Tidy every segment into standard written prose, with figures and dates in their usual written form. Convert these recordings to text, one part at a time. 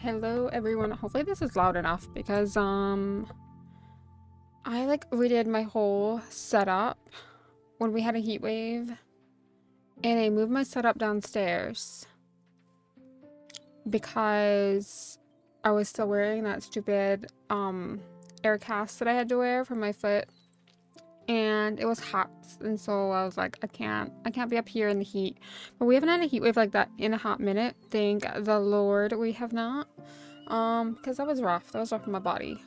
Hello everyone. Hopefully this is loud enough because I like redid my whole setup when we had a heat wave, and I moved my setup downstairs because I was still wearing that stupid air cast that I had to wear for my foot, and it was hot, and so I was like, I can't be up here in the heat. But we haven't had a heat wave like that in a hot minute. Thank the Lord we have not. Because that was rough. That was rough on my body.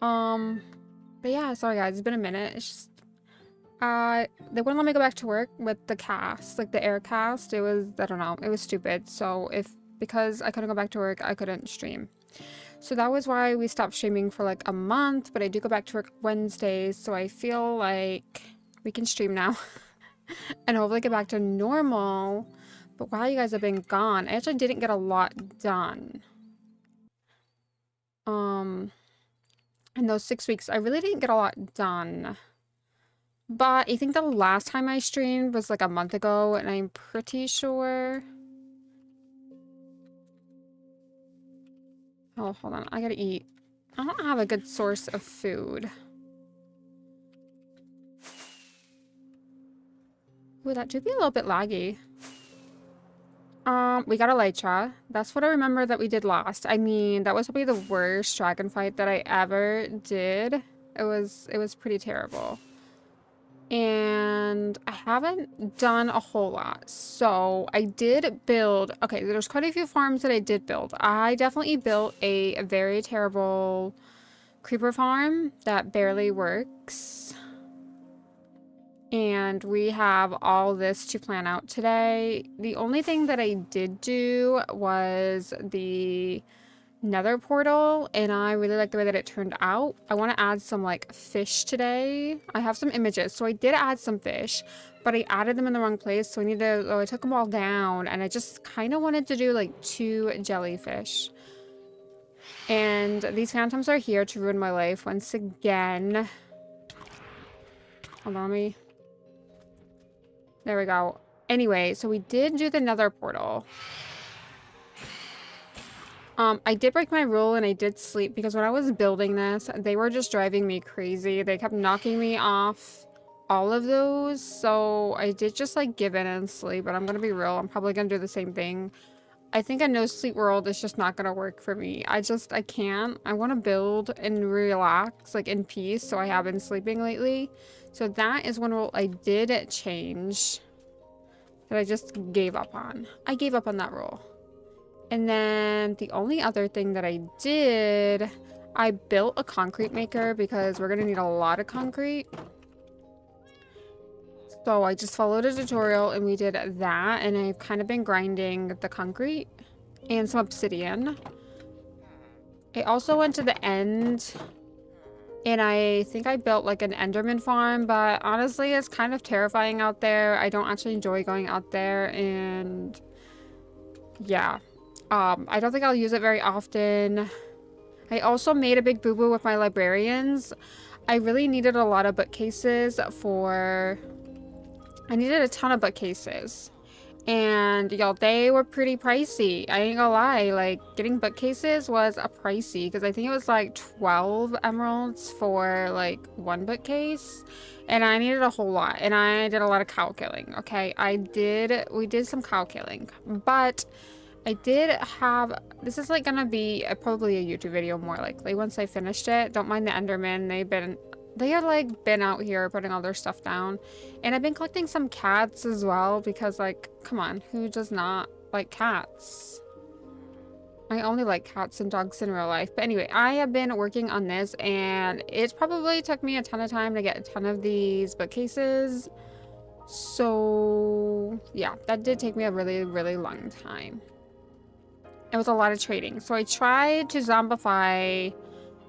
But yeah, sorry guys, it's been a minute. It's just they wouldn't let me go back to work with the cast, like the air cast. It was, I don't know, it was stupid. So because I couldn't go back to work, I couldn't stream. So that was why we stopped streaming for like a month, but I do go back to work Wednesdays, so I feel like we can stream now and hopefully get back to normal. But while you guys have been gone, I actually didn't get a lot done. In those 6 weeks, I really didn't get a lot done. But I think the last time I streamed was like a month ago, and I'm pretty sure... Oh, hold on. I gotta eat. I don't have a good source of food. Ooh, that do be a little bit laggy. We got elytra. That's what I remember that we did last. I mean, that was probably the worst dragon fight that I ever did. It was pretty terrible. And I haven't done a whole lot. So I did build, okay, there's quite a few farms that I did build. I definitely built a very terrible creeper farm that barely works. And we have all this to plan out today. The only thing that I did do was the nether portal, and I really like the way that it turned out. I want to add some like fish today. I have some images, so I did add some fish, but I added them in the wrong place, so I took them all down, and I just kind of wanted to do like 2 jellyfish. And these phantoms are here to ruin my life once again. Hold on me. There we go. Anyway, so we did do the nether portal. I did break my rule and I did sleep because when I was building this, they were just driving me crazy. They kept knocking me off all of those. So I did just like give in and sleep, but I'm gonna be real. I'm probably gonna do the same thing. I think a no sleep world is just not gonna work for me. I can't. I want to build and relax like in peace. So I have been sleeping lately. So that is one rule I did change that I just gave up on. I gave up on that rule. And then the only other thing that I did, I built a concrete maker because we're going to need a lot of concrete. So I just followed a tutorial and we did that. And I've kind of been grinding the concrete and some obsidian. I also went to the end and I think I built like an Enderman farm, but honestly, it's kind of terrifying out there. I don't actually enjoy going out there, and yeah. I don't think I'll use it very often. I also made a big boo-boo with my librarians. I really needed a lot of bookcases I needed a ton of bookcases. And y'all, they were pretty pricey. I ain't gonna lie, like getting bookcases was a pricey because I think it was like 12 emeralds for like 1 bookcase. And I needed a whole lot. And I did a lot of cow killing. Okay, we did some cow killing. But I did have, this is like gonna be probably a YouTube video more likely once I finished it. Don't mind the Enderman. They had like been out here putting all their stuff down. And I've been collecting some cats as well because like, come on, who does not like cats? I only like cats and dogs in real life. But anyway, I have been working on this and it probably took me a ton of time to get a ton of these bookcases. So yeah, that did take me a really, really long time. It was a lot of trading. So I tried to zombify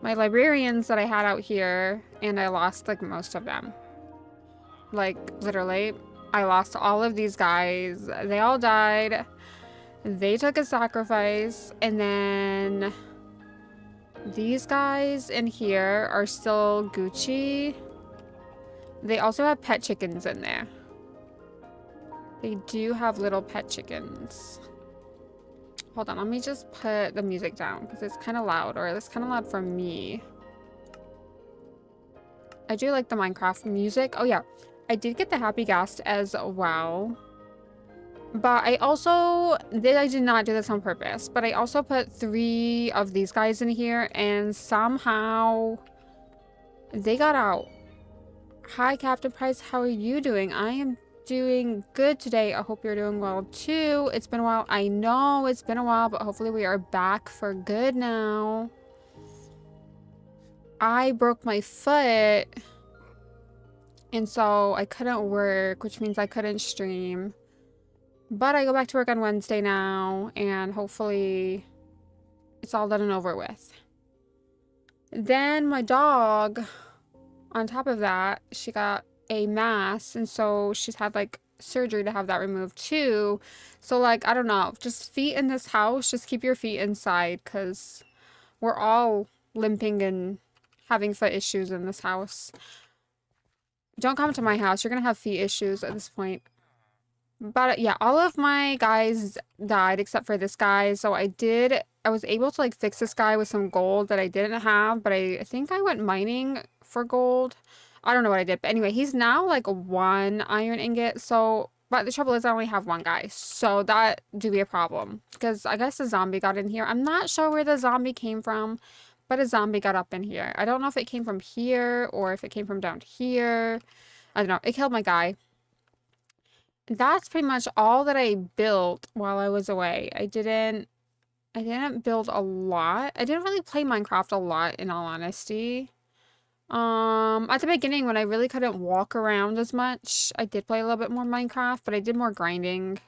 my librarians that I had out here, and I lost like most of them. Like literally, I lost all of these guys. They all died. They took a sacrifice, and then these guys in here are still Gucci. They also have pet chickens in there. They do have little pet chickens. Hold on, let me just put the music down because it's kind of loud, or it's kind of loud for me. I do like the Minecraft music. Oh yeah, I did get the Happy Ghast as well. But I did not do this on purpose, but I also put 3 of these guys in here and somehow they got out. Hi, Captain Price. How are you doing? I am doing good today. I hope you're doing well too. It's been a while. I know it's been a while, but hopefully we are back for good now. I broke my foot and so I couldn't work, which means I couldn't stream. But I go back to work on Wednesday now, and hopefully it's all done and over with. Then my dog, on top of that, she got a mass, and so she's had like surgery to have that removed too. So like, I don't know, just feet in this house, just keep your feet inside because we're all limping and having foot issues in this house. Don't come to my house, you're gonna have feet issues at this point. But yeah, all of my guys died except for this guy. So I was able to like fix this guy with some gold that I didn't have, but I think I went mining for gold. I don't know what I did. But anyway, he's now like 1 iron ingot. So, but the trouble is I only have 1 guy. So that do be a problem. Because I guess a zombie got in here. I'm not sure where the zombie came from, but a zombie got up in here. I don't know if it came from here or if it came from down here. I don't know. It killed my guy. That's pretty much all that I built while I was away. I didn't build a lot. I didn't really play Minecraft a lot, in all honesty. At the beginning when I really couldn't walk around as much, I did play a little bit more Minecraft, but I did more grinding.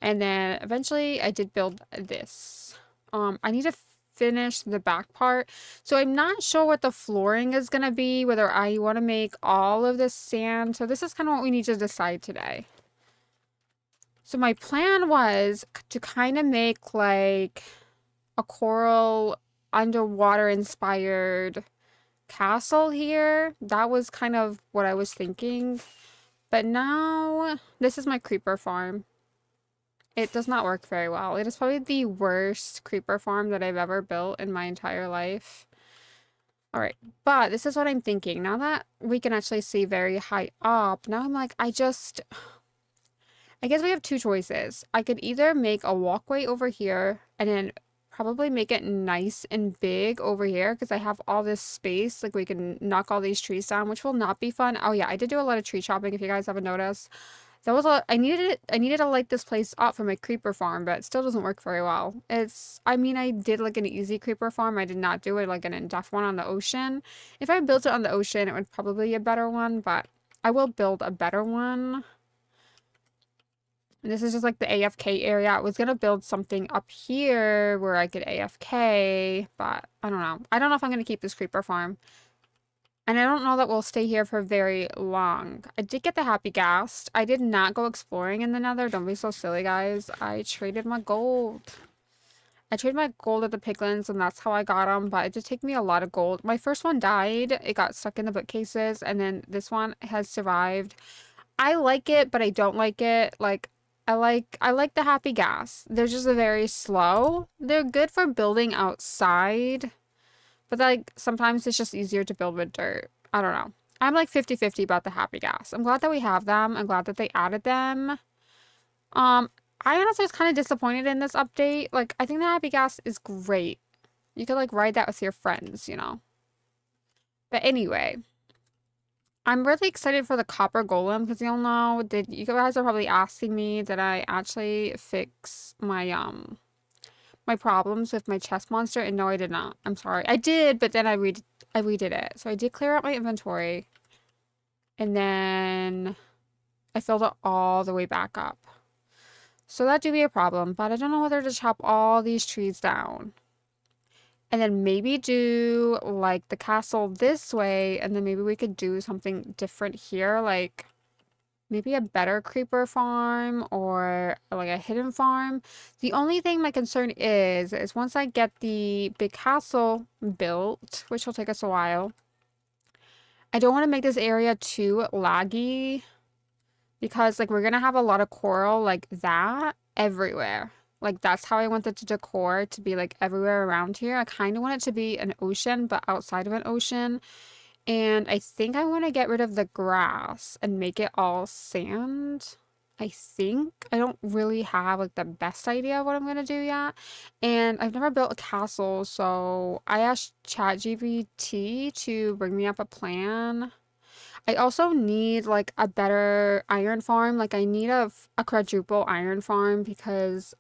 And then eventually I did build this. I need to finish the back part. So I'm not sure what the flooring is gonna be, whether I want to make all of this sand. So this is kind of what we need to decide today. So my plan was to kind of make like a coral underwater inspired castle here. That was kind of what I was thinking. But now this is my creeper farm. It does not work very well. It is probably the worst creeper farm that I've ever built in my entire life. All right, but this is what I'm thinking. Now that we can actually see very high up, now I'm like, I guess we have 2 choices. I could either make a walkway over here and then probably make it nice and big over here because I have all this space. Like we can knock all these trees down, which will not be fun. Oh yeah, I did do a lot of tree chopping if you guys haven't noticed. That was I needed to light this place up for my creeper farm, but it still doesn't work very well. I mean, I did like an easy creeper farm. I did not do it like an in-depth one on the ocean. If I built it on the ocean, it would probably be a better one, but I will build a better one. And this is just like the AFK area. I was going to build something up here where I could AFK, but I don't know. I don't know if I'm going to keep this creeper farm. And I don't know that we'll stay here for very long. I did get the Happy Ghast. I did not go exploring in the Nether. Don't be so silly, guys. I traded my gold. I traded my gold at the piglins, and that's how I got them. But it did take me a lot of gold. My first one died. It got stuck in the bookcases. And then this one has survived. I like it, but I don't like it. Like, I like the Happy Ghast. They're just very slow. They're good for building outside. But like sometimes it's just easier to build with dirt. I don't know. I'm like 50-50 about the Happy Ghast. I'm glad that we have them. I'm glad that they added them. I honestly was kind of disappointed in this update. Like I think the Happy Ghast is great. You could like ride that with your friends, you know. But anyway, I'm really excited for the copper golem because you'll know, you guys are probably asking me, did I actually fix my my problems with my chest monster? And no, I did not. I'm sorry. I did, but then I redid it. So I did clear out my inventory. And then I filled it all the way back up. So that do be a problem, but I don't know whether to chop all these trees down. And then maybe do like the castle this way, and then maybe we could do something different here, like maybe a better creeper farm or like a hidden farm. The only thing my concern is once I get the big castle built, which will take us a while, I don't want to make this area too laggy because like we're gonna have a lot of coral like that everywhere. Like that's how I want the decor to be like everywhere around here. I kind of want it to be an ocean, but outside of an ocean. And I think I want to get rid of the grass and make it all sand. I think I don't really have like the best idea of what I'm gonna do yet. And I've never built a castle, so I asked ChatGPT to bring me up a plan. I also need like a better iron farm. Like I need a quadruple iron farm because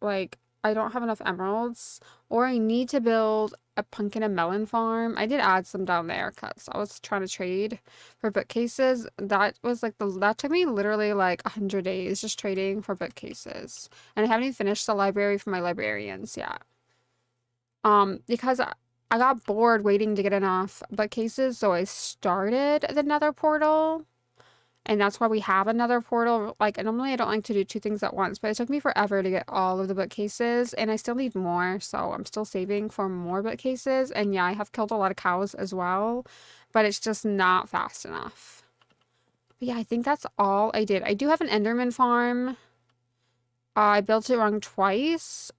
like I don't have enough emeralds, or I need to build a pumpkin and melon farm. I did add some down there because I was trying to trade for bookcases. That was like that took me literally like 100 days just trading for bookcases, and I haven't even finished the library for my librarians yet. Because I got bored waiting to get enough bookcases, so I started the Nether portal. And that's why we have another portal. Like, normally I don't like to do two things at once, but it took me forever to get all of the bookcases, and I still need more, so I'm still saving for more bookcases. And yeah, I have killed a lot of cows as well, but it's just not fast enough. But yeah, I think that's all I did. I do have an Enderman farm. I built it wrong twice,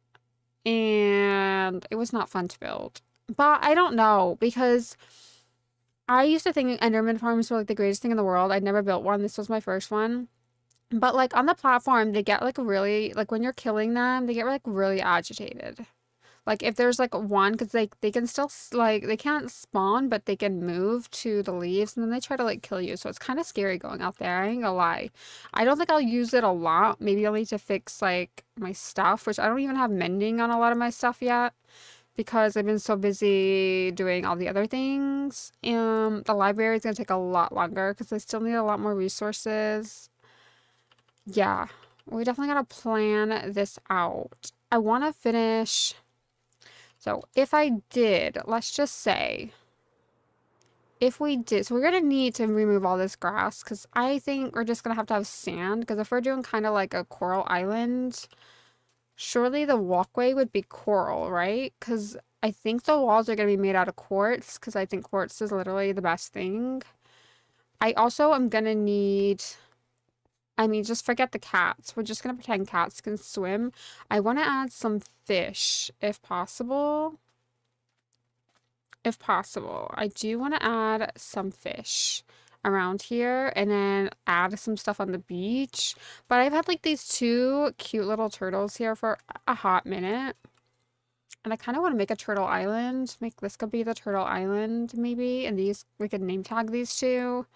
and it was not fun to build. But I don't know, because I used to think Enderman farms were like the greatest thing in the world. I'd never built one. This was my first one. But like on the platform, they get like really, like when you're killing them, they get like really agitated. Like if there's like one, because they can still like, they can't spawn, but they can move to the leaves and then they try to like kill you. So it's kind of scary going out there. I ain't gonna lie. I don't think I'll use it a lot. Maybe I'll need to fix like my stuff, which I don't even have mending on a lot of my stuff yet, because I've been so busy doing all the other things. The library is going to take a lot longer because I still need a lot more resources. Yeah, we definitely got to plan this out. I want to finish. So if I did, let's just say, if we did, so we're going to need to remove all this grass because I think we're just going to have sand, because if we're doing kind of like a coral island, surely the walkway would be coral, right? Because I think the walls are going to be made out of quartz, because I think quartz is literally the best thing. I also am going to need, I mean, just forget the cats. We're just going to pretend cats can swim. I want to add some fish, if possible. If possible. I do want to add some fish around here and then add some stuff on the beach. But I've had like these two cute little turtles here for a hot minute. And I kind of want to make a turtle island. Make this could be the turtle island maybe. And these, we could name tag these two.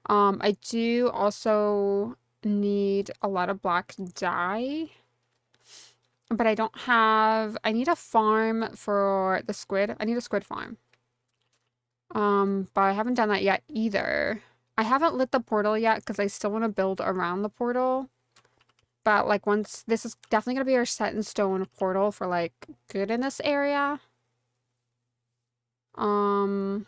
I do also need a lot of black dye. But I don't have, I need a farm for the squid. I need a squid farm. But I haven't done that yet either. I haven't lit the portal yet because I still want to build around the portal. But like once, this is definitely going to be our set in stone portal for like good in this area. I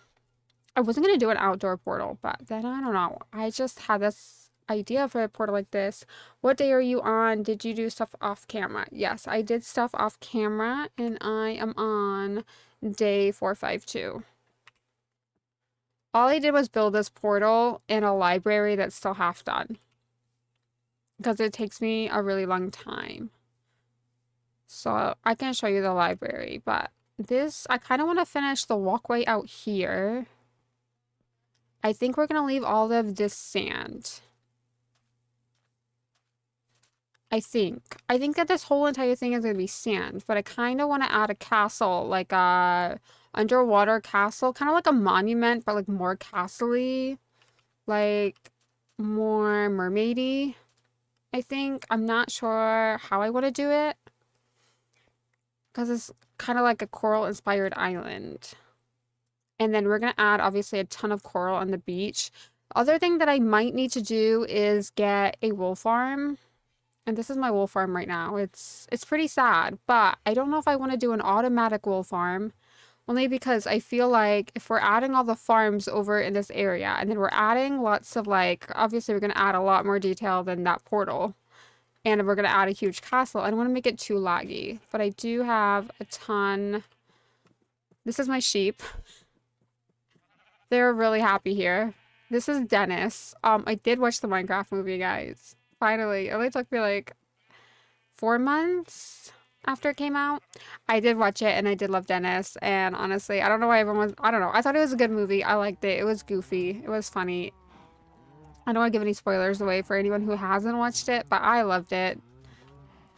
wasn't going to do an outdoor portal, but then I don't know. I just had this idea for a portal like this. What day are you on? Did you do stuff off camera? Yes, I did stuff off camera and I am on day 452. All I did was build this portal in a library that's still half done, because it takes me a really long time. So I can show you the library, but this, I kind of want to finish the walkway out here. I think we're going to leave all of this sand. I think that this whole entire thing is going to be sand, but I kind of want to add a castle, like a underwater castle, kind of like a monument, but like more castle-y, like more mermaidy. I think. I'm not sure how I want to do it, because it's kind of like a coral-inspired island. And then we're going to add, obviously, a ton of coral on the beach. Other thing that I might need to do is get a wool farm. And this is my wool farm right now. It's pretty sad, but I don't know if I want to do an automatic wool farm. Only because I feel like if we're adding all the farms over in this area, and then we're adding lots of like, obviously we're going to add a lot more detail than that portal. And we're going to add a huge castle. I don't want to make it too laggy, but I do have a ton. This is my sheep. They're really happy here. This is Dennis. I did watch the Minecraft movie, guys. Finally. It only took me like 4 months after it came out. I did watch it and I did love Dennis. And honestly, I don't know why everyone was, I don't know. I thought it was a good movie. I liked it. It was goofy. It was funny. I don't want to give any spoilers away for anyone who hasn't watched it, but I loved it.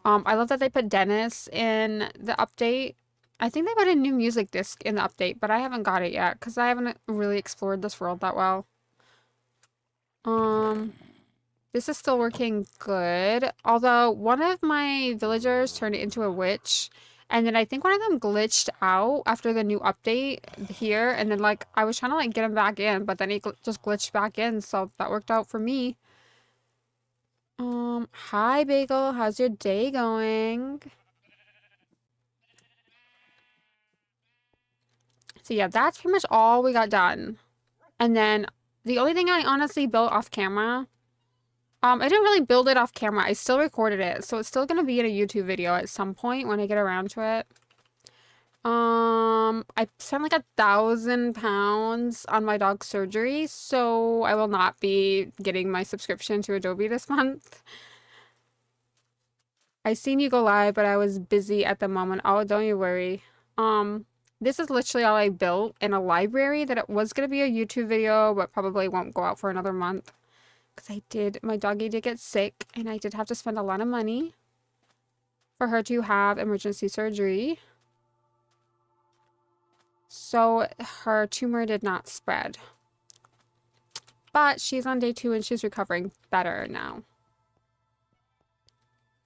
I love that they put Dennis in the update. I think they put a new music disc in the update, but I haven't got it yet because I haven't really explored this world that well. This is still working good. Although one of my villagers turned into a witch, and then I think one of them glitched out after the new update here, and then like I was trying to like get him back in, but then he just glitched back in, so that worked out for me. Hi Bagel, how's your day going? So yeah, that's pretty much all we got done. And then the only thing I honestly built off camera, I didn't really build it off camera. I still recorded it, so it's still gonna be in a YouTube video at some point when I get around to it. I spent like £1,000 on my dog's surgery, so I will not be getting my subscription to Adobe this month. I seen you go live, but I was busy at the moment. Oh, don't you worry. This is literally all I built in a library that it was gonna be a YouTube video, but probably won't go out for another month. Because my doggy did get sick, and I did have to spend a lot of money for her to have emergency surgery. So her tumor did not spread. But she's on day 2 and she's recovering better now.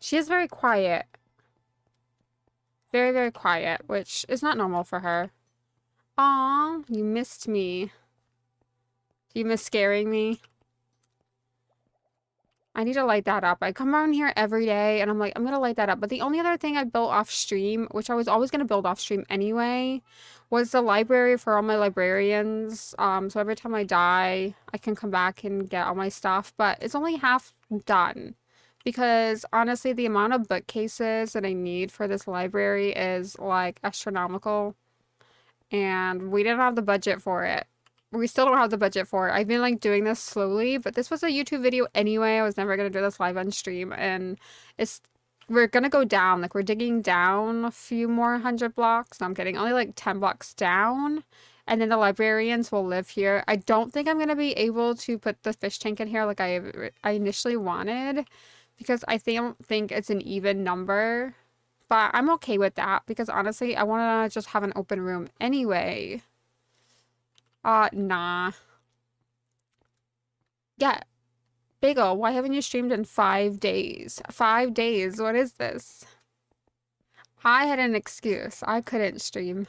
She is very quiet. Very, very quiet, which is not normal for her. Aw, you missed me. You miss scaring me? I need to light that up. I come around here every day and I'm like, I'm gonna light that up. But the only other thing I built off stream, which I was always gonna build off stream anyway, was the library for all my librarians. So every time I die, I can come back and get all my stuff. But it's only half done. Because honestly, the amount of bookcases that I need for this library is like astronomical. And we didn't have the budget for it. We still don't have the budget for it. I've been like doing this slowly, but this was a YouTube video anyway. I was never gonna do this live on stream, and we're gonna go down. Like we're digging down a few more 100 blocks. No, I'm kidding. Only like 10 blocks down. And then the librarians will live here. I don't think I'm gonna be able to put the fish tank in here like I initially wanted, because I don't think it's an even number. But I'm okay with that because honestly, I want to just have an open room anyway. Nah. Yeah. Bagel, why haven't you streamed in 5 days? 5 days? What is this? I had an excuse. I couldn't stream.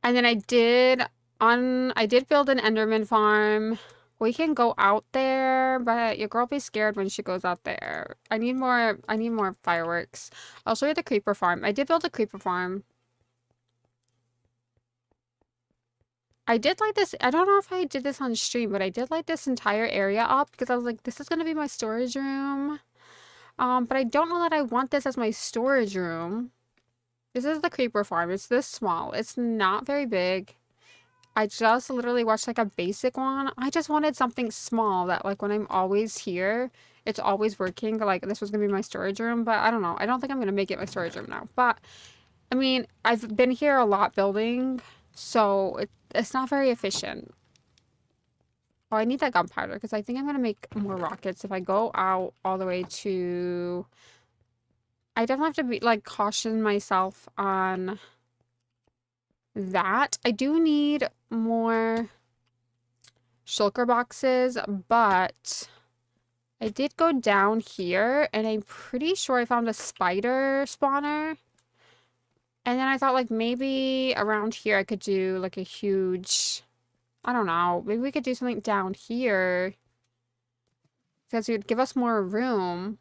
And then I did build an Enderman farm. We can go out there, but your girl be scared when she goes out there. I need more fireworks. I'll show you the creeper farm. I did build a creeper farm. I did like this. I don't know if I did this on stream, but I did like this entire area up because I was like, this is gonna be my storage room. But I don't know that I want this as my storage room. This is the creeper farm. It's this small. It's not very big. I just literally watched like a basic one. I just wanted something small that like when I'm always here, it's always working. Like this was gonna be my storage room, but I don't know. I don't think I'm gonna make it my storage room now. But I mean, I've been here a lot building, so it's not very efficient. Oh, I need that gunpowder because I think I'm gonna make more rockets if I go out all the way to... I definitely have to be like caution myself on that. I do need more shulker boxes, but I did go down here and I'm pretty sure I found a spider spawner. And then I thought like maybe around here I could do like a huge, I don't know, maybe we could do something down here because it would give us more room.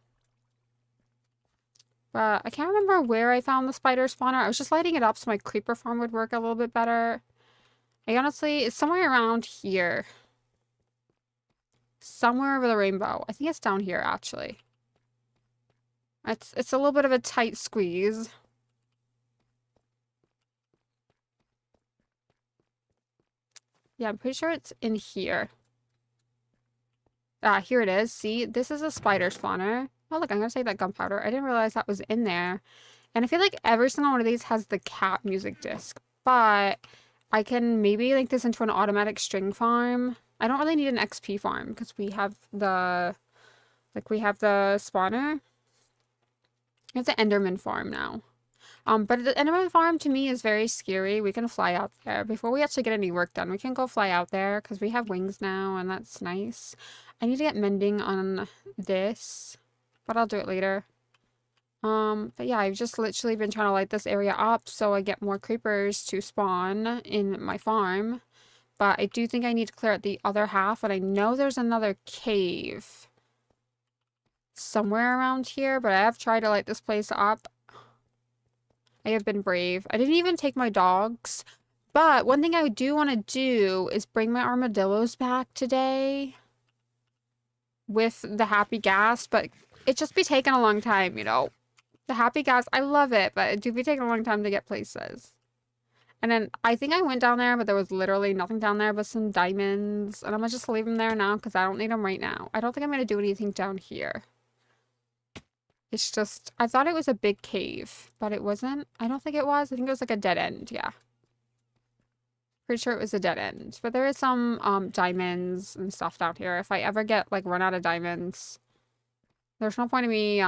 But I can't remember where I found the spider spawner. I was just lighting it up so my creeper farm would work a little bit better. It's somewhere around here. Somewhere over the rainbow. I think it's down here, actually. It's a little bit of a tight squeeze. Yeah, I'm pretty sure it's in here. Here it is. See, this is a spider spawner. Oh, look, I'm gonna save that gunpowder. I didn't realize that was in there. And I feel like every single one of these has the cat music disc. But I can maybe link this into an automatic string farm. I don't really need an XP farm because we have the... Like, we have the spawner. It's an Enderman farm now. But the Enderman farm to me is very scary. We can fly out there. Before we actually get any work done, we can go fly out there because we have wings now and that's nice. I need to get mending on this, but I'll do it later. But yeah, I've just literally been trying to light this area up so I get more creepers to spawn in my farm. But I do think I need to clear out the other half, and I know there's another cave somewhere around here, but I have tried to light this place up. I have been brave. I didn't even take my dogs, but one thing I do want to do is bring my armadillos back today with the happy gas, but it just be taking a long time, you know. The happy gas, I love it, but it do be taking a long time to get places. And then I think I went down there, but there was literally nothing down there but some diamonds. And I'm gonna just leave them there now because I don't need them right now. I don't think I'm gonna do anything down here. It's just, I thought it was a big cave, but it wasn't. I don't think it was. I think it was like a dead end, yeah. Pretty sure it was a dead end. But there is some diamonds and stuff down here. If I ever get, like, run out of diamonds, there's no point in me,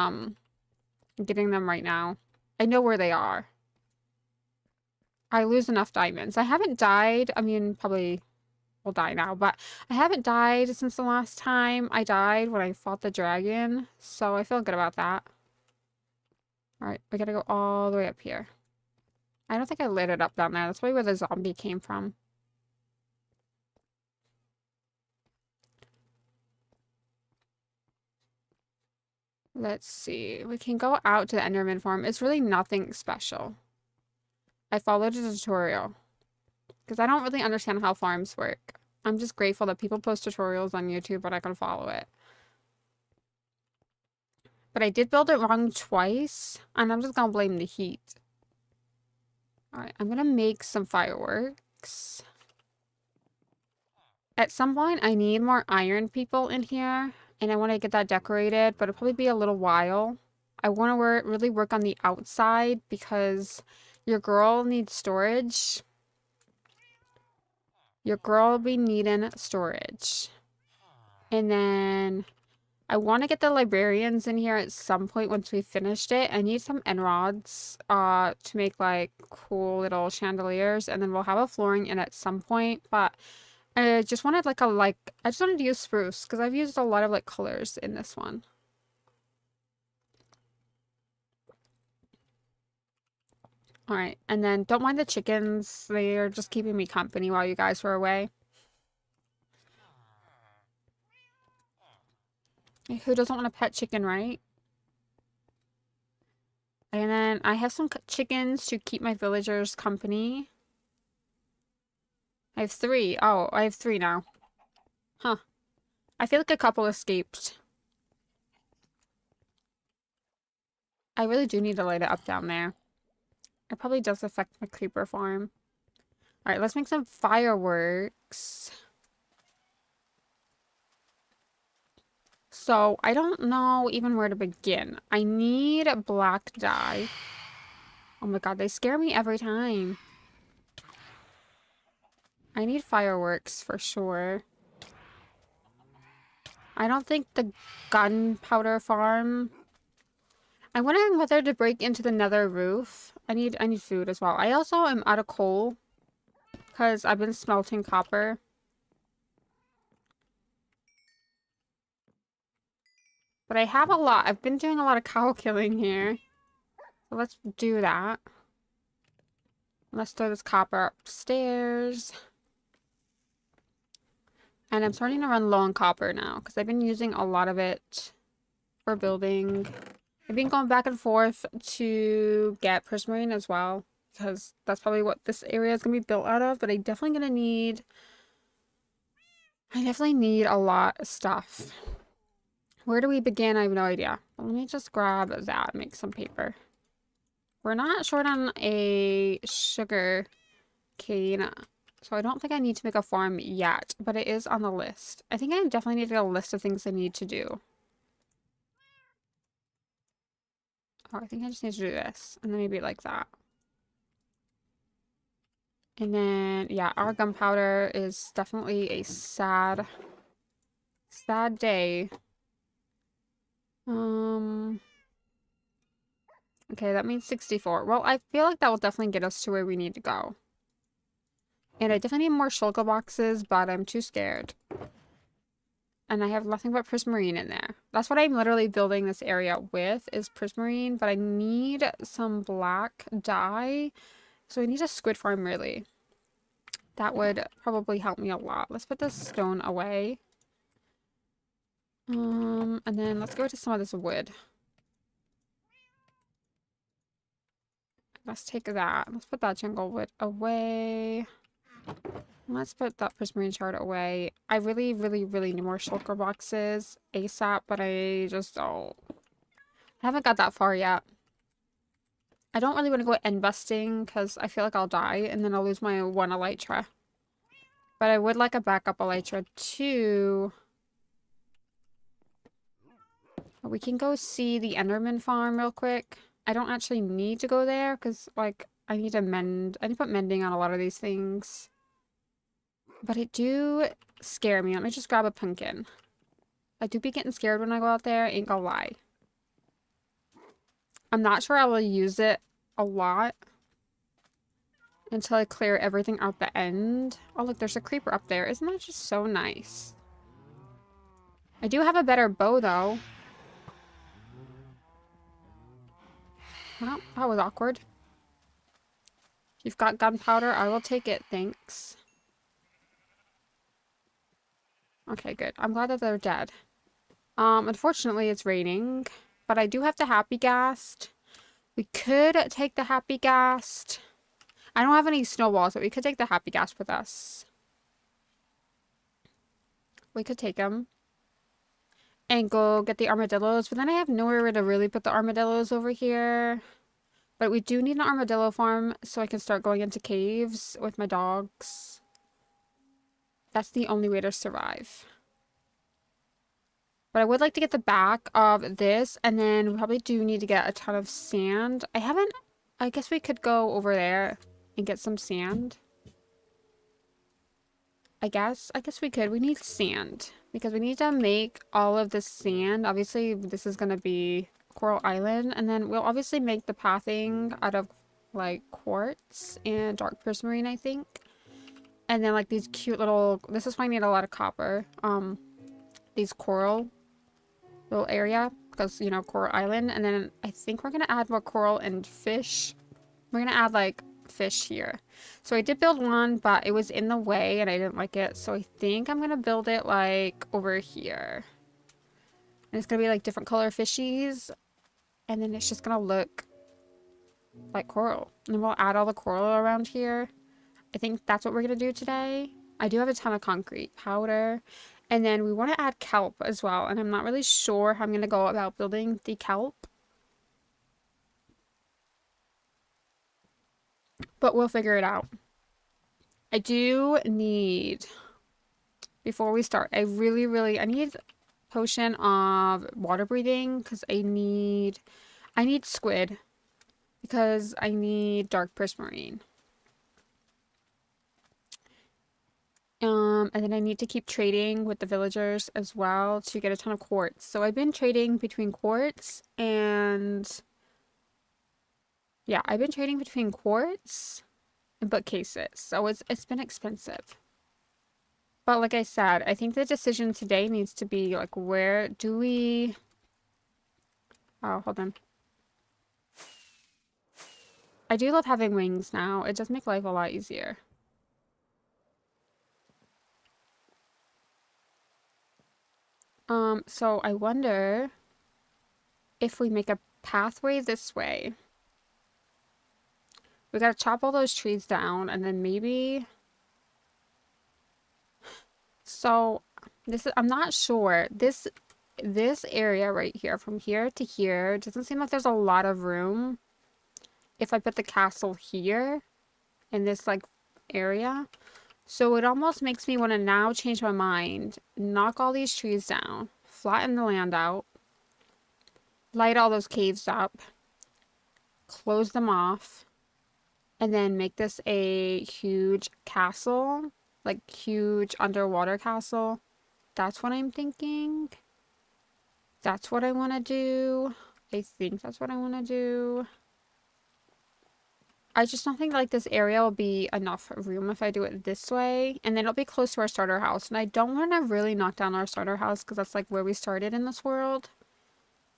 getting them right now. I know where they are. I lose enough diamonds. I haven't died. I mean, probably will die now, but I haven't died since the last time I died when I fought the dragon. So I feel good about that. Alright, we gotta go all the way up here. I don't think I lit it up down there. That's probably where the zombie came from. Let's see. We can go out to the Enderman farm. It's really nothing special. I followed a tutorial because I don't really understand how farms work. I'm just grateful that people post tutorials on YouTube, but I can follow it. But I did build it wrong twice, and I'm just gonna blame the heat. Alright, I'm gonna make some fireworks. At some point, I need more iron people in here. And I want to get that decorated, but it'll probably be a little while. I want to really work on the outside because your girl needs storage. Your girl will be needing storage. And then I want to get the librarians in here at some point once we finished it. I need some end rods to make like cool little chandeliers, and then we'll have a flooring in at some point, but I just wanted I just wanted to use spruce because I've used a lot of like colors in this one. Alright, and then don't mind the chickens. They are just keeping me company while you guys were away. Who doesn't want a pet chicken, right? And then I have some chickens to keep my villagers company. I have 3. Oh, I have 3 now. Huh. I feel like a couple escaped. I really do need to light it up down there. It probably does affect my creeper farm. Alright, let's make some fireworks. So, I don't know even where to begin. I need black dye. Oh my god, they scare me every time. I need fireworks for sure. I don't think the gunpowder farm... I'm wondering whether to break into the nether roof. I need food as well. I also am out of coal because I've been smelting copper. But I have a lot. I've been doing a lot of cow killing here. So let's do that. Let's throw this copper upstairs. And I'm starting to run low on copper now because I've been using a lot of it for building. I've been going back and forth to get prismarine as well because that's probably what this area is going to be built out of. But I definitely need a lot of stuff. Where do we begin? I have no idea. But let me just grab that and make some paper. We're not short on a sugar cane So I don't think I need to make a farm yet, but it is on the list. I think I definitely need to get a list of things I need to do. Oh, I think I just need to do this, and then maybe like that. And then, yeah, our gunpowder is definitely a sad, sad day. Okay, that means 64. Well, I feel like that will definitely get us to where we need to go. And I definitely need more shulker boxes, but I'm too scared. And I have nothing but prismarine in there. That's what I'm literally building this area with, is prismarine, but I need some black dye. So I need a squid farm, really. That would probably help me a lot. Let's put this stone away. And then let's go to some of this wood. Let's take that. Let's put that jungle wood away. Let's put that prismarine shard away. I really, really, really need more shulker boxes ASAP, but I just don't. I haven't got that far yet. I don't really want to go investing because I feel like I'll die and then I'll lose my one elytra. But I would like a backup elytra too. We can go see the Enderman farm real quick. I don't actually need to go there because, like, I need to mend. I need to put mending on a lot of these things. But it do scare me. Let me just grab a pumpkin. I do be getting scared when I go out there. Ain't gonna lie. I'm not sure I will use it a lot until I clear everything out the end. Oh, look, there's a creeper up there. Isn't that just so nice? I do have a better bow, though. Well, that was awkward. You've got gunpowder. I will take it, thanks. Okay, good. I'm glad that they're dead. Unfortunately, it's raining, but I do have the happy ghast. We could take the happy ghast. I don't have any snowballs, but we could take the happy ghast with us. We could take them and go get the armadillos, but then I have nowhere to really put the armadillos over here. But we do need an armadillo farm so I can start going into caves with my dogs. That's the only way to survive. But I would like to get the back of this, and then we probably do need to get a ton of sand. I guess we could go over there and get some sand. I guess we could. We need sand because we need to make all of this sand. Obviously, this is going to be Coral Island, and then we'll obviously make the pathing out of like quartz and dark prismarine, I think. And then like these cute little, this is why I need a lot of copper. These coral little area because, you know, Coral Island. And then I think we're gonna add more coral and fish. We're gonna add like fish here. So I did build one, but it was in the way and I didn't like it, so I think I'm gonna build it like over here, and it's gonna be like different color fishies, and then it's just gonna look like coral, and then we'll add all the coral around here. I think that's what we're gonna do today. I do have a ton of concrete powder. And then we want to add kelp as well. And I'm not really sure how I'm going to go about building the kelp. But we'll figure it out. I do need, before we start, I need potion of water breathing. Because I need squid. Because I need dark prismarine. And then I need to keep trading with the villagers as well to get a ton of quartz. So I've been trading between quartz and... yeah, I've been trading between quartz and bookcases. So it's been expensive. But like I said, I think the decision today needs to be like, where do we... oh, hold on. I do love having wings now. It does make life a lot easier. So I wonder if we make a pathway this way. We gotta chop all those trees down and then maybe... so this is, I'm not sure. This area right here, from here to here, doesn't seem like there's a lot of room. If I put the castle here in this like area, So it almost makes me want to now change my mind, knock all these trees down, flatten the land out, light all those caves up, close them off, and then make this a huge castle, like huge underwater castle. That's what I'm thinking. That's what I want to do. I think that's what I want to do. I just don't think like this area will be enough room if I do it this way. And then it'll be close to our starter house. And I don't want to really knock down our starter house because that's like where we started in this world.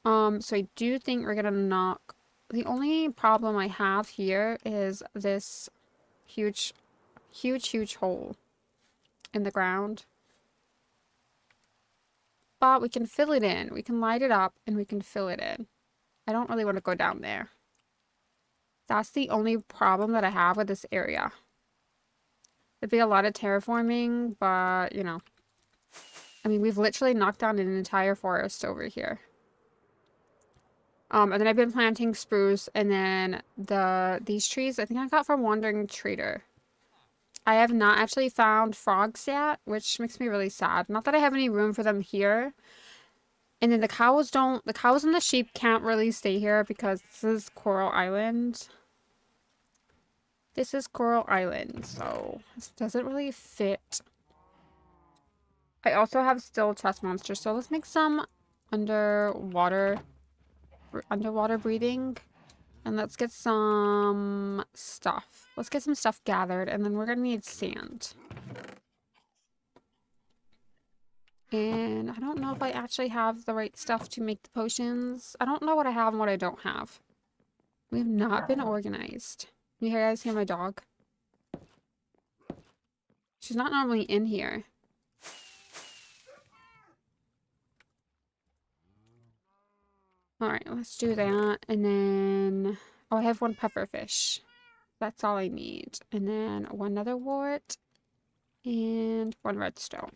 So I do think we're gonna knock. The only problem I have here is this huge hole in the ground. But we can fill it in. We can light it up and we can fill it in. I don't really want to go down there. That's the only problem that I have with this area. It'd be a lot of terraforming, but, you know. I mean, we've literally knocked down an entire forest over here. And then I've been planting spruce, and then these trees, I think I got from Wandering Trader. I have not actually found frogs yet, which makes me really sad. Not that I have any room for them here. And then the cows and the sheep can't really stay here because this is Coral Island. This is Coral Island, so this doesn't really fit. I also have still chest monsters, so let's make some underwater breathing. And let's get some stuff. Let's get some stuff gathered, and then we're gonna need sand. And I don't know if I actually have the right stuff to make the potions. I don't know what I have and what I don't have. We have not been organized. You guys hear my dog? She's not normally in here. Alright, let's do that. And then... oh, I have one pufferfish. That's all I need. And then one nether wart. And one redstone.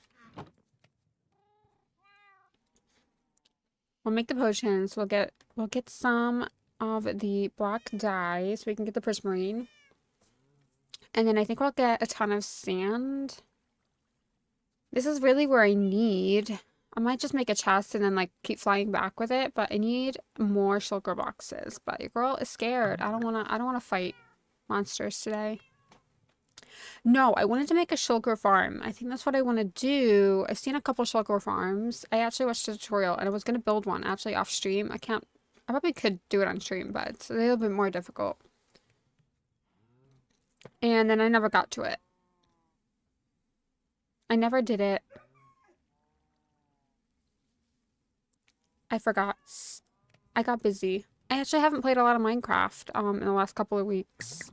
We'll make the potions. We'll get some of the black dye so we can get the prismarine. And then I think we'll get a ton of sand. This is really where I need. I might just make a chest and then like keep flying back with it, but I need more shulker boxes. But your girl is scared. I don't wanna fight monsters today. No, I wanted to make a shulker farm. I think that's what I want to do. I've seen a couple shulker farms. I actually watched a tutorial and I was going to build one actually off stream. I probably could do it on stream, but it's a little bit more difficult. And then I never got to it. I never did it. I forgot. I got busy. I actually haven't played a lot of Minecraft in the last couple of weeks.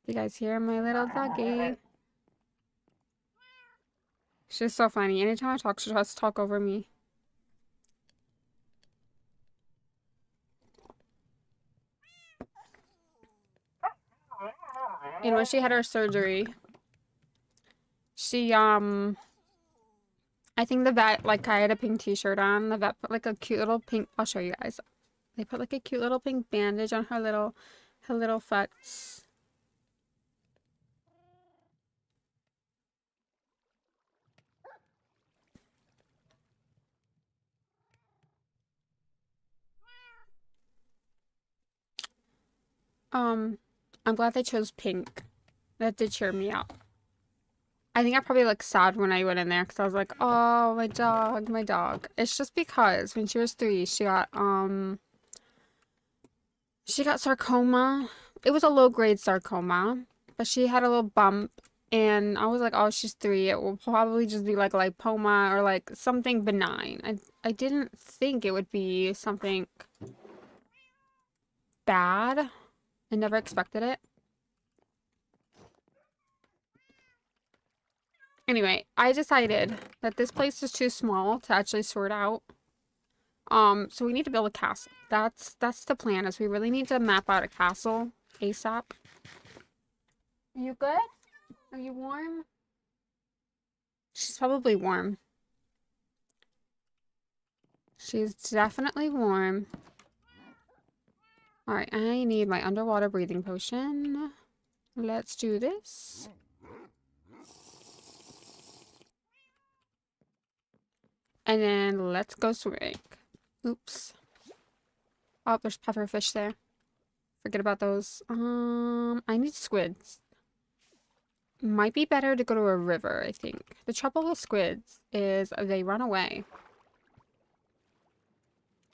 You guys hear my little doggy? She's so funny. Anytime I talk, she tries to talk over me. And when she had her surgery, she, I think the vet, like, I had a pink t-shirt on. The vet put, like, a cute little pink... I'll show you guys. They put, like, a cute little pink bandage on her little foots. I'm glad they chose pink. That did cheer me up. I think I probably looked sad when I went in there because I was like, oh, my dog, my dog. It's just because when she was 3, she got sarcoma. It was a low-grade sarcoma, but she had a little bump, and I was like, oh, she's 3. It will probably just be like lipoma or like something benign. I didn't think it would be something bad. I never expected it. Anyway, I decided that this place is too small to actually sort out. So we need to build a castle. That's the plan, is we really need to map out a castle ASAP. Are you good? Are you warm? She's probably warm. She's definitely warm. Alright, I need my underwater breathing potion. Let's do this. And then let's go swimming. Oops. Oh, there's pufferfish there. Forget about those. I need squids. Might be better to go to a river, I think. The trouble with squids is they run away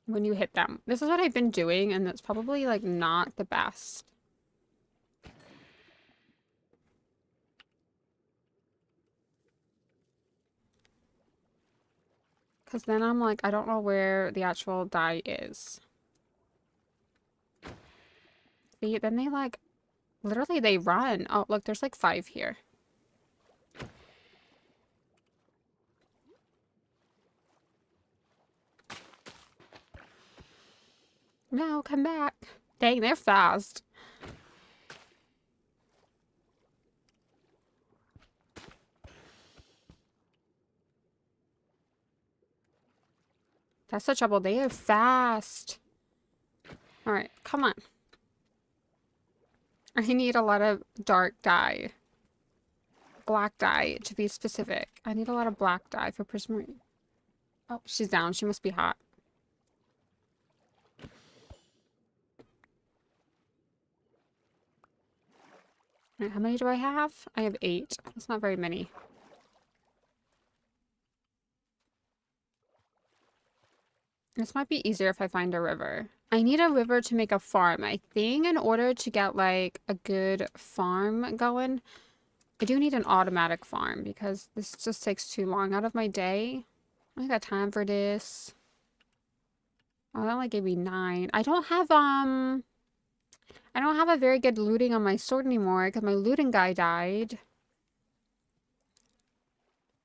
when you hit them. This is what I've been doing, and it's probably, like, not the best. Because then I'm like, I don't know where the actual dye is. See, then they, like, literally they run. Oh, look, there's, like, 5 here. No, come back. Dang, they're fast. That's the trouble. They are fast. Alright, come on. I need a lot of dark dye. Black dye, to be specific. I need a lot of black dye for prismarine. Oh, she's down. She must be hot. Alright, how many do I have? I have 8. That's not very many. This might be easier if I find a river. I need a river to make a farm. I think in order to get, like, a good farm going, I do need an automatic farm because this just takes too long out of my day. I ain't got time for this. Oh, that only gave me 9. I don't have a very good looting on my sword anymore because my looting guy died.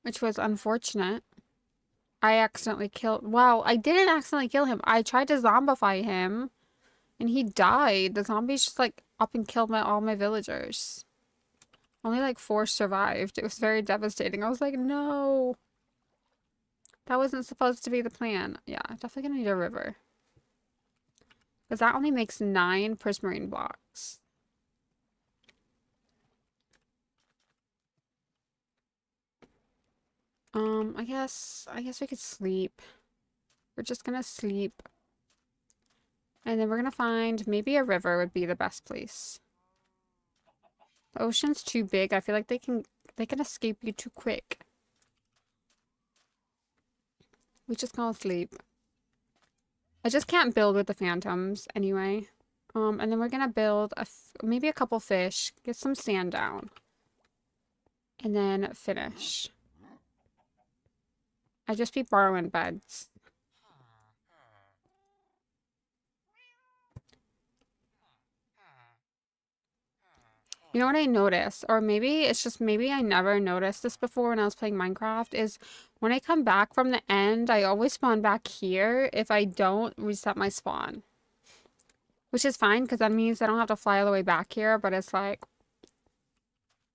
Which was unfortunate. I accidentally killed... Well, I didn't accidentally kill him. I tried to zombify him. And he died. The zombies just, like, up and killed all my villagers. Only, like, 4 survived. It was very devastating. I was like, no. That wasn't supposed to be the plan. Yeah, definitely gonna need a river. Because that only makes 9 prismarine blocks. I guess we could sleep. We're just gonna sleep. And then we're gonna find maybe a river would be the best place. The ocean's too big. I feel like they can escape you too quick. We just gonna sleep. I just can't build with the phantoms anyway. And then we're gonna build maybe a couple fish, get some sand down, and then finish. I just be borrowing beds. You know what I noticed? Or maybe it's just, maybe I never noticed this before when I was playing Minecraft, is when I come back from the end, I always spawn back here if I don't reset my spawn. Which is fine, because that means I don't have to fly all the way back here, but it's like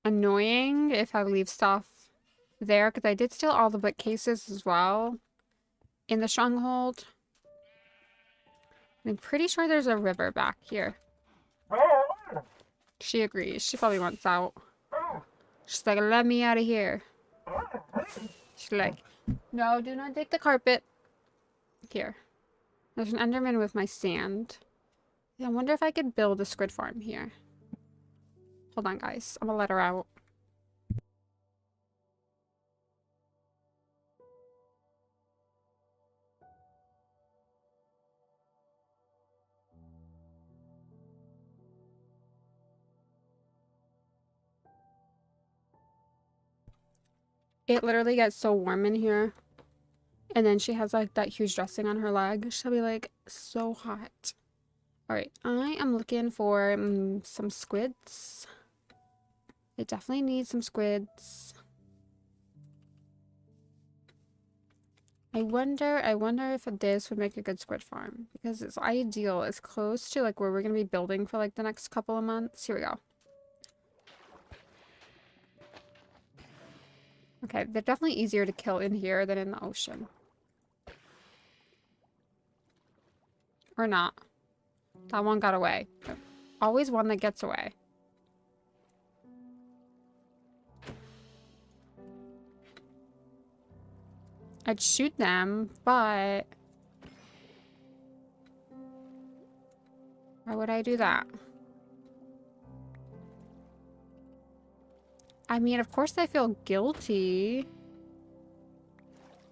annoying if I leave stuff there, because I did steal all the bookcases as well in the stronghold. I'm pretty sure there's a river back here. She agrees. She probably wants out. She's like, let me out of here. She's like, no, do not take the carpet. Here. There's an enderman with my sand. Yeah, I wonder if I could build a squid farm here. Hold on, guys. I'm gonna let her out. It literally gets so warm in here. And then she has like that huge dressing on her leg. She'll be like so hot. Alright, I am looking for some squids. It definitely needs some squids. I wonder if this would make a good squid farm. Because it's ideal. It's close to like where we're going to be building for like the next couple of months. Here we go. Okay, they're definitely easier to kill in here than in the ocean. Or not. That one got away. Always one that gets away. I'd shoot them, but why would I do that? I mean, of course I feel guilty.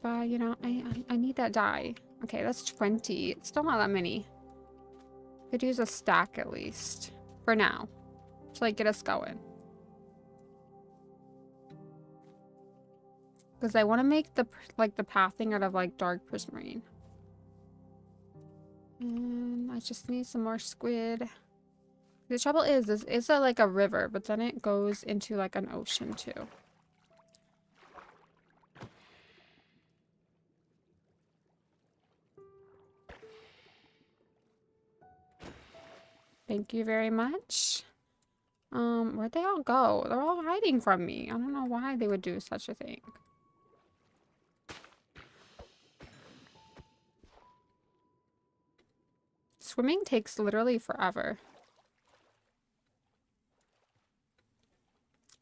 But, you know, I need that die. Okay, that's 20. It's still not that many. Could use a stack at least. For now. To, like, get us going. Because I want to make the, like, the pathing out of, like, dark prismarine. And I just need some more squid. The trouble is, this is like a river, but then it goes into, like, an ocean, too. Thank you very much. Where'd they all go? They're all hiding from me. I don't know why they would do such a thing. Swimming takes literally forever.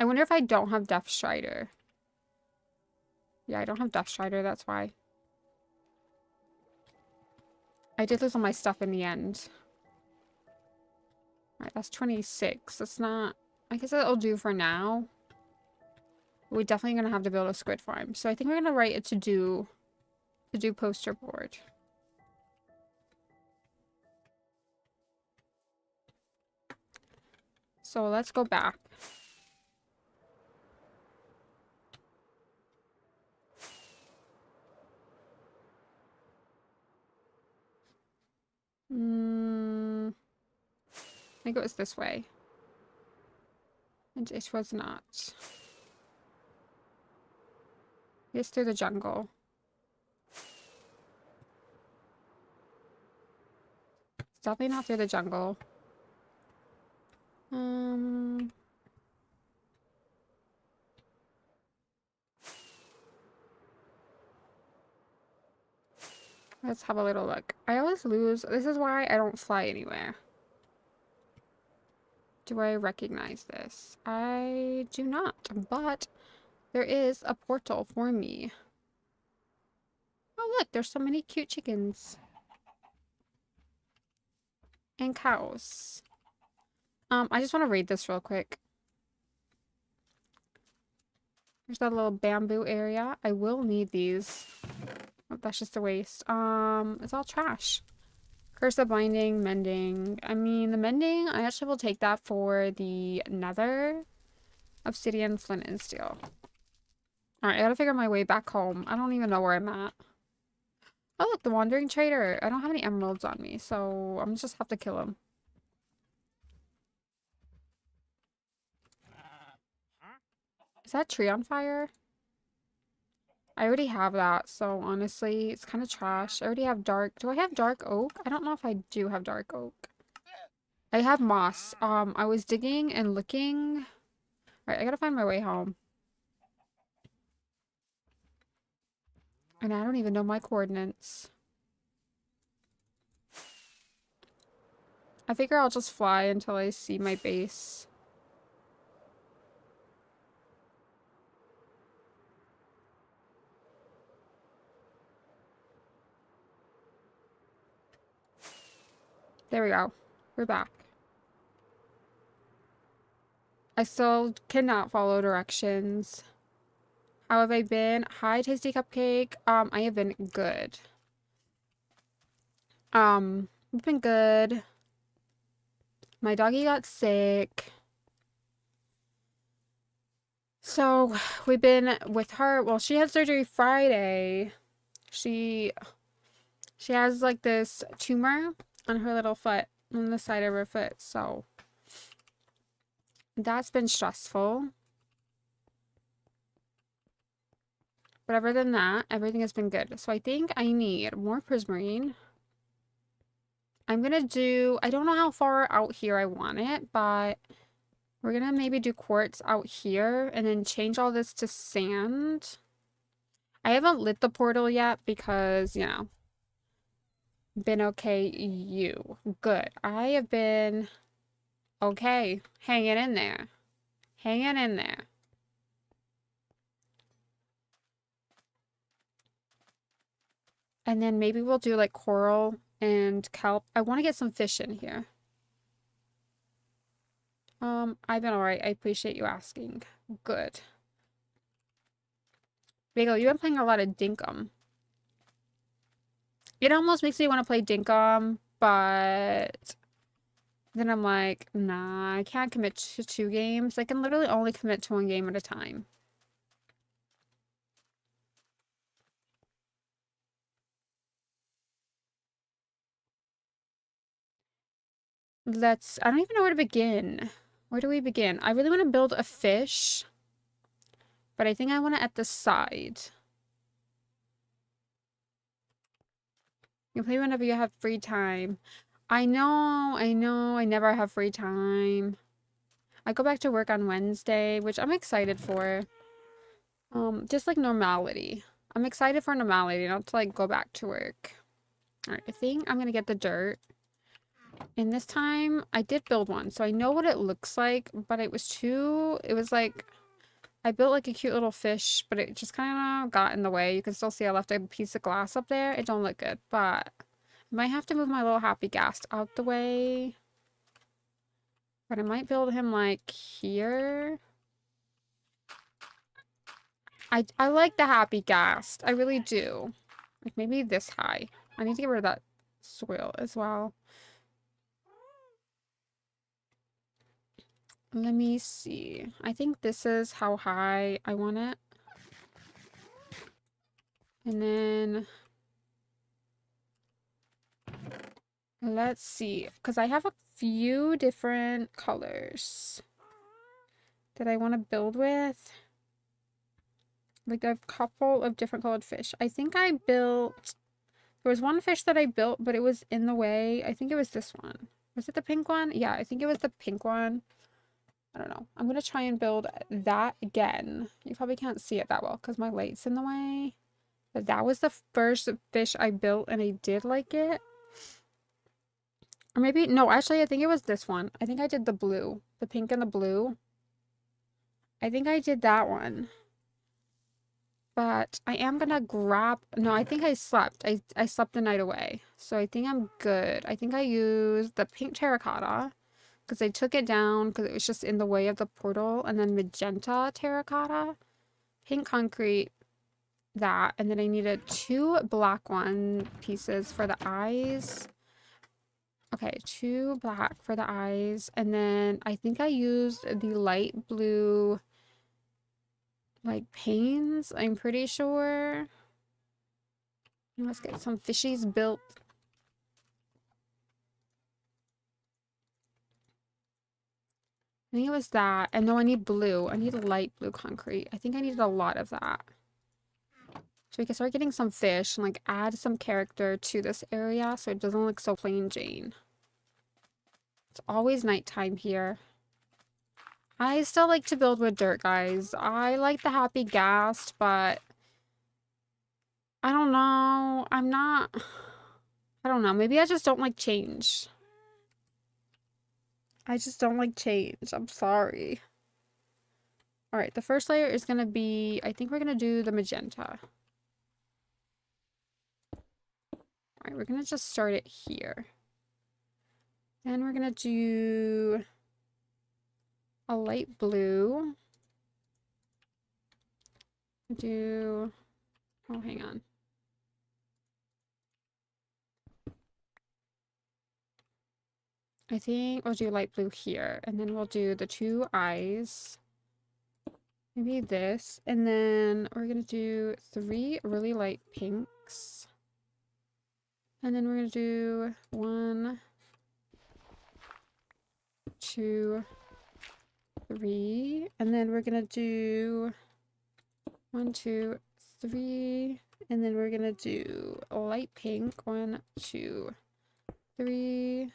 I wonder if I don't have Death Strider. Yeah, I don't have Death Strider, that's why. I did lose all my stuff in the end. Alright, that's 26. That's not... I guess that'll do for now. We're definitely going to have to build a squid farm. So I think we're going to write it to do poster board. So let's go back. I think it was this way. And it was not. It's through the jungle. It's definitely not through the jungle. Let's have a little look. I always lose. This is why I don't fly anywhere. Do I recognize this? I do not, but there is a portal for me. Oh, look, there's so many cute chickens. And cows. I just want to read this real quick. There's that little bamboo area. I will need these. Oh, that's just a waste. It's all trash. Curse of binding, mending. I mean, the mending, I actually will take that for the nether, obsidian, flint, and steel. Alright, I gotta figure my way back home. I don't even know where I'm at. Oh, look, the wandering trader. I don't have any emeralds on me, so I'm just have to kill him. Is that tree on fire? I already have that, so honestly, it's kind of trash. I already have dark... Do I have dark oak? I don't know if I do have dark oak. I have moss. I was digging and looking... Alright, I gotta find my way home. And I don't even know my coordinates. I figure I'll just fly until I see my base. There we go. We're back. I still cannot follow directions. How have I been? Hi, Tasty Cupcake. I have been good. We've been good. My doggy got sick. So, we've been with her. Well, she had surgery Friday. She has like this tumor on her little foot, on the side of her foot. So, that's been stressful. But other than that, everything has been good. So I think I need more prismarine. I'm gonna do... I don't know how far out here I want it, but we're gonna maybe do quartz out here and then change all this to sand. I haven't lit the portal yet because, you know, Been okay, you. Good. I have been okay. Hanging in there. Hanging in there. And then maybe we'll do like coral and kelp. I want to get some fish in here. I've been alright. I appreciate you asking. Good. Bagel, you've been playing a lot of Dinkum. It almost makes me want to play Dinkum, but then I'm like, nah, I can't commit to 2 games. I can literally only commit to 1 game at a time. I don't even know where to begin. Where do we begin? I really want to build a fish, but I think I want it at the side. You play whenever you have free time. I know, I never have free time. I go back to work on Wednesday, which I'm excited for. Just like normality. I'm excited for normality, not to like go back to work. Alright, I think I'm gonna get the dirt. And this time I did build one, so I know what it looks like, but it was like, I built like a cute little fish, but it just kind of got in the way. You can still see I left a piece of glass up there. It don't look good, but I might have to move my little happy ghast out the way. But I might build him like here. I like the happy ghast. I really do. Like maybe this high. I need to get rid of that soil as well. Let me see. I think this is how high I want it. And then let's see. Because I have a few different colors that I want to build with. Like a couple of different colored fish. I think I built... There was one fish that I built, but it was in the way. I think it was this one. Was it the pink one? Yeah, I think it was the pink one. I don't know. I'm going to try and build that again. You probably can't see it that well because my light's in the way. But that was the first fish I built and I did like it. Or maybe, no, actually, I think it was this one. I think I did the blue. The pink and the blue. I think I did that one. But I am gonna grab... No, I think I slept. I slept the night away. So I think I'm good. I think I used the pink terracotta. Because I took it down because it was just in the way of the portal. And then magenta terracotta. Pink concrete. That. And then I needed 2 black one pieces for the eyes. Okay, 2 black for the eyes. And then I think I used the light blue... like panes, I'm pretty sure. Let's get some fishies built. I think it was that. And no, I need blue. I need light blue concrete. I think I needed a lot of that. So we can start getting some fish and like add some character to this area so it doesn't look so plain Jane. It's always nighttime here. I still like to build with dirt, guys. I like the happy ghast, but I don't know. I don't know. Maybe I just don't like change. I just don't like change. I'm sorry. Alright, the first layer is going to be... I think we're going to do the magenta. Alright, we're going to just start it here. Then we're going to do a light blue. Oh, hang on. I think we'll do light blue here. And then we'll do the 2 eyes. Maybe this. And then we're going to do 3 really light pinks. And then we're going to do 1, 2, 3. And then we're going to do 1, 2, 3. And then we're going to do a light pink. 1, 2, 3.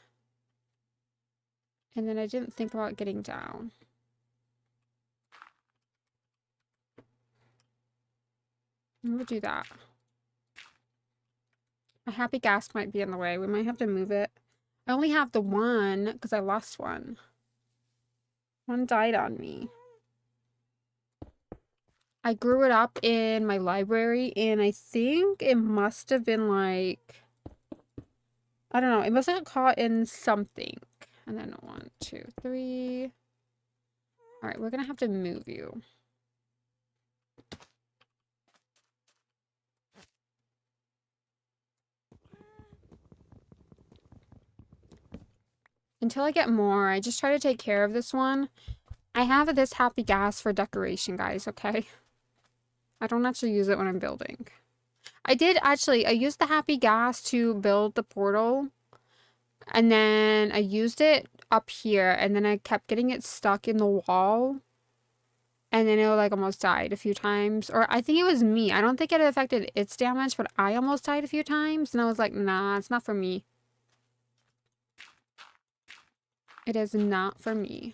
And then I didn't think about getting down. I'm going to do that. A happy gas might be in the way. We might have to move it. I only have the one because I lost one. One died on me. I grew it up in my library and I think it must have been like, I don't know, it must have got caught in something. And then 1, 2, 3. All right, we're gonna have to move you. Until I get more, I just try to take care of this one. I have this happy gas for decoration, guys, okay? I don't actually use it when I'm building. I used the happy gas to build the portal. And then I used it up here. And then I kept getting it stuck in the wall. And then it like almost died a few times. Or I think it was me. I don't think it affected its damage, but I almost died a few times. And I was like, nah, it's not for me. It is not for me.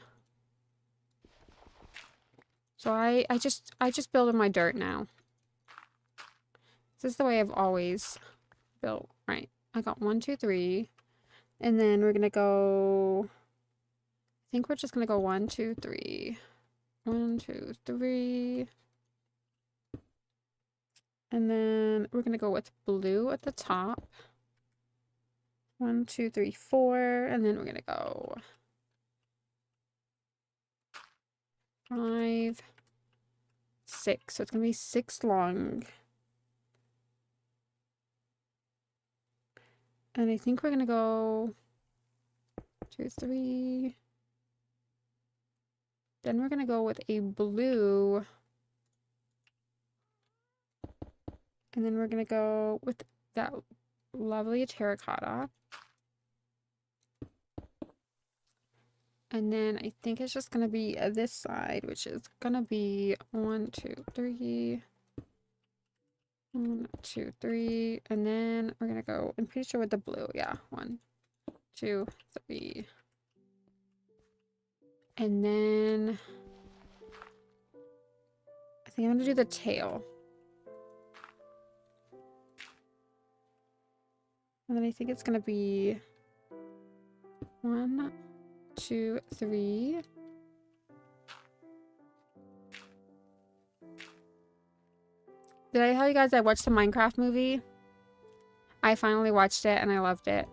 So I just build in my dirt now. This is the way I've always built. Right. I got 1, 2, 3. And then we're gonna go, I think we're just gonna go 1, 2, 3. 1, 2, 3. And then we're gonna go with blue at the top. 1, 2, 3, 4. And then we're gonna go 5, 6. So it's gonna be 6 long. And I think we're gonna go 2, 3. Then we're gonna go with a blue. And then we're gonna go with that lovely terracotta. And then I think it's just gonna be this side, which is gonna be 1, 2, 3. 1, 2, 3. And then we're gonna go, I'm pretty sure with the blue. Yeah. 1, 2, 3. And then I think I'm gonna do the tail. And then I think it's gonna be 1, 2, 3. Did I tell you guys I watched the Minecraft movie? I finally watched it and I loved it.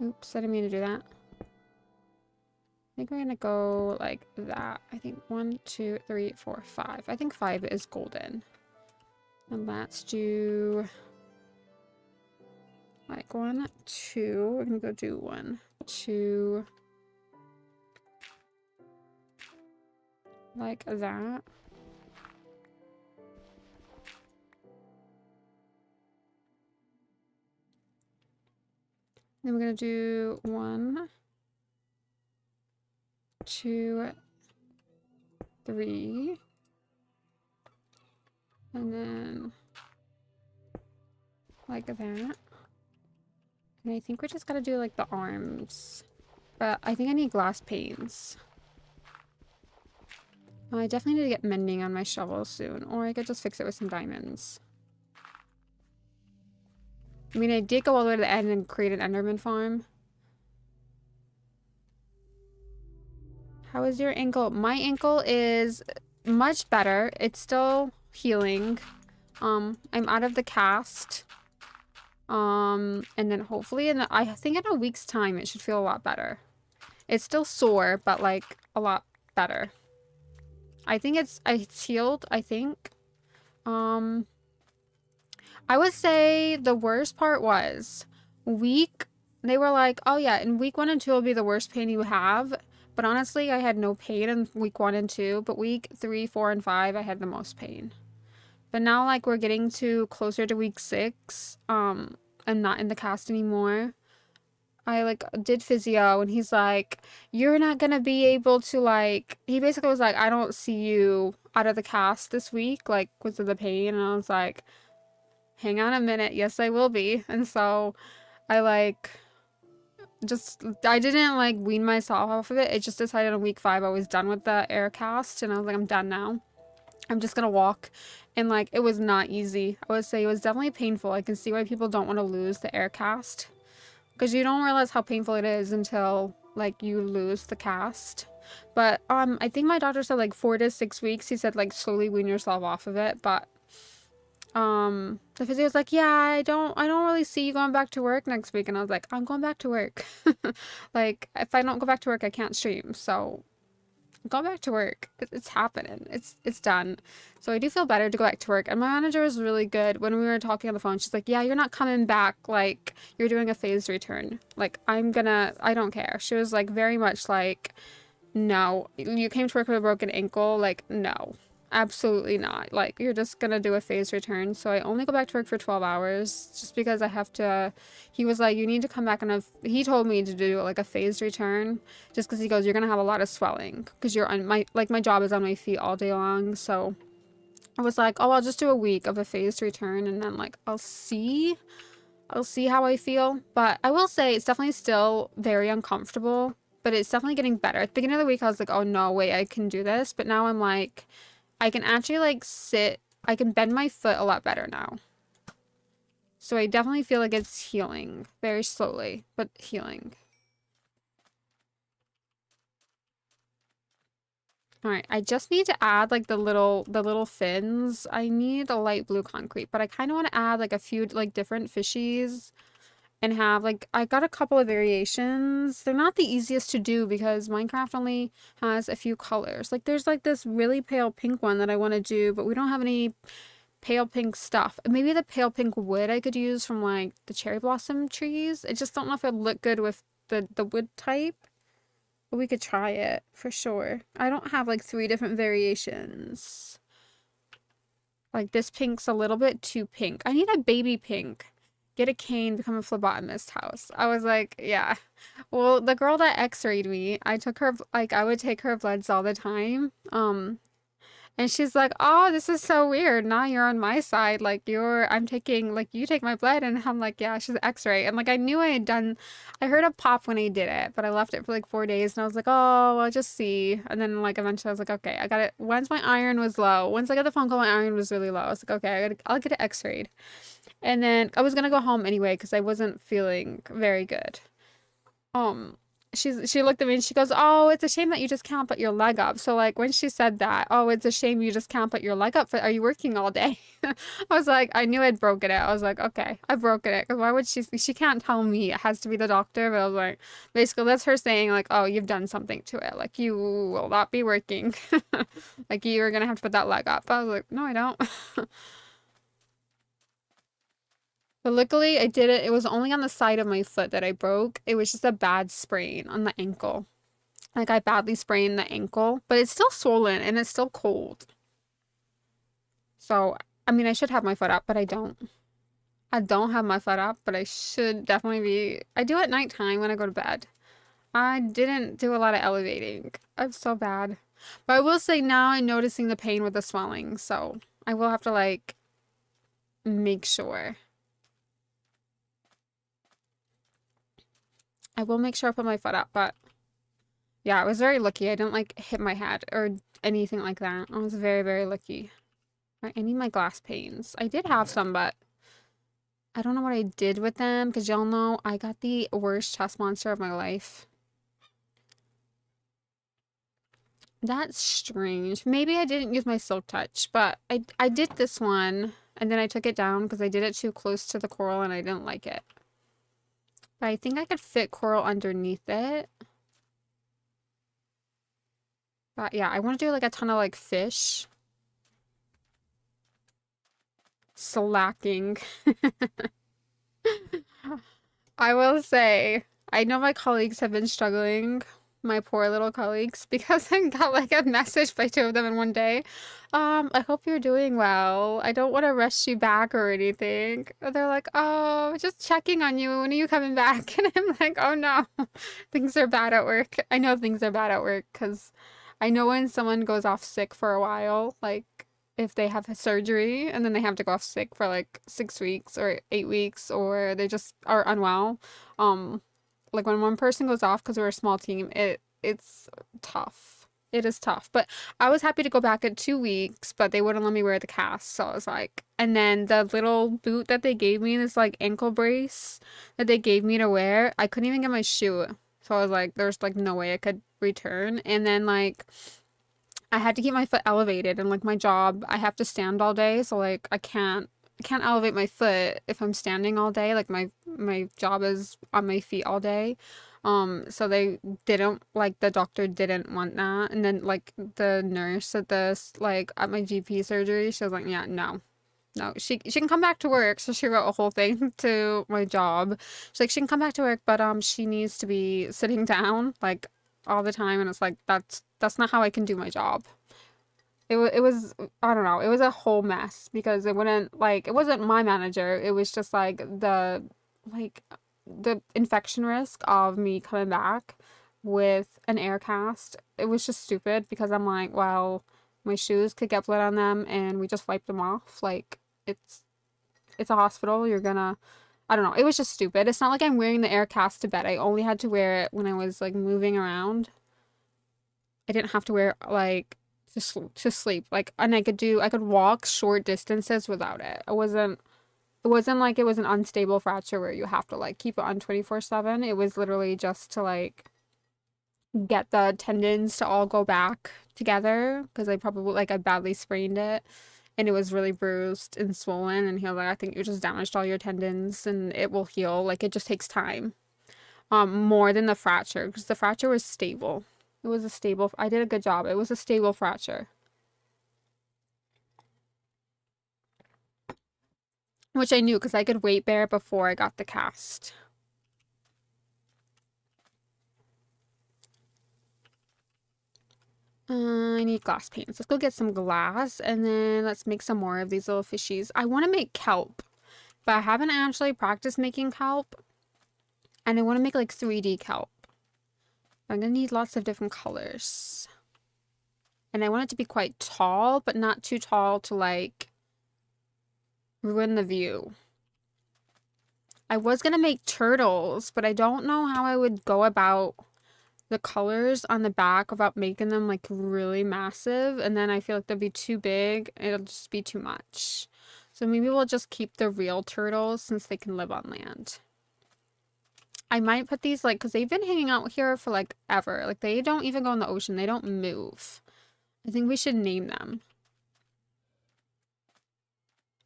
Oops, I didn't mean to do that. I think we're gonna go like that. I think 1, 2, 3, 4, 5. I think 5 is golden. And let's do like 1, 2. We're gonna go do 1, 2. Like that. Then we're gonna do 1, 2, 3. And then like that. And I think we just gotta do like the arms. But I think I need glass panes. I definitely need to get mending on my shovel soon. Or I could just fix it with some diamonds. I mean, I did go all the way to the end and create an Enderman farm. How is your ankle? My ankle is much better. It's still healing. I'm out of the cast. And then hopefully, I think in a week's time, it should feel a lot better. It's still sore, but like a lot better. I think it's healed, I think. I would say the worst part was they were like, oh yeah, in week 1 and 2 will be the worst pain you have. But honestly, I had no pain in week 1 and 2. But week 3, 4, and 5, I had the most pain. But now, like, we're getting closer to week 6. I'm not in the cast anymore. I, like, did physio, and he's like, you're not gonna be able to, like... He basically was like, I don't see you out of the cast this week, like, because of the pain. And I was like, hang on a minute. Yes, I will be. And so I, like... I didn't like wean myself off of it. It just decided on week 5 I was done with the air cast, and I was like, I'm done now. I'm just gonna walk And like it was not easy. I would say it was definitely painful. I can see why people don't want to lose the air cast, because you don't realize how painful it is until like you lose the cast. But I think my doctor said like 4 to 6 weeks. He said like slowly wean yourself off of it. But the physio was like, yeah, I don't really see you going back to work next week. And I was like, I'm going back to work. Like if I don't go back to work, I can't stream. So go back to work. It's happening. It's done. So I do feel better to go back to work. And my manager was really good when we were talking on the phone. She's like, yeah, you're not coming back. Like you're doing a phased return. Like I don't care. She was like very much like, no, you came to work with a broken ankle. Like, no, absolutely not. Like, you're just gonna do a phased return. So I only go back to work for 12 hours just because I have to. He was like, you need to come back on he told me to do like a phased return just because he goes, you're gonna have a lot of swelling because you're on my job is on my feet all day long. So I was like, oh, I'll just do a week of a phased return and then like I'll see how I feel. But I will say it's definitely still very uncomfortable. But it's definitely getting better. At the beginning of the week, I was like, oh, no way, I can do this. But now I'm like, I can actually, like, sit. I can bend my foot a lot better now. So I definitely feel like it's healing. Very slowly, but healing. Alright, I just need to add, like, the little fins. I need a light blue concrete. But I kind of want to add, like, a few, like, different fishies. And have like I got a couple of variations. They're not the easiest to do because Minecraft only has a few colors. Like there's like this really pale pink one that I want to do, but we don't have any pale pink stuff. Maybe the pale pink wood I could use from like the cherry blossom trees. I just don't know if it'd look good with the wood type. But we could try it for sure. I don't have like 3 different variations. Like this pink's a little bit too pink. I need a baby pink. Get a cane, become a phlebotomist house. I was like, yeah. Well, the girl that x-rayed me, I took her, like, I would take her bloods all the time. And she's like, oh, this is so weird. Now you're on my side. Like, I'm taking, like, you take my blood. And I'm like, yeah, she's x-ray. And, like, I knew I heard a pop when I did it, but I left it for, like, 4 days. And I was like, oh, I'll just see. And then, like, eventually I was like, okay, I got it. Once my iron was low, once I got the phone call, my iron was really low. I was like, okay, I'll get it x-rayed. And then I was gonna go home anyway because I wasn't feeling very good. She looked at me and she goes, oh, it's a shame that you just can't put your leg up. So like when she said that, oh, it's a shame you just can't put your leg up. Are you working all day? I was like, I knew I'd broken it. I was like, okay, I've broken it. Because why would she can't tell me. It has to be the doctor. But I was like, basically that's her saying like, oh, you've done something to it. Like you will not be working. Like you're gonna have to put that leg up. I was like, no, I don't. But luckily, I did it. It was only on the side of my foot that I broke. It was just a bad sprain on the ankle. Like, I badly sprained the ankle. But it's still swollen, and it's still cold. So, I mean, I should have my foot up, but I don't. I don't have my foot up, but I should definitely be... I do at nighttime when I go to bed. I didn't do a lot of elevating. I'm so bad. But I will say now I'm noticing the pain with the swelling. So, I will have to, like, make sure. I will make sure I put my foot up, but yeah, I was very lucky. I didn't like hit my head or anything like that. I was very, very lucky. Right, I need my glass panes. I did have some, but I don't know what I did with them because y'all know I got the worst chest monster of my life. That's strange. Maybe I didn't use my silk touch, but I did this one and then I took it down because I did it too close to the coral and I didn't like it. But I think I could fit coral underneath it. But yeah, I want to do like a ton of like fish. Slacking. I will say, I know my colleagues have been struggling, my poor little colleagues, because I got like a message by 2 of them in one day. I hope you're doing well. I don't want to rush you back or anything. They're like, oh, just checking on you. When are you coming back? And I'm like, oh no, things are bad at work. I know things are bad at work because I know when someone goes off sick for a while, like if they have a surgery and then they have to go off sick for like 6 weeks or 8 weeks or they just are unwell. Like when one person goes off because we're a small team, it's tough. It is tough, but I was happy to go back in 2 weeks, but they wouldn't let me wear the cast. So I was like, and then the little boot that they gave me, this like ankle brace that they gave me to wear, I couldn't even get my shoe. So I was like, there's like no way I could return. And then like I had to keep my foot elevated, and like my job, I have to stand all day, so like I can't elevate my foot if I'm standing all day. Like my job is on my feet all day. So they didn't like the doctor didn't want that. And then like the nurse at this like at my GP surgery, she was like, yeah, no. No, she can come back to work. So she wrote a whole thing to my job. She's like, she can come back to work, but she needs to be sitting down like all the time. And it's like that's not how I can do my job. It was I don't know. It was a whole mess because it wasn't my manager. It was just like the infection risk of me coming back with an air cast. It was just stupid because I'm like, well, my shoes could get blood on them and we just wipe them off. Like it's it's a hospital. You're gonna I don't know. It was just stupid. It's not like I'm wearing the air cast to bed. I only had to wear it when I was like moving around. I didn't have to wear like to sleep. Like, and I could walk short distances without it. It wasn't like it was an unstable fracture where you have to like keep it on 24/7. It was literally just to like get the tendons to all go back together because I badly sprained it and it was really bruised and swollen, and he was like, I think you just damaged all your tendons and it will heal. Like it just takes time. More than the fracture because the fracture was stable. I did a good job. It was a stable fracture. Which I knew because I could weight bear before I got the cast. I need glass paints. Let's go get some glass and then let's make some more of these little fishies. I want to make kelp, but I haven't actually practiced making kelp. And I want to make like 3D kelp. I'm going to need lots of different colors. And I want it to be quite tall, but not too tall to like ruin the view. I was going to make turtles, but I don't know how I would go about the colors on the back without making them like really massive. And then I feel like they'll be too big. It'll just be too much. So maybe we'll just keep the real turtles since they can live on land. I might put these like, because they've been hanging out here for like ever. Like they don't even go in the ocean. They don't move. I think we should name them.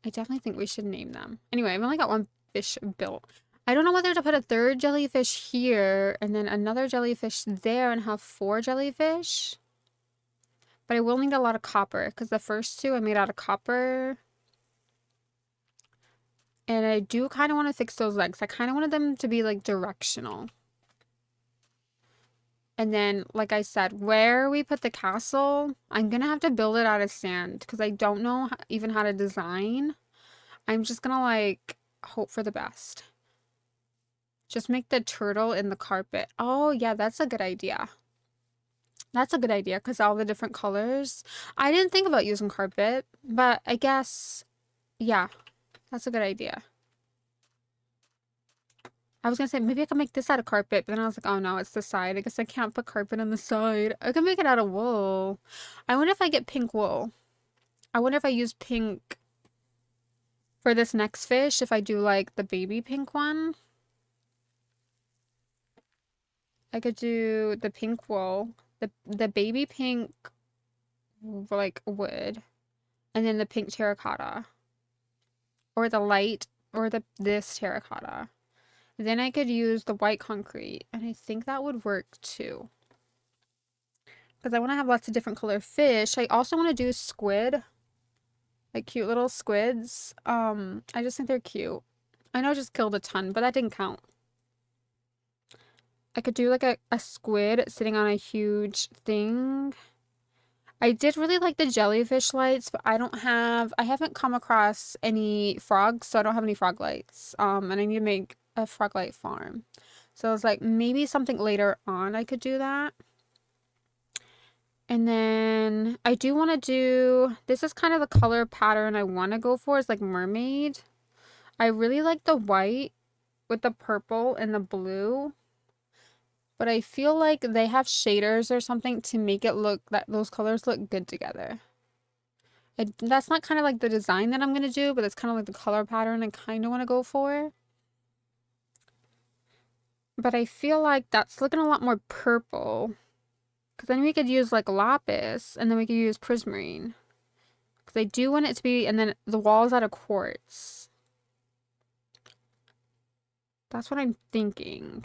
I definitely think we should name them. Anyway, I've only got one fish built. I don't know whether to put a third jellyfish here and then another jellyfish there and have 4 jellyfish. But I will need a lot of copper because the first 2 I made out of copper. And I do kind of want to fix those legs. I kind of wanted them to be like directional. And then, like I said, where we put the castle, I'm going to have to build it out of sand because I don't know even how to design. I'm just going to like hope for the best. Just make the turtle in the carpet. Oh, yeah, that's a good idea. That's a good idea because all the different colors. I didn't think about using carpet, but I guess, yeah, that's a good idea. I was gonna say, maybe I can make this out of carpet, but then I was like, oh no, it's the side. I guess I can't put carpet on the side. I can make it out of wool. I wonder if I get pink wool. I wonder if I use pink for this next fish, if I do like the baby pink one. I could do the pink wool, the baby pink like wood, and then the pink terracotta. Or the light, or this terracotta. Then I could use the white concrete, and I think that would work too. Because I want to have lots of different color fish. I also want to do squid. Like cute little squids. I just think they're cute. I know I just killed a ton, but that didn't count. I could do like a squid sitting on a huge thing. I did really like the jellyfish lights, but I haven't come across any frogs, so I don't have any frog lights. And I need to make a frog light farm. So I was like, maybe something later on I could do that. And then I do want to do, this is kind of the color pattern I want to go for, is like mermaid. I really like the white with the purple and the blue. But I feel like they have shaders or something to make it look that those colors look good together. That's not kind of like the design that I'm going to do, but that's kind of like the color pattern I kind of want to go for. But I feel like that's looking a lot more purple. Because then we could use like lapis, and then we could use prismarine. Because I do want it to be, and then the walls out of quartz. That's what I'm thinking.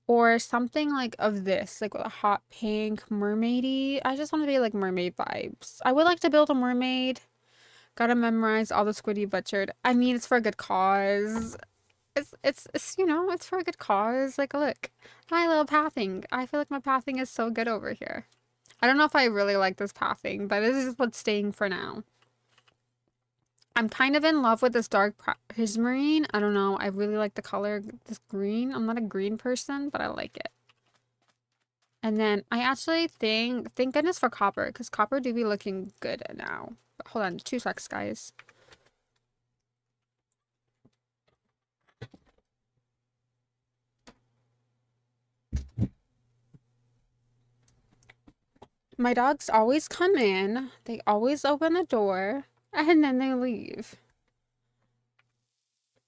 Or something like of this, like with a hot pink, mermaidy. I just want to be like mermaid vibes. I would like to build a mermaid. Gotta memorize all the squiddy butchered. I mean, it's for a good cause. It's you know, it's for a good cause. Like, look, my little pathing. I feel like my pathing is so good over here. I don't know if I really like this pathing, but this is what's staying for now. I'm kind of in love with this dark prismarine. I don't know. I really like the color, this green. I'm not a green person, but I like it. And then I actually thank goodness for copper, because copper do be looking good now. But hold on, 2 secs, guys. My dogs always come in, they always open the door, and then they leave.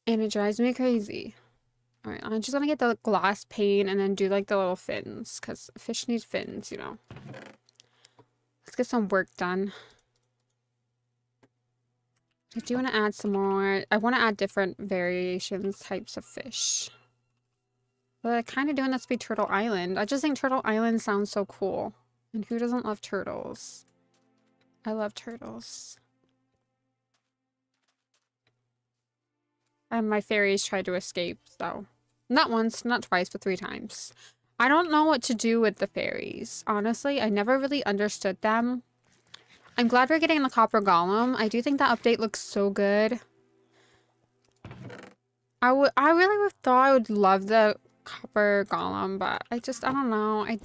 And it drives me crazy. Alright, I'm just gonna get the glass pane and then do like the little fins, because fish need fins, you know. Let's get some work done. I do want to add some more. I want to add different variations, types of fish. But I kind of doing this to be Turtle Island. I just think Turtle Island sounds so cool. And who doesn't love turtles? I love turtles. And my fairies tried to escape, so. Not once, not twice, but 3 times. I don't know what to do with the fairies. Honestly, I never really understood them. I'm glad we're getting the copper golem. I do think that update looks so good. I really thought I would love the copper golem, but I don't know. I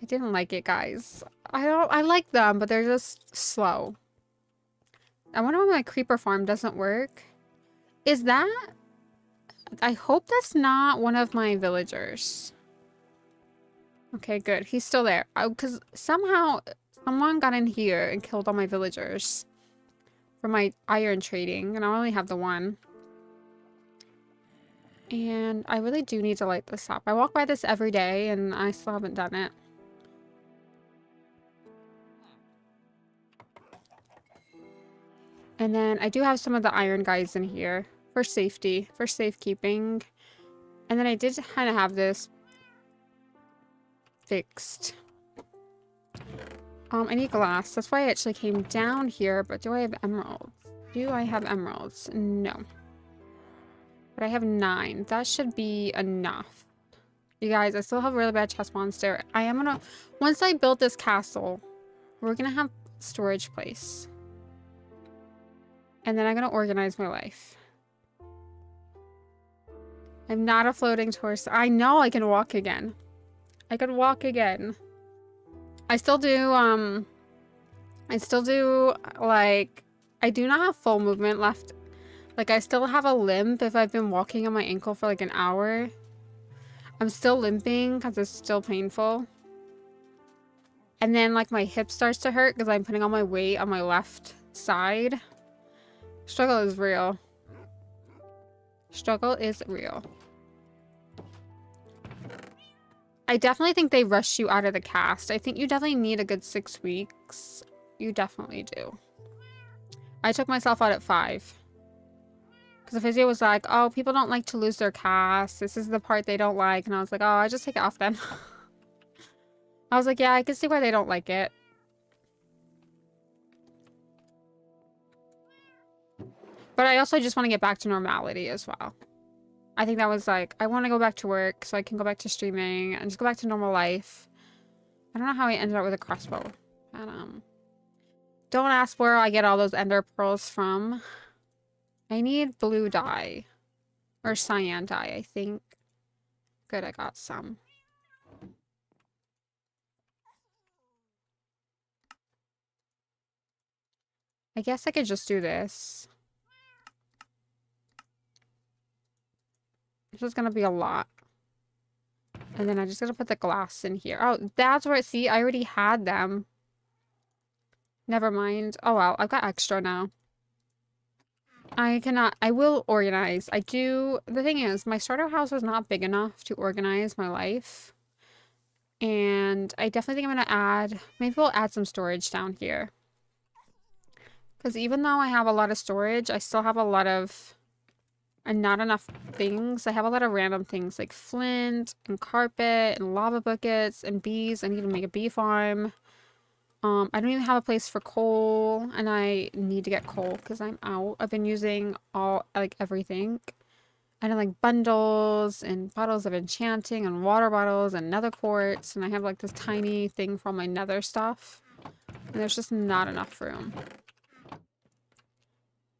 didn't like it, guys. I like them, but they're just slow. I wonder why my creeper farm doesn't work. Is that? I hope that's not one of my villagers. Okay, good. He's still there. Because somehow someone got in here and killed all my villagers for my iron trading, and I only have the one. And I really do need to light this up. I walk by this every day, and I still haven't done it. And then I do have some of the iron guys in here for safety, for safekeeping. And then I did kind of have this fixed. I need glass. That's why I actually came down here. But do I have emeralds? Do I have emeralds? No. But I have 9. That should be enough. You guys, I still have a really bad chest monster. I am gonna... Once I build this castle, we're gonna have storage place. And then I'm gonna organize my life. I'm not a floating torso. I know I can walk again. I can walk again. I still do, like, I do not have full movement left. Like, I still have a limp if I've been walking on my ankle for like an hour. I'm still limping because it's still painful. And then, like, my hip starts to hurt because I'm putting all my weight on my left side. Struggle is real. Struggle is real. I definitely think they rush you out of the cast. I think you definitely need a good 6 weeks. You definitely do. I took myself out at 5. Because the physio was like, oh, people don't like to lose their cast. This is the part they don't like. And I was like, oh, I just take it off then. I was like, yeah, I can see why they don't like it. But I also just want to get back to normality as well. I think that was like, I want to go back to work so I can go back to streaming and just go back to normal life. I don't know how I ended up with a crossbow. But, don't ask where I get all those ender pearls from. I need blue dye. Or cyan dye, I think. Good, I got some. I guess I could just do this. This is gonna be a lot. And then I just gotta put the glass in here. Oh, that's where, see, I already had them. Never mind. Oh well, I've got extra now. I will organize. The thing is, my starter house is not big enough to organize my life. And I definitely think I'm gonna maybe we'll add some storage down here. Because even though I have a lot of storage, I still have a lot of, and not enough things. I have a lot of random things like flint and carpet and lava buckets and bees. I need to make a bee farm. I don't even have a place for coal, and I need to get coal because I'm out. I've been using everything. And then like bundles and bottles of enchanting and water bottles and nether quartz, and I have like this tiny thing for all my nether stuff. And there's just not enough room.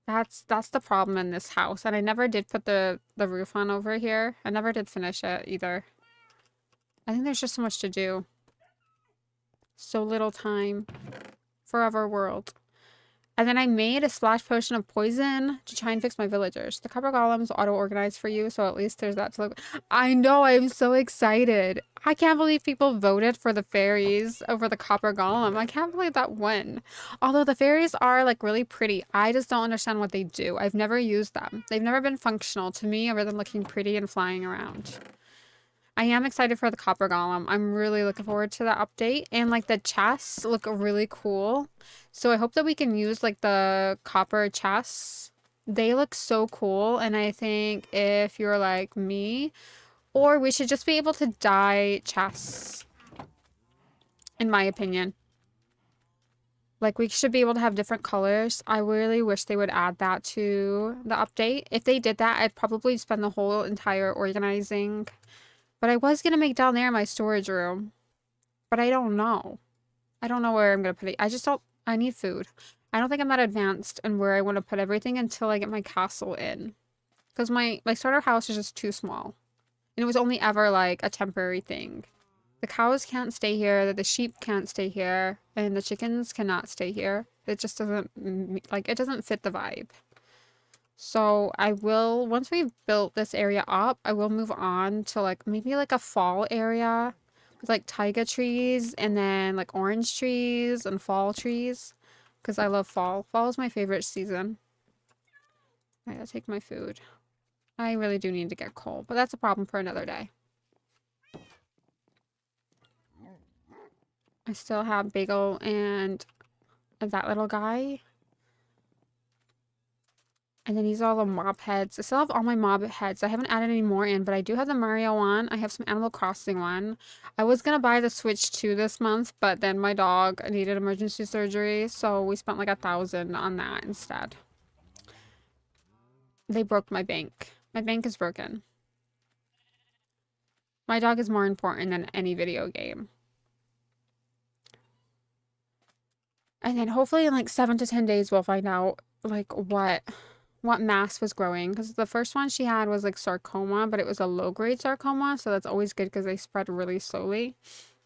That's the problem in this house. And I never did put the roof on over here. I never did finish it either. I think there's just so much to do. So little time. Forever world. And then I made a splash potion of poison to try and fix my villagers. The copper golems auto-organize for you, so at least there's that to look. I know, I'm so excited. I can't believe people voted for the fairies over the copper golem. I can't believe that won. Although the fairies are like really pretty, I just don't understand what they do. I've never used them. They've never been functional to me other than looking pretty and flying around. I am excited for the copper golem. I'm really looking forward to the update. And like the chests look really cool. So I hope that we can use like the copper chests. They look so cool. And I think if you're like me, or we should just be able to dye chests. In my opinion. Like we should be able to have different colors. I really wish they would add that to the update. If they did that, I'd probably spend the whole entire organizing. But I was going to make down there my storage room. But I don't know. I don't know where I'm going to put it. I need food. I don't think I'm that advanced in where I want to put everything until I get my castle in. Because my starter house is just too small. And it was only ever like a temporary thing. The cows can't stay here. The sheep can't stay here. And the chickens cannot stay here. It just doesn't, it doesn't fit the vibe. So I will, once we've built this area up, I will move on to like maybe like a fall area with like taiga trees and then like orange trees and fall trees because I love fall. Fall is my favorite season. I gotta take my food. I really do need to get coal, but that's a problem for another day. I still have Bagel and that little guy. And then these are all the mob heads. I still have all my mob heads. I haven't added any more in, but I do have the Mario one. I have some Animal Crossing one. I was going to buy the Switch 2 this month, but then my dog needed emergency surgery, so we spent like $1,000 on that instead. They broke my bank. My bank is broken. My dog is more important than any video game. And then hopefully in like 7 to 10 days, we'll find out like what mass was growing, because the first one she had was like sarcoma, but it was a low-grade sarcoma, so that's always good because they spread really slowly.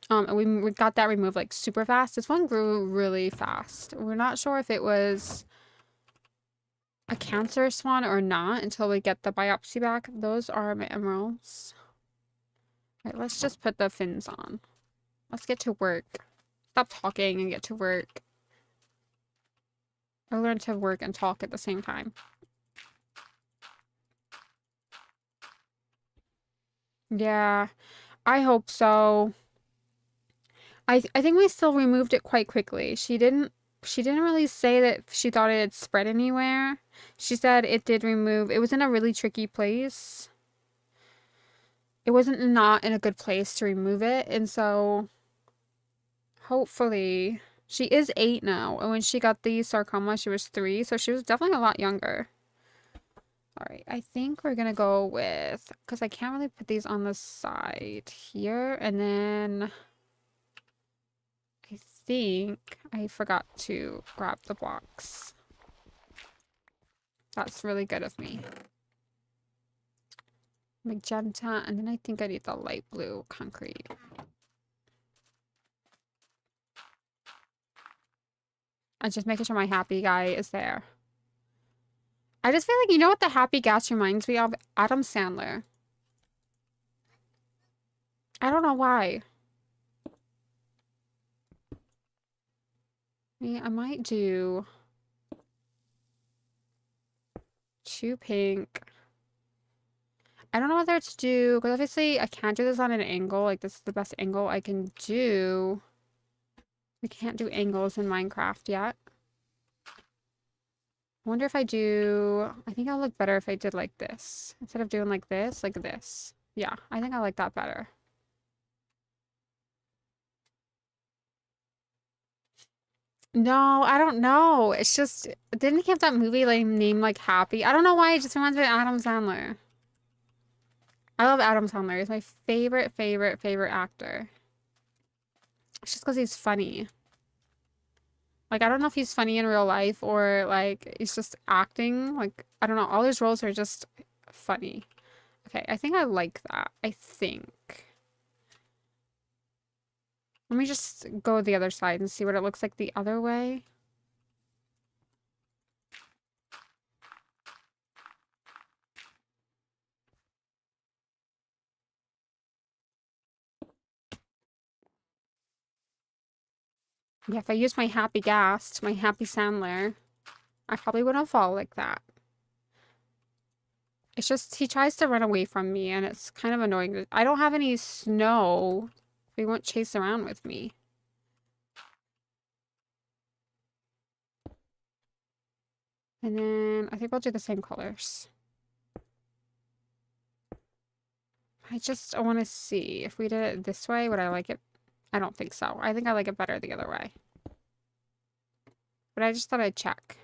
And we got that removed like super fast. This one grew really fast. We're not sure if it was a cancerous one or not until we get the biopsy back. Those are my emeralds. All right, let's just put the fins on. Let's get to work. Stop talking and get to work. I learned to work and talk at the same time. Yeah, I hope so. I think we still removed it quite quickly. She didn't really say that she thought it had spread anywhere. She said it did remove. It was in a really tricky place. It wasn't not in a good place to remove it, and so hopefully she is 8 now. And when she got the sarcoma, she was 3, so she was definitely a lot younger. All right, I think we're gonna go with, because I can't really put these on the side here, and then I think I forgot to grab the blocks. That's really good of me. Magenta, and then I think I need the light blue concrete. I'm just making sure my happy guy is there. I just feel like, you know what the happy gas reminds me of? Adam Sandler. I don't know why. I might do 2 pink. I don't know whether to do, because obviously I can't do this on an angle. Like, this is the best angle I can do. We can't do angles in Minecraft yet. I wonder if I do, I think I'll look better if I did like this. Instead of doing like this, like this. Yeah, I think I like that better. No, I don't know. It's just, didn't he have that movie like named like Happy? I don't know why, it just reminds me of Adam Sandler. I love Adam Sandler. He's my favorite actor. It's just because he's funny. Like, I don't know if he's funny in real life or like he's just acting. Like, I don't know. All his roles are just funny. Okay, I think I like that. I think. Let me just go the other side and see what it looks like the other way. Yeah, if I use my Happy Ghast, my Happy Sandler, I probably wouldn't fall like that. It's just, he tries to run away from me, and it's kind of annoying. I don't have any snow. He won't chase around with me. And then, I think we'll do the same colors. I want to see. If we did it this way, would I like it? I don't think so. I think I like it better the other way. But I just thought I'd check.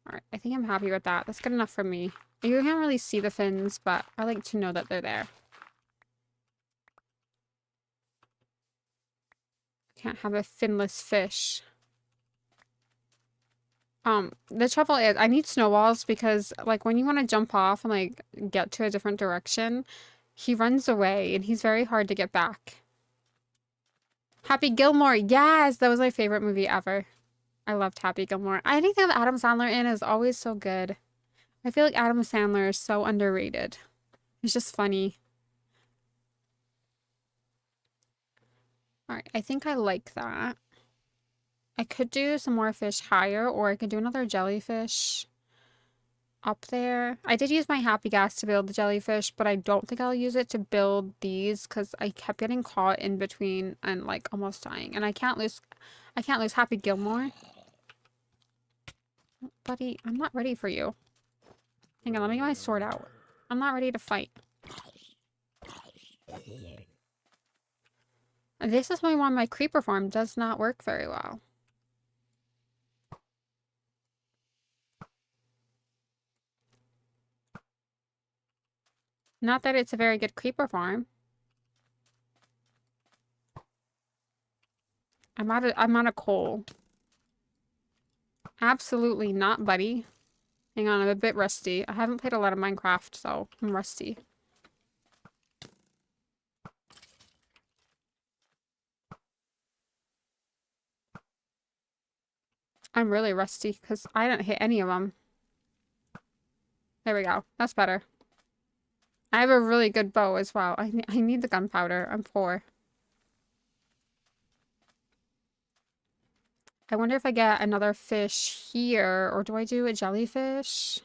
Alright, I think I'm happy with that. That's good enough for me. You can't really see the fins, but I like to know that they're there. Can't have a finless fish. The trouble is, I need snowballs because, like, when you want to jump off and, like, get to a different direction, he runs away, and he's very hard to get back. Happy Gilmore! Yes! That was my favorite movie ever. I loved Happy Gilmore. Anything with Adam Sandler in is always so good. I feel like Adam Sandler is so underrated. He's just funny. Alright, I think I like that. I could do some more fish higher, or I could do another jellyfish up there. I did use my Happy Gas to build the jellyfish, but I don't think I'll use it to build these because I kept getting caught in between and like almost dying. And I can't lose Happy Gilmore. Buddy, I'm not ready for you. Hang on, let me get my sword out. I'm not ready to fight. This is why my creeper farm does not work very well. Not that it's a very good creeper farm. I'm out of coal. Absolutely not, buddy. Hang on, I'm a bit rusty. I haven't played a lot of Minecraft, so I'm rusty. I'm really rusty because I didn't hit any of them. There we go. That's better. I have a really good bow as well. I need the gunpowder. I'm poor. I wonder if I get another fish here, or do I do a jellyfish?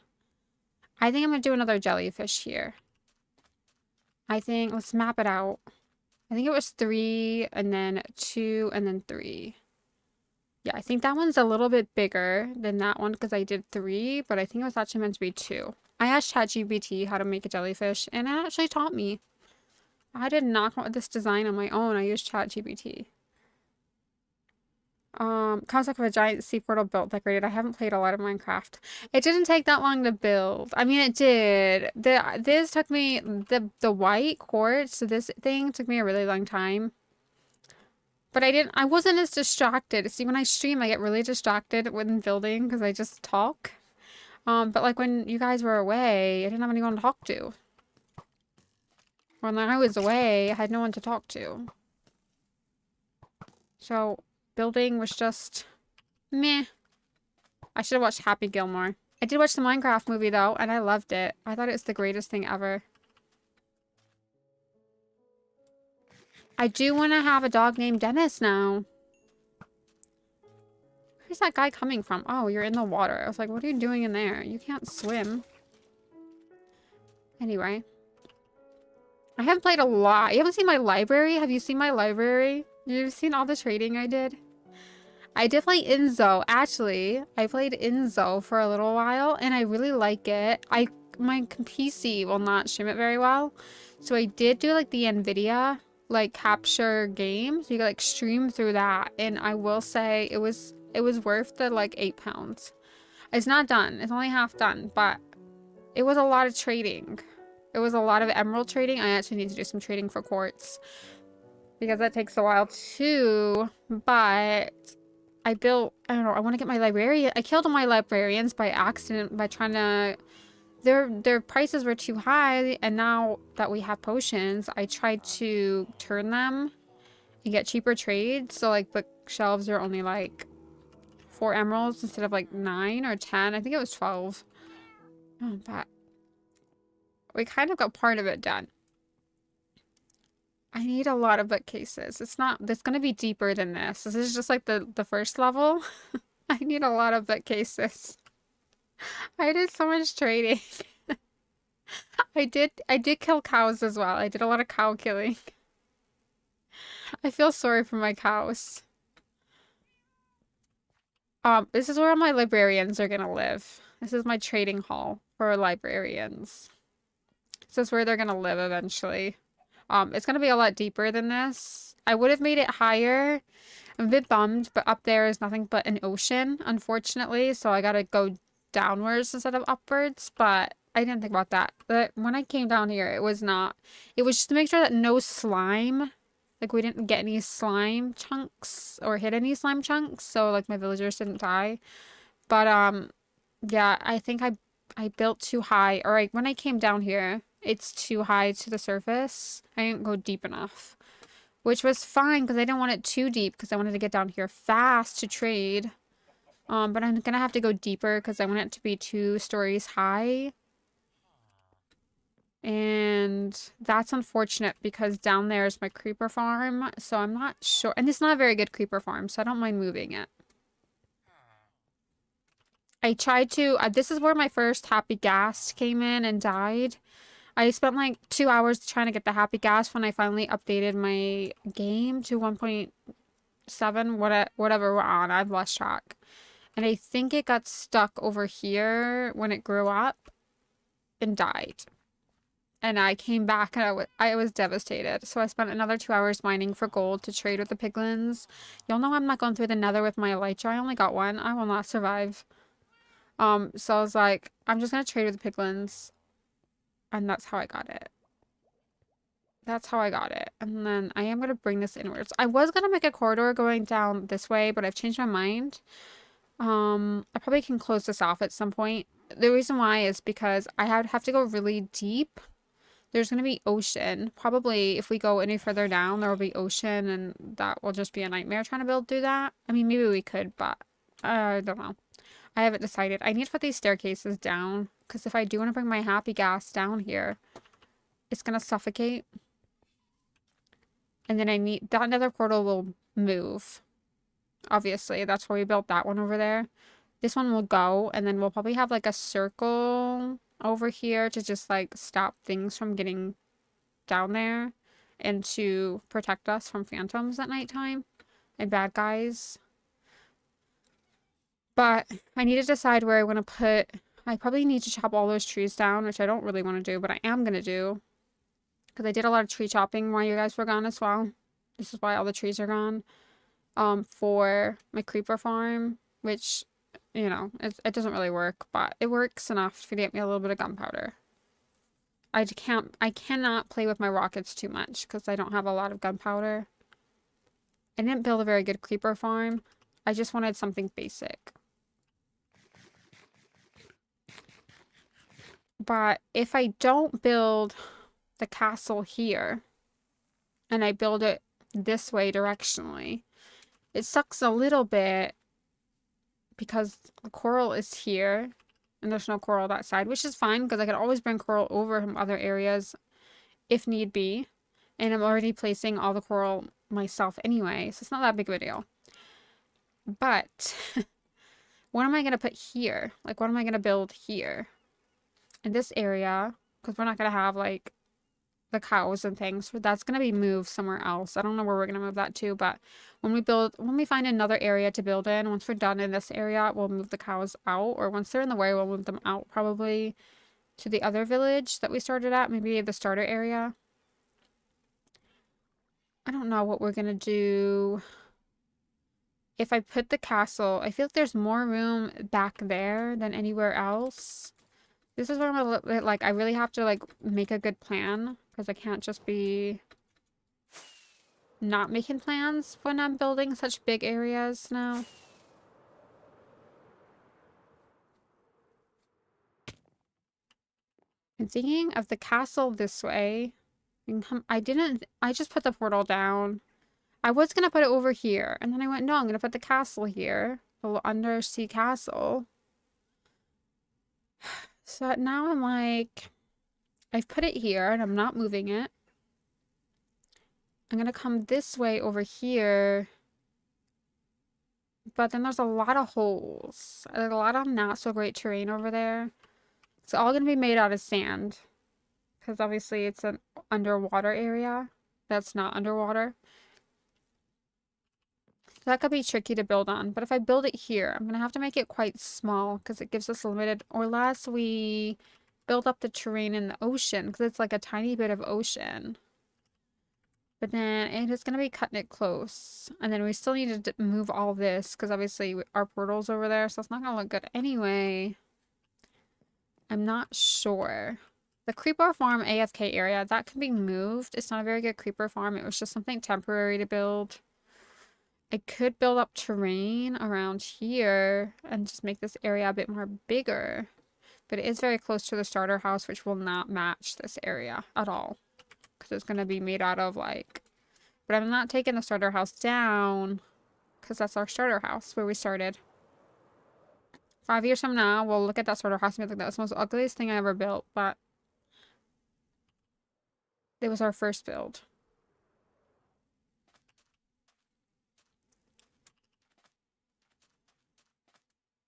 I think I'm going to do another jellyfish here. Let's map it out. I think it was 3, and then 2, and then 3. Yeah, I think that one's a little bit bigger than that one because I did 3, but I think it was actually meant to be 2. I asked ChatGPT how to make a jellyfish, and it actually taught me. I did not come up with this design on my own. I used ChatGPT. Concept of a giant sea portal built, decorated. I haven't played a lot of Minecraft. It didn't take that long to build. I mean, it did. This took me, the white quartz, so this thing took me a really long time. But I wasn't as distracted. See, when I stream, I get really distracted when building because I just talk. But like when you guys were away, I didn't have anyone to talk to. When I was away, I had no one to talk to. So, building was just meh. I should have watched Happy Gilmore. I did watch the Minecraft movie though, and I loved it. I thought it was the greatest thing ever. I do want to have a dog named Dennis now. Where's that guy coming from? Oh, you're in the water. I was like, what are you doing in there? You can't swim. Anyway. I haven't played a lot. You haven't seen my library? Have you seen my library? You've seen all the trading I did? I did play 𝐼𝓃𝓈𝓉𝒶𝓂. Actually, I played 𝐼𝓃𝓈𝓉𝓶 for a little while, and I really like it. My PC will not stream it very well, so I did do like the NVIDIA like capture game, so you could like stream through that, and I will say it was worth the like £8. It's not done. It's only half done, but it was a lot of trading. It was a lot of emerald trading. I actually need to do some trading for quartz because that takes a while too. But I don't know, I want to get my librarian. I killed all my librarians by accident by trying to, their prices were too high, and now that we have potions, I tried to turn them and get cheaper trades. So like bookshelves are only like 4 emeralds instead of like 9 or 10. I think it was 12. Oh, but we kind of got part of it done. I need a lot of bookcases. It's gonna be deeper than this. This is just like the first level. I need a lot of bookcases. I did so much trading. I did kill cows as well. I did a lot of cow killing. I feel sorry for my cows. This is where my librarians are gonna live. This is my trading hall for librarians. This is where they're gonna live eventually. It's gonna be a lot deeper than this. I would have made it higher. I'm a bit bummed, but up there is nothing but an ocean, unfortunately. So I gotta go downwards instead of upwards, but I didn't think about that. But when I came down here, it was just to make sure that no slime, like we didn't get any slime chunks or hit any slime chunks, so like my villagers didn't die. But yeah, I think I built too high, or when I came down here, it's too high to the surface. I didn't go deep enough, which was fine because I didn't want it too deep because I wanted to get down here fast to trade. But I'm gonna have to go deeper because I want it to be 2 stories high. And that's unfortunate because down there is my creeper farm, so I'm not sure. And it's not a very good creeper farm, so I don't mind moving it. I tried to, this is where my first happy gas came in and died. I spent like 2 hours trying to get the happy gas when I finally updated my game to 1.7, whatever we're on. I've lost track. And I think it got stuck over here when it grew up and died. And I came back and I was devastated. So I spent another 2 hours mining for gold to trade with the piglins. Y'all know I'm not going through the nether with my elytra. I only got 1. I will not survive. So I was like, I'm just gonna trade with the piglins. And that's how I got it. That's how I got it. And then I am gonna bring this inwards. I was gonna make a corridor going down this way, but I've changed my mind. I probably can close this off at some point. The reason why is because I have to go really deep. There's going to be ocean. Probably if we go any further down, there will be ocean, and that will just be a nightmare trying to build through that. I mean, maybe we could, but I don't know. I haven't decided. I need to put these staircases down, because if I do want to bring my happy gas down here, it's going to suffocate. And then that nether portal will move. Obviously, that's why we built that one over there. This one will go, and then we'll probably have like a circle over here to just like stop things from getting down there and to protect us from phantoms at nighttime and bad guys. But I need to decide where I want to put. I probably need to chop all those trees down, which I don't really want to do, but I am going to do. Because I did a lot of tree chopping while you guys were gone as well. This is why all the trees are gone. For my creeper farm, which, you know, it doesn't really work, but it works enough to get me a little bit of gunpowder. I cannot play with my rockets too much because I don't have a lot of gunpowder. I didn't build a very good creeper farm. I just wanted something basic. But if I don't build the castle here and I build it this way directionally, it sucks a little bit because the coral is here and there's no coral that side, which is fine because I could always bring coral over from other areas if need be. And I'm already placing all the coral myself anyway, so it's not that big of a deal. But what am I going to put here? Like, what am I going to build here? In this area, because we're not going to have, like, the cows and things. That's going to be moved somewhere else. I don't know where we're going to move that to, but when we find another area to build in, once we're done in this area, we'll move the cows out, or once they're in the way, we'll move them out probably to the other village that we started at, maybe the starter area. I don't know what we're going to do. If I put the castle, I feel like there's more room back there than anywhere else. This is where I'm a little bit, like, I really have to, like, make a good plan, because I can't just be not making plans when I'm building such big areas now. I'm thinking of the castle this way. I just put the portal down. I was gonna put it over here, and then I went, no, I'm gonna put the castle here. The little undersea castle. So now I'm like, I've put it here, and I'm not moving it. I'm gonna come this way over here. But then there's a lot of holes. There's a lot of not so great terrain over there. It's all gonna be made out of sand. Because obviously it's an underwater area that's not underwater. So that could be tricky to build on. But if I build it here, I'm going to have to make it quite small because it gives us limited, or less we build up the terrain in the ocean because it's like a tiny bit of ocean. But then it is going to be cutting it close. And then we still need to move all this because obviously our portal's over there. So it's not going to look good anyway. I'm not sure. The creeper farm AFK area, that can be moved. It's not a very good creeper farm. It was just something temporary to build. I could build up terrain around here and just make this area a bit more bigger. But it is very close to the starter house, which will not match this area at all. Because it's going to be made out of, like... But I'm not taking the starter house down. Because that's our starter house, where we started. 5 years from now, we'll look at that starter house and be like, that was the most ugliest thing I ever built. But it was our first build.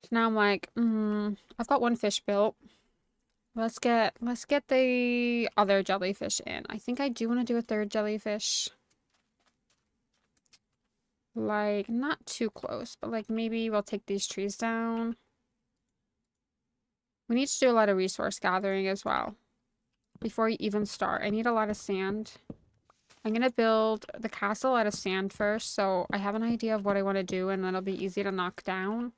So now I'm like, I've got one fish built. Let's get the other jellyfish in. I think I do want to do a third jellyfish. Like, not too close, but like maybe we'll take these trees down. We need to do a lot of resource gathering as well. Before we even start, I need a lot of sand. I'm going to build the castle out of sand first, so I have an idea of what I want to do, and then it'll be easy to knock down.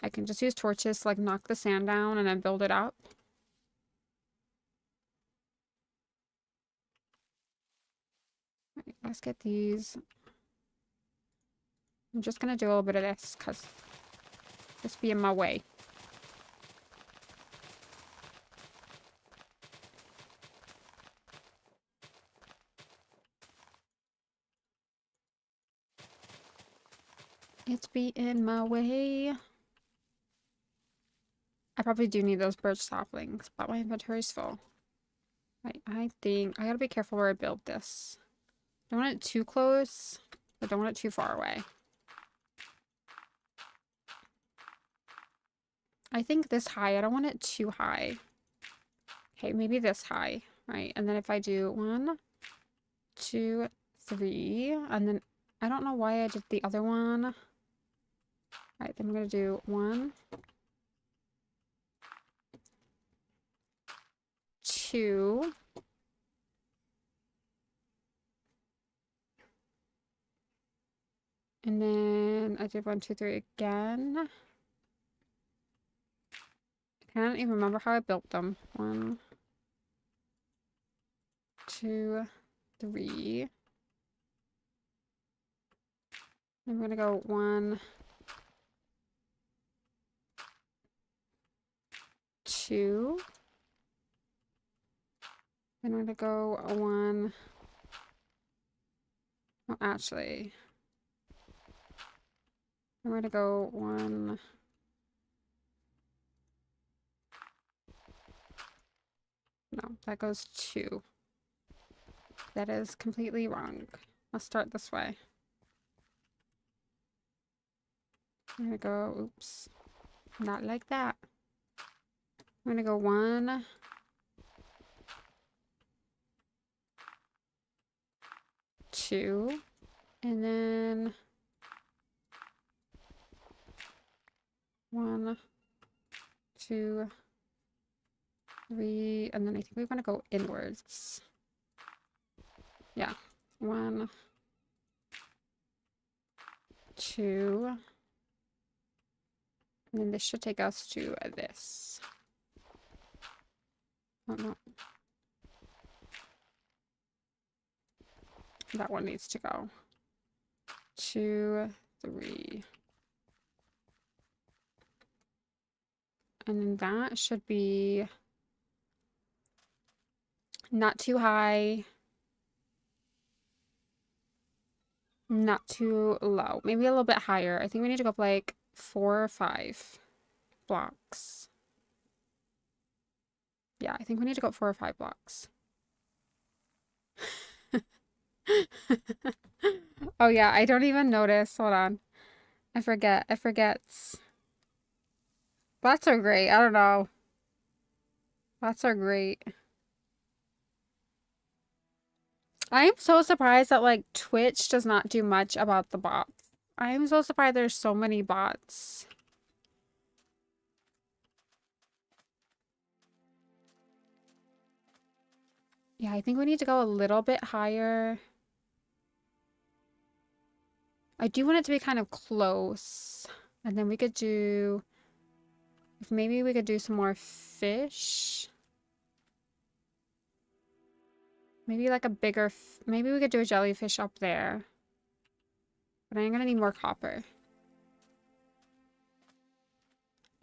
I can just use torches to like knock the sand down and then build it up. Right, let's get these. I'm just going to do a little bit of this because this be in my way. It's be in my way. I probably do need those birch saplings, but my inventory's full. Right, I think I gotta be careful where I build this. Don't want it too close, but don't want it too far away. I think this high. I don't want it too high. Okay, maybe this high, right? And then if I do 1, 2, 3, and then I don't know why I did the other one. Right, then I'm gonna do 1, 2. And then I did 1, 2, 3 again. I can't even remember how I built them. 1, 2, 3. I'm gonna go 1, 2. Then I'm gonna go 1. Oh, actually, I'm gonna go 1. No, that goes 2. that is completely wrong. Let's start this way. I'm gonna go, oops, not like that. I'm gonna go 1, 2, and then 1, 2, 3, and then I think we want to go inwards. Yeah, 1, 2, and then this should take us to this. Oh no. That one needs to go. 2, 3. And then that should be not too high, not too low. Maybe a little bit higher. I think we need to go up like 4 or 5 blocks. Yeah, I think we need to go up 4 or 5 blocks. Oh yeah, I don't even notice. Hold on. I forget. I forget. Bots are great. I don't know. Bots are great. I am so surprised that like Twitch does not do much about the bots. I am so surprised there's so many bots. Yeah, I think we need to go a little bit higher. I do want it to be kind of close. And then we could do... If maybe we could do some more fish. Maybe like a bigger... Maybe we could do a jellyfish up there. But I'm gonna need more copper.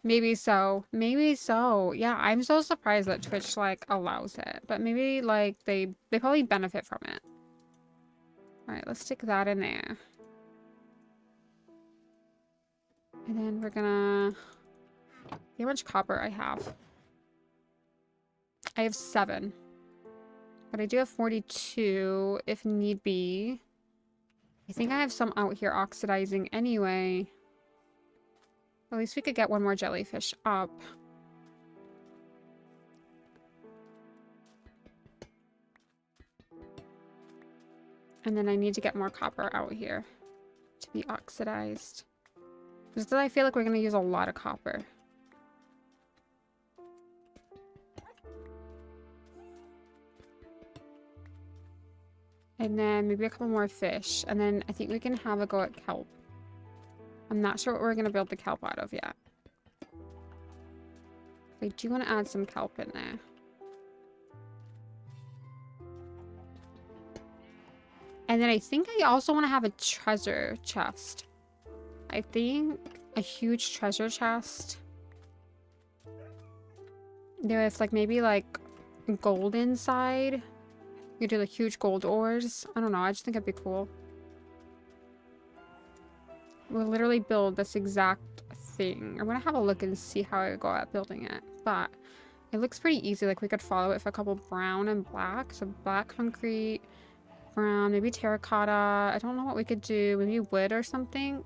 Maybe so. Maybe so. Yeah, I'm so surprised that Twitch, like, allows it. But maybe, like, they probably benefit from it. Alright, let's stick that in there. And then we're gonna... See how much copper I have. I have 7. But I do have 42, if need be. I think I have some out here oxidizing anyway. At least we could get one more jellyfish up. And then I need to get more copper out here to be oxidized. Just that I feel like we're going to use a lot of copper. And then maybe a couple more fish. And then I think we can have a go at kelp. I'm not sure what we're going to build the kelp out of yet. I do want to add some kelp in there. And then I think I also want to have a treasure chest. I think a huge treasure chest. There's like maybe like gold inside. You do like huge gold ores. I don't know. I just think it'd be cool. We'll literally build this exact thing. I'm gonna have a look and see how I go at building it. But it looks pretty easy. Like we could follow it for a couple brown and black. So black concrete, brown, maybe terracotta. I don't know what we could do. Maybe wood or something.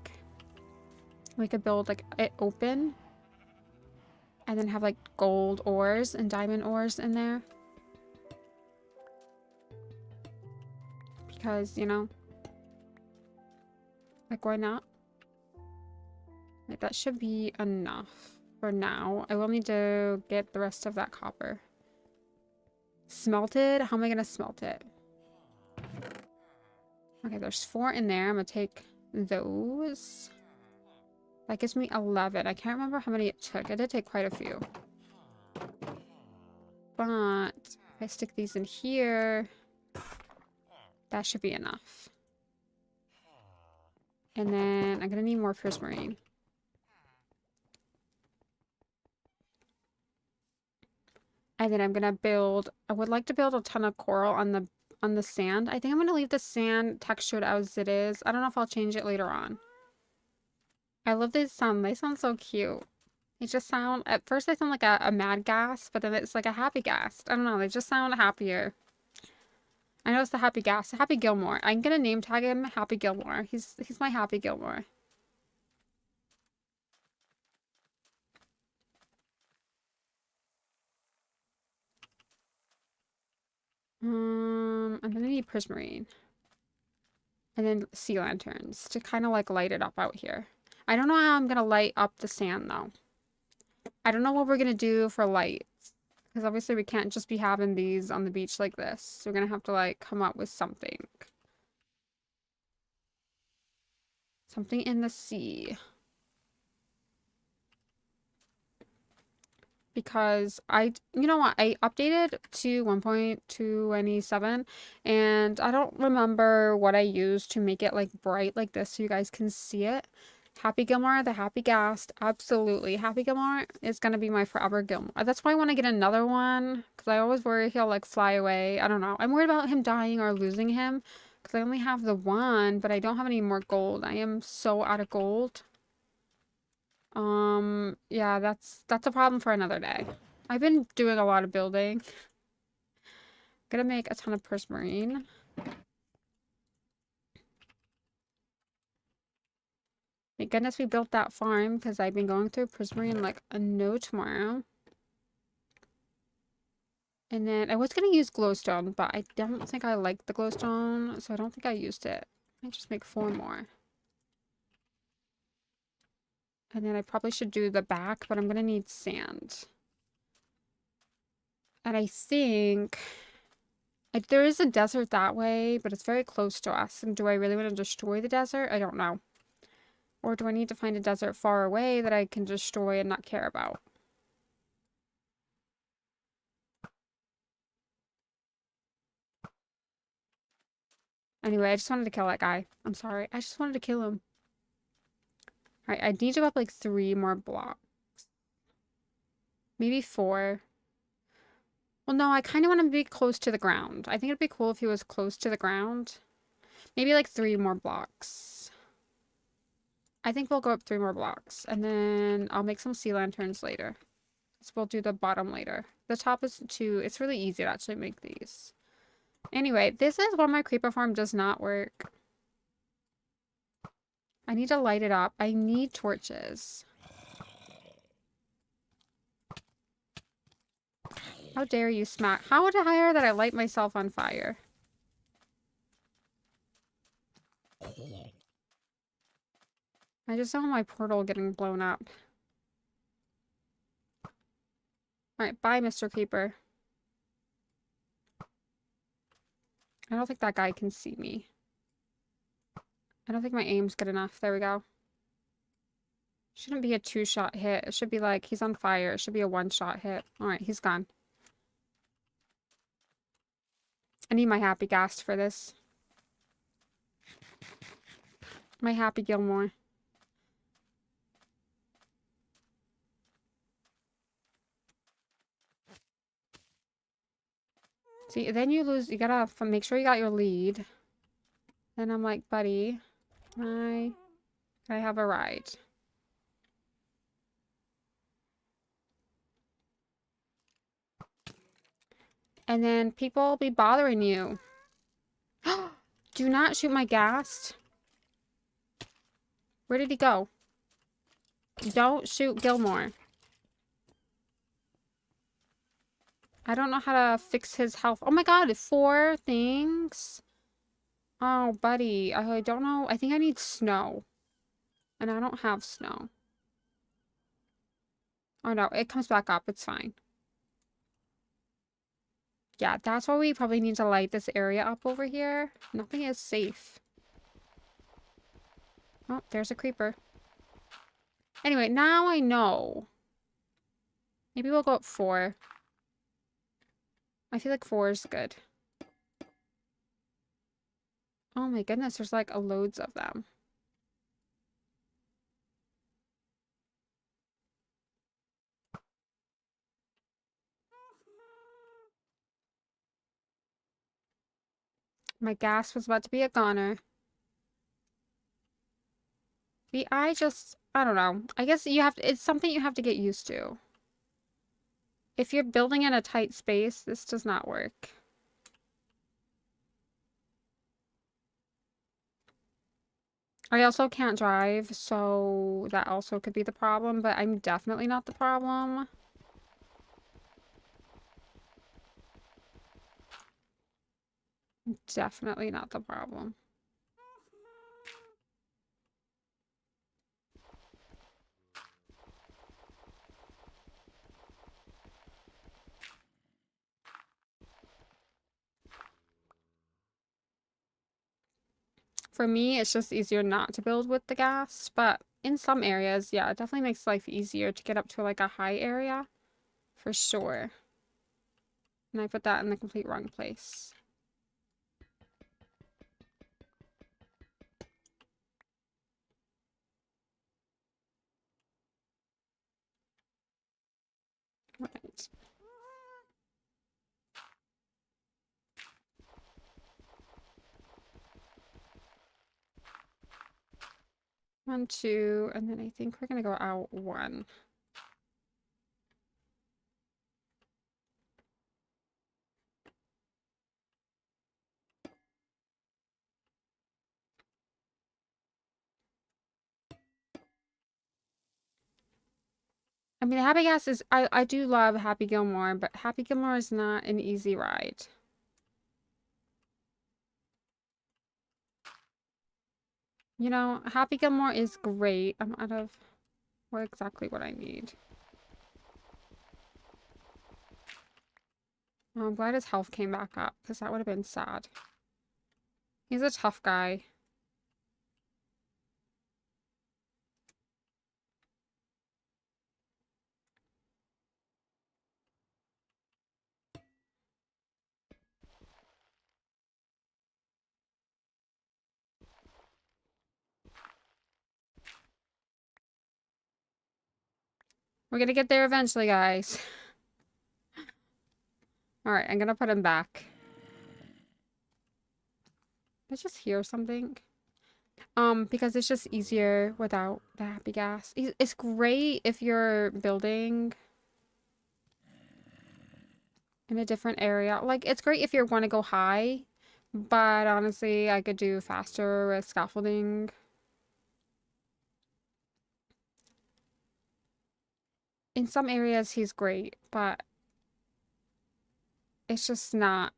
We could build like it open. And then have like gold ores and diamond ores in there. Because, you know, like why not? Like, that should be enough for now. I will need to get the rest of that copper. Smelted? How am I going to smelt it? Okay, there's 4 in there. I'm going to take those. That gives me 11. I can't remember how many it took. I did take quite a few. But if I stick these in here, that should be enough. And then I'm going to need more prismarine. And then I'm gonna build, I would like to build a ton of coral on the sand. I think I'm gonna leave the sand textured as it is. I don't know if I'll change it later on. I love these sound. They sound so cute. They just sound, at first they sound like a mad gas, but then it's like a happy gas. I don't know, they just sound happier. I know it's the Happy Gas. Happy Gilmore. I'm gonna name tag him Happy Gilmore. He's my Happy Gilmore. I'm gonna need prismarine. And then sea lanterns to kind of like light it up out here. I don't know how I'm gonna light up the sand though. I don't know what we're gonna do for lights. Because obviously we can't just be having these on the beach like this. So we're gonna have to like come up with something. Something in the sea. Because you know what, I updated to 1.227 and I don't remember what I used to make it like bright like this so you guys can see it. Happy Gilmore, the Happy Ghast, absolutely. Happy Gilmore is gonna be my forever Gilmore. That's why I want to get another one because I always worry he'll like fly away. I don't know. I'm worried about him dying or losing him because I only have the one, but I don't have any more gold. I am so out of gold. Yeah, that's a problem for another day. I've been doing a lot of building. Gonna make a ton of prismarine. Thank goodness we built that farm because I've been going through prismarine like a no tomorrow. And then I was gonna use glowstone, but I don't think I like the glowstone, so I don't think I used it. I might just make 4 more. And then I probably should do the back, but I'm gonna need sand. And I think there is a desert that way, but it's very close to us. And do I really want to destroy the desert? I don't know. Or do I need to find a desert far away that I can destroy and not care about? Anyway, I just wanted to kill that guy. I'm sorry. I just wanted to kill him. Alright, I need to go up like 3 more blocks. Maybe 4. Well, no, I kind of want to be close to the ground. I think it'd be cool if he was close to the ground. Maybe like 3 more blocks. I think we'll go up 3 more blocks. And then I'll make some sea lanterns later. So we'll do the bottom later. The top is 2. It's really easy to actually make these. Anyway, this is where my creeper farm does not work. I need to light it up. I need torches. How dare you smack? How would I hire that I light myself on fire? I just saw my portal getting blown up. Alright, bye, Mr. Creeper. I don't think that guy can see me. I don't think my aim's good enough. There we go. Shouldn't be a 2-shot hit. It should be like, he's on fire. It should be a 1-shot hit. Alright, he's gone. I need my Happy Ghast for this. My Happy Gilmore. See, then you lose. You gotta make sure you got your lead. Then I'm like, buddy, I have a ride. And then people will be bothering you. Do not shoot my ghast. Where did he go? Don't shoot Gilmore. I don't know how to fix his health. Oh my god, 4 things? Oh, buddy. I don't know. I think I need snow. And I don't have snow. Oh no, it comes back up. It's fine. Yeah, that's why we probably need to light this area up over here. Nothing is safe. Oh, there's a creeper. Anyway, now I know. Maybe we'll go up 4. I feel like 4 is good. Oh my goodness, there's like loads of them. My gas was about to be a goner. I don't know. I guess you have to, it's something you have to get used to. If you're building in a tight space, this does not work. I also can't drive, so that also could be the problem, but I'm definitely not the problem. Definitely not the problem. For me, it's just easier not to build with the gas, but in some areas, yeah, it definitely makes life easier to get up to like a high area, for sure. And I put that in the complete wrong place. Right. One, two, and then I think we're gonna go out one. I mean, Happy Gas is, I do love Happy Gilmore, but Happy Gilmore is not an easy ride. You know, Happy Gilmore is great. I'm out of exactly what I need. Oh, I'm glad his health came back up, because that would have been sad. He's a tough guy. We're gonna get there eventually, guys. Alright, I'm gonna put him back. Let's just hear something. Because it's just easier without the Happy Gas. It's great if you're building in a different area. Like, it's great if you want to go high, but honestly, I could do faster with scaffolding. In some areas, he's great, but it's just not,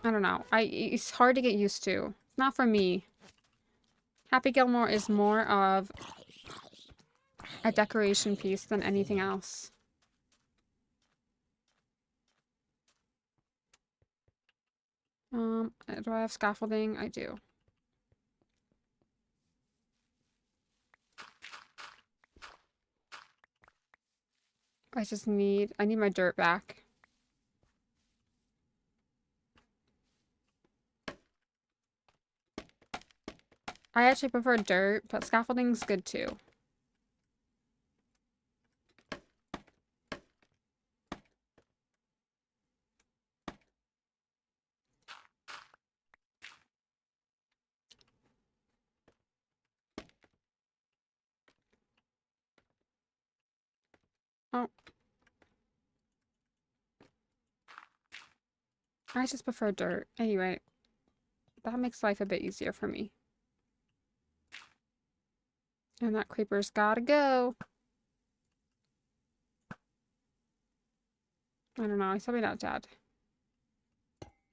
I don't know. It's hard to get used to. It's not for me. Happy Gilmore is more of a decoration piece than anything else. Do I have scaffolding? I do. I need my dirt back. I actually prefer dirt, but scaffolding's good too. Oh. I just prefer dirt. Anyway, that makes life a bit easier for me. And that creeper's gotta go. I don't know. He's probably not dead.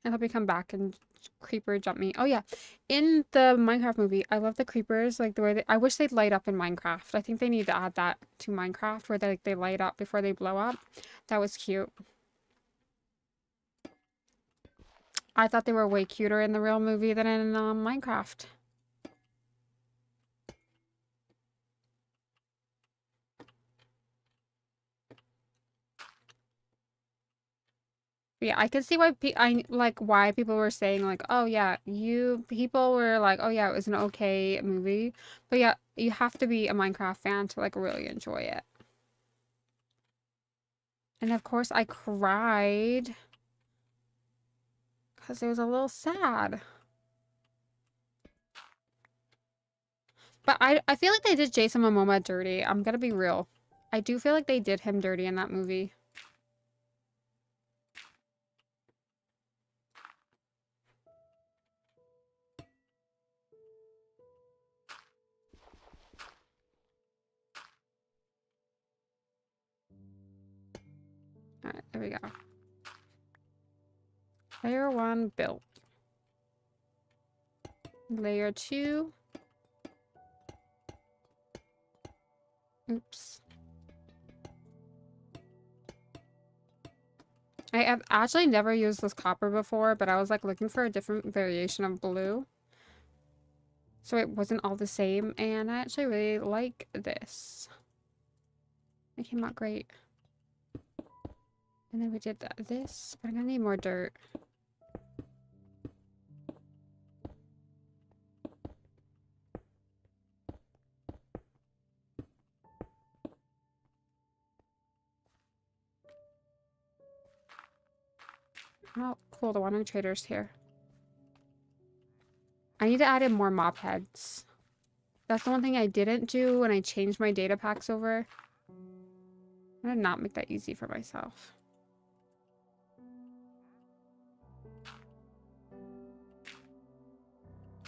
I hope he come back and creeper jump me. Oh yeah. In the Minecraft movie, I love the creepers. Like the way I wish they'd light up in Minecraft. I think they need to add that to Minecraft where they light up before they blow up. That was cute. I thought they were way cuter in the real movie than in Minecraft. Yeah, I can see why why people were saying like, oh yeah, people were like, oh yeah, it was an okay movie, but yeah, you have to be a Minecraft fan to like really enjoy it. And of course, I cried because it was a little sad. But I feel like they did Jason Momoa dirty. I'm gonna be real. I do feel like they did him dirty in that movie. There we go. Layer 1 built. Layer 2. Oops. I have actually never used this copper before, but I was like looking for a different variation of blue. So it wasn't all the same, and I actually really like this. It came out great. And then we did this, but I'm gonna need more dirt. Oh, cool, the wandering trader's here. I need to add in more mob heads. That's the one thing I didn't do when I changed my data packs over. I'm gonna not make that easy for myself.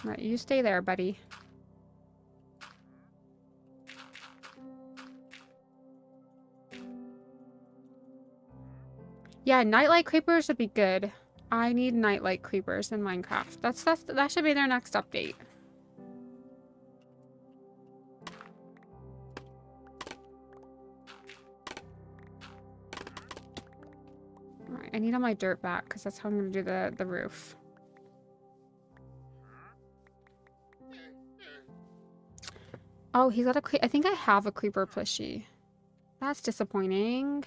Alright, you stay there, buddy. Yeah, nightlight creepers would be good. I need nightlight creepers in Minecraft. That should be their next update. Alright, I need all my dirt back because that's how I'm gonna do the roof. Oh, he's got a I think I have a creeper plushie. That's disappointing.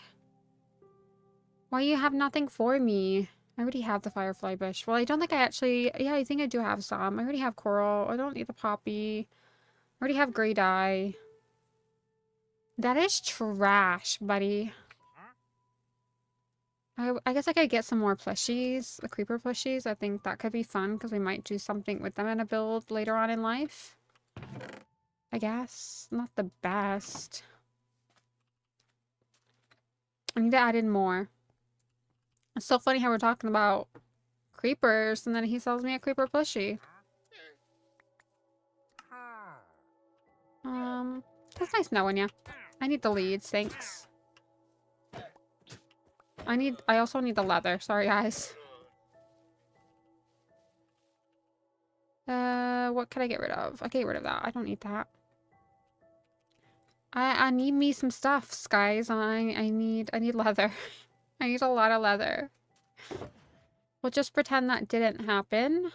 Why you have nothing for me? I already have the firefly bush. Well, I don't think I actually... Yeah, I think I do have some. I already have coral. I don't need the poppy. I already have gray dye. That is trash, buddy. I guess I could get some more plushies. The creeper plushies. I think that could be fun because we might do something with them in a build later on in life. I guess. Not the best. I need to add in more. It's so funny how we're talking about creepers and then he sells me a creeper plushie. That's nice knowing ya. I need the leads, thanks. I also need the leather. Sorry, guys. What can I get rid of? I get rid of that. I don't need that. I need me some stuffs, guys. I need leather. I need a lot of leather. We'll just pretend that didn't happen.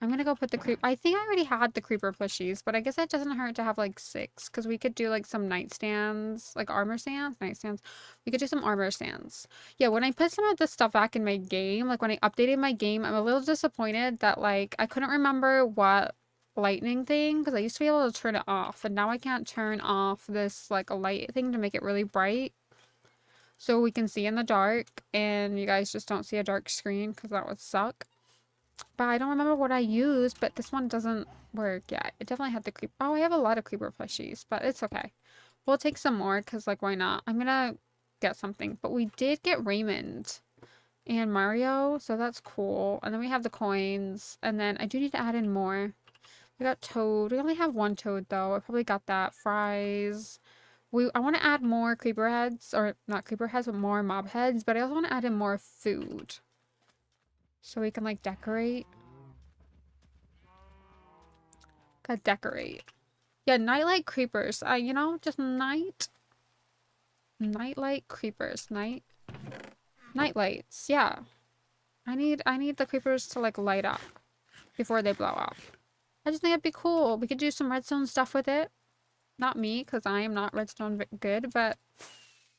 I'm gonna go put the I think I already had the creeper plushies, but I guess it doesn't hurt to have like 6 because we could do like some nightstands, like armor stands, nightstands. We could do some armor stands. Yeah, when I put some of this stuff back in my game, like when I updated my game, I'm a little disappointed that like I couldn't remember what lightning thing because I used to be able to turn it off, and now I can't turn off this like a light thing to make it really bright so we can see in the dark and you guys just don't see a dark screen because that would suck. But I don't remember what I used, but this one doesn't work yet. It definitely had the creep. Oh, I have a lot of creeper plushies, but it's okay. We'll take some more because, like, why not? I'm gonna get something. But we did get Raymond and Mario, so that's cool. And then we have the coins. And then I do need to add in more. We got Toad. We only have one Toad, though. I probably got that. Fries. I want to add more creeper heads. Or not creeper heads, but more mob heads. But I also want to add in more food. So we can, like, decorate. Gotta decorate. Yeah, nightlight creepers. You know, just nightlight creepers. Nightlights. Yeah. I need the creepers to, like, light up before they blow up. I just think it'd be cool. We could do some redstone stuff with it. Not me, because I am not redstone good, but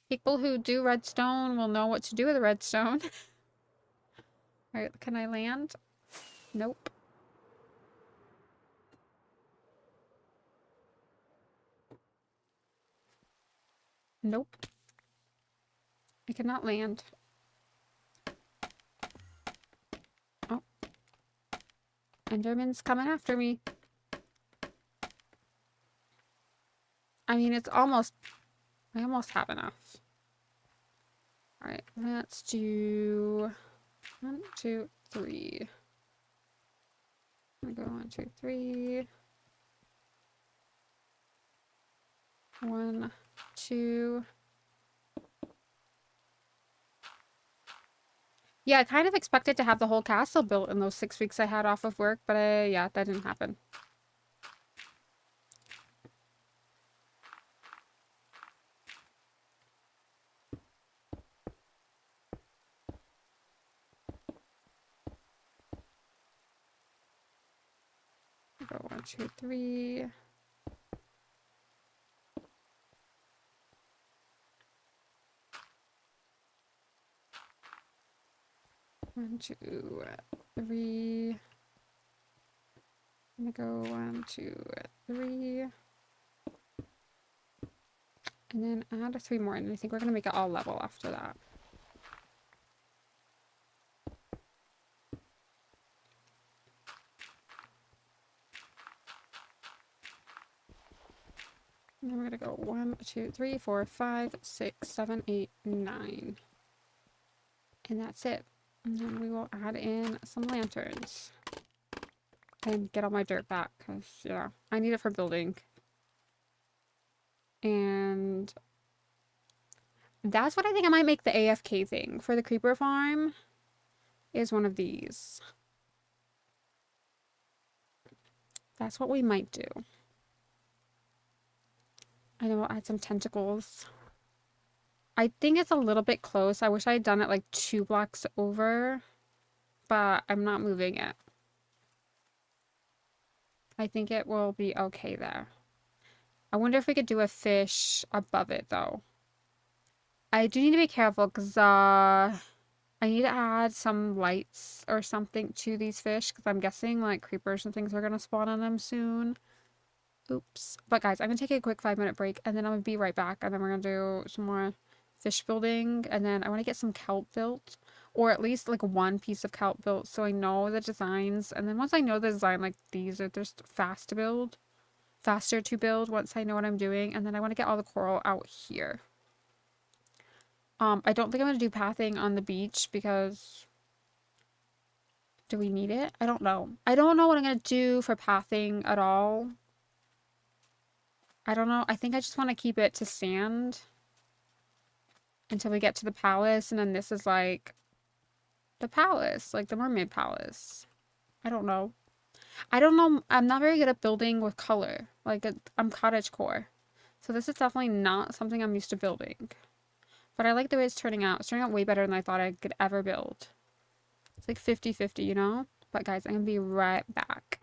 people who do redstone will know what to do with redstone. Alright, can I land? Nope. Nope. I cannot land. Oh. Enderman's coming after me. I mean, it's almost... I almost have enough. Alright, let's do... 1, 2, 3. I'm gonna go 1, 2, 3. 1, 2. Yeah, I kind of expected to have the whole castle built in those 6 weeks I had off of work, but yeah, that didn't happen. Go 1, 2, 3. 1, 2, 3. I'm gonna go 1, 2, 3. And then add 3 more, and I think we're gonna make it all level after that. And then we're gonna go 1, 2, 3, 4, 5, 6, 7, 8, 9. And that's it. And then we will add in some lanterns. And get all my dirt back, because, you know, I need it for building. And that's what I think I might make the AFK thing for the creeper farm, is one of these. That's what we might do. And then we'll add some tentacles. I think it's a little bit close. I wish I had done it like 2 blocks over, but I'm not moving it. I think it will be okay there. I wonder if we could do a fish above it though. I do need to be careful because I need to add some lights or something to these fish because I'm guessing like creepers and things are going to spawn on them soon. Oops. But guys, I'm going to take a quick 5-minute break and then I'm going to be right back, and then we're going to do some more fish building, and then I want to get some kelp built, or at least like 1 piece of kelp built so I know the designs. And then once I know the design, like these are just faster to build once I know what I'm doing. And then I want to get all the coral out here. I don't think I'm going to do pathing on the beach because do we need it? I don't know. I don't know what I'm going to do for pathing at all. I don't know. I think I just want to keep it to sand until we get to the palace. And then this is like the palace, like the mermaid palace. I don't know. I don't know. I'm not very good at building with color. Like I'm cottagecore. So this is definitely not something I'm used to building. But I like the way it's turning out. It's turning out way better than I thought I could ever build. It's like 50-50, you know? But guys, I'm going to be right back.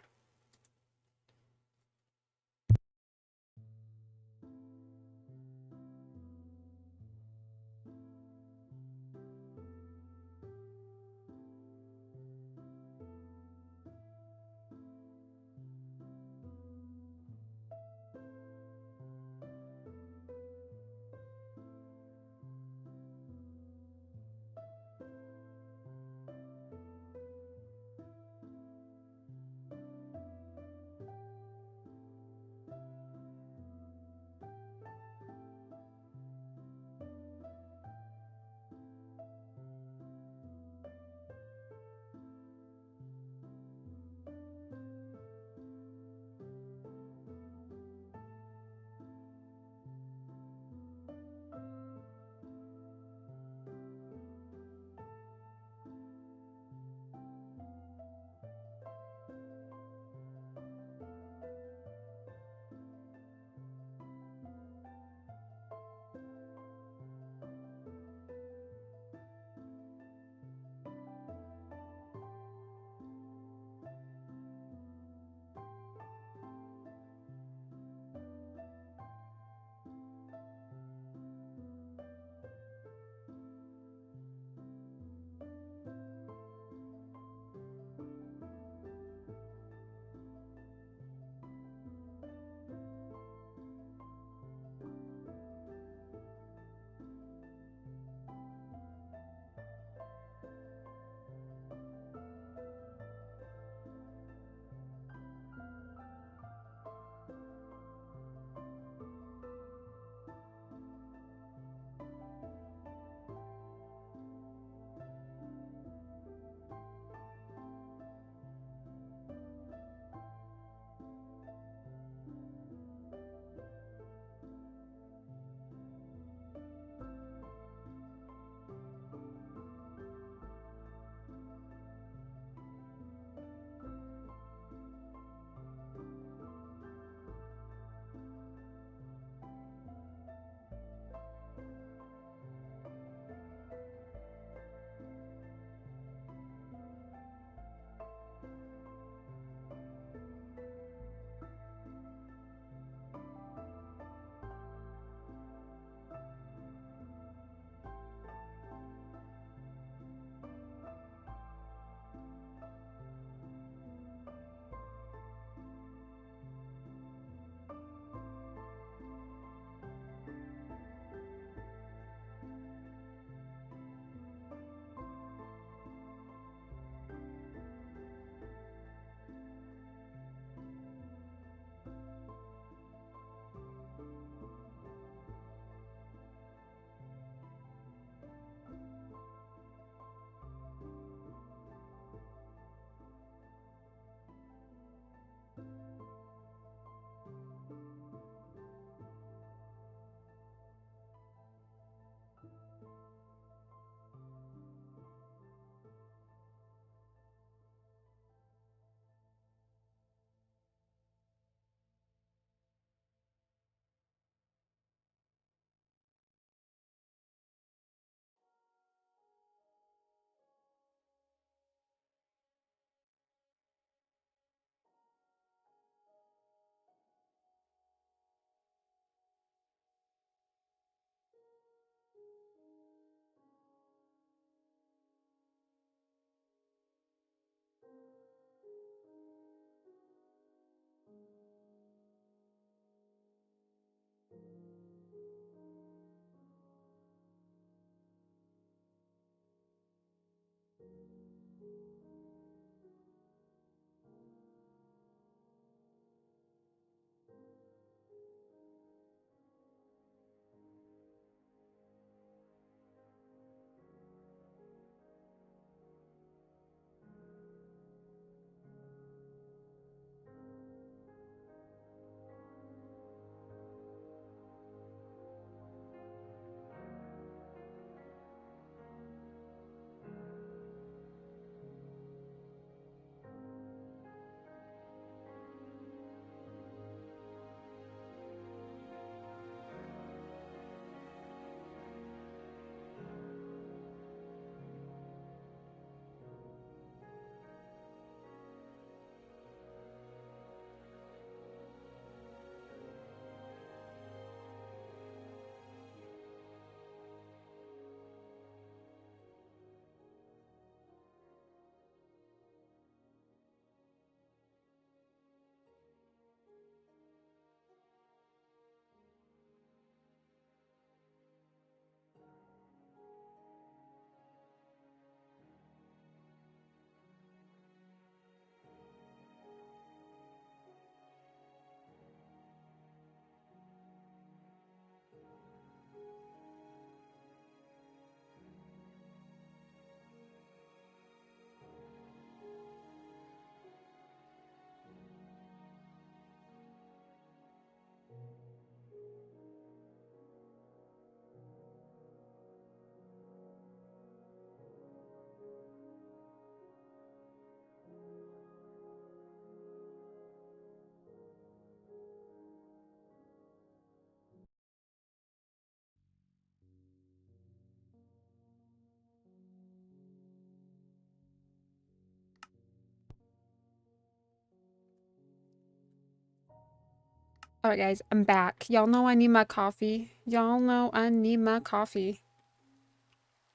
Alright guys, I'm back. Y'all know I need my coffee. Y'all know I need my coffee.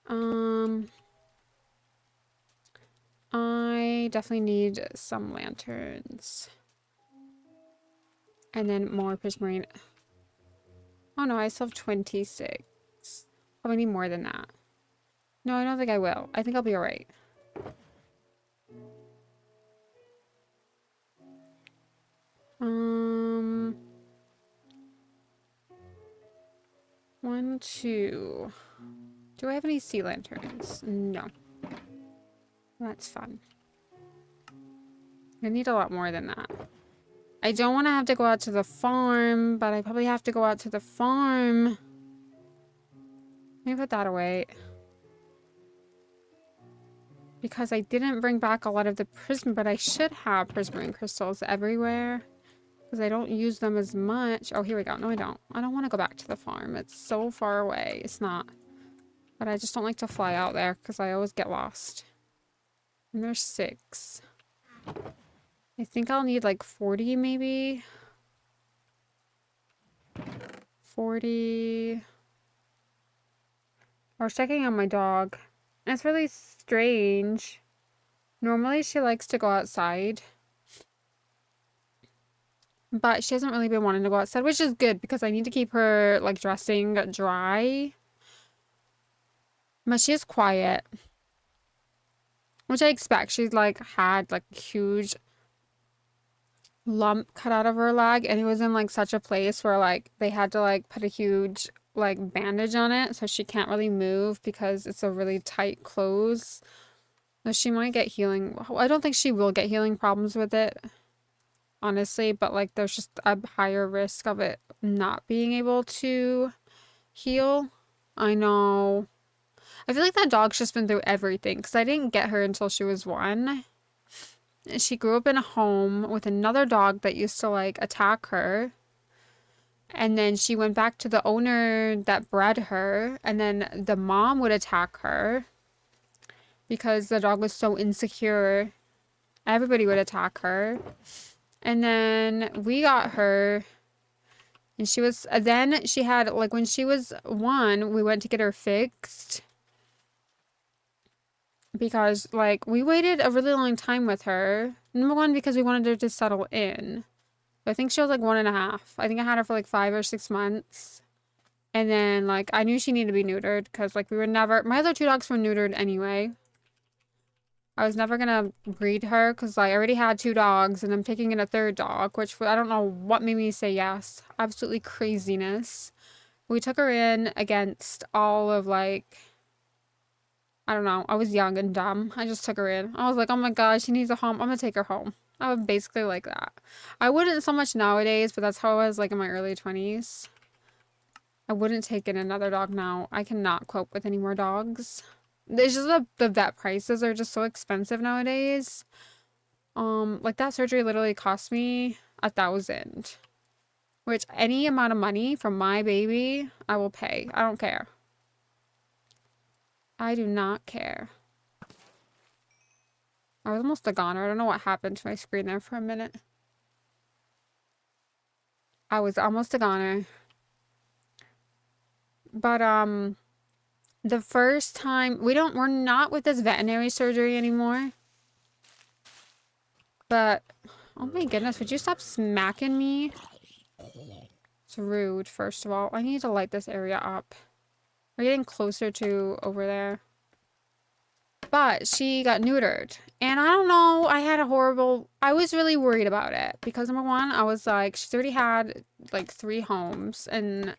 I definitely need some lanterns. And then more prismarine. Oh no, I still have 26. Probably need more than that. No, I don't think I will. I think I'll be alright. One, two. Do I have any sea lanterns? No. That's fun. I need a lot more than that. I don't want to have to go out to the farm, but I probably have to go out to the farm. Let me put that away. Because I didn't bring back a lot of the prism, but I should have prismarine crystals everywhere. Because I don't use them as much. Oh, here we go. No, I don't. I don't want to go back to the farm. It's so far away. It's not. But I just don't like to fly out there because I always get lost. And there's 6. I think I'll need like 40 maybe. 40. I was checking on my dog. And it's really strange. Normally she likes to go outside. But she hasn't really been wanting to go outside, which is good because I need to keep her like dressing dry. But she is quiet. Which I expect. She's like had like a huge lump cut out of her leg, and it was in like such a place where like they had to like put a huge like bandage on it, so she can't really move because it's a really tight close. So she might get healing. I don't think she will get healing problems with it, honestly, but like there's just a higher risk of it not being able to heal. I know. I feel like that dog's just been through everything because I didn't get her until she was 1. She grew up in a home with another dog that used to like attack her. And then she went back to the owner that bred her. And then the mom would attack her because the dog was so insecure. Everybody would attack her. And then we got her. And she was, then she had, like when she was 1, we went to get her fixed. Because, like, we waited a really long time with her. Number 1, because we wanted her to settle in. I think she was, like, 1.5. I think I had her for, like, 5 or 6 months. And then, like, I knew she needed to be neutered. Because, like, we were never... My other 2 dogs were neutered anyway. I was never gonna breed her because I already had 2 dogs and I'm taking in a 3rd dog, which I don't know what made me say yes. Absolutely craziness. We took her in against all of like, I don't know. I was young and dumb. I just took her in. I was like, oh my God, she needs a home. I'm gonna take her home. I was basically like that. I wouldn't so much nowadays, but that's how I was like in my early 20s. I wouldn't take in another dog now. I cannot cope with any more dogs. It's just the vet prices are just so expensive nowadays. Like that surgery literally cost me 1,000, which any amount of money from my baby, I will pay. I don't care. I do not care. I was almost a goner. I don't know what happened to my screen there for a minute. I was almost a goner. But, the first time, we're not with this veterinary surgery anymore. But, oh my goodness, would you stop smacking me? It's rude, first of all. I need to light this area up. We're getting closer to over there. But she got neutered. And I don't know, I was really worried about it. Because number one, I was like, she's already had like 3 homes. And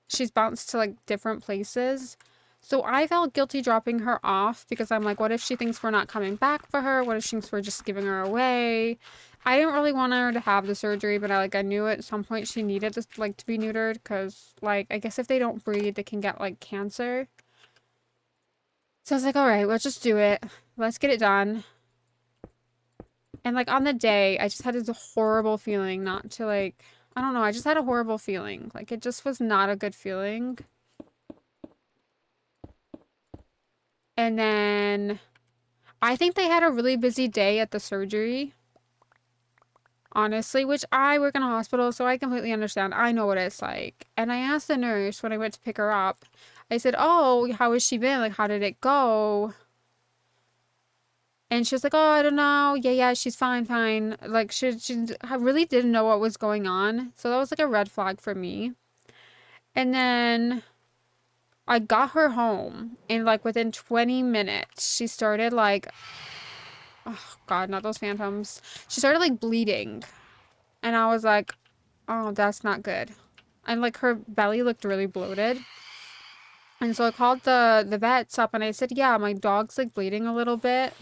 she's bounced to like different places. So I felt guilty dropping her off because I'm like, what if she thinks we're not coming back for her? What if she thinks we're just giving her away? I didn't really want her to have the surgery, but I knew at some point she needed to like to be neutered because like I guess if they don't breed, they can get like cancer. So I was like, all right, let's just do it. Let's get it done. And like on the day, I just had this horrible feeling not to like, I don't know, I just had a horrible feeling. Like it just was not a good feeling. And then I think they had a really busy day at the surgery. Honestly, which I work in a hospital, so I completely understand. I know what it's like. And I asked the nurse when I went to pick her up, I said, oh, how has she been? Like, how did it go? And she was like, oh, I don't know. Yeah, she's fine. Like, she really didn't know what was going on. So that was like a red flag for me. And then I got her home, and like within 20 minutes, she started like, oh God, not those phantoms. She started like bleeding. And I was like, oh, that's not good. And like her belly looked really bloated. And so I called the vets up and I said, yeah, my dog's like bleeding a little bit.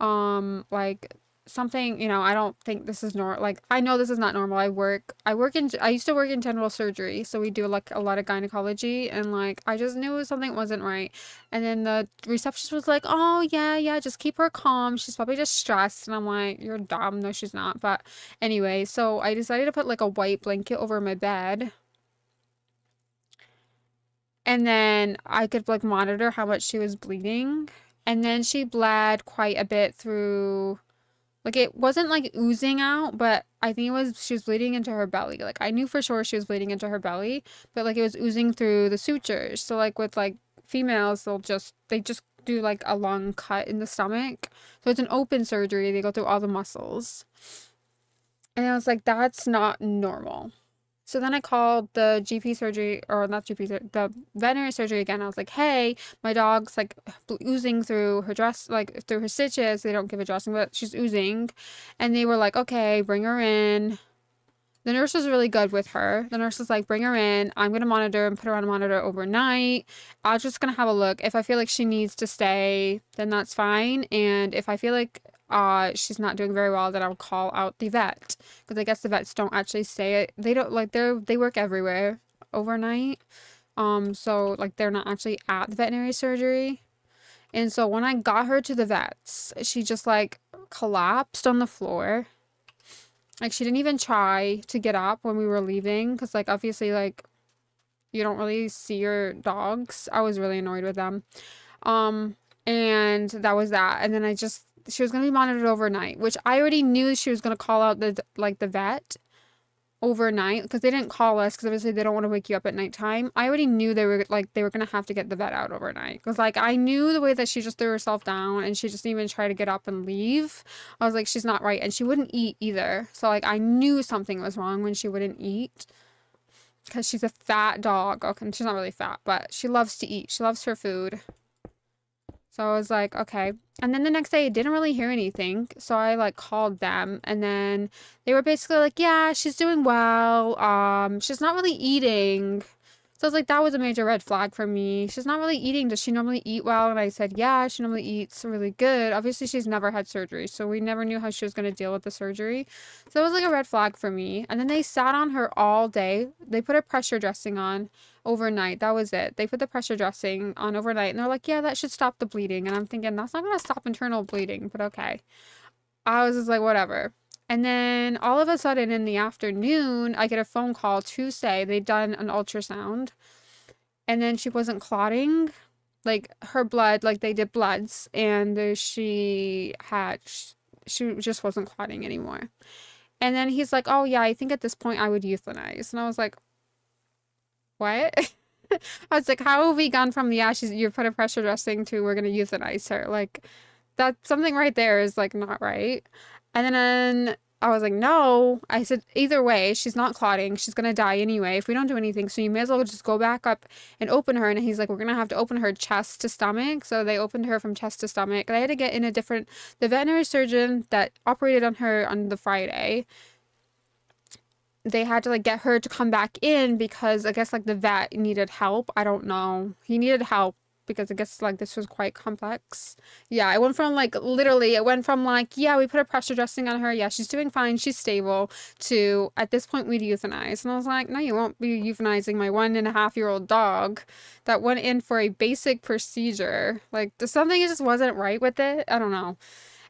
Like something, you know, I don't think this is normal. Like I know this is not normal. I used to work in general surgery, so we do like a lot of gynecology, and like I just knew something wasn't right. And then the receptionist was like, oh yeah, just keep her calm, she's probably just stressed. And I'm like, you're dumb. No, she's not. But anyway, so I decided to put like a white blanket over my bed, and then I could like monitor how much she was bleeding. And then she bled quite a bit through, like it wasn't like oozing out, but I think she was bleeding into her belly. Like I knew for sure she was bleeding into her belly, but like it was oozing through the sutures. So like with like females, they just do like a long cut in the stomach. So it's an open surgery. They go through all the muscles. And I was like, that's not normal. So then I called the GP surgery, or not GP, the veterinary surgery again. I was like, hey, my dog's like oozing through her dress, like through her stitches. They don't give a dressing, but she's oozing. And they were like, okay, bring her in. The nurse was really good with her. The nurse was like, bring her in. I'm going to monitor and put her on a monitor overnight. I'm just going to have a look. If I feel like she needs to stay, then that's fine. And if I feel like she's not doing very well, then I'll call out the vet. Because I guess the vets don't actually stay. They don't, like, they work everywhere overnight. So, like, they're not actually at the veterinary surgery. And so when I got her to the vets, she just, like, collapsed on the floor. Like, she didn't even try to get up when we were leaving. Because, like, obviously, like, you don't really see your dogs. I was really annoyed with them. And that was that. And then she was going to be monitored overnight. Which I already knew she was going to call out the vet overnight. Because they didn't call us. Because obviously they don't want to wake you up at nighttime. I already knew they were going to have to get the vet out overnight. Because, like, I knew the way that she just threw herself down. And she just didn't even try to get up and leave. I was like, she's not right. And she wouldn't eat either. So, like, I knew something was wrong when she wouldn't eat. Because she's a fat dog. Okay, she's not really fat. But she loves to eat. She loves her food. So I was like, okay. And then the next day I didn't really hear anything. So I like called them and then they were basically like, yeah, she's doing well. She's not really eating. So I was like, that was a major red flag for me. She's not really eating. Does she normally eat well? And I said, yeah, she normally eats really good. Obviously, she's never had surgery, so we never knew how she was going to deal with the surgery. So it was like a red flag for me. And then they sat on her all day. They put a pressure dressing on overnight. That was it. They put the pressure dressing on overnight, and they're like, yeah, that should stop the bleeding. And I'm thinking, that's not going to stop internal bleeding, but okay. I was just like, whatever. And then all of a sudden in the afternoon, I get a phone call to say they'd done an ultrasound and then she wasn't clotting. Like her blood, like they did bloods and she just wasn't clotting anymore. And then he's like, oh yeah, I think at this point I would euthanize. And I was like, what? I was like, how have we gone from, yeah, you put a pressure dressing to we're going to euthanize her? Like, that something right there is like not right. And then I was like, no. I said, either way, she's not clotting. She's gonna die anyway if we don't do anything. So you may as well just go back up and open her. And he's like, we're gonna have to open her chest to stomach. So they opened her from chest to stomach. And I had to get in the veterinary surgeon that operated on her on the Friday. They had to like get her to come back in because I guess like the vet needed help. I don't know. He needed help because I guess like this was quite complex. Yeah, it went from like literally, it went from like, yeah, we put a pressure dressing on her. Yeah, she's doing fine. She's stable to at this point we'd euthanize. And I was like, no, you won't be euthanizing my 1.5-year-old dog that went in for a basic procedure. Like something just wasn't right with it. I don't know.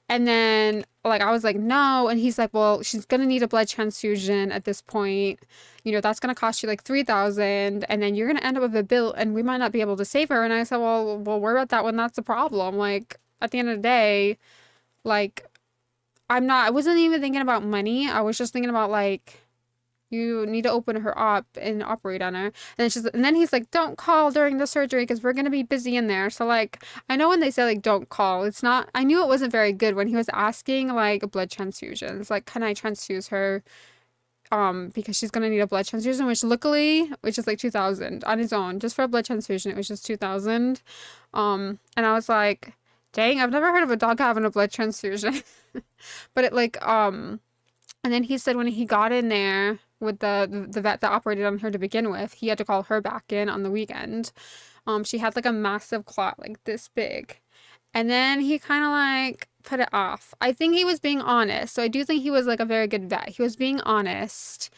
And then, like, I was like, no. And he's like, well, she's going to need a blood transfusion at this point. You know, that's going to cost you like 3,000. And then you're going to end up with a bill and we might not be able to save her. And I said, well, we'll worry about that when that's the problem. Like, at the end of the day, like, I wasn't even thinking about money. I was just thinking about, like, you need to open her up and operate on her. And then he's like, don't call during the surgery because we're going to be busy in there. So like, I know when they say like, don't call, it's not, I knew it wasn't very good when he was asking like blood transfusions. Like, can I transfuse her? Because she's going to need a blood transfusion, which is like 2,000 on its own, just for a blood transfusion. It was just 2,000. And I was like, dang, I've never heard of a dog having a blood transfusion. But it like, and then he said when he got in there with the vet that operated on her to begin with, he had to call her back in on the weekend. She had like a massive clot like this big. And then he kind of like put it off. I think he was being honest. So I do think he was like a very good vet. He was being honest.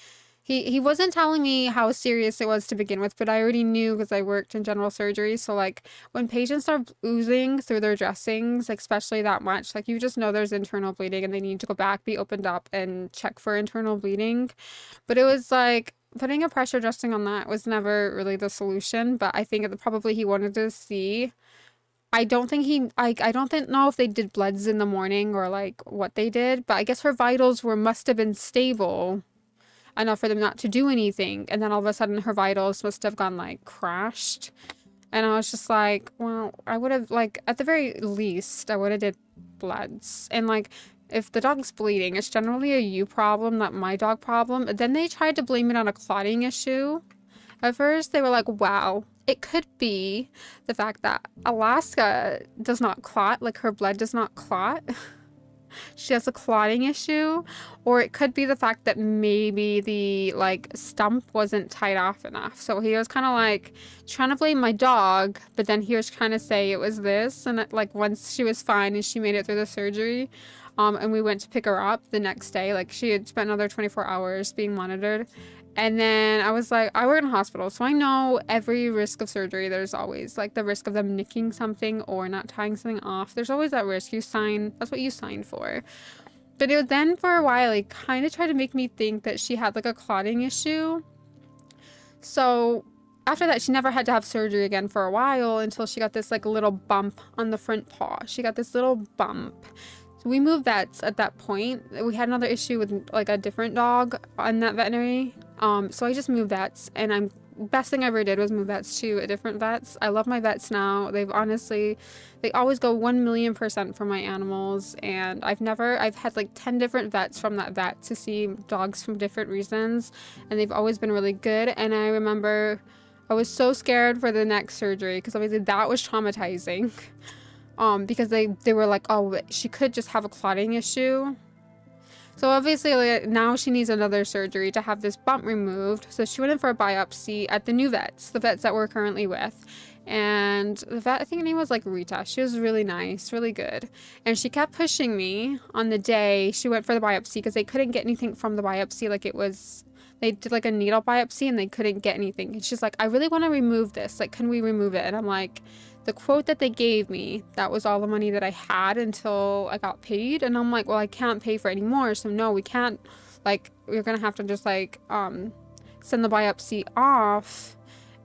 He wasn't telling me how serious it was to begin with, but I already knew because I worked in general surgery. So like when patients start oozing through their dressings, like, especially that much, like you just know there's internal bleeding and they need to go back, be opened up and check for internal bleeding. But it was like putting a pressure dressing on that was never really the solution. But I think probably he wanted to see. I don't think I don't know if they did bloods in the morning or like what they did, but I guess her vitals must have been stable enough for them not to do anything. And then all of a sudden her vitals must have gone like crashed. And I was just like, well, I would have like, at the very least, I would have did bloods. And like, if the dog's bleeding, it's generally a you problem, not my dog problem. Then they tried to blame it on a clotting issue. At first they were like, wow, it could be the fact that Alaska does not clot, like her blood does not clot. She has a clotting issue, or it could be the fact that maybe the like stump wasn't tied off enough. So he was kind of like trying to blame my dog, but then he was trying to say it was this. And like once she was fine and she made it through the surgery, and we went to pick her up the next day, like she had spent another 24 hours being monitored. And then I was like, I work in a hospital, so I know every risk of surgery, there's always like the risk of them nicking something or not tying something off. There's always that risk. That's what you sign for. But then for a while, it kind of tried to make me think that she had like a clotting issue. So after that, she never had to have surgery again for a while until she got this like little bump on the front paw. She got this little bump. So we moved vets at that point. We had another issue with like a different dog on that veterinary. So I just moved vets, and best thing I ever did was move vets to a different vets. I love my vets now. They always go 1,000,000% for my animals, and I've had like 10 different vets from that vet to see dogs from different reasons, and they've always been really good. And I remember I was so scared for the next surgery because obviously that was traumatizing. because they were like, oh, she could just have a clotting issue. So obviously, like, now she needs another surgery to have this bump removed. So she went in for a biopsy at the new vets, the vets that we're currently with. And the vet, I think her name was like Rita. She was really nice, really good. And she kept pushing me on the day she went for the biopsy because they couldn't get anything from the biopsy. Like it was, they did like a needle biopsy and they couldn't get anything. And she's like, I really want to remove this. Like, can we remove it? And I'm like, the quote that they gave me, that was all the money that I had until I got paid. And I'm like, well, I can't pay for any more. So no, we can't, like, we're going to have to just like, send the biopsy off.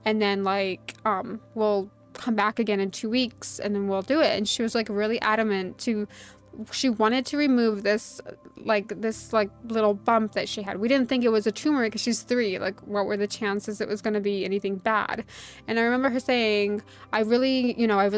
And then like, we'll come back again in 2 weeks and then we'll do it. And she was like really adamant to, she wanted to remove this like little bump that she had. We didn't think it was a tumor because she's 3. Like, what were the chances it was going to be anything bad? And I remember her saying, I really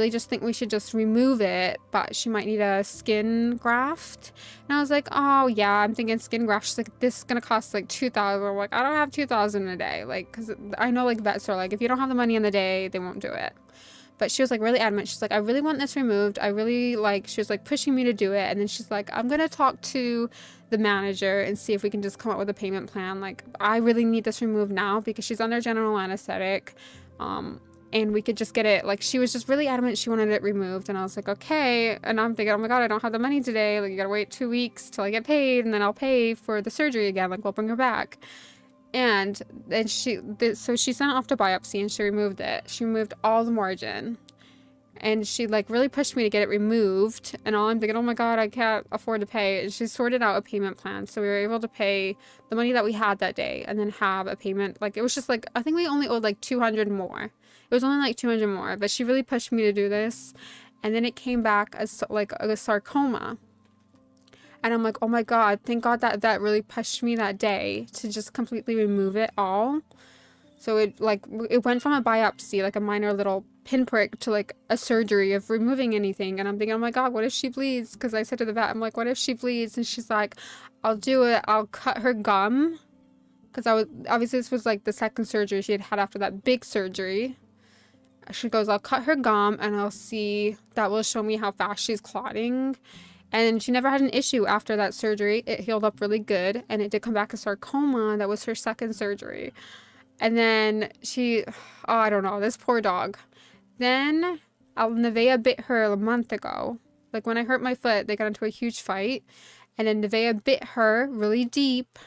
just think we should just remove it, but she might need a skin graft. And I was like, oh yeah, I'm thinking skin graft. She's like, this is gonna cost like $2,000. I'm like, I don't have $2,000 a day, like, because I know like vets are like, if you don't have the money in the day, they won't do it. But she was like really adamant. She's like, I really want this removed. I really like, she was like pushing me to do it. And then she's like, I'm going to talk to the manager and see if we can just come up with a payment plan. Like, I really need this removed now because she's under general anesthetic. And we could just get it. Like, she was just really adamant she wanted it removed. And I was like, okay. And I'm thinking, oh my God, I don't have the money today. Like, you got to wait 2 weeks till I get paid. And then I'll pay for the surgery again. Like, we'll bring her back. And then so she sent it off to biopsy and she removed it. She removed all the margin. And she like really pushed me to get it removed. And all I'm thinking, oh my God, I can't afford to pay. And she sorted out a payment plan. So we were able to pay the money that we had that day and then have a payment. Like, it was just like, I think we only owed like 200 more. It was only like 200 more. But she really pushed me to do this. And then it came back as like a sarcoma. And I'm like, oh my God, thank God that really pushed me that day to just completely remove it all. So it went from a biopsy, like a minor little pinprick, to like a surgery of removing anything. And I'm thinking, oh my God, what if she bleeds? Because I said to the vet, I'm like, what if she bleeds? And she's like, I'll do it. I'll cut her gum. Because obviously this was like the second surgery she had after that big surgery. She goes, I'll cut her gum and I'll see, that will show me how fast she's clotting. And she never had an issue after that surgery. It healed up really good. And it did come back as sarcoma. That was her second surgery. And then oh, I don't know, this poor dog. Then Nevaeh bit her a month ago. Like, when I hurt my foot, they got into a huge fight. And then Nevaeh bit her really deep.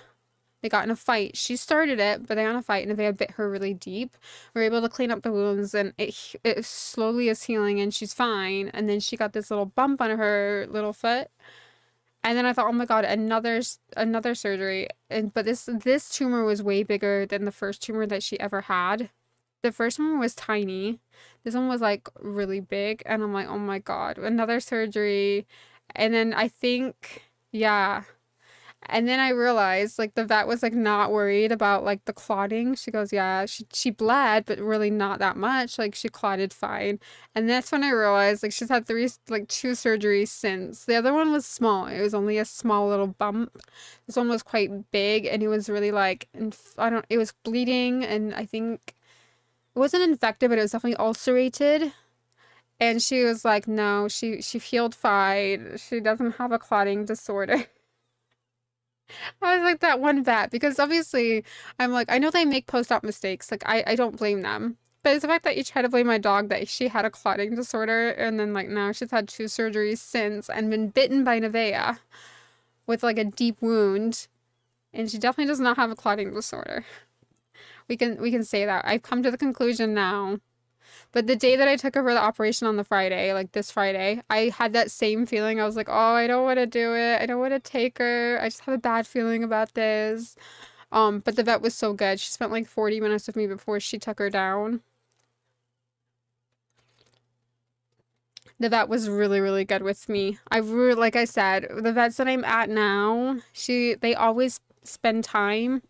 They got in a fight. She started it, but they got in a fight, and Nevaeh bit her really deep. We were able to clean up the wounds, and it slowly is healing, and she's fine. And then she got this little bump on her little foot. And then I thought, oh my God, another surgery. But this tumor was way bigger than the first tumor that she ever had. The first one was tiny. This one was like really big. And I'm like, oh my God, another surgery. And then I think, yeah. And then I realized, like, the vet was, like, not worried about, like, the clotting. She goes, yeah, she bled, but really not that much. Like, she clotted fine. And that's when I realized, like, she's had 2 surgeries since. The other one was small. It was only a small little bump. This one was quite big, and it was really, like, it was bleeding, and I think it wasn't infected, but it was definitely ulcerated. And she was like, no, she healed fine. She doesn't have a clotting disorder. I was like that one vet, because obviously I'm like, I know they make post-op mistakes. Like, I don't blame them. But it's the fact that you try to blame my dog that she had a clotting disorder, and then like now she's had 2 surgeries since and been bitten by Nevaeh with like a deep wound, and she definitely does not have a clotting disorder. We can say that. I've come to the conclusion now. But the day that I took her for the operation on the Friday, like this Friday, I had that same feeling. I was like, oh, I don't want to do it. I don't want to take her. I just have a bad feeling about this. But the vet was so good. She spent like 40 minutes with me before she took her down. The vet was really, really good with me. Like I said, the vets that I'm at now, they always spend time.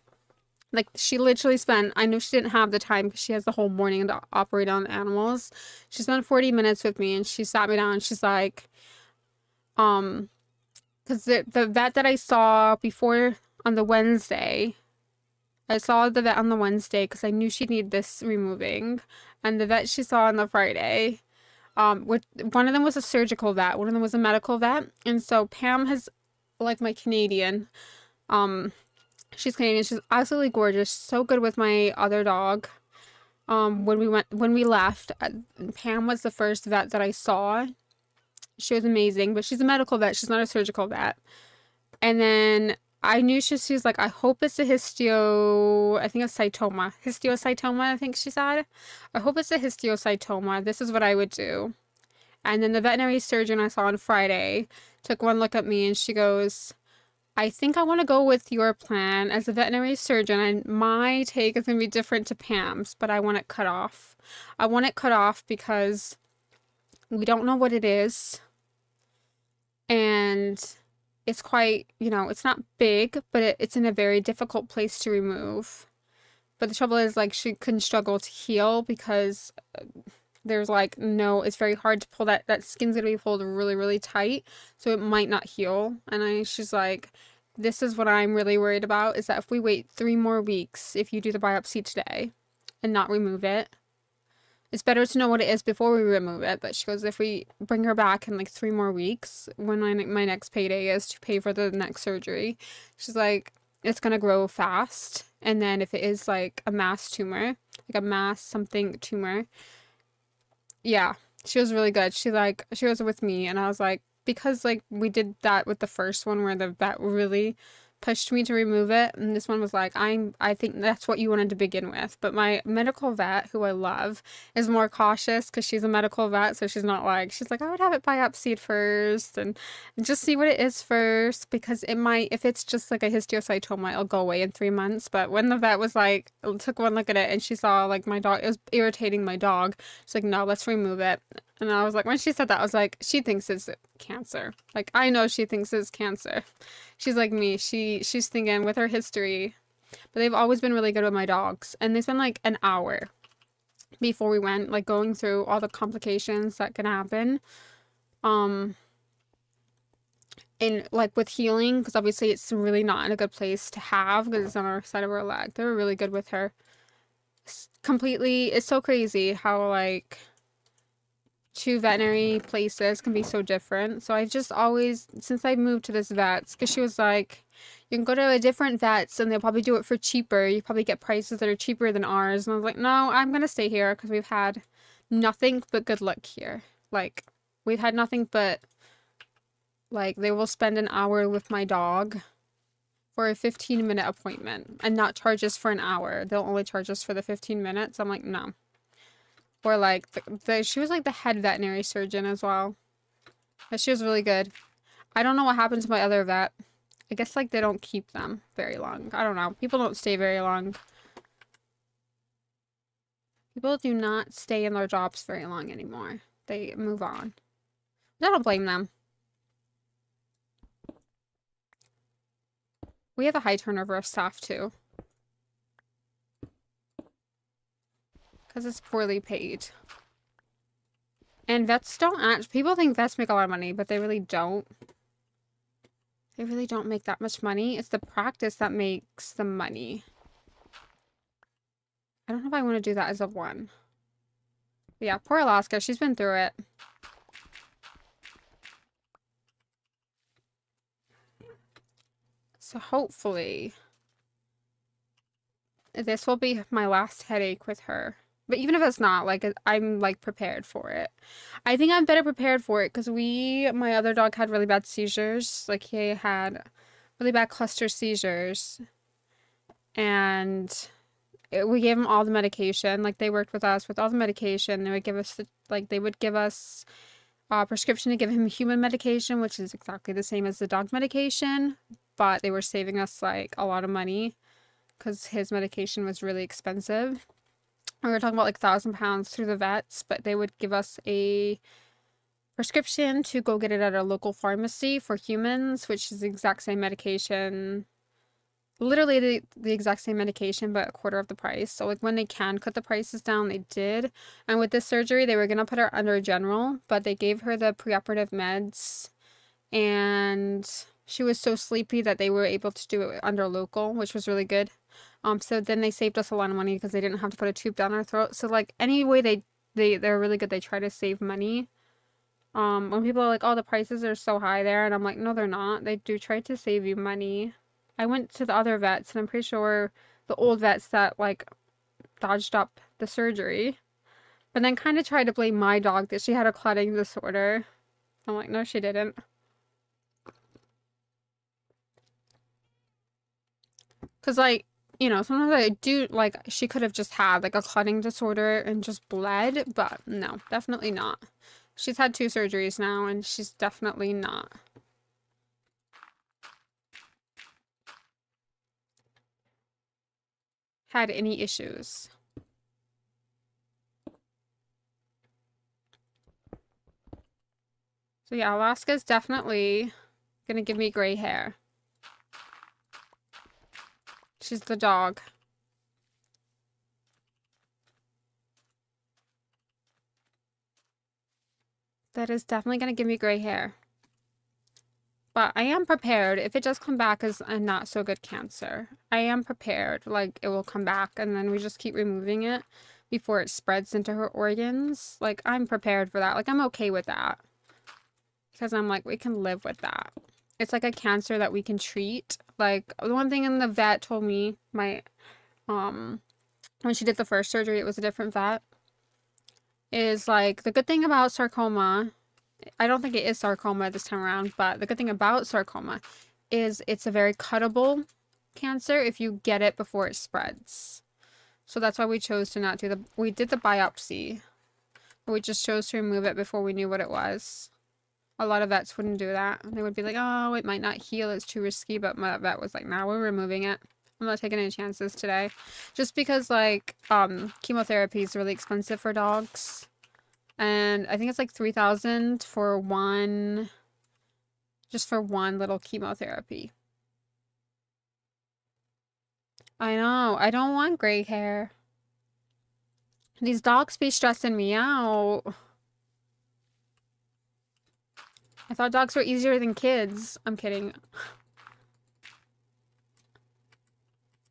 Like, she literally spent, I know she didn't have the time because she has the whole morning to operate on animals. She spent 40 minutes with me, and she sat me down, and she's like, because the vet that I saw before on the Wednesday, I saw the vet on the Wednesday because I knew she'd need this removing. And the vet she saw on the Friday, One of them was a surgical vet, one of them was a medical vet. And so Pam has, like, my Canadian, um, she's Canadian. She's absolutely gorgeous. So good with my other dog. When we left, Pam was the first vet that I saw. She was amazing, but she's a medical vet. She's not a surgical vet. And then I knew she's like, I hope it's a I think it's histiocytoma, I think she said. I hope it's a histiocytoma. This is what I would do. And then the veterinary surgeon I saw on Friday took one look at me and she goes, I think I want to go with your plan as a veterinary surgeon, and my take is going to be different to Pam's, but I want it cut off. I want it cut off because we don't know what it is, and it's quite, it's not big, but it's in a very difficult place to remove. But the trouble is, like, she can struggle to heal because there's like it's very hard to pull that skin's gonna be pulled really, really tight, so it might not heal. And she's like, this is what I'm really worried about, is that if we wait 3 more weeks, if you do the biopsy today and not remove it, it's better to know what it is before we remove it. But she goes, if we bring her back in like 3 more weeks, when my next payday is to pay for the next surgery, she's like, it's gonna grow fast. And then if it is like a mass tumor, like a mass something tumor, yeah, she was really good. She was with me, and I was like, because like we did that with the first one where the vet really pushed me to remove it, and this one was like, I think that's what you wanted to begin with. But my medical vet, who I love, is more cautious because she's a medical vet, so she's like, I would have it biopsied first and just see what it is first, because it might, if it's just like a histiocytoma, it'll go away in 3 months. But when the vet was like, took one look at it and she saw like my dog, it was irritating my dog, she's like, no, let's remove it. And I was like, when she said that, I was like, she thinks it's cancer. Like, I know she thinks it's cancer. She's like me. She's thinking with her history. But they've always been really good with my dogs. And they spent like an hour before we went, like, going through all the complications that can happen. And like with healing, because obviously it's really not in a good place to have because it's on our side of her leg. They were really good with her. It's so crazy how like 2 veterinary places can be so different. So I've just always, since I moved to this vet's, because she was like, you can go to a different vet's and they'll probably do it for cheaper. You probably get prices that are cheaper than ours. And I was like, no, I'm going to stay here because we've had nothing but good luck here. Like, we've had nothing but, like, they will spend an hour with my dog for a 15-minute appointment and not charge us for an hour. They'll only charge us for the 15 minutes. I'm like, no. Or like she was like the head veterinary surgeon as well. But she was really good. I don't know what happened to my other vet. I guess like they don't keep them very long. I don't know. People don't stay very long. People do not stay in their jobs very long anymore. They move on. I don't blame them. We have a high turnover of staff too. Because it's poorly paid. And vets don't people think vets make a lot of money, but they really don't. They really don't make that much money. It's the practice that makes the money. I don't know if I want to do that as a 1. But yeah, poor Alaska. She's been through it. So hopefully this will be my last headache with her. But even if it's not, like, I'm, like, prepared for it. I think I'm better prepared for it because my other dog had really bad seizures. Like, he had really bad cluster seizures. And we gave him all the medication. Like, they worked with us with all the medication. They would give us, a prescription to give him human medication, which is exactly the same as the dog medication. But they were saving us, like, a lot of money because his medication was really expensive. We were talking about like £1,000 through the vets, but they would give us a prescription to go get it at our local pharmacy for humans, which is the exact same medication, literally the exact same medication, but a quarter of the price. So like when they can cut the prices down, they did. And with this surgery, they were going to put her under general, but they gave her the preoperative meds, and she was so sleepy that they were able to do it under local, which was really good. So then they saved us a lot of money because they didn't have to put a tube down our throat. So like any way they they're really good. They try to save money. When people are like, oh, the prices are so high there, and I'm like, no, they're not. They do try to save you money. I went to the other vets, and I'm pretty sure the old vets that like dodged up the surgery, but then kind of tried to blame my dog that she had a clotting disorder. I'm like, no, she didn't. Because, like, you know, sometimes I do, like, she could have just had, like, a clotting disorder and just bled, but no, definitely not. She's had 2 surgeries now, and she's definitely not had any issues. So yeah, Alaska's definitely gonna give me gray hair. She's the dog. That is definitely gonna give me gray hair. But I am prepared if it does come back as a not so good cancer. I am prepared. Like, it will come back and then we just keep removing it before it spreads into her organs. Like, I'm prepared for that. Like, I'm okay with that. Because I'm like, we can live with that. It's like a cancer that we can treat. Like, the one thing in the vet told me, my, when she did the first surgery, it was a different vet, is like, the good thing about sarcoma, I don't think it is sarcoma this time around, but the good thing about sarcoma is it's a very cuttable cancer if you get it before it spreads. So that's why we chose to not do we did the biopsy, but we just chose to remove it before we knew what it was. A lot of vets wouldn't do that. They would be like, oh, it might not heal, it's too risky, but my vet was like, nah, we're removing it. I'm not taking any chances today. Just because, like, chemotherapy is really expensive for dogs. And I think it's like 3,000 for one, just for one little chemotherapy. I know, I don't want gray hair. These dogs be stressing me out. I thought dogs were easier than kids. I'm kidding.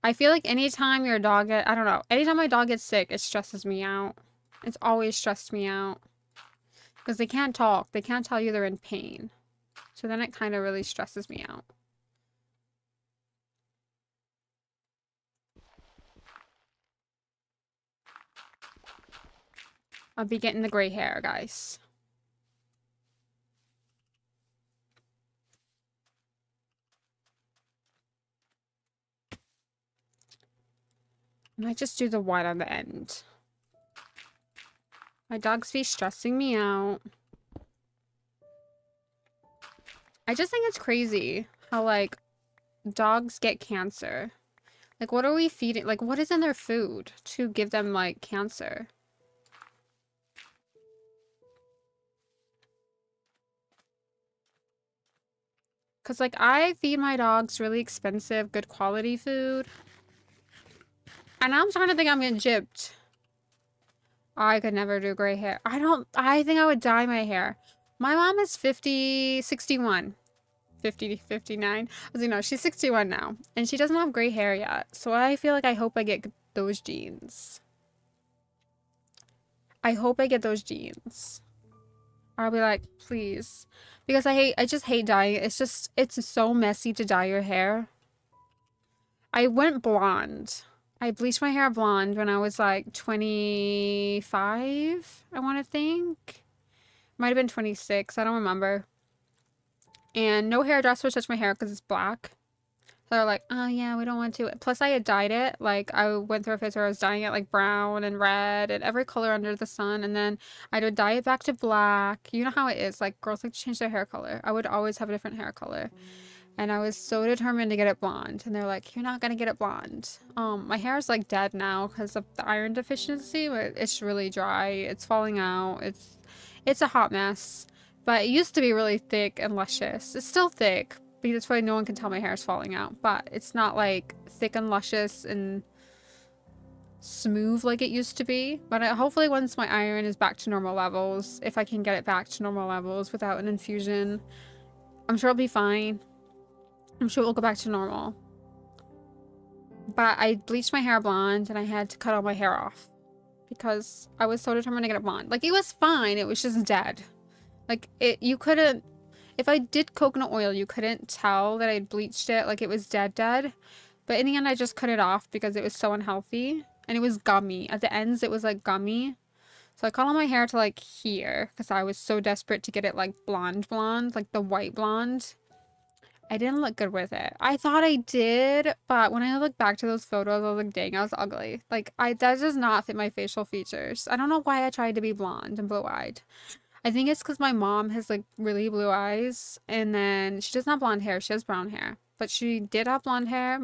I feel like anytime your dog I don't know, anytime my dog gets sick, it stresses me out. It's always stressed me out. Because they can't talk. They can't tell you they're in pain. So then it kind of really stresses me out. I'll be getting the gray hair, guys. I might just do the white on the end. My dog's be stressing me out. I just think it's crazy how, like, dogs get cancer. Like, what are we feeding? Like, what is in their food to give them, like, cancer? Because, like, I feed my dogs really expensive, good quality food. And now I'm starting to think I'm getting gypped. I could never do gray hair. I think I would dye my hair. My mom is 61. 50, 59. I was like, no, she's 61 now. And she doesn't have gray hair yet. So I feel like I hope I get those genes. I hope I get those genes. I'll be like, please. Because I just hate dyeing. It's so messy to dye your hair. I went blonde. I bleached my hair blonde when I was like 25, I want to think. Might have been 26, I don't remember. And no hairdresser would touch my hair because it's black. So they're like, oh yeah, we don't want to. Plus I had dyed it. Like, I went through a phase where I was dyeing it like brown and red and every color under the sun. And then I would dye it back to black. You know how it is. Like, girls like to change their hair color. I would always have a different hair color. And I was so determined to get it blonde. And they're like, you're not gonna get it blonde. My hair is like dead now because of the iron deficiency, but it's really dry. It's falling out. It's a hot mess. But it used to be really thick and luscious. It's still thick, because that's why no one can tell my hair is falling out. But it's not like thick and luscious and smooth like it used to be. But hopefully once my iron is back to normal levels, if I can get it back to normal levels without an infusion, I'm sure it'll be fine. I'm sure we'll go back to normal. But I bleached my hair blonde and I had to cut all my hair off because I was so determined to get it blonde. Like, it was fine. It was just dead. Like, you couldn't, if I did coconut oil, you couldn't tell that I bleached it. Like, it was dead. But in the end, I just cut it off because it was so unhealthy. And it was gummy. At the ends, it was like gummy. So I cut all my hair to like here because I was so desperate to get it like blonde, like the white blonde. I didn't look good with it. I thought I did, but when I look back to those photos, I was like, dang, I was ugly. Like, that does not fit my facial features. I don't know why I tried to be blonde and blue-eyed. I think it's because my mom has like really blue eyes, and then she doesn't have blonde hair. She has brown hair, but she did have blonde hair.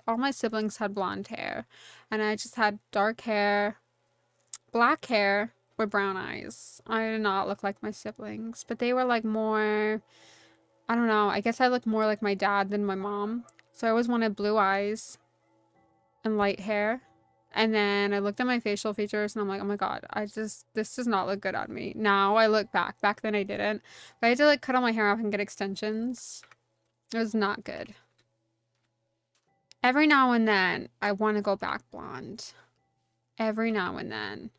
All my siblings had blonde hair, and I just had dark hair, black hair with brown eyes. I did not look like my siblings, but they were like more, I don't know. I guess I look more like my dad than my mom. So I always wanted blue eyes and light hair. And then I looked at my facial features and I'm like, oh my god, this does not look good on me. Now I look back. Back then I didn't. But I had to like cut all my hair off and get extensions. It was not good. Every now and then I want to go back blonde. Every now and then.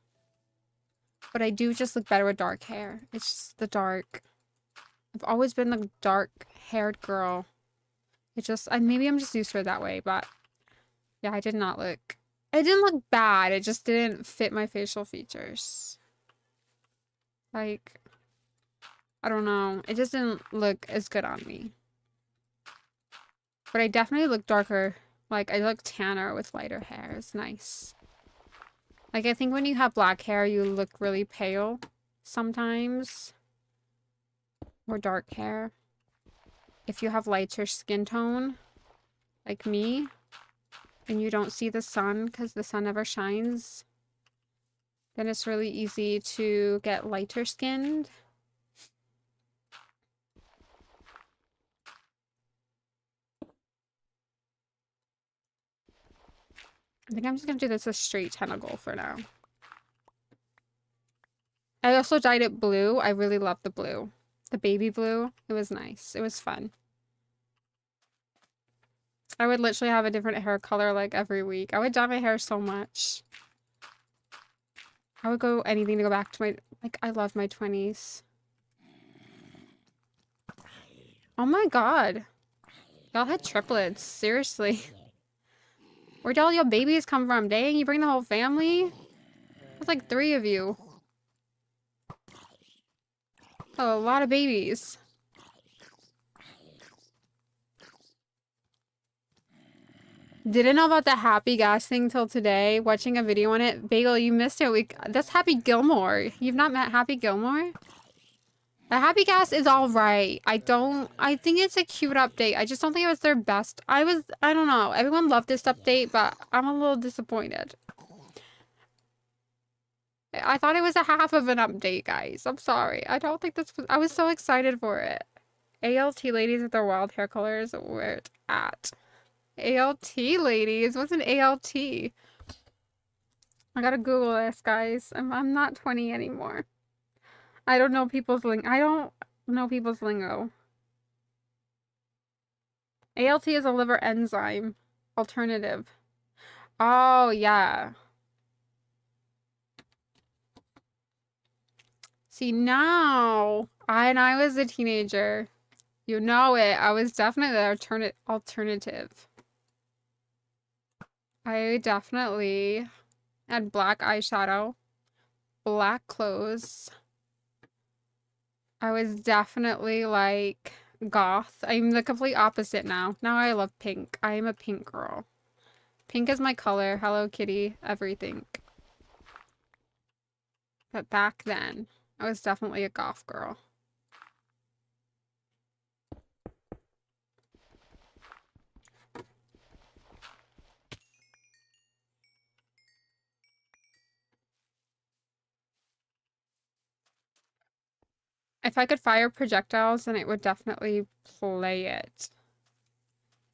But I do just look better with dark hair. It's just the dark. I've always been the dark-haired girl. Maybe I'm just used to it that way, but yeah, I did not look. It didn't look bad. It just didn't fit my facial features. Like, I don't know. It just didn't look as good on me. But I definitely look darker. Like, I look tanner with lighter hair. It's nice. Like, I think when you have black hair, you look really pale sometimes. Or dark hair. If you have lighter skin tone, like me, and you don't see the sun because the sun never shines, then it's really easy to get lighter skinned. I think I'm just gonna do this a straight tentacle for now. I also dyed it blue. I really love the blue. The baby blue. It was nice. It was fun. I would literally have a different hair color like every week. I would dye my hair so much. I would go anything to go back to my, like, I love my 20s. Oh my god. Y'all had triplets. Seriously. Where'd all your babies come from? Dang, you bring the whole family? That's like 3 of you. Oh, a lot of babies. Didn't know about the happy gas thing till today. Watching a video on it. Bagel, you missed it. That's Happy Gilmore. You've not met Happy Gilmore? The happy gas is alright. I think it's a cute update. I just don't think it was their best. I don't know. Everyone loved this update, but I'm a little disappointed. I thought it was a half of an update, guys. I'm sorry. I don't think I was so excited for it. ALT ladies with their wild hair colors, where it's at. ALT ladies? What's an ALT? I gotta Google this, guys. I'm not 20 anymore. I don't know people's lingo. I don't know people's lingo. ALT is a liver enzyme alternative. Oh, yeah. See, now, when I was a teenager, you know it, I was definitely the alternative. I definitely had black eyeshadow, black clothes. I was definitely like goth. I'm the complete opposite now. Now I love pink. I am a pink girl. Pink is my color. Hello Kitty. Everything. But back then, I was definitely a goth girl. If I could fire projectiles, then it would definitely play it.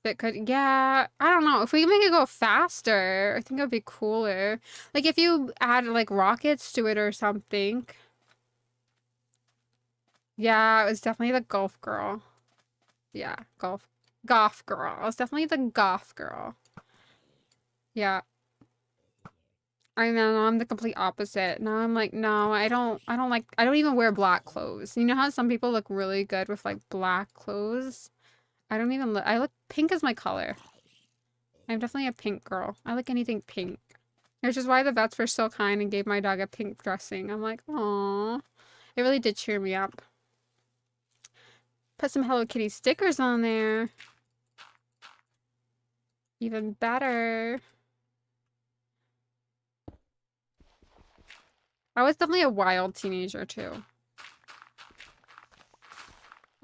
That could, yeah, I don't know. If we can make it go faster, I think it would be cooler. Like if you add like rockets to it or something. Yeah, it was definitely the golf girl. Yeah, goth girl. I was definitely the goth girl. Yeah. I know, I'm the complete opposite. Now I'm like, no, I don't even wear black clothes. You know how some people look really good with like black clothes? I don't even look, I look, pink is my color. I'm definitely a pink girl. I like anything pink. Which is why the vets were so kind and gave my dog a pink dressing. I'm like, aww. It really did cheer me up. Put some Hello Kitty stickers on there. Even better. I was definitely a wild teenager too.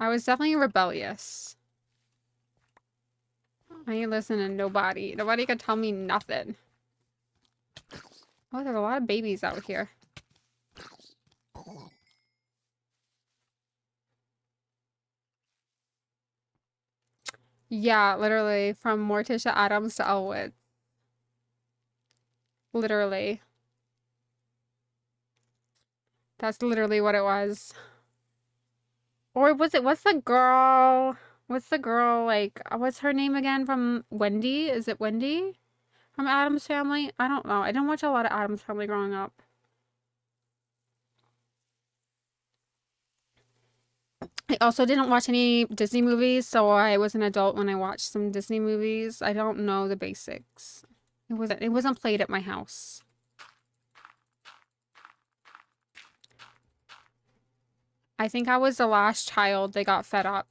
I was definitely rebellious. I ain't listening to nobody. Nobody could tell me nothing. Oh, there's a lot of babies out here. Yeah, literally. From Morticia Addams to Elwood. Literally. That's literally what it was. Or was it, what's the girl, like, what's her name again from Wendy? Is it Wendy? From Addams Family? I don't know. I didn't watch a lot of Addams Family growing up. I also didn't watch any Disney movies, so I was an adult when I watched some Disney movies. I don't know the basics. It wasn't played at my house. I think I was the last child they got fed up.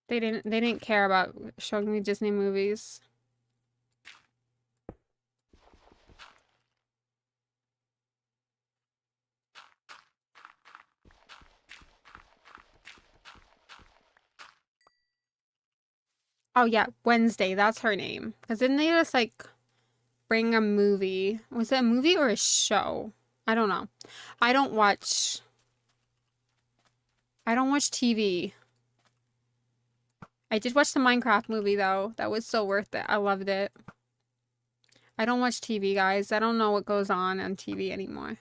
They didn't care about showing me Disney movies. Oh yeah, Wednesday, that's her name. Because didn't they just like bring a movie? Was it a movie or a show? I don't know. I don't watch TV. I did watch the Minecraft movie though. That was so worth it. I loved it. I don't watch TV, guys. I don't know what goes on TV anymore.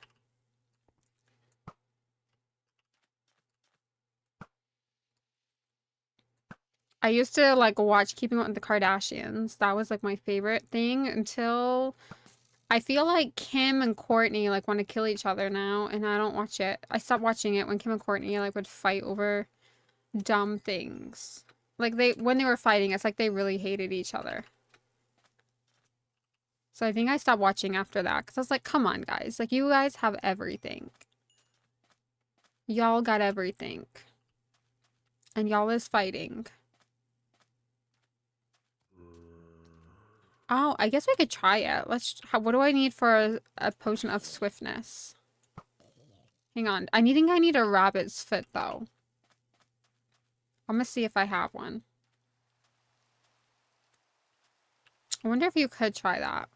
I used to like watch Keeping Up with the Kardashians. That was like my favorite thing until I feel like Kim and Courtney like want to kill each other now, and I don't watch it. I stopped watching it when Kim and Courtney like would fight over dumb things. Like when they were fighting, it's like they really hated each other. So I think I stopped watching after that because I was like, come on, guys. Like, you guys have everything. Y'all got everything. And y'all is fighting. Oh, I guess we could try it. What do I need for a potion of swiftness? Hang on. I think I need a rabbit's foot, though. I'm gonna see if I have one. I wonder if you could try that.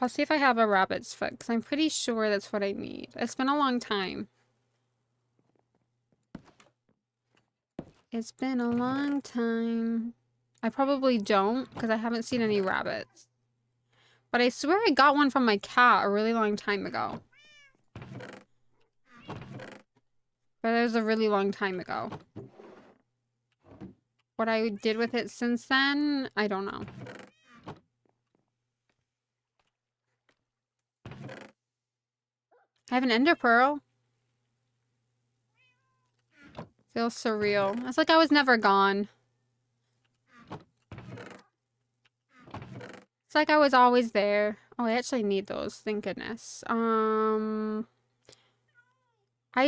I'll see if I have a rabbit's foot, because I'm pretty sure that's what I need. It's been a long time. It's been a long time. I probably don't, because I haven't seen any rabbits. But I swear I got one from my cat a really long time ago. But it was a really long time ago. What I did with it since then, I don't know. I have an ender pearl. Feels surreal. It's like I was never gone. It's like I was always there. Oh, I actually need those. Thank goodness. I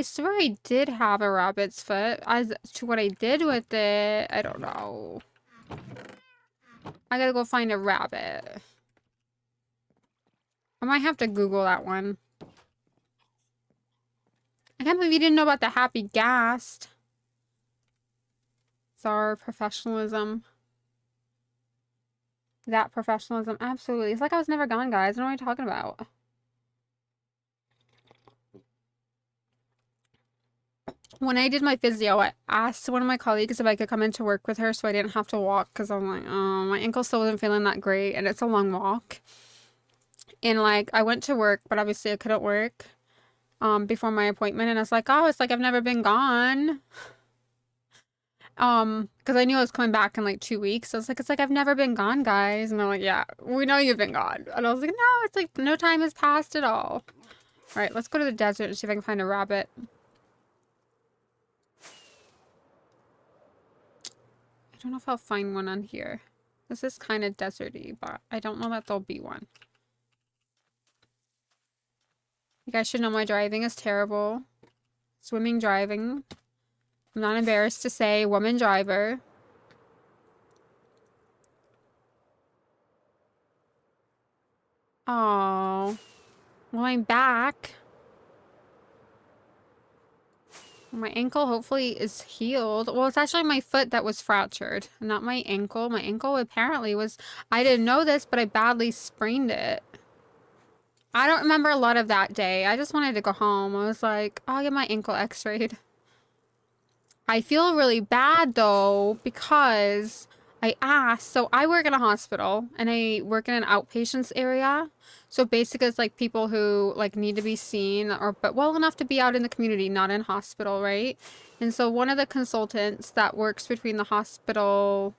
swear I did have a rabbit's foot. As to what I did with it, I don't know. I gotta go find a rabbit. I might have to Google that one. I can't believe you didn't know about the Happy Ghast. It's our professionalism. That professionalism. Absolutely. It's like I was never gone, guys. I don't know what you're talking about. when I did my physio, I asked one of my colleagues if I could come into work with her so I didn't have to walk because I'm like, oh, my ankle still wasn't feeling that great and it's a long walk. And like I went to work, but obviously I couldn't work before my appointment and I was like, oh, it's like I've never been gone. Because I knew I was coming back in like 2 weeks. So it's like I've never been gone, guys. And they're like, yeah, we know you've been gone. And I was like, no, it's like no time has passed at all. All right, let's go to the desert and see if I can find a rabbit. I don't know if I'll find one on here. This is kind of deserty, but I don't know that there'll be one. You guys should know my driving is terrible. Swimming driving. I'm not embarrassed to say woman driver. Oh, well, I'm back. My ankle hopefully is healed. Well, it's actually my foot that was fractured, not my ankle. My ankle apparently was, I didn't know this, but I badly sprained it. I don't remember a lot of that day. I just wanted to go home. I was like, I'll get my ankle x-rayed. I feel really bad though, because I asked, so I work in a hospital and I work in an outpatients area. So basically it's like people who like need to be seen or but well enough to be out in the community, not in hospital, right? And so one of the consultants that works between the hospital,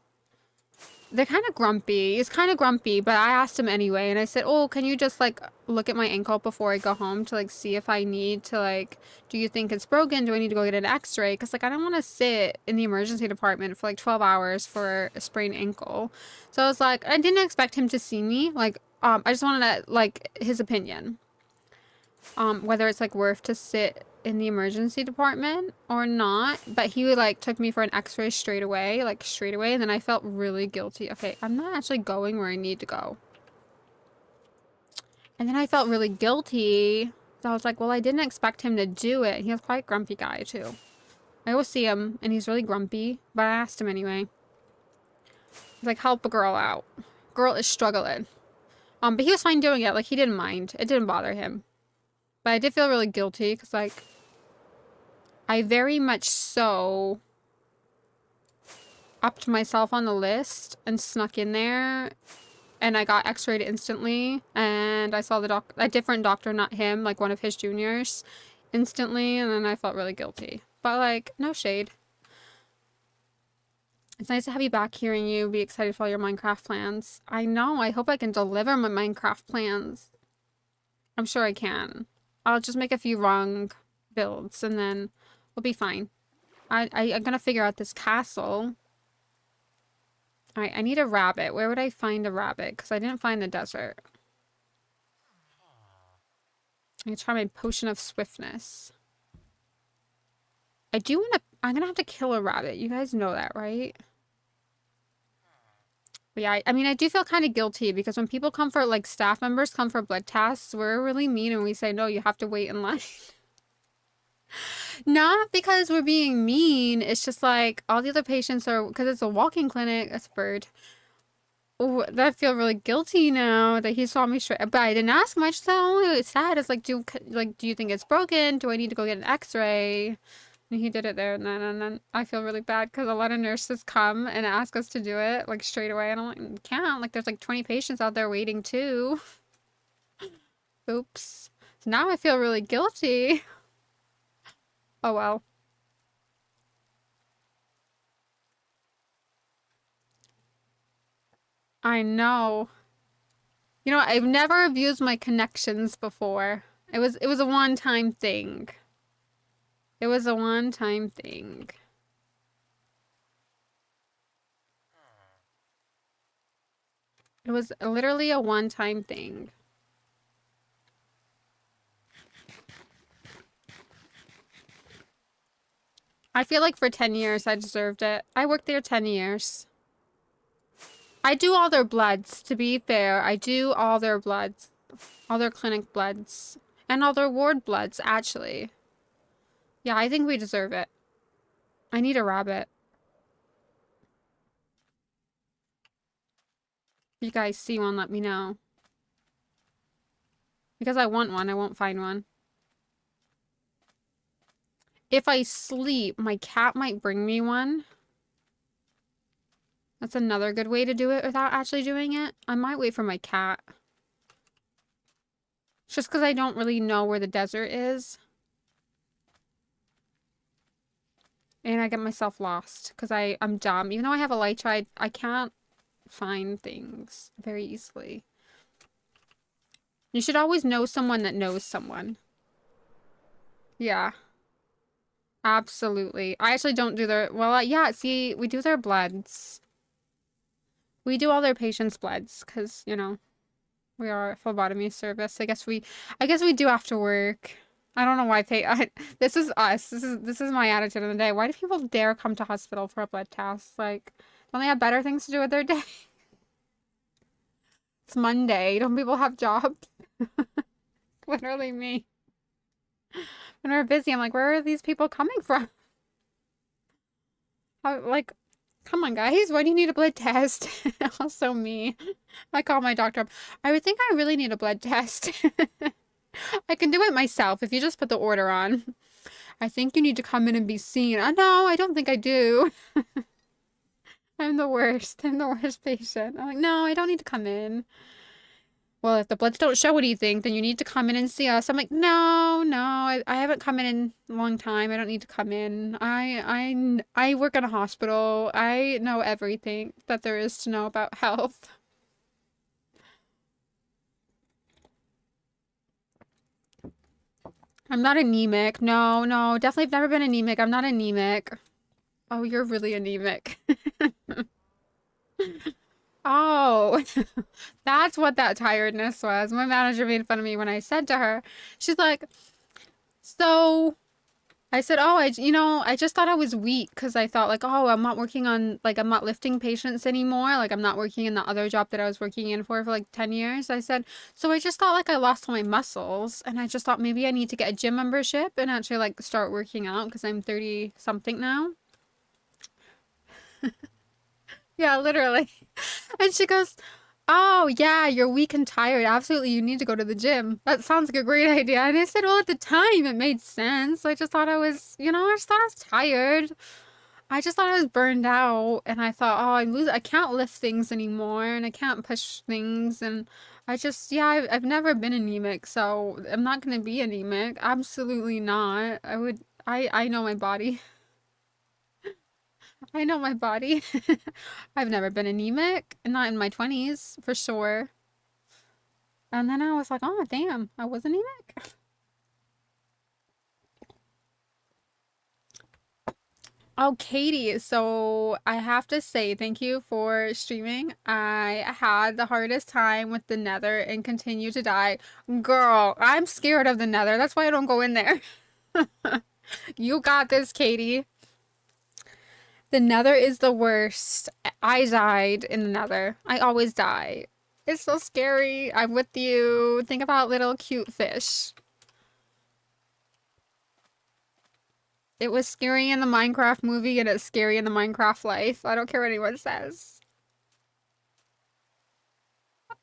they're kind of grumpy. He's kind of grumpy, but I asked him anyway. And I said, oh, can you just like look at my ankle before I go home to like see if I need to like, do you think it's broken? Do I need to go get an x-ray? Because like I don't want to sit in the emergency department for like 12 hours for a sprained ankle. So I was like, I didn't expect him to see me. Like, I just wanted to like his opinion. Whether it's like worth to sit in the emergency department or not, but he would like took me for an x-ray straight away, and then I felt really guilty. Okay, I'm not actually going where I need to go. And then I felt really guilty. So I was like, well, I didn't expect him to do it. He was quite a grumpy guy too. I always see him and he's really grumpy, but I asked him anyway. He's like, help a girl out. Girl is struggling. But he was fine doing it. Like he didn't mind. It didn't bother him. But I did feel really guilty because, like, I very much so upped myself on the list and snuck in there. And I got x-rayed instantly. And I saw a different doctor, not him, like one of his juniors, instantly. And then I felt really guilty. But, like, no shade. It's nice to have you back, hearing you be excited for all your Minecraft plans. I know. I hope I can deliver my Minecraft plans. I'm sure I can. I'll just make a few wrong builds and then we'll be fine. I'm gonna figure out this castle. Alright, I need a rabbit. Where would I find a rabbit? Because I didn't find the desert. I'm gonna try my potion of swiftness. I'm gonna have to kill a rabbit. You guys know that, right? But yeah, I mean, I do feel kind of guilty because when people come for, like, staff members come for blood tests, we're really mean and we say, no, you have to wait in line. Not because we're being mean. It's just like all the other patients are, because it's a walking clinic. That's a bird. Oh, I feel really guilty now that he saw me straight. But I didn't ask him. I just said, oh, it's sad. It's like, do you think it's broken? Do I need to go get an x-ray? And he did it there and then I feel really bad because a lot of nurses come and ask us to do it like straight away. And I'm like, can't. Like, there's like 20 patients out there waiting too. Oops. So now I feel really guilty. Oh well. I know. You know, I've never abused my connections before. It was a one-time thing. It was a one-time thing. It was literally a one-time thing. I feel like for 10 years I deserved it. I worked there 10 years. I do all their bloods, to be fair. I do all their bloods. All their clinic bloods. And all their ward bloods, actually. Yeah, I think we deserve it. I need a rabbit. If you guys see one, let me know. Because I want one, I won't find one. If I sleep, my cat might bring me one. That's another good way to do it without actually doing it. I might wait for my cat. Just because I don't really know where the desert is. And I get myself lost because I'm dumb. Even though I have a light try, I can't find things very easily. You should always know someone that knows someone. Yeah. Absolutely. I actually don't do their... Well, yeah, see, we do their bloods. We do all their patients' bloods because, you know, we are a phlebotomy service. I guess we do after work. I don't know why this is us. This is my attitude of the day. Why do people dare come to hospital for a blood test? Like, don't they have better things to do with their day? It's Monday. Don't people have jobs? Literally me. When we're busy, I'm like, where are these people coming from? Like, come on, guys. Why do you need a blood test? Also me. I call my doctor up. I would think I really need a blood test. I can do it myself if you just put the order on. I think you need to come in and be seen. No, I don't think I do. I'm the worst. I'm the worst patient. I'm like, no, I don't need to come in. Well, if the bloods don't show anything, then you need to come in and see us. I'm like, no, I haven't come in a long time. I don't need to come in. I work in a hospital. I know everything that there is to know about health. I'm not anemic. No, definitely I've never been anemic. I'm not anemic. Oh, you're really anemic. Oh, that's what that tiredness was. My manager made fun of me when I said to her, she's like, so I said, oh, I just thought I was weak because I thought like, oh, I'm not working on, like, I'm not lifting patients anymore. Like, I'm not working in the other job that I was working in for like 10 years. I said, so I just thought like I lost all my muscles and I just thought maybe I need to get a gym membership and actually like start working out because I'm 30 something now. Yeah, literally. And she goes, oh, yeah, you're weak and tired. Absolutely, you need to go to the gym. That sounds like a great idea. And I said, well, at the time, it made sense. I just thought I was, I just thought I was tired. I just thought I was burned out. And I thought, oh, I can't lift things anymore. And I can't push things. And I just, yeah, I've never been anemic. So I'm not going to be anemic. Absolutely not. I know my body. I know my body. I've never been anemic, not in my 20s, for sure. And then I was like, oh, damn, I was anemic. Oh, Katie, so I have to say thank you for streaming. I had the hardest time with the nether and continue to die. Girl, I'm scared of the nether. That's why I don't go in there. You got this, Katie. The nether is the worst. I died in the nether. I always die. It's so scary. I'm with you. Think about little cute fish. It was scary in the Minecraft movie and it's scary in the Minecraft life. I don't care what anyone says.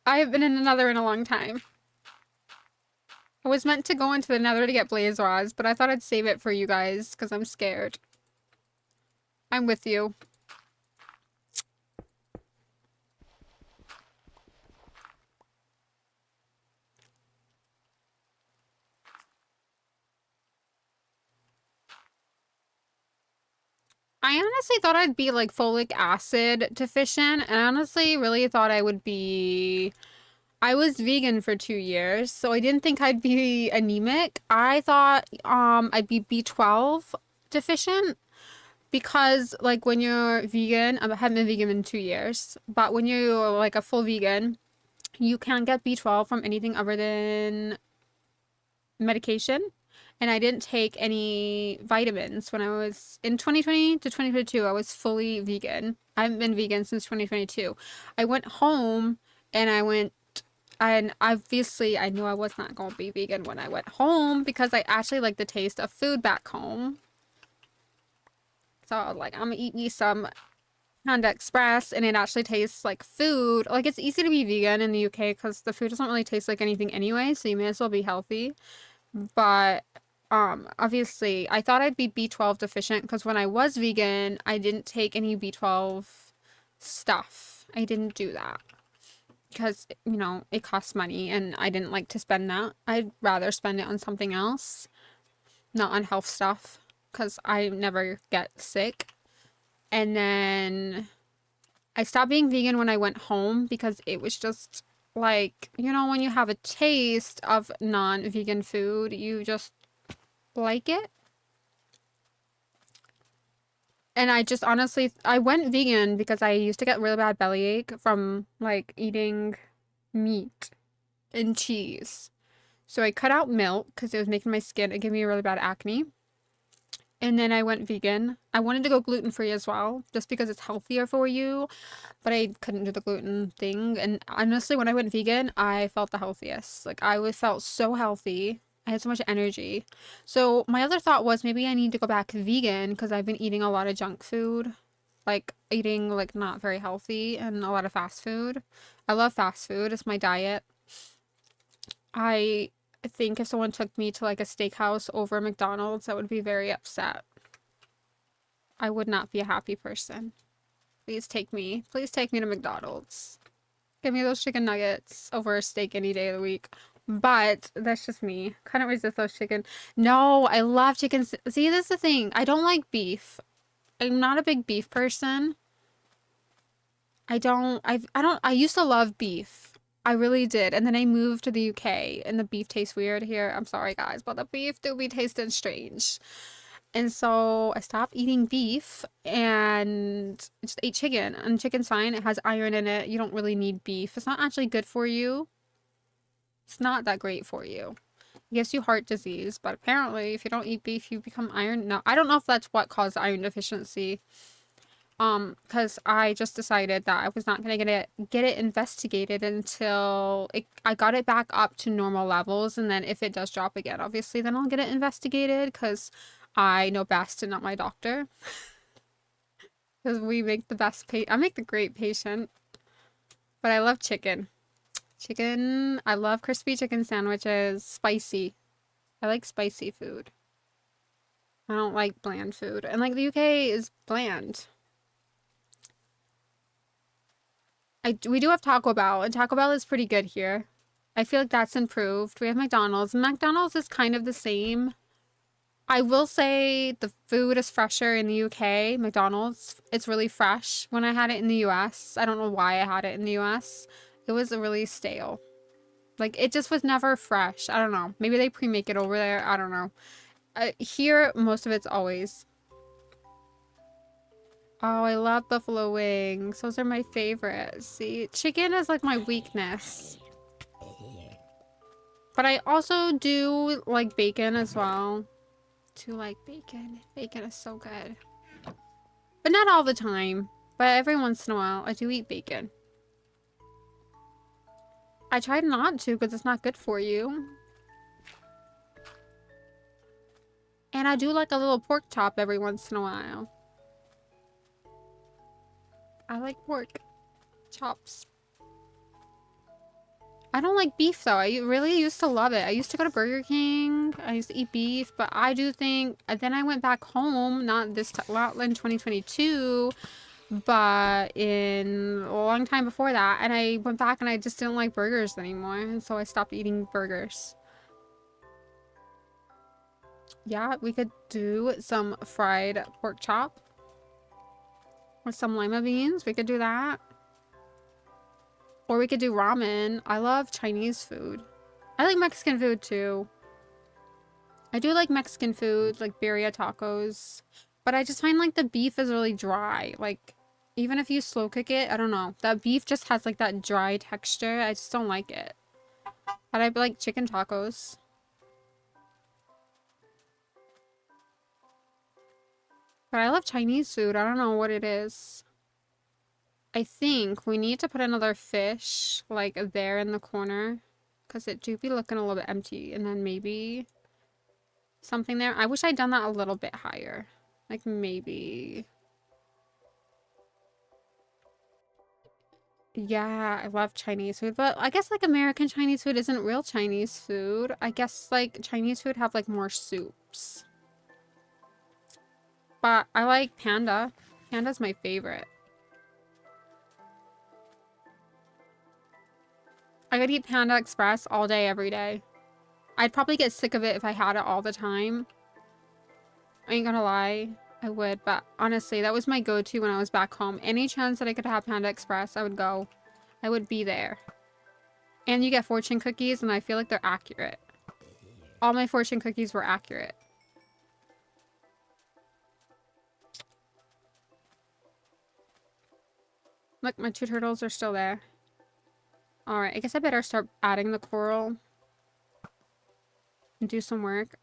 I have been in the nether in a long time. I was meant to go into the nether to get blaze rods, but I thought I'd save it for you guys because I'm scared. I'm with you. I honestly thought I'd be like folic acid deficient, and I honestly really thought I would be... I was vegan for 2 years, so I didn't think I'd be anemic. I thought I'd be B12 deficient because like when you're vegan, I haven't been vegan in 2 years, but when you're like a full vegan, you can't get B12 from anything other than medication. And I didn't take any vitamins when I was in 2020 to 2022. I was fully vegan. I haven't been vegan since 2022. I went home and obviously I knew I was not going to be vegan when I went home because I actually like the taste of food back home. So I was like, I'm gonna eat me some Panda Express and it actually tastes like food. Like it's easy to be vegan in the UK because the food doesn't really taste like anything anyway, so you may as well be healthy. But obviously I thought I'd be B12 deficient because when I was vegan, I didn't take any B12 stuff. I didn't do that because, you know, it costs money and I didn't like to spend that. I'd rather spend it on something else, not on health stuff, because I never get sick. And then I stopped being vegan when I went home because it was just like, you know, when you have a taste of non-vegan food, you just like it. And I just honestly, I went vegan because I used to get really bad bellyache from like eating meat and cheese. So I cut out milk because it was making my skin, it gave me really bad acne. And then I went vegan. I wanted to go gluten-free as well, just because it's healthier for you, but I couldn't do the gluten thing. And honestly, when I went vegan, I felt the healthiest. Like I felt so healthy. I had so much energy. So my other thought was maybe I need to go back vegan because I've been eating a lot of junk food, like eating like not very healthy and a lot of fast food. I love fast food. It's my diet. I think if someone took me to like a steakhouse over McDonald's, I would be very upset. I would not be a happy person. Please take me. Please take me to McDonald's. Give me those chicken nuggets over a steak any day of the week. But that's just me. Couldn't resist those chicken. No, I love chicken. See, this is the thing. I don't like beef. I'm not a big beef person. I used to love beef. I really did. And then I moved to the UK and the beef tastes weird here. I'm sorry guys, but the beef do be tasting strange. And so I stopped eating beef and just ate chicken. And chicken's fine. It has iron in it. You don't really need beef. It's not actually good for you. It's not that great for you. It gives you heart disease, but apparently if you don't eat beef, you become iron. No, I don't know if that's what caused iron deficiency. Because I just decided that I was not gonna get it investigated until I got it back up to normal levels, and then if it does drop again, obviously, then I'll get it investigated because I know best and not my doctor. Because we make the best I make the great patient. But I love chicken. Chicken, I love crispy chicken sandwiches, spicy. I like spicy food. I don't like bland food. And like the UK is bland. We do have Taco Bell, and Taco Bell is pretty good here. I feel like that's improved. We have McDonald's. McDonald's is kind of the same. I will say the food is fresher in the UK. McDonald's, it's really fresh. When I had it in the US, I don't know why I had it in the US. It was really stale. Like, it just was never fresh. I don't know. Maybe they pre-make it over there. I don't know. Here, most of it's always. Oh, I love buffalo wings. Those are my favorite. See, chicken is like my weakness. But I also do like bacon as well. Do like bacon. Bacon is so good. But not all the time. But every once in a while, I do eat bacon. I tried not to because it's not good for you. And I do like a little pork chop every once in a while. I like pork chops. I don't like beef though. I really used to love it. I used to go to Burger King. I used to eat beef, but I do think then I went back home, not in 2022, but in a long time before that, and I went back and I just didn't like burgers anymore, and so I stopped eating burgers. Yeah, we could do some fried pork chop. With some lima beans, we could do that. Or we could do ramen. I love Chinese food. I like Mexican food too. I do like Mexican food, like birria tacos. But I just find like the beef is really dry. Like, even if you slow cook it, I don't know. That beef just has like that dry texture. I just don't like it. But I like chicken tacos. But I love Chinese food. I don't know what it is. I think we need to put another fish, like, there in the corner. Because it do be looking a little bit empty. And then maybe something there. I wish I'd done that a little bit higher. Like, maybe. Yeah, I love Chinese food, but I guess like American Chinese food isn't real Chinese food. I guess like Chinese food have like more soups. But I like Panda. Panda's my favorite. I could eat Panda Express all day, every day. I'd probably get sick of it if I had it all the time. I ain't gonna lie. I would, but honestly, that was my go-to when I was back home. Any chance that I could have Panda Express, I would go. I would be there. And you get fortune cookies, and I feel like they're accurate. All my fortune cookies were accurate. Look, my 2 turtles are still there. Alright, I guess I better start adding the coral. And do some work.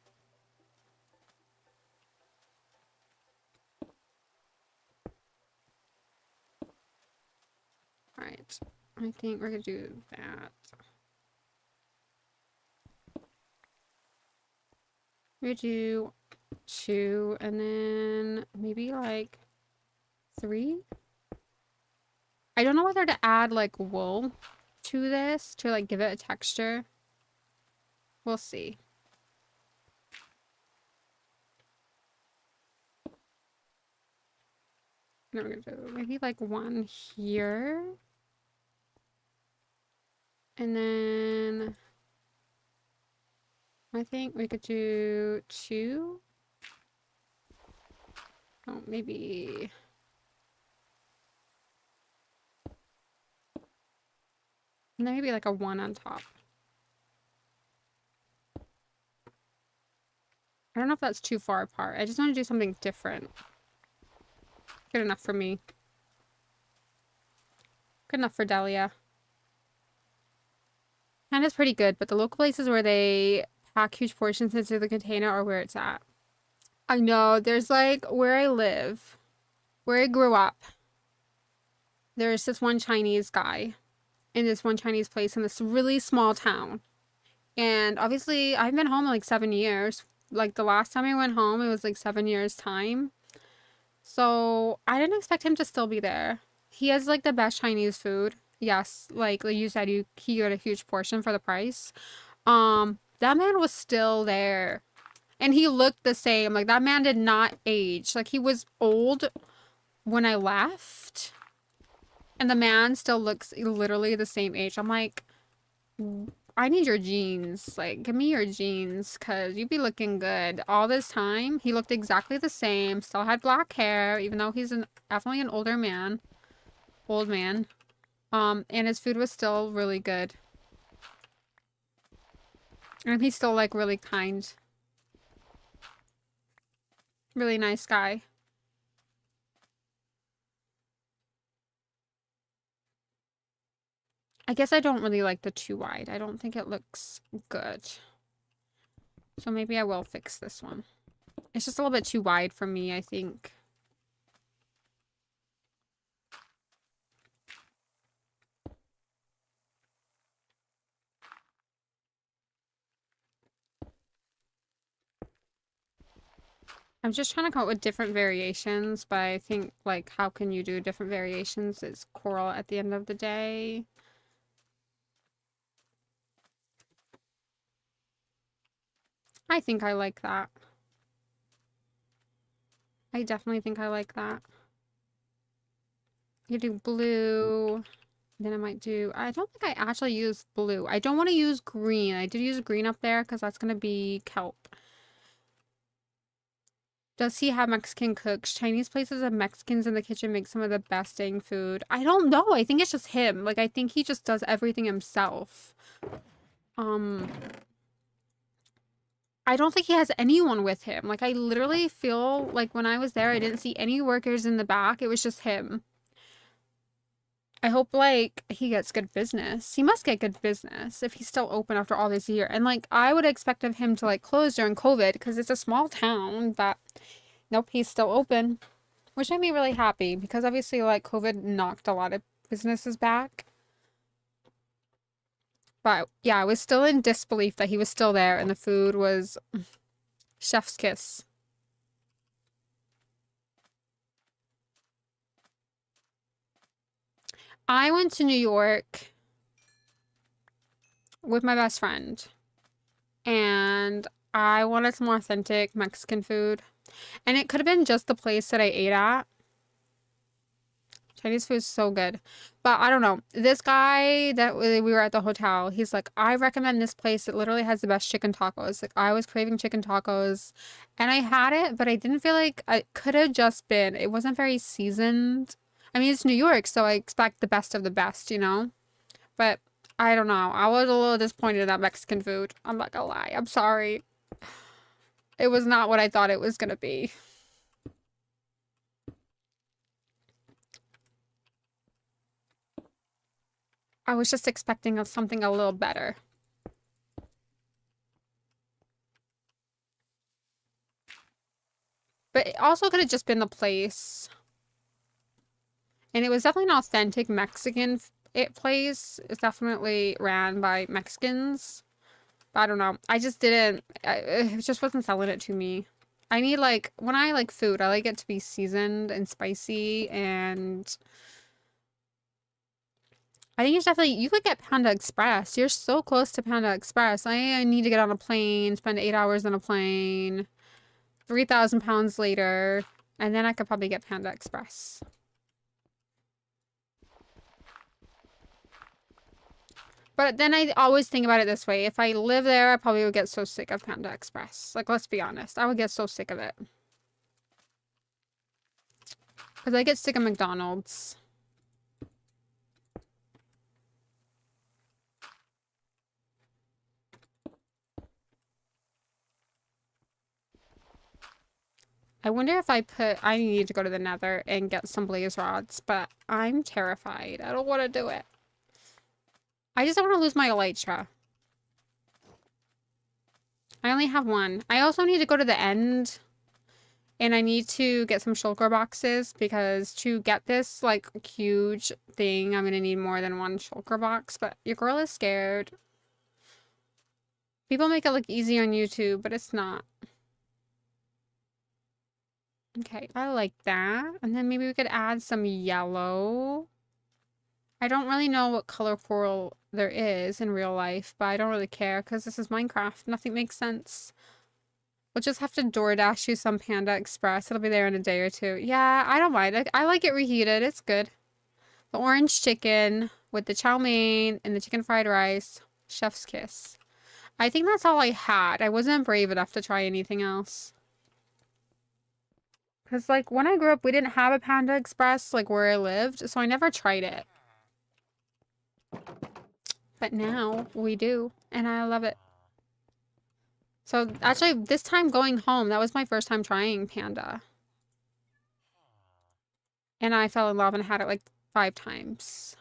Alright. I think we're gonna do that. We do 2, and then maybe like 3. I don't know whether to add like wool to this to like give it a texture. We'll see. Then we're gonna do maybe like 1 here. And then I think we could do 2. Oh, maybe. And then maybe like a 1 on top. I don't know if that's too far apart. I just want to do something different. Good enough for me. Good enough for Delia. And it's pretty good, but the local places where they pack huge portions into the container are where it's at. I know, there's like where I live, where I grew up, there's this one Chinese guy in this one Chinese place in this really small town. And obviously, I've been home like 7 years. Like the last time I went home, it was like 7 years time. So I didn't expect him to still be there. He has like the best Chinese food. Yes, like you said, he got a huge portion for the price. That man was still there. And he looked the same. Like that man did not age. Like he was old when I left. And the man still looks literally the same age. I'm like, I need your jeans. Like, give me your jeans, because you be looking good. All this time, he looked exactly the same. Still had black hair, even though he's definitely an older man. Old man. And his food was still really good. And he's still, like, really kind. Really nice guy. I guess I don't really like the too wide. I don't think it looks good. So maybe I will fix this one. It's just a little bit too wide for me, I think. I'm just trying to come up with different variations, but I think, like, how can you do different variations? It's coral at the end of the day. I think I like that. I definitely think I like that. You do blue. Then I might do... I don't think I actually use blue. I don't want to use green. I did use green up there because that's going to be kelp. Does he have Mexican cooks? Chinese places of Mexicans in the kitchen make some of the best dang food. I don't know. I think it's just him. Like, I think he just does everything himself. I don't think he has anyone with him. Like, I literally feel like when I was there, I didn't see any workers in the back. It was just him. I hope, like, he gets good business. He must get good business if he's still open after all this year. And, like, I would expect of him to, like, close during COVID because it's a small town, but nope, he's still open. Which made me really happy because obviously, like, COVID knocked a lot of businesses back. But, yeah, I was still in disbelief that he was still there and the food was chef's kiss. I went to New York with my best friend, and I wanted some authentic Mexican food. And it could have been just the place that I ate at. Chinese food is so good. But I don't know. This guy that we were at the hotel, he's like, I recommend this place. It literally has the best chicken tacos. Like, I was craving chicken tacos and I had it, but I didn't feel like it could have just been. It wasn't very seasoned. I mean, it's New York, so I expect the best of the best, you know? But I don't know. I was a little disappointed in that Mexican food. I'm not gonna lie. I'm sorry. It was not what I thought it was gonna be. I was just expecting something a little better. But it also could have just been the place. And it was definitely an authentic Mexican place. It's definitely ran by Mexicans. But I don't know. I just didn't... It just wasn't selling it to me. I need, like... When I like food, I like it to be seasoned and spicy. And... I think it's definitely... You could get Panda Express. You're so close to Panda Express. I need to get on a plane. Spend 8 hours on a plane. 3,000 pounds later. And then I could probably get Panda Express. But then I always think about it this way. If I live there, I probably would get so sick of Panda Express. Like, let's be honest. I would get so sick of it. Because I get sick of McDonald's. I wonder if I need to go to the Nether and get some blaze rods, but I'm terrified. I don't want to do it. I just don't want to lose my elytra. I only have one. I also need to go to the end, and I need to get some shulker boxes, because to get this, like, huge thing, I'm going to need more than one shulker box, but your girl is scared. People make it look easy on YouTube, but it's not. Okay, I like that. And then maybe we could add some yellow. I don't really know what color coral there is in real life, but I don't really care because this is Minecraft. Nothing makes sense. We'll just have to DoorDash you some Panda Express. It'll be there in a day or two. Yeah, I don't mind. I like it reheated. It's good. The orange chicken with the chow mein and the chicken fried rice. Chef's kiss. I think that's all I had. I wasn't brave enough to try anything else. Because, like, when I grew up, we didn't have a Panda Express, like, where I lived, so I never tried it. But now, we do, and I love it. So, actually, this time going home, that was my first time trying Panda. And I fell in love and had it, like, 5 times.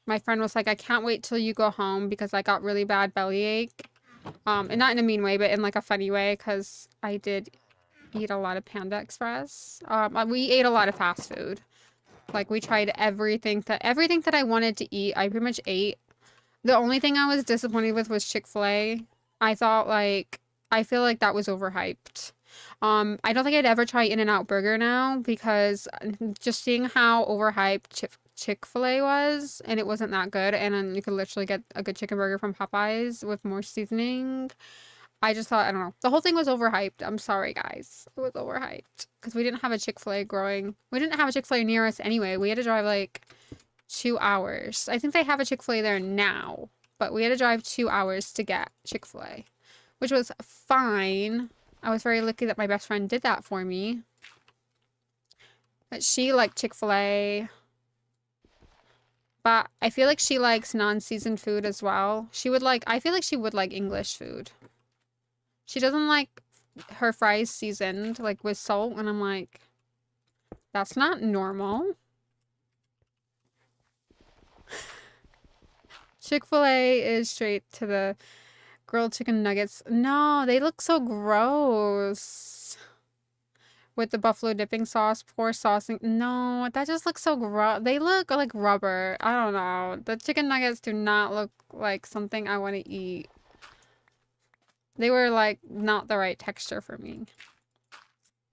My friend was like, I can't wait till you go home because I got really bad bellyache. And not in a mean way, but in, like, a funny way, because I did eat a lot of Panda Express. We ate a lot of fast food. Like, we tried everything that I wanted to eat, I pretty much ate. The only thing I was disappointed with was Chick-fil-A. I feel like that was overhyped. I don't think I'd ever try In-N-Out Burger now, because just seeing how overhyped Chick-fil-A was, and it wasn't that good, and then you could literally get a good chicken burger from Popeyes with more seasoning. I just thought, I don't know. The whole thing was overhyped. I'm sorry, guys. It was overhyped. Because we didn't have a Chick-fil-A We didn't have a Chick-fil-A near us anyway. We had to drive, like, 2 hours. I think they have a Chick-fil-A there now. But we had to drive 2 hours to get Chick-fil-A. Which was fine. I was very lucky that my best friend did that for me. But she liked Chick-fil-A. But I feel like she likes non-seasoned food as well. I feel like she would like English food. She doesn't like her fries seasoned, like, with salt, and I'm like, that's not normal. Chick-fil-A is straight to the grilled chicken nuggets. No, they look so gross. With the buffalo dipping sauce, poor sauce. No, that just looks so gross. They look like rubber. I don't know. The chicken nuggets do not look like something I want to eat. They were, like, not the right texture for me.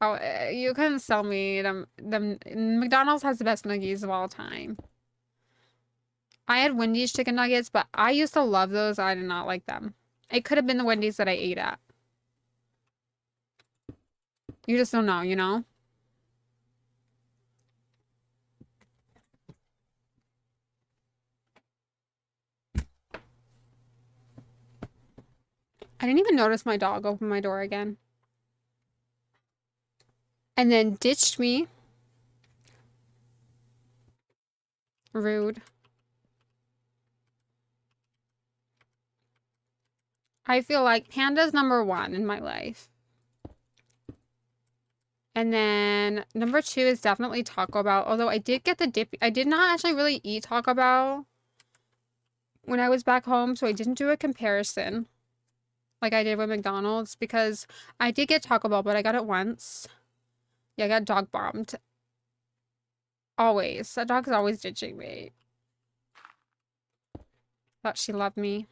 Oh, you couldn't sell me them. McDonald's has the best nuggies of all time. I had Wendy's chicken nuggets, but I used to love those. I did not like them. It could have been the Wendy's that I ate at. You just don't know, you know? I didn't even notice my dog open my door again. And then ditched me. Rude. I feel like Panda's #1 in my life. And then #2 is definitely Taco Bell. Although I did get the dip. I did not actually really eat Taco Bell when I was back home, so I didn't do a comparison like I did with McDonald's because I did get Taco Bell, but I got it once. Yeah, I got dog bombed. Always. That dog's always ditching me. Thought she loved me.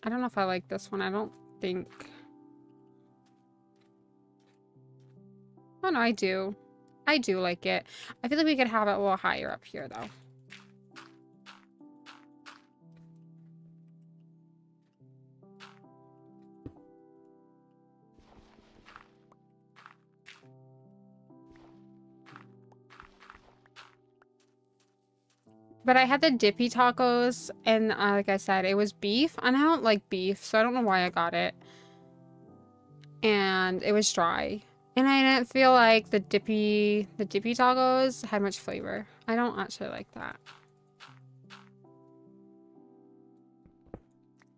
I don't know if I like this one. I don't think... Oh, no, I do. I do like it. I feel like we could have it a little higher up here, though. But I had the dippy tacos, and like I said, it was beef, and I don't like beef, so I don't know why I got it. And it was dry. And I didn't feel like the dippy tacos had much flavor. I don't actually like that.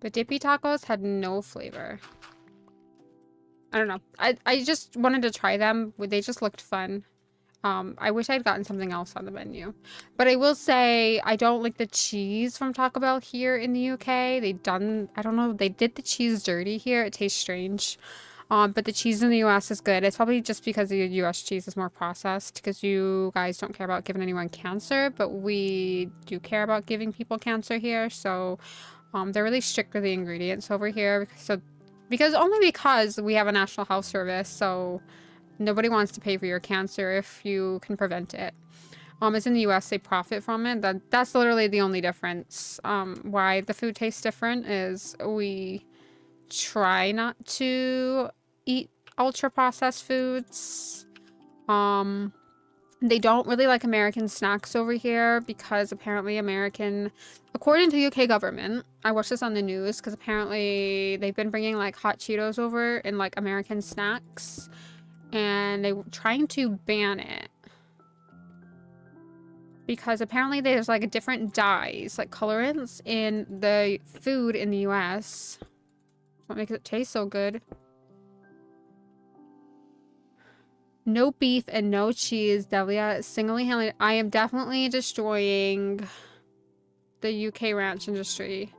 The dippy tacos had no flavor. I don't know. I just wanted to try them. They just looked fun. I wish I'd gotten something else on the menu. But I will say, I don't like the cheese from Taco Bell here in the UK. I don't know, they did the cheese dirty here. It tastes strange. But the cheese in the US is good. It's probably just because the US cheese is more processed, because you guys don't care about giving anyone cancer, but we do care about giving people cancer here. So, they're really strict with the ingredients over here. Only because we have a national health service, so nobody wants to pay for your cancer if you can prevent it. As in the US, they profit from it. That's literally the only difference. Why the food tastes different is we try not to eat ultra processed foods. They don't really like American snacks over here because apparently according to UK government, I watched this on the news because apparently they've been bringing like hot Cheetos over in like American snacks, and they're trying to ban it because apparently there's like different dyes, like colorants in the food in the US. What makes it taste so good? No beef and no cheese. Delia singly handled. I am definitely destroying the UK ranch industry.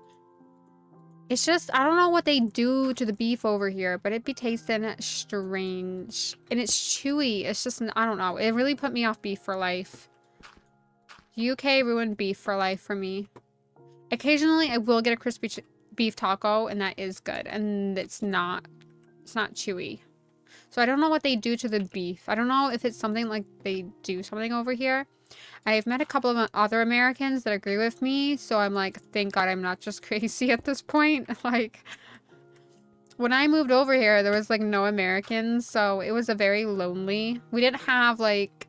It's just, I don't know what they do to the beef over here, but it be tasting strange. And it's chewy. It's just, I don't know. It really put me off beef for life. UK ruined beef for life for me. Occasionally, I will get a crispy beef taco, and that is good. And it's not chewy. So I don't know what they do to the beef. I don't know if it's something like they do something over here. I've met a couple of other Americans that agree with me, so I'm like, thank God I'm not just crazy at this point. Like, when I moved over here, there was like no Americans, so it was a very lonely. We didn't have like,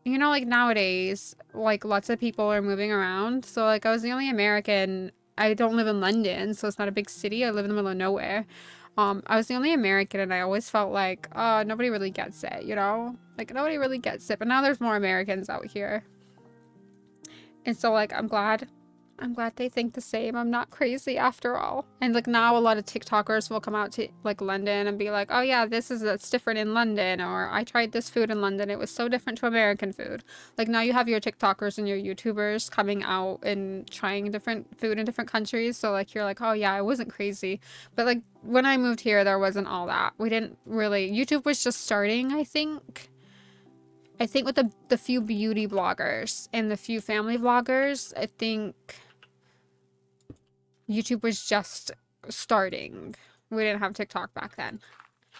you know, like nowadays, like lots of people are moving around. So like I was the only American. I don't live in London, so it's not a big city. I live in the middle of nowhere. I was the only American, and I always felt like, nobody really gets it, you know? Like, nobody really gets it. But now there's more Americans out here. And so, like, I'm glad they think the same. I'm not crazy after all. And, like, now a lot of TikTokers will come out to, like, London and be like, oh, yeah, that's different in London. Or, I tried this food in London. It was so different to American food. Like, now you have your TikTokers and your YouTubers coming out and trying different food in different countries. So, like, you're like, oh, yeah, I wasn't crazy. But, like, when I moved here, there wasn't all that. We didn't really... YouTube was just starting, I think. I think with the few beauty bloggers and the few family vloggers, I think YouTube was just starting. We didn't have TikTok back then.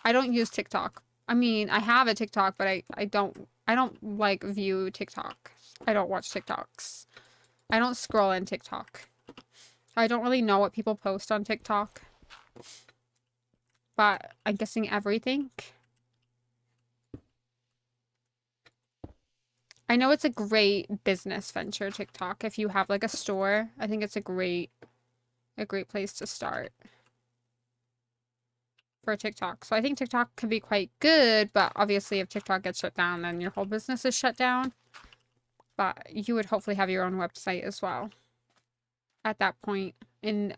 I don't use TikTok. I mean, I have a TikTok, but I don't like view TikTok. I don't watch TikToks. I don't scroll in TikTok. I don't really know what people post on TikTok. But I'm guessing everything. I know it's a great business venture, TikTok. If you have like a store, I think it's a great place to start for TikTok. So I think TikTok could be quite good, but obviously if TikTok gets shut down, then your whole business is shut down. But you would hopefully have your own website as well at that point, in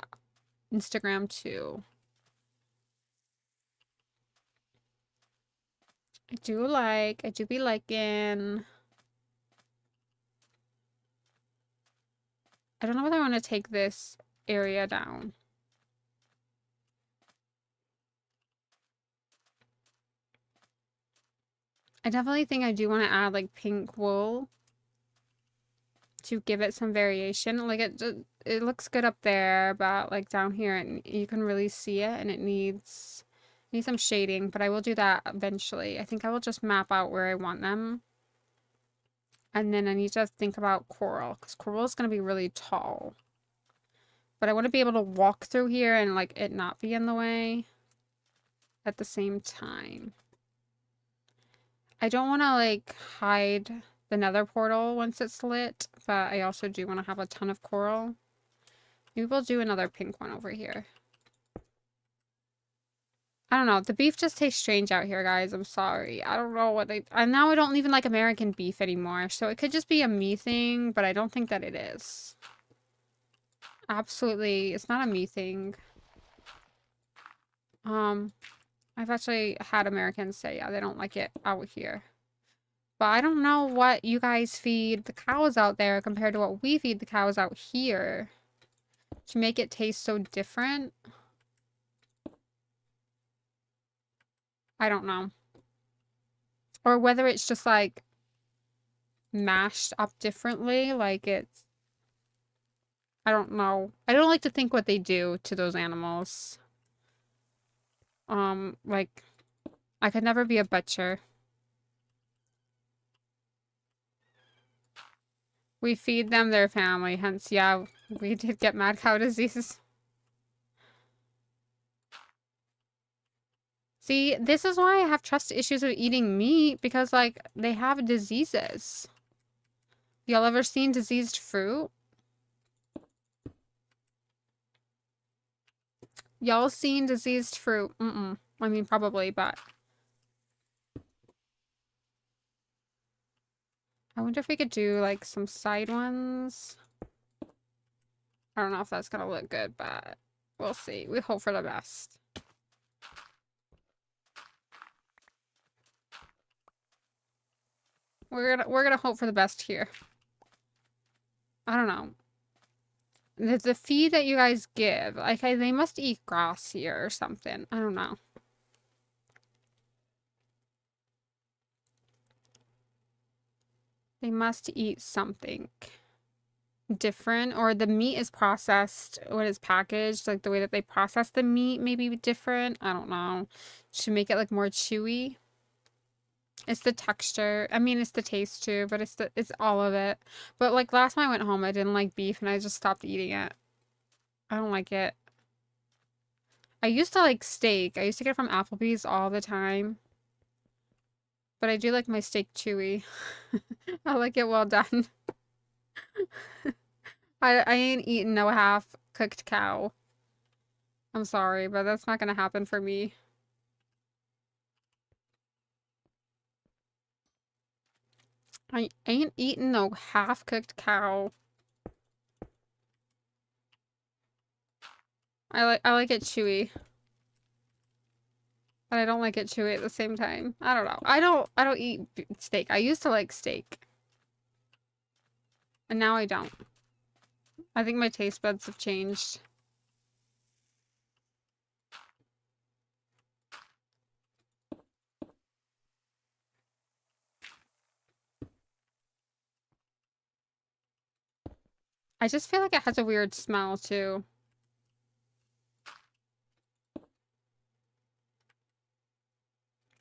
Instagram too. I do be liking. I don't know whether I want to take this area down. I definitely think I do want to add like pink wool to give it some variation. Like it looks good up there, but like down here, and you can really see it, and it needs some shading. But I will do that eventually. I think I will just map out where I want them, and then I need to think about coral, because coral is going to be really tall. But I want to be able to walk through here and like it not be in the way at the same time. I don't want to like hide the nether portal once it's lit, but I also do want to have a ton of coral. Maybe we'll do another pink one over here. I don't know. The beef just tastes strange out here, guys. I'm sorry. I don't know what and now I don't even like American beef anymore. So it could just be a me thing, but I don't think that it is. Absolutely. It's not a me thing. I've actually had Americans say, yeah, they don't like it out here. But I don't know what you guys feed the cows out there compared to what we feed the cows out here to make it taste so different. I don't know. Or whether it's just like mashed up differently, like it's... I don't know. I don't like to think what they do to those animals. Like, I could never be a butcher. We feed them their family, hence, yeah, we did get mad cow disease. See, this is why I have trust issues with eating meat, because, like, they have diseases. Y'all ever seen diseased fruit? Y'all seen diseased fruit? I mean, probably, but... I wonder if we could do, like, some side ones. I don't know if that's gonna look good, but we'll see. We hope for the best. We're gonna hope for the best here. I don't know. The feed that you guys give, like, they must eat grass here or something. I don't know. They must eat something different, or the meat is processed when it's packaged, like the way that they process the meat may be different. I don't know. Should make it like more chewy. It's the texture. I mean, it's the taste too, but it's all of it. But like last time I went home, I didn't like beef and I just stopped eating it. I don't like it. I used to like steak. I used to get it from Applebee's all the time. But I do like my steak chewy. I like it well done. I ain't eating no half cooked cow. I'm sorry, but that's not gonna happen for me. I ain't eating no half cooked cow. I like it chewy. But I don't like it chewy at the same time. I don't know. I don't eat steak. I used to like steak. And now I don't. I think my taste buds have changed. I just feel like it has a weird smell too.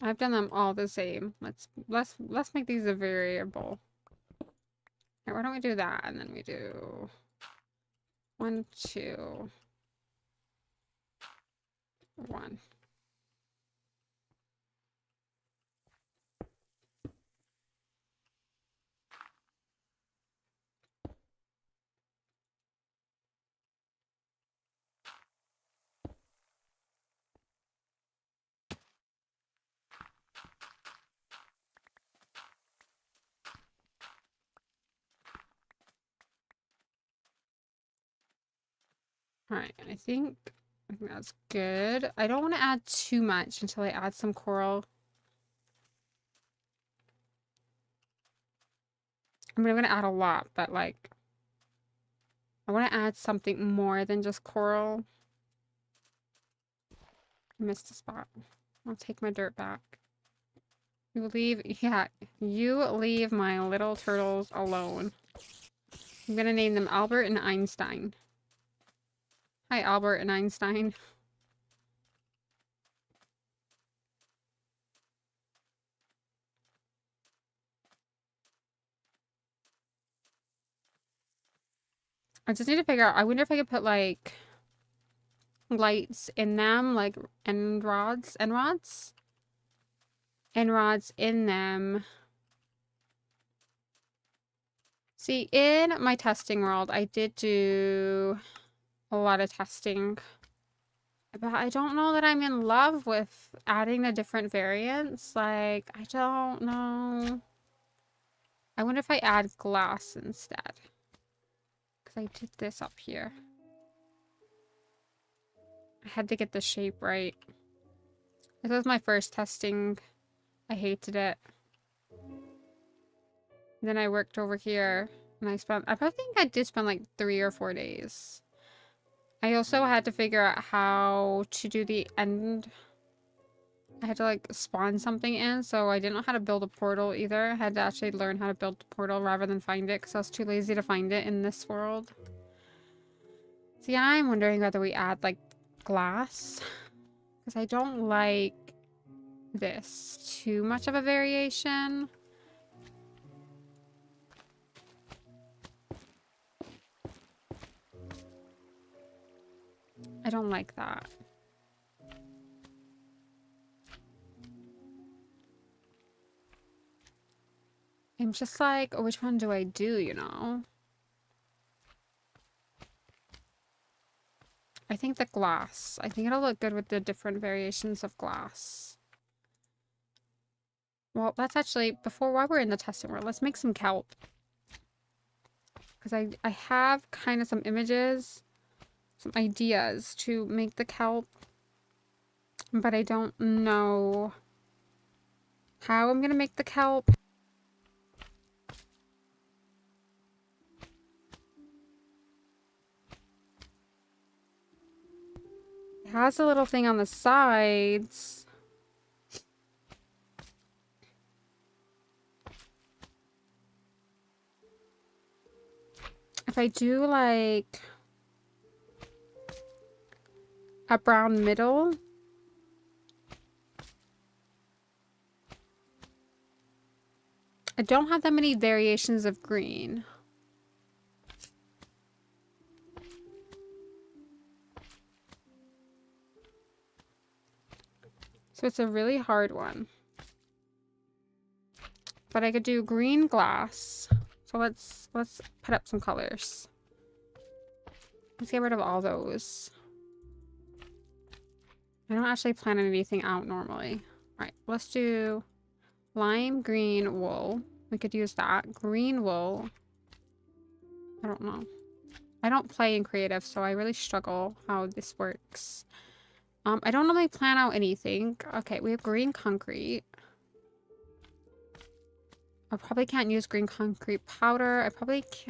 I've done them all the same. Let's make these a variable. Right, why don't we do that and then we do 1, 2, 1. Alright, I think that's good. I don't want to add too much until I add some coral. I mean, I'm gonna add a lot, but like, I want to add something more than just coral. I missed a spot. I'll take my dirt back. You leave, yeah, you leave my little turtles alone. I'm gonna name them Albert and Einstein. Hi, Albert and Einstein. I just need to figure out, I wonder if I could put like lights in them, like end rods in them. See, in my testing world, I did do a lot of testing, but I don't know that I'm in love with adding the different variants. Like, I don't know. I wonder if I add glass instead. Because I did this up here. I had to get the shape right. This was my first testing. I hated it. Then I worked over here and I probably think I did spend like 3 or 4 days. I also had to figure out how to do the end. I had to like spawn something in, so I didn't know how to build a portal either. I had to actually learn how to build the portal rather than find it because I was too lazy to find it in this world. So yeah, I'm wondering whether we add like glass because I don't like this too much of a variation. I don't like that. I'm just like, oh, which one do I do, you know? I think the glass. I think it'll look good with the different variations of glass. Well, let's actually, while we're in the testing world, let's make some kelp. Because I have kind of some images, some ideas to make the kelp. But I don't know how I'm going to make the kelp. It has a little thing on the sides. If I do like a brown middle, I don't have that many variations of green. So it's a really hard one. But I could do green glass. So let's put up some colors. Let's get rid of all those. I don't actually plan anything out normally. Alright, let's do lime green wool. We could use that. Green wool. I don't know. I don't play in creative, so I really struggle how this works. I don't normally plan out anything. Okay, we have green concrete. I probably can't use green concrete powder.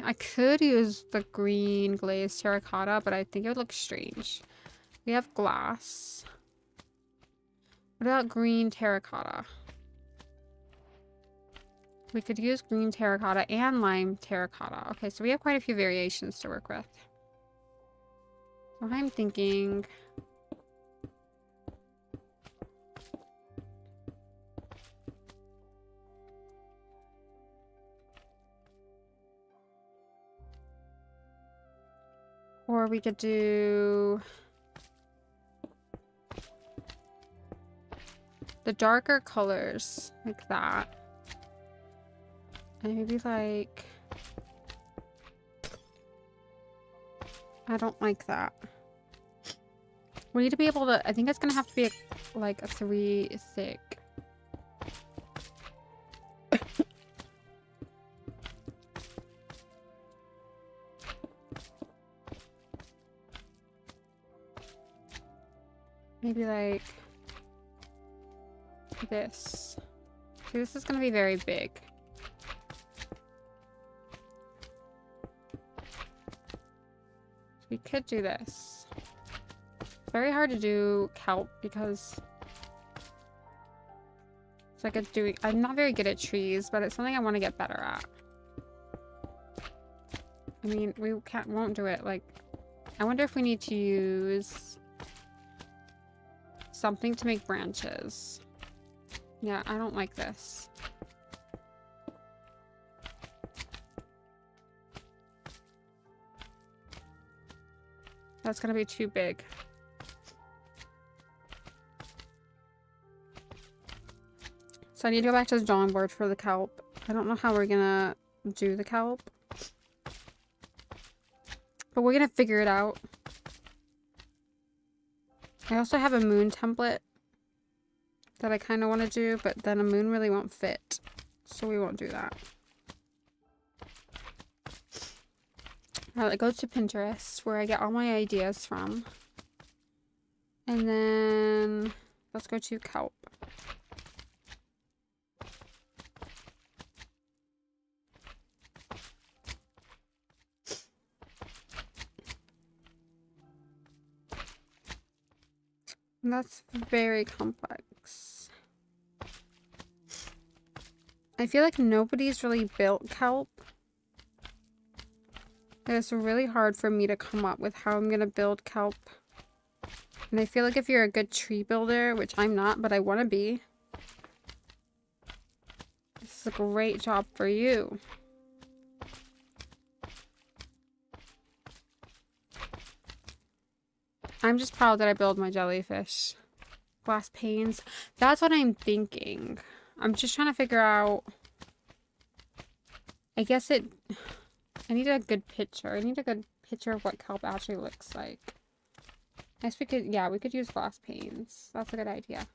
I could use the green glazed terracotta, but I think it would look strange. We have glass. What about green terracotta? We could use green terracotta and lime terracotta. Okay, so we have quite a few variations to work with. So I'm thinking... Or we could do the darker colors like that. And maybe like, I don't like that. We need to be able to, I think it's going to have to be like a 3 thick. Maybe like this. See, this is going to be very big. We could do this. It's very hard to do kelp because it's like I'm not very good at trees, but it's something I want to get better at. I mean, we won't do it. Like, I wonder if we need to use something to make branches. Yeah, I don't like this. That's gonna be too big. So I need to go back to the drawing board for the kelp. I don't know how we're gonna do the kelp, but we're gonna figure it out. I also have a moon template that I kind of want to do, but then a moon really won't fit, so we won't do that. Alright, go to Pinterest, where I get all my ideas from. And then let's go to kelp. And that's very complex. I feel like nobody's really built kelp. It's really hard for me to come up with how I'm gonna build kelp. And I feel like if you're a good tree builder, which I'm not, but I want to be, this is a great job for you. I'm just proud that I build my jellyfish. Glass panes. That's what I'm thinking. I'm just trying to figure out... I guess I need a good picture. I need a good picture of what kelp actually looks like. I guess we could... Yeah, we could use glass panes. That's a good idea.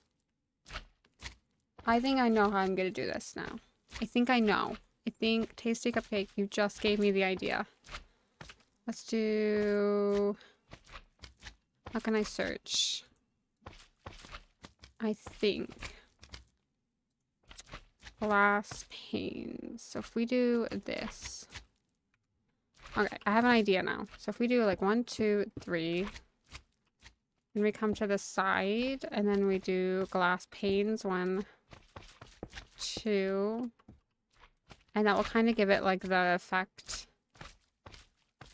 I think I know how I'm going to do this now. I think I know. I think Tasty Cupcake, you just gave me the idea. Let's do... How can I search? I think glass panes. So if we do this. Okay, I have an idea now. So if we do like 1, 2, 3, and we come to the side, and then we do glass panes 1, 2, and that will kind of give it like the effect.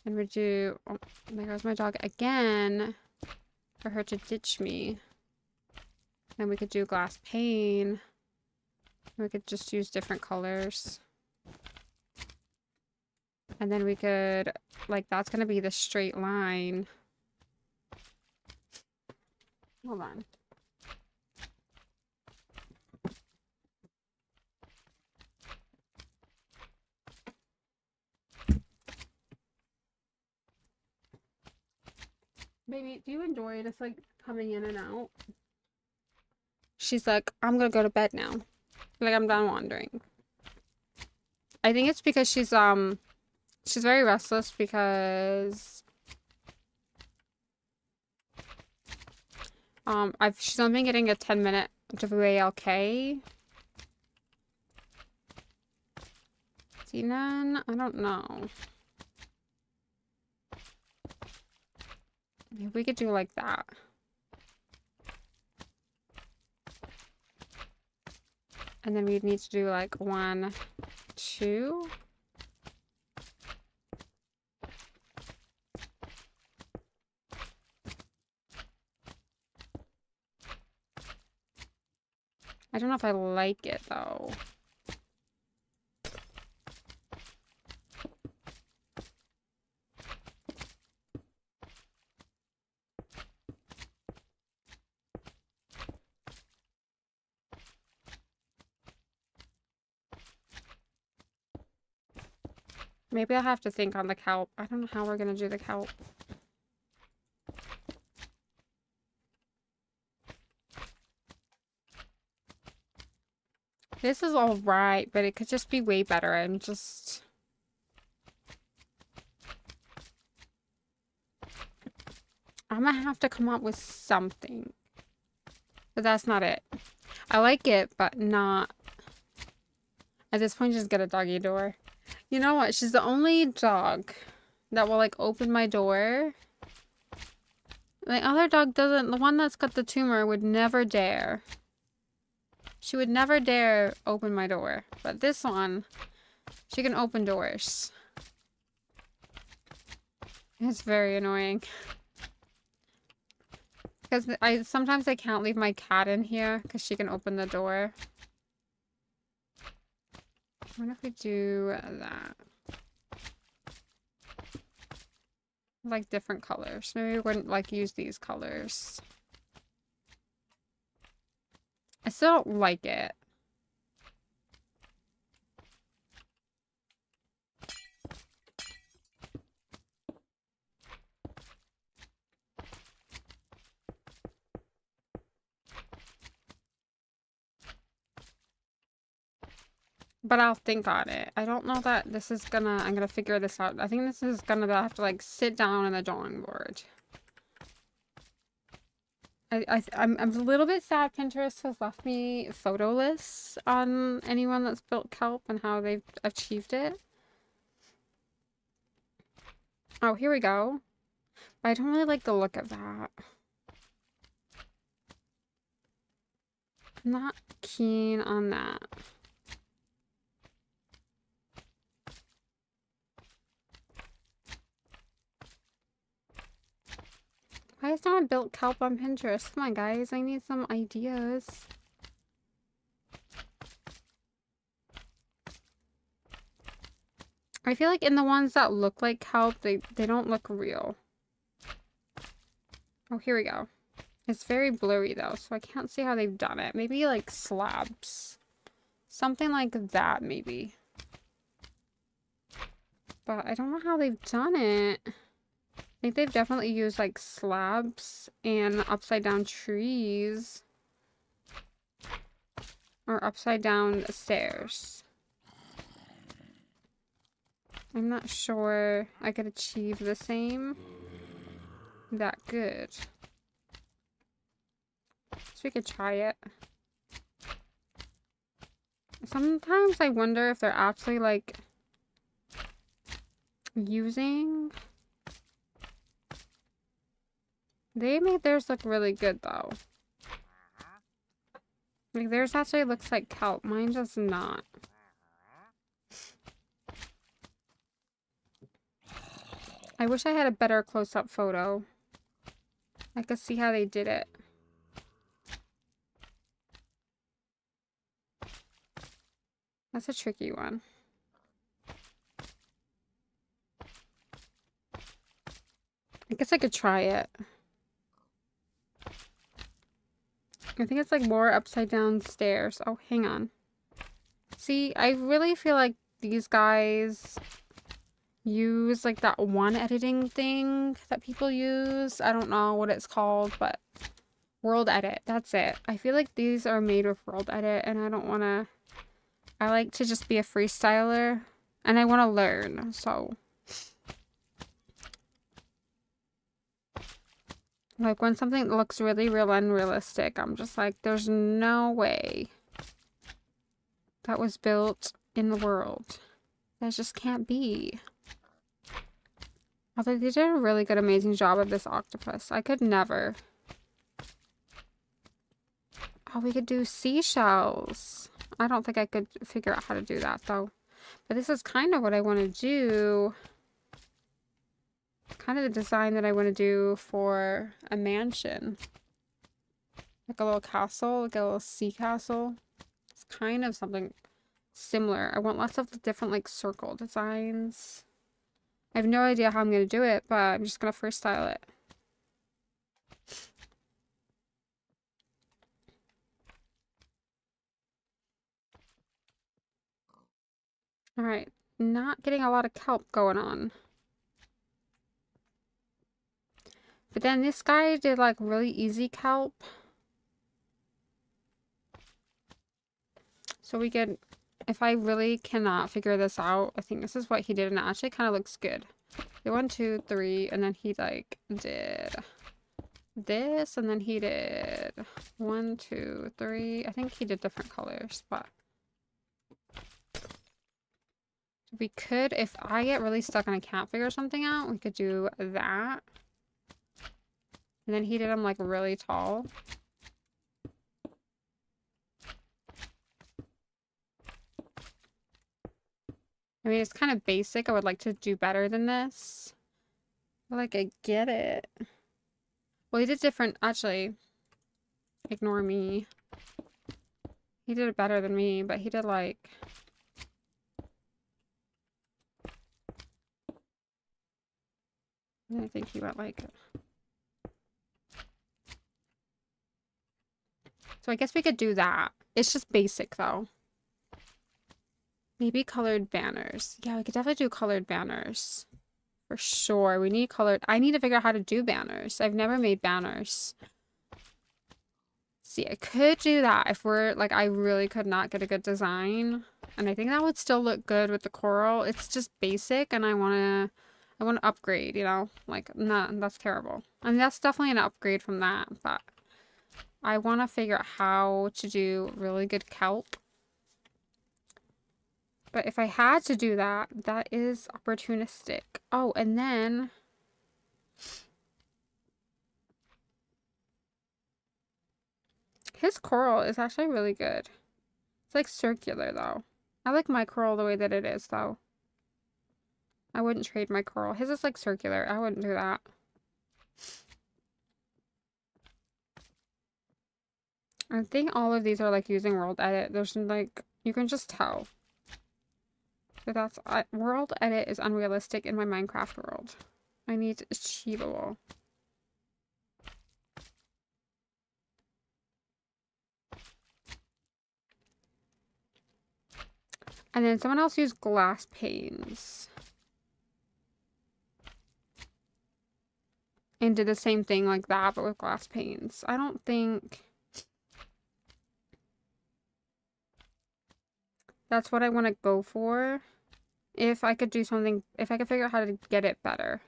And we do, oh, there goes my dog again. For her to ditch me. And we could do glass pane. We could just use different colors. And then we could, like, that's gonna be the straight line. Hold on. Baby, do you enjoy just like coming in and out? She's like, I'm gonna go to bed now. Like, I'm done wandering. I think it's because she's very restless because she's only been getting a 10-minute deliahcloud. See, then I don't know. Maybe we could do like that. And then we'd need to do like 1, 2. I don't know if I like it though. Maybe I'll have to think on the kelp. I don't know how we're gonna do the kelp. This is all right, but it could just be way better. I'm gonna have to come up with something. But that's not it. I like it, but not... At this point, just get a doggy door. You know what? She's the only dog that will, like, open my door. The other dog doesn't... The one that's got the tumor would never dare. She would never dare open my door. But this one, she can open doors. It's very annoying. Because sometimes I can't leave my cat in here because she can open the door. What if we do that? Like different colors. Maybe we wouldn't like use these colors. I still don't like it. But I'll think on it. I don't know that this is gonna... I'm gonna figure this out. I think this is gonna have to, like, sit down on the drawing board. I'm a little bit sad Pinterest has left me photo lists on anyone that's built kelp and how they've achieved it. Oh, here we go. But I don't really like the look of that. I'm not keen on that. Why is not built kelp on Pinterest? Come on, guys. I need some ideas. I feel like in the ones that look like kelp, they don't look real. Oh, here we go. It's very blurry, though, so I can't see how they've done it. Maybe, like, slabs. Something like that, maybe. But I don't know how they've done it. I think they've definitely used like slabs and upside down trees. Or upside down stairs. I'm not sure I could achieve the same that good. So we could try it. Sometimes I wonder if they're actually like using... They made theirs look really good, though. Like, theirs actually looks like kelp. Mine does not. I wish I had a better close-up photo. I could see how they did it. That's a tricky one. I guess I could try it. I think it's like more upside down stairs. Oh, hang on. See, I really feel like these guys use like that one editing thing that people use. I don't know what it's called, but World Edit. That's it. I feel like these are made with World Edit and I don't want to... I like to just be a freestyler and I want to learn, so... Like, when something looks really real and realistic, I'm just like, there's no way that was built in the world. That just can't be. Although they did a really good, amazing job of this octopus. I could never. Oh, we could do seashells. I don't think I could figure out how to do that though. But this is kind of what I want to do. It's kind of the design that I want to do for a mansion. Like a little castle, like a little sea castle. It's kind of something similar. I want lots of different like circle designs. I have no idea how I'm going to do it, but I'm just going to first style it. Alright, not getting a lot of kelp going on. But then this guy did like really easy kelp. So we could, if I really cannot figure this out, I think this is what he did and it actually kind of looks good. 1, 2, 3, and then he like did this and then he did 1, 2, 3. I think he did different colors, but we could, if I get really stuck and I can't figure something out, we could do that. And then he did them like really tall. I mean, it's kind of basic. I would like to do better than this. Like, I get it. Well, he did different, actually. Ignore me. He did it better than me, but he did like... I think he went like... So I guess we could do that. It's just basic though. Maybe colored banners. Yeah, we could definitely do colored banners. For sure. We need colored... I need to figure out how to do banners. I've never made banners. See, I could do that if we're... Like, I really could not get a good design. And I think that would still look good with the coral. It's just basic and I want to... I want to upgrade, you know? Like, nah, that's terrible. I mean, that's definitely an upgrade from that, but I want to figure out how to do really good kelp. But if I had to do that, that is opportunistic. Oh, and then... His coral is actually really good. It's like circular, though. I like my coral the way that it is, though. I wouldn't trade my coral. His is like circular. I wouldn't do that. I think all of these are like using World Edit. There's like, you can just tell. So that's, World Edit is unrealistic in my Minecraft world. I need achievable. And then someone else used glass panes. And did the same thing like that, but with glass panes. I don't think... That's what I want to go for. If I could do something... If I could figure out how to get it better.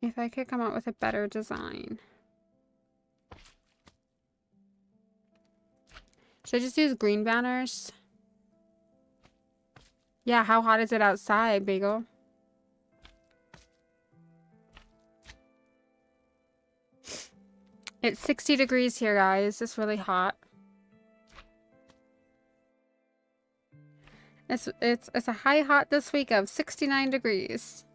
If I could come up with a better design. Should I just use green banners? Yeah, how hot is it outside, Bagel? It's 60 degrees here, guys. It's really hot. It's a high hot this week of 69 degrees.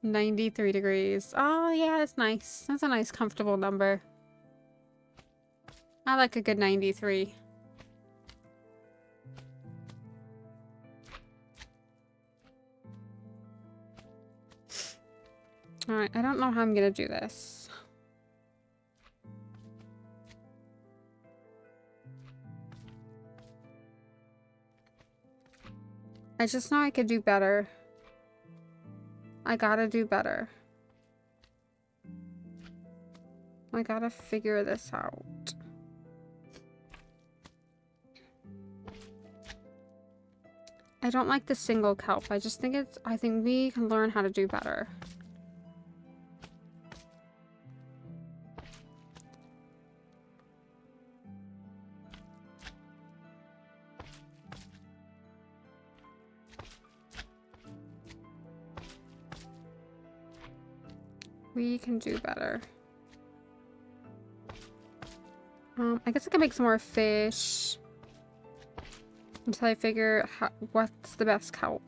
93 degrees. Oh, yeah, that's nice. That's a nice, comfortable number. I like a good 93. Alright, I don't know how I'm gonna do this. I just know I could do better. I gotta do better. I gotta figure this out. I don't like the single kelp. I just think I think we can learn how to do better. We can do better. I guess I can make some more fish until I figure what's the best kelp.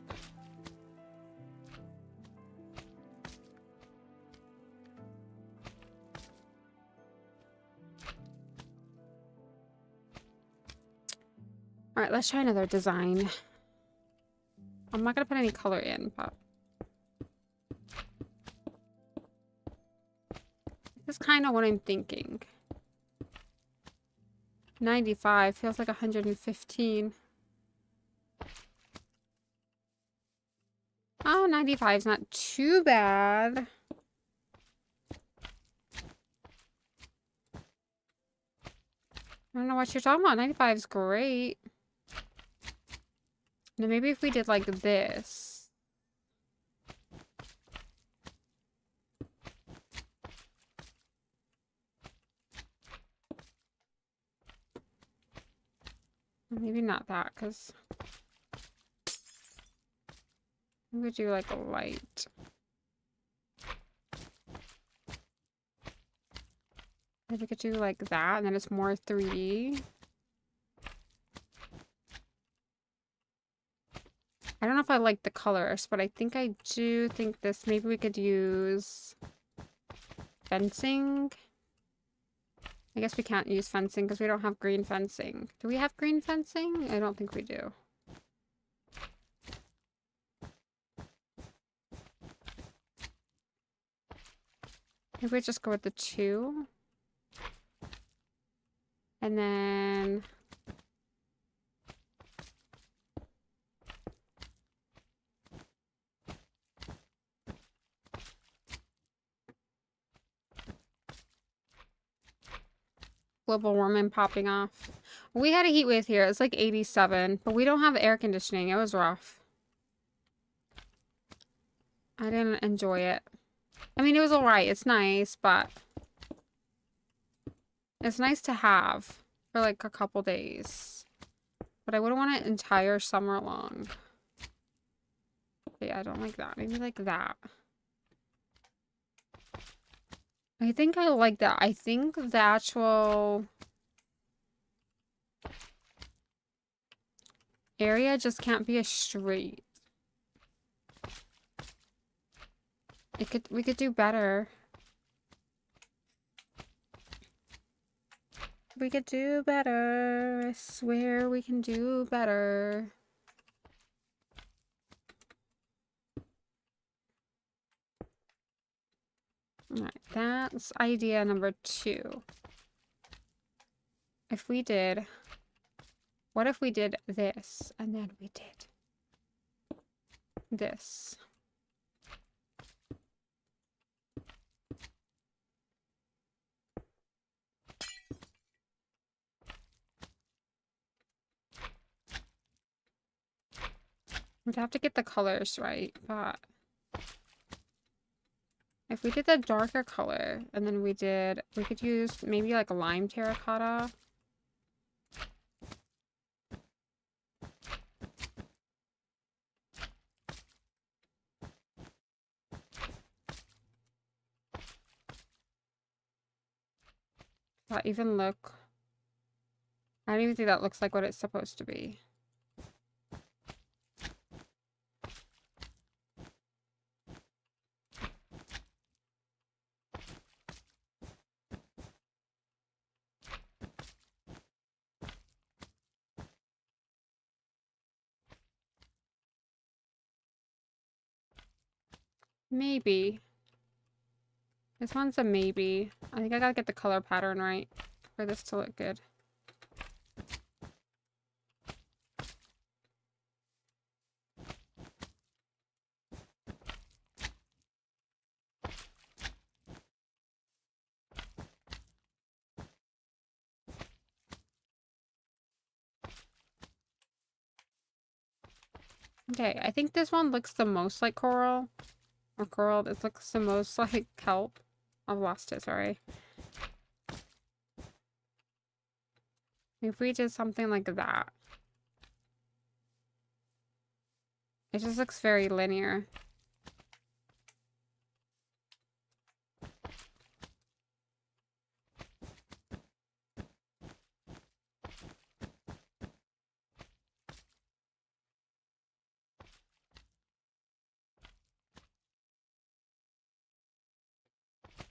All right, let's try another design. I'm not gonna put any color in, but this is kind of what I'm thinking. 95 feels like 115. Oh, 95 is not too bad. I don't know what you're talking about. 95 is great. Now maybe if we did like this. Maybe not that, because we would do like a light. Maybe we could do like that, and then it's more 3D. I don't know if I like the colors, but I think I do think this, maybe we could use fencing. I guess we can't use fencing because we don't have green fencing. Do we have green fencing? I don't think we do. Maybe we just go with the 2. And then global warming popping off. We had a heat wave here. It's like 87, but we don't have air conditioning. It was rough. I didn't enjoy it. I mean, it was alright. It's nice, but it's nice to have for like a couple days. But I wouldn't want it entire summer long. But yeah, I don't like that. Maybe like that. I think I like that. I think the actual area just can't be a straight. We could do better. We could do better. I swear we can do better. Alright, that's idea number 2. If we did... What if we did this, and then we did this? We'd have to get the colors right, but if we did the darker color, and then we could use maybe like a lime terracotta. That even look... I don't even think that looks like what it's supposed to be. Maybe. This one's a maybe. I think I gotta get the color pattern right for this to look good. Okay, I think this one looks the most like coral. Or coral, it looks the most like kelp. I've lost it, sorry. If we did something like that. It just looks very linear.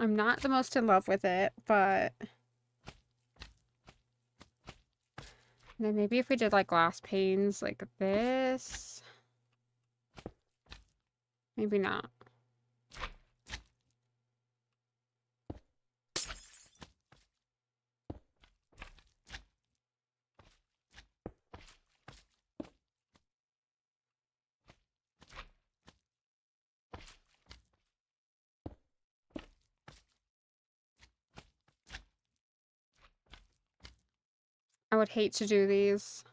I'm not the most in love with it, but then maybe if we did like glass panes like this, maybe not. I would hate to do these.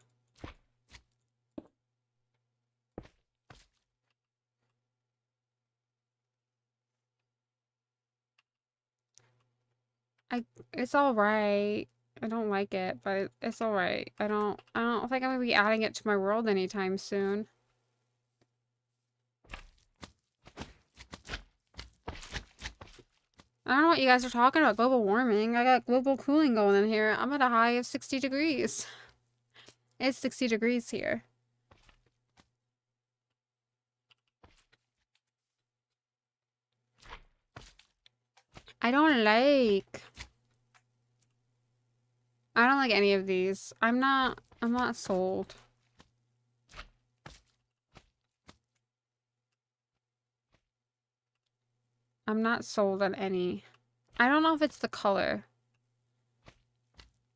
It's all right. I don't like it, but it's all right. I don't think I'm gonna be adding it to my world anytime soon. I don't know what you guys are talking about. Global warming. I got global cooling going in here. I'm at a high of 60 degrees. It's 60 degrees here. I don't like any of these. I'm not sold. I'm not sold on any. I don't know if it's the color.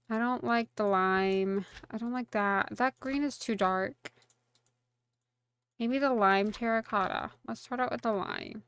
I don't like the lime. I don't like that. That green is too dark. Maybe the lime terracotta. Let's start out with the lime.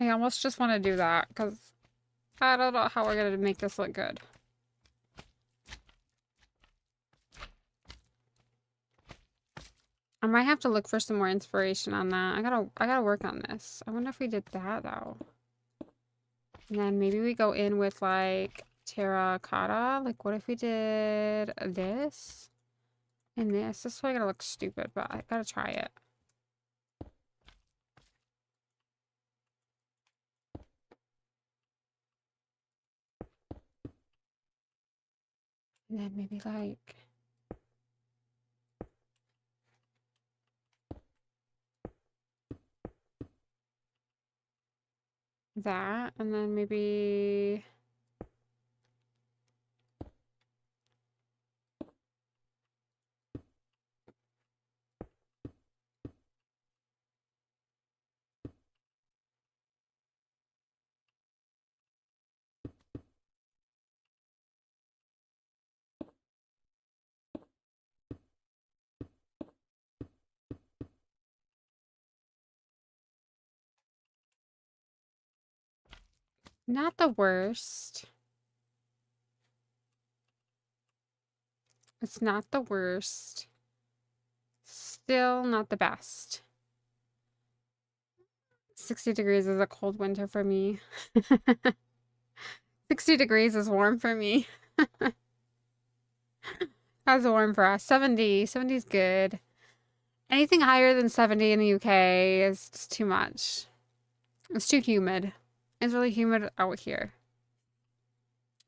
I almost just want to do that because I don't know how we're going to make this look good. I might have to look for some more inspiration on that. I gotta work on this. I wonder if we did that though. And then maybe we go in with like terracotta. Like what if we did this and this? This is probably gonna look stupid, but I gotta try it. And then maybe like that, and then maybe not the worst. It's not the worst. Still not the best. 60 degrees is a cold winter for me. 60 degrees is warm for me. That's warm for us. 70. 70 is good. Anything higher than 70 in the UK is just too much. It's too humid. It's really humid out here.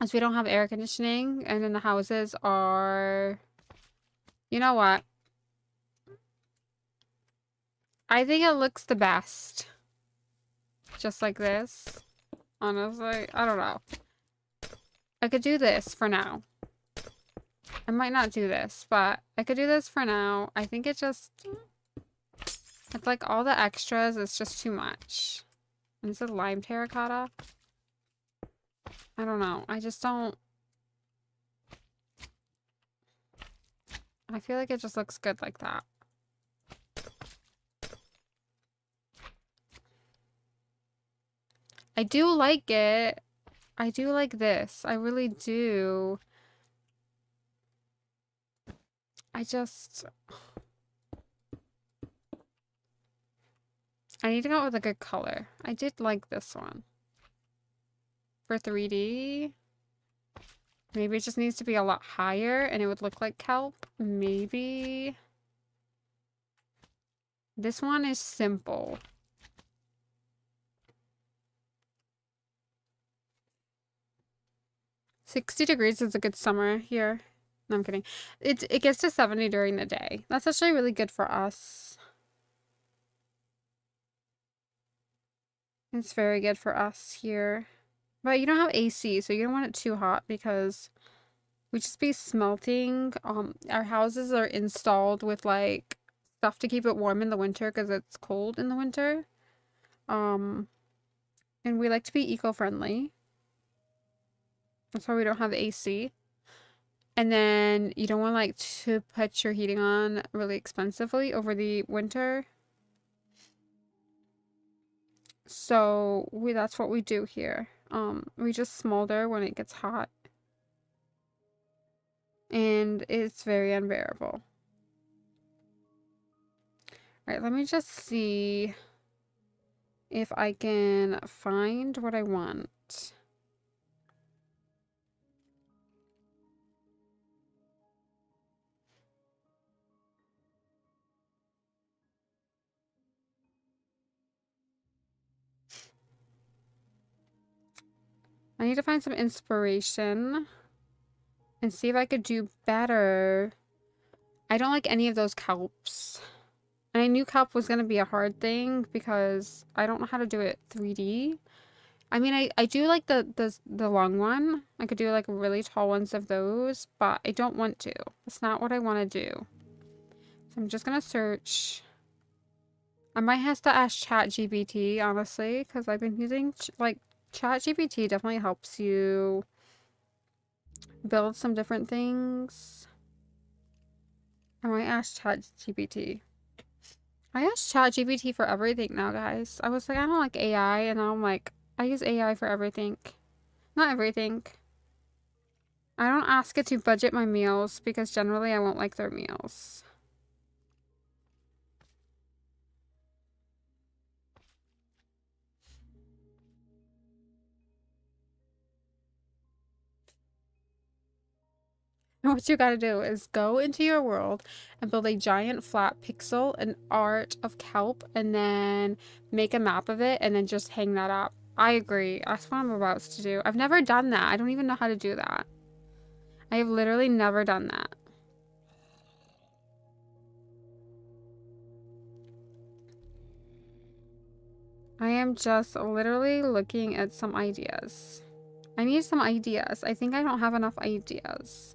As we don't have air conditioning, and then the houses are... You know what? I think it looks the best. Just like this. Honestly, I don't know. I could do this for now. I might not do this, but I could do this for now. I think it just... It's like all the extras, it's just too much. And this is lime terracotta. I don't know. I just don't... I feel like it just looks good like that. I do like it. I do like this. I really do. I need to go with a good color. I did like this one. For 3D. Maybe it just needs to be a lot higher and it would look like kelp. Maybe. This one is simple. $60 is a good summer here. No, I'm kidding. It gets to 70 during the day. That's actually really good for us. It's very good for us here. But you don't have AC, so you don't want it too hot because we just be smelting. Our houses are installed with like stuff to keep it warm in the winter because it's cold in the winter. And we like to be eco-friendly. That's why we don't have AC. And then you don't want like to put your heating on really expensively over the winter. So that's what we do here. We just smolder when it gets hot. And it's very unbearable. Alright, let me just see if I can find what I want. I need to find some inspiration and see if I could do better. I don't like any of those kelps. And I knew kelp was going to be a hard thing because I don't know how to do it 3D. I mean, I do like the long one. I could do like really tall ones of those, but I don't want to. That's not what I want to do. So I'm just going to search. I might have to ask ChatGPT, honestly, because I've been using like ChatGPT definitely helps you build some different things. I might ask ChatGPT. I ask ChatGPT for everything now, guys. I was like, I don't like AI, and now I'm like, I use AI for everything. Not everything. I don't ask it to budget my meals because generally I won't like their meals. What you gotta do is go into your world and build a giant flat pixel and art of kelp and then make a map of it and then just hang that up. I agree. That's what I'm about to do. I've never done that. I don't even know how to do that. I have literally never done that. I am just literally looking at some ideas. I need some ideas. I think I don't have enough ideas.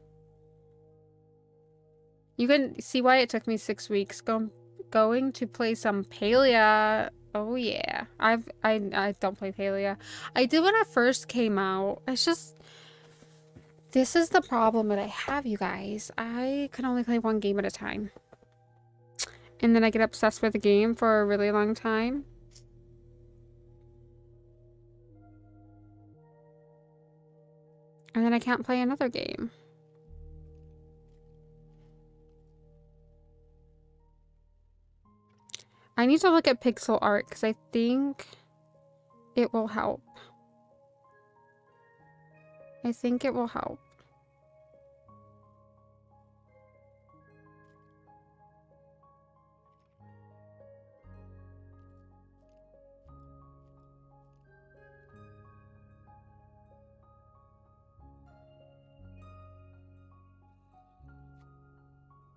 You can see why it took me 6 weeks going to play some Palia. Oh yeah. I don't play Palia. I did when it first came out. It's just this is the problem that I have, you guys. I can only play one game at a time. And then I get obsessed with the game for a really long time. And then I can't play another game. I need to look at pixel art because I think it will help. I think it will help.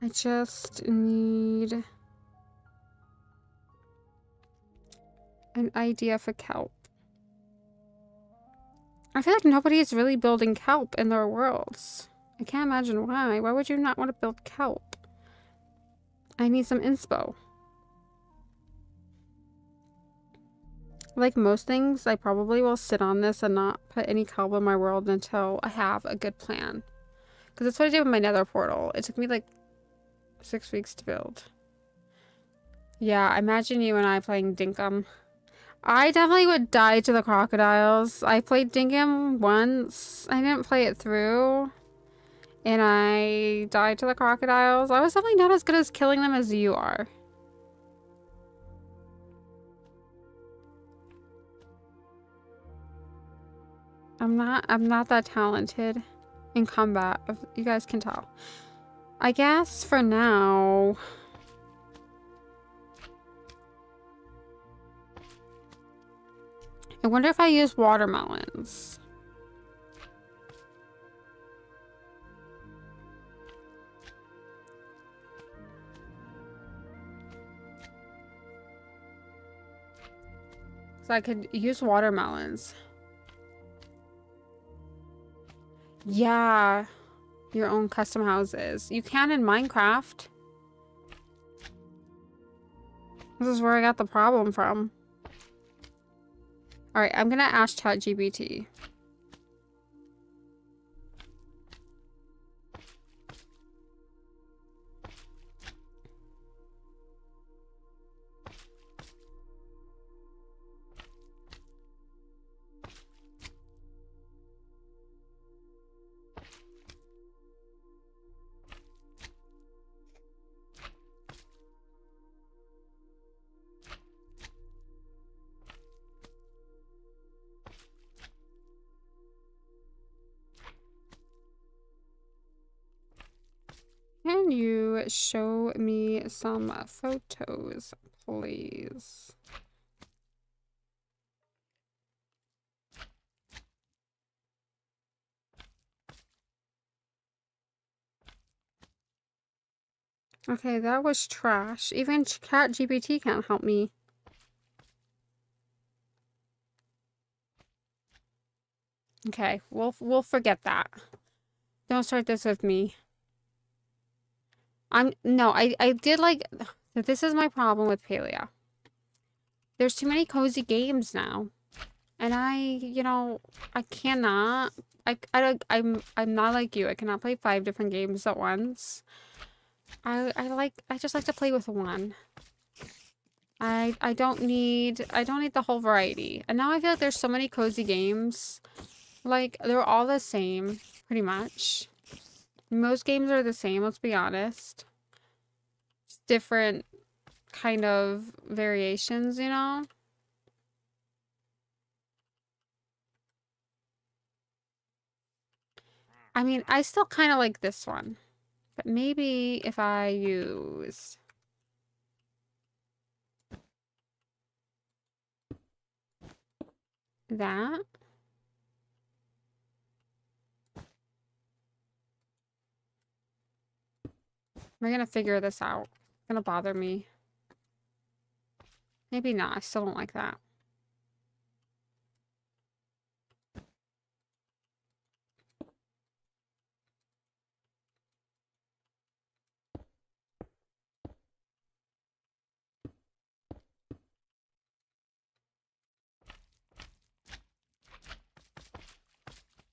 I just need an idea for kelp. I feel like nobody is really building kelp in their worlds. I can't imagine why. Why would you not want to build kelp? I need some inspo. Like most things, I probably will sit on this and not put any kelp in my world until I have a good plan. Because that's what I did with my nether portal. It took me like 6 weeks to build. Yeah, imagine you and I playing Dinkum. I definitely would die to the crocodiles. I played Dinkum once. I didn't play it through. And I died to the crocodiles. I was definitely not as good as killing them as you are. I'm not that talented in combat, if you guys can tell. I guess for now, I wonder if I use watermelons. So I could use watermelons. Yeah, your own custom houses. You can in Minecraft. This is where I got the problem from. All right, I'm gonna ask ChatGPT. Can you show me some photos, please? Okay, that was trash. Even ChatGPT can't help me. Okay, we'll forget that. Don't start this with me. I did like this is my problem with Palea. There's too many cozy games now. And I cannot. I'm not like you. I cannot play 5 different games at once. I just like to play with one. I don't need the whole variety. And now I feel like there's so many cozy games. Like they're all the same, pretty much. Most games are the same, let's be honest. Just different kind of variations, you know? I mean, I still kind of like this one. But maybe if I use that. We're gonna figure this out. It's gonna bother me. Maybe not. I still don't like that.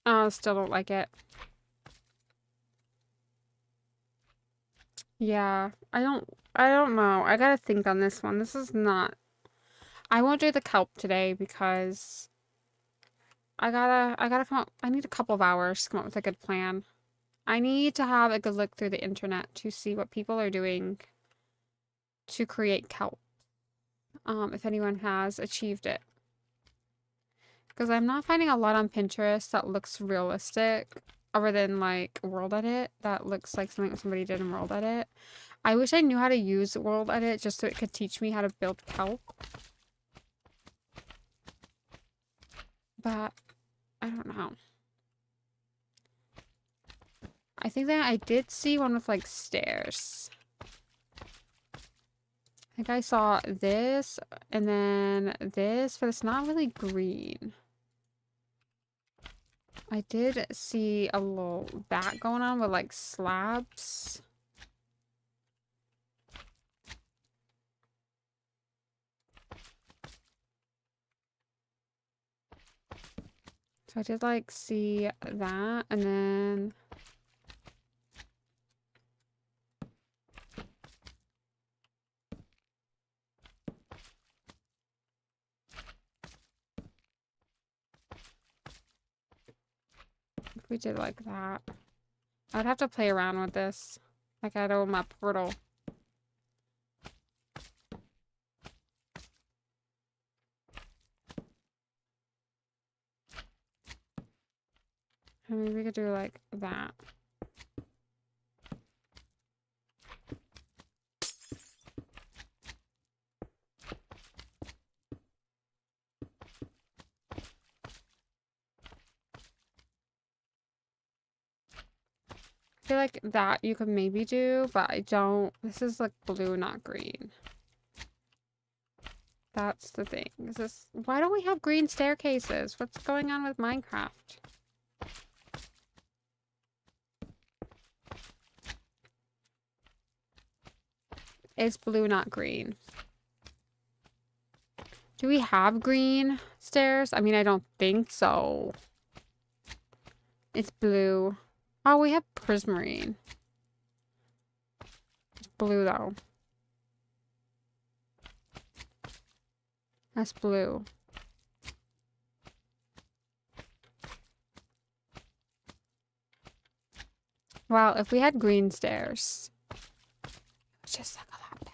Oh, still don't like it. Yeah, I don't know. I gotta think on this one. This is not. I won't do the kelp today because I gotta come up. I need a couple of hours to come up with a good plan. I need to have a good look through the internet to see what people are doing to create kelp. If anyone has achieved it. Because I'm not finding a lot on Pinterest that looks realistic, other than like World Edit, that looks like something somebody did in World Edit. I wish I knew how to use World Edit just so it could teach me how to build kelp. But I don't know. I think that I did see one with like stairs. I think I saw this and then this, but it's not really green. I did see a little bat going on with like slabs. So I did like see that and then if we did like that. I'd have to play around with this. Like I do my portal. Maybe we could do like that. I feel like that you could maybe do, but I don't. This is like blue, not green. That's the thing. Is this, why don't we have green staircases? What's going on with Minecraft? It's blue, not green. Do we have green stairs? I mean, I don't think so. It's blue. Oh, we have prismarine. It's blue, though. That's blue. Well, if we had green stairs, it's just like a lot better.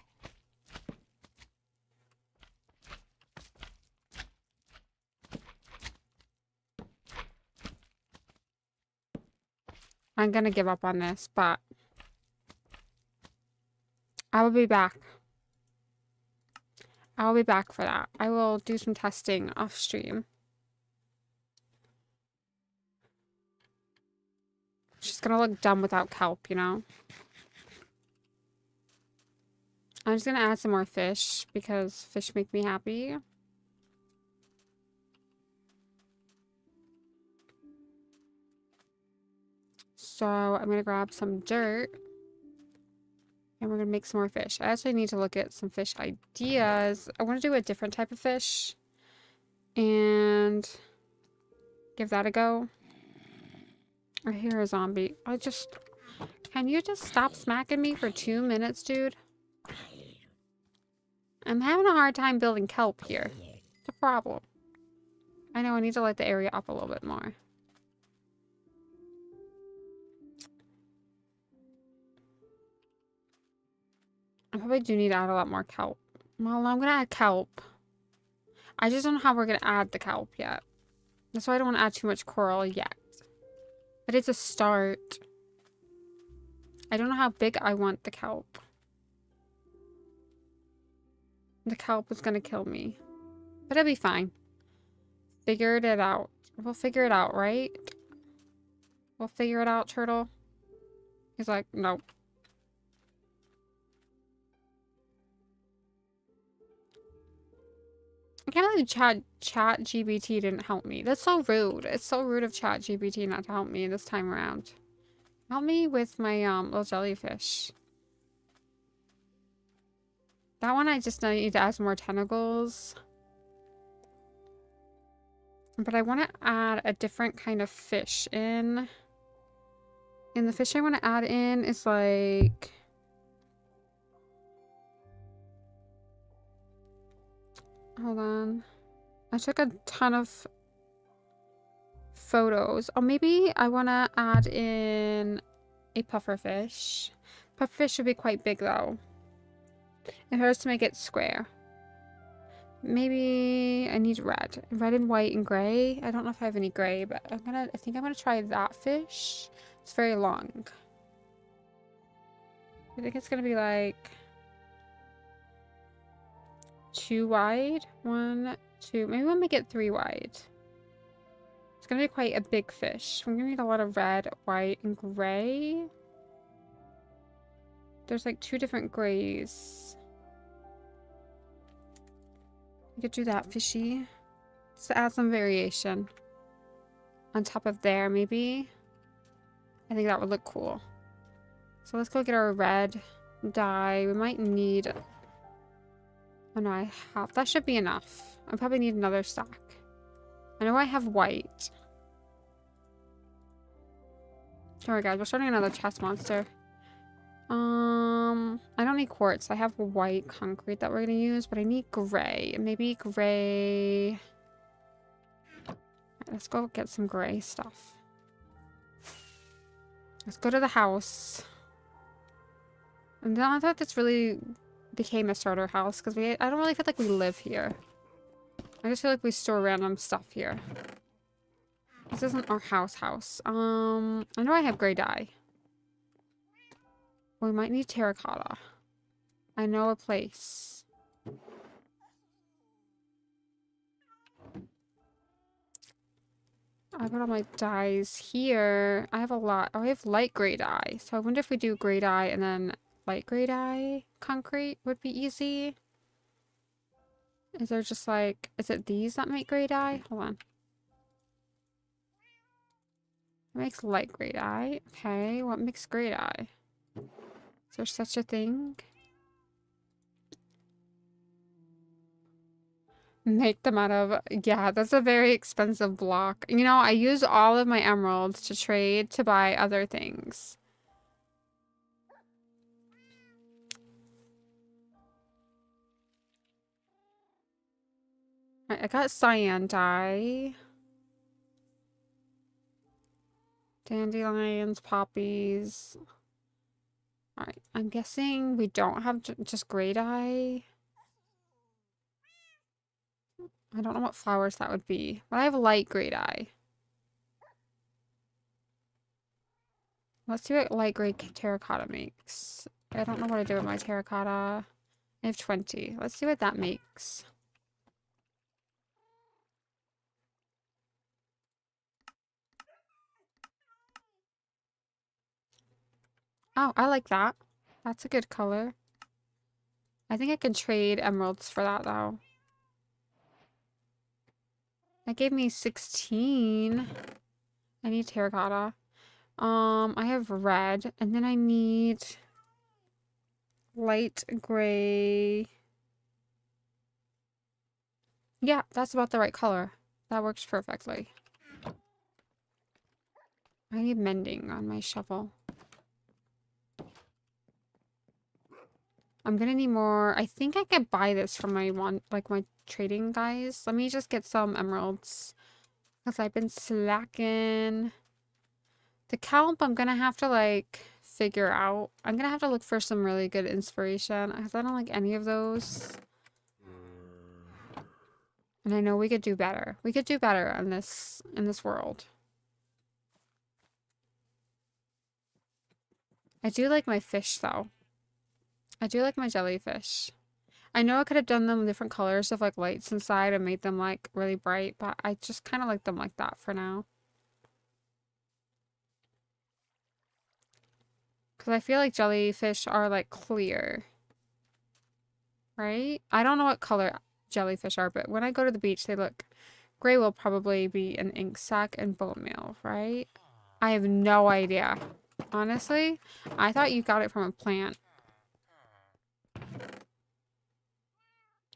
I'm gonna give up on this, but I will be back. I'll be back for that. I will do some testing off stream. She's gonna look dumb without kelp, you know? I'm just gonna add some more fish because fish make me happy. So I'm gonna grab some dirt and we're gonna make some more fish. I actually need to look at some fish ideas. I want to do a different type of fish and give that a go. I hear a zombie. Can you just stop smacking me for 2 minutes, dude? I'm having a hard time building kelp here. It's a problem. I know I need to light the area up a little bit more. I probably do need to add a lot more kelp. Well, I'm gonna add kelp. I just don't know how we're gonna add the kelp yet. That's why I don't want to add too much coral yet. But it's a start. I don't know how big I want the kelp. The kelp is gonna kill me. But it'll be fine. Figured it out. We'll figure it out, right? We'll figure it out, turtle. He's like, nope. I can't believe ChatGPT didn't help me. That's so rude. It's so rude of ChatGPT not to help me this time around. Help me with my little jellyfish. That one I just need to add some more tentacles. But I want to add a different kind of fish in. And the fish I want to add in is like... Hold on. I took a ton of photos. Oh, maybe I want to add in a pufferfish. Pufferfish should be quite big though. It hurts to make it square. Maybe I need red. Red and white and gray. I don't know if I have any gray, but I think I'm gonna try that fish. It's very long. I think it's gonna be like 2 wide. 1, 2. Maybe we'll make it 3 wide. It's gonna be quite a big fish. We're gonna need a lot of red, white, and gray. There's like 2 different grays. We could do that fishy. Just to add some variation. On top of there, maybe. I think that would look cool. So let's go get our red dye. We might need... Oh no, I have... That should be enough. I probably need another stack. I know I have white. Alright guys, we're starting another chest monster. I don't need quartz. I have white concrete that we're gonna use, but I need gray. Maybe gray... Right, let's go get some gray stuff. Let's go to the house. And then I thought this really became a starter house because I don't really feel like we live here. I just feel like we store random stuff here. This isn't our house. I know I have gray dye. We might need terracotta. I know a place. I got all my dyes here. I have a lot. Oh, I have light gray dye. So I wonder if we do gray dye and then light gray dye concrete would be easy. Is there just like, is it these that make gray dye? Hold on. It makes light gray dye. Okay, what makes gray dye? Is there such a thing? Make them out of... Yeah, that's a very expensive block. You know, I use all of my emeralds to trade to buy other things. Right, I got cyan dye. Dandelions, poppies. Alright, I'm guessing we don't have just gray dye. I don't know what flowers that would be, but I have light gray dye. Let's see what light gray terracotta makes. I don't know what to do with my terracotta. I have 20. Let's see what that makes. Oh, I like that. That's a good color. I think I can trade emeralds for that, though. That gave me 16. I need terracotta. I have red, and then I need light gray. Yeah, that's about the right color. That works perfectly. I need mending on my shovel. I'm gonna need more. I think I could buy this from my my trading guys. Let me just get some emeralds. Because I've been slacking. The kelp, I'm gonna have to like figure out. I'm gonna have to look for some really good inspiration. Because I don't like any of those. And I know we could do better. We could do better in this world. I do like my fish though. I do like my jellyfish. I know I could have done them different colors of like lights inside and made them like really bright, but I just kind of like them like that for now. Because I feel like jellyfish are like clear. Right? I don't know what color jellyfish are, but when I go to the beach, they look... Gray will probably be an ink sac and bone meal, right? I have no idea. Honestly, I thought you got it from a plant.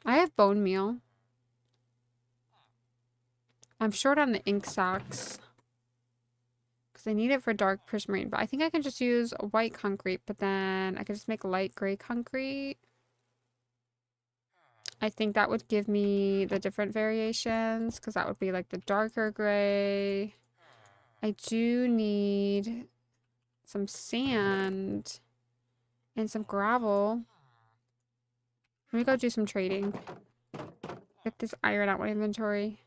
I have bone meal. I'm short on the ink sacs. Because I need it for dark prismarine. But I think I can just use white concrete. But then I can just make light gray concrete. I think that would give me the different variations. Because that would be like the darker gray. I do need some sand. And some gravel. Let me go do some trading. Get this iron out my inventory.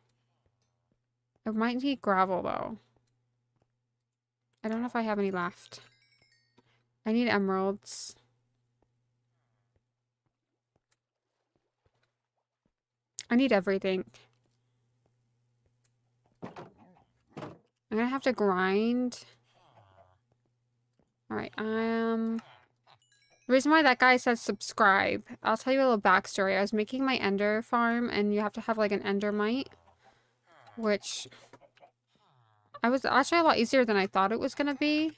I might need gravel though. I don't know if I have any left. I need emeralds. I need everything. I'm gonna have to grind. Alright, the reason why that guy says subscribe, I'll tell you a little backstory. I was making my ender farm, and you have to have like an endermite, which I was actually a lot easier than I thought it was gonna be.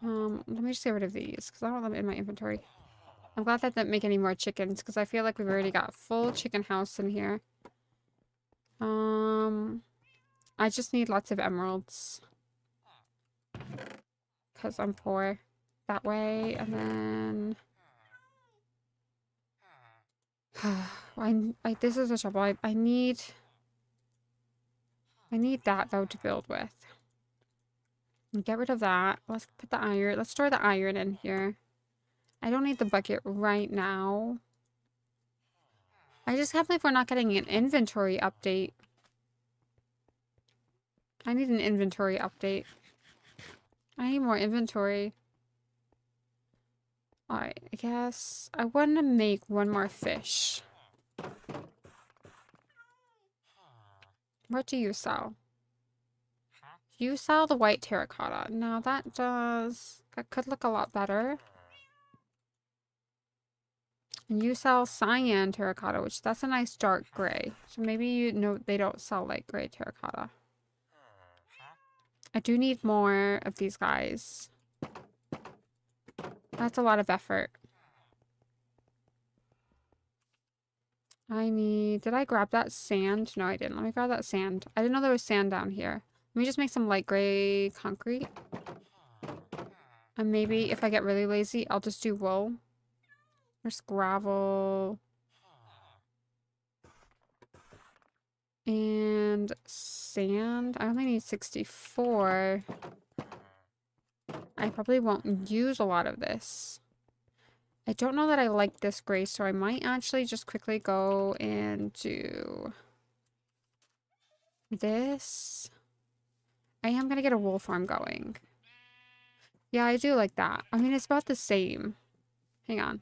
Let me just get rid of these, because I don't want them in my inventory. I'm glad that didn't make any more chickens, because I feel like we've already got a full chicken house in here. I just need lots of emeralds. Because I'm poor. That way, and then... this is a trouble. I need that, though, to build with. Get rid of that. Let's put the iron. Let's store the iron in here. I don't need the bucket right now. I just can't believe we're not getting an inventory update. I need an inventory update. I need more inventory. Alright, I guess I want to make one more fish. What do you sell? You sell the white terracotta. Now that could look a lot better. And you sell cyan terracotta, which that's a nice dark gray. So maybe you know they don't sell light gray terracotta. I do need more of these guys. That's a lot of effort. Did I grab that sand? No, I didn't. Let me grab that sand. I didn't know there was sand down here. Let me just make some light gray concrete. And maybe if I get really lazy, I'll just do wool. There's gravel. And sand. I only need 64. I probably won't use a lot of this. I don't know that I like this gray, so I might actually just quickly go and do this. I am going to get a wool farm going. Yeah, I do like that. I mean, it's about the same. Hang on.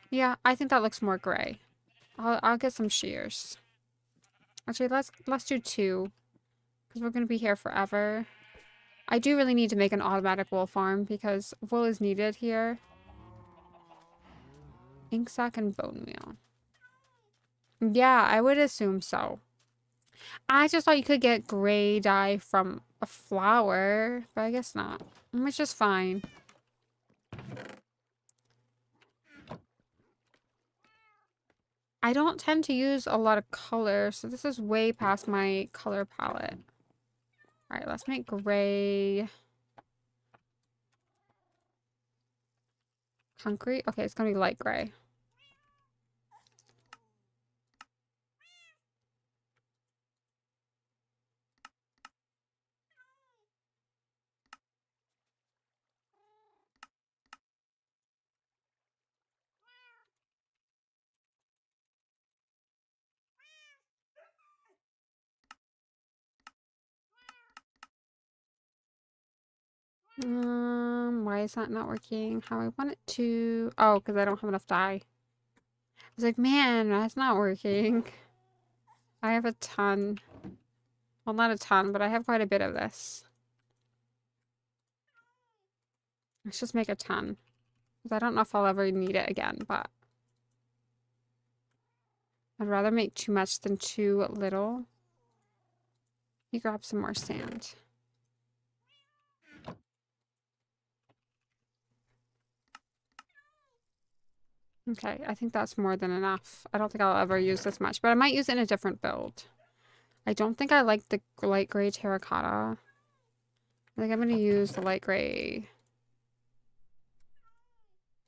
Yeah, I think that looks more gray. I'll get some shears. Actually, let's do 2. Because we're going to be here forever. I do really need to make an automatic wool farm because wool is needed here. Ink sac and bone meal. Yeah, I would assume so. I just thought you could get gray dye from a flower, but I guess not. Which is fine. I don't tend to use a lot of color, so this is way past my color palette. Alright, let's make gray. Concrete? Okay, it's gonna be light gray. Why is that not working? How I want it to... Oh, because I don't have enough dye. I was like, man, that's not working. I have a ton. Well, not a ton, but I have quite a bit of this. Let's just make a ton. Because I don't know if I'll ever need it again, but... I'd rather make too much than too little. Let me grab some more sand. Okay, I think that's more than enough. I don't think I'll ever use this much, but I might use it in a different build. I don't think I like the light gray terracotta. I think I'm going to use the light gray.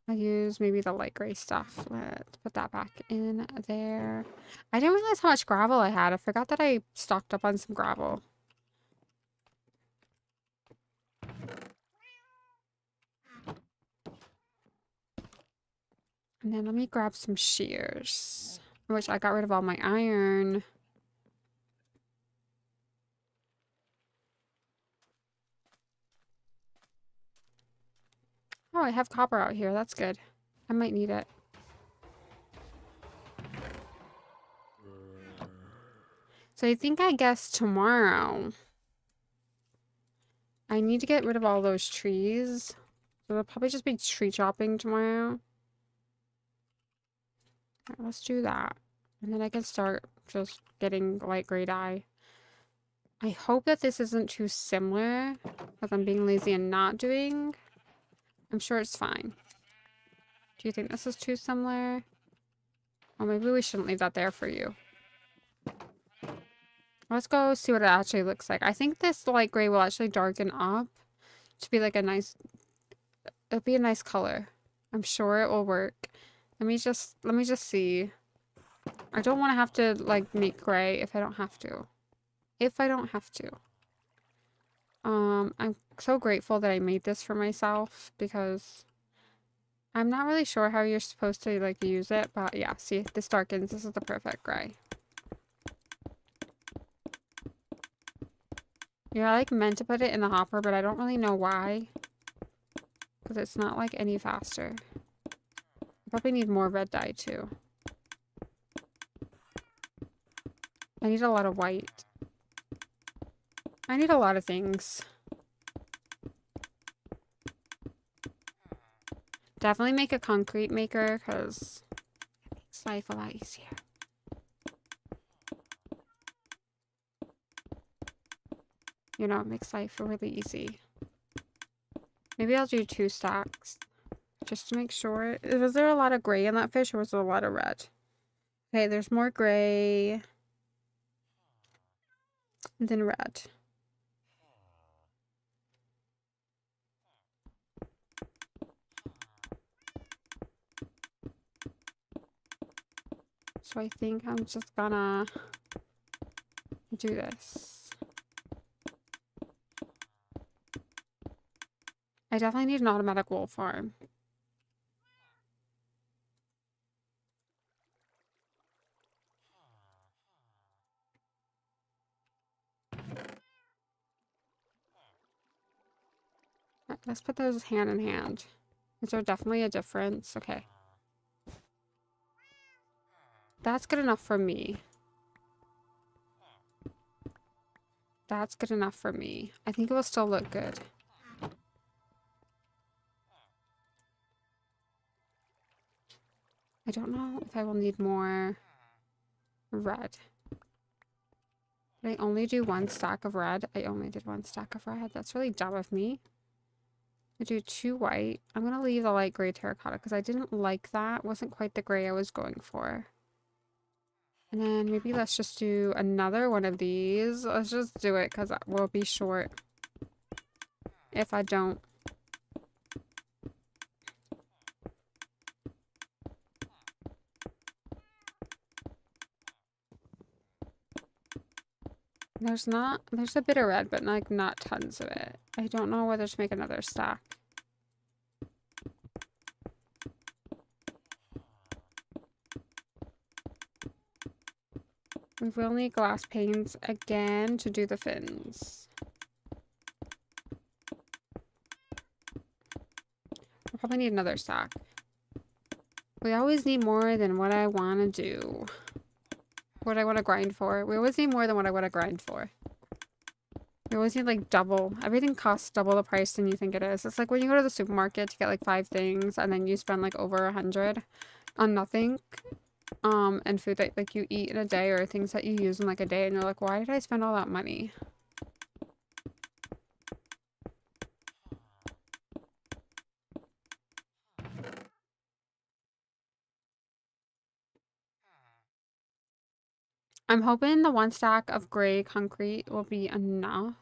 I'll use maybe the light gray stuff. Let's put that back in there. I didn't realize how much gravel I had. I forgot that I stocked up on some gravel. And then let me grab some shears. Which I got rid of all my iron. Oh, I have copper out here. That's good. I might need it. So I think I guess tomorrow I need to get rid of all those trees. So there'll probably just be tree chopping tomorrow. Alright, let's do that. And then I can start just getting light gray dye. I hope that this isn't too similar, because I'm being lazy and not doing. I'm sure it's fine. Do you think this is too similar? Or maybe we shouldn't leave that there for you. Let's go see what it actually looks like. I think this light gray will actually darken up to be like a nice... It'll be a nice color. I'm sure it will work. Let me just see. I don't want to have to like make gray if I don't have to. If I don't have to. I'm so grateful that I made this for myself because I'm not really sure how you're supposed to like use it, but yeah, see, this darkens. This is the perfect gray. Yeah, I like meant to put it in the hopper, but I don't really know why. Because it's not like any faster. I probably need more red dye too. I need a lot of white. I need a lot of things. Definitely make a concrete maker because it makes life a lot easier. You know, it makes life really easy. Maybe I'll do 2 stacks. Just to make sure. Was there a lot of gray in that fish or was there a lot of red? Okay, there's more gray than red. So I think I'm just gonna do this. I definitely need an automatic wool farm. Let's put those hand in hand. Is there definitely a difference? Okay. That's good enough for me. That's good enough for me. I think it will still look good. I don't know if I will need more red. Did I only do 1 stack of red? I only did 1 stack of red. That's really dumb of me. I do 2 white. I'm going to leave the light gray terracotta because I didn't like that. It wasn't quite the gray I was going for. And then maybe let's just do another one of these. Let's just do it because we'll be short if I don't. There's a bit of red, but like not tons of it. I don't know whether to make another stack. We will need glass panes again to do the fins. We'll probably need another stack. We always need more than what I want to do. What I want to grind for. We always need more than what I want to grind for. We always need like double. Everything costs double the price than you think it is. It's like when you go to the supermarket to get like 5 things and then you spend like over 100 on nothing. And food that like you eat in a day or things that you use in like a day and you're like, why did I spend all that money? I'm hoping the 1 stack of gray concrete will be enough.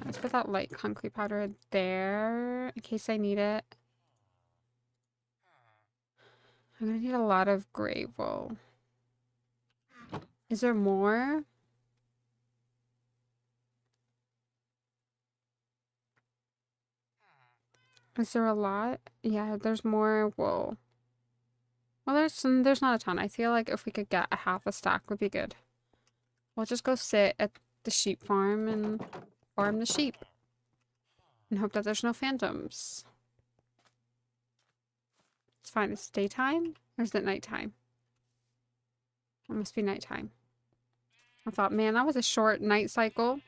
Let's put that light concrete powder there in case I need it. I'm gonna need a lot of gray wool. Is there more? Is there a lot? Yeah, there's more wool. Well, there's not a ton. I feel like if we could get a half a stack would be good. We'll just go sit at the sheep farm and farm the sheep. And hope that there's no phantoms. It's fine. It's daytime? Or is it nighttime? It must be nighttime. I thought, man, that was a short night cycle.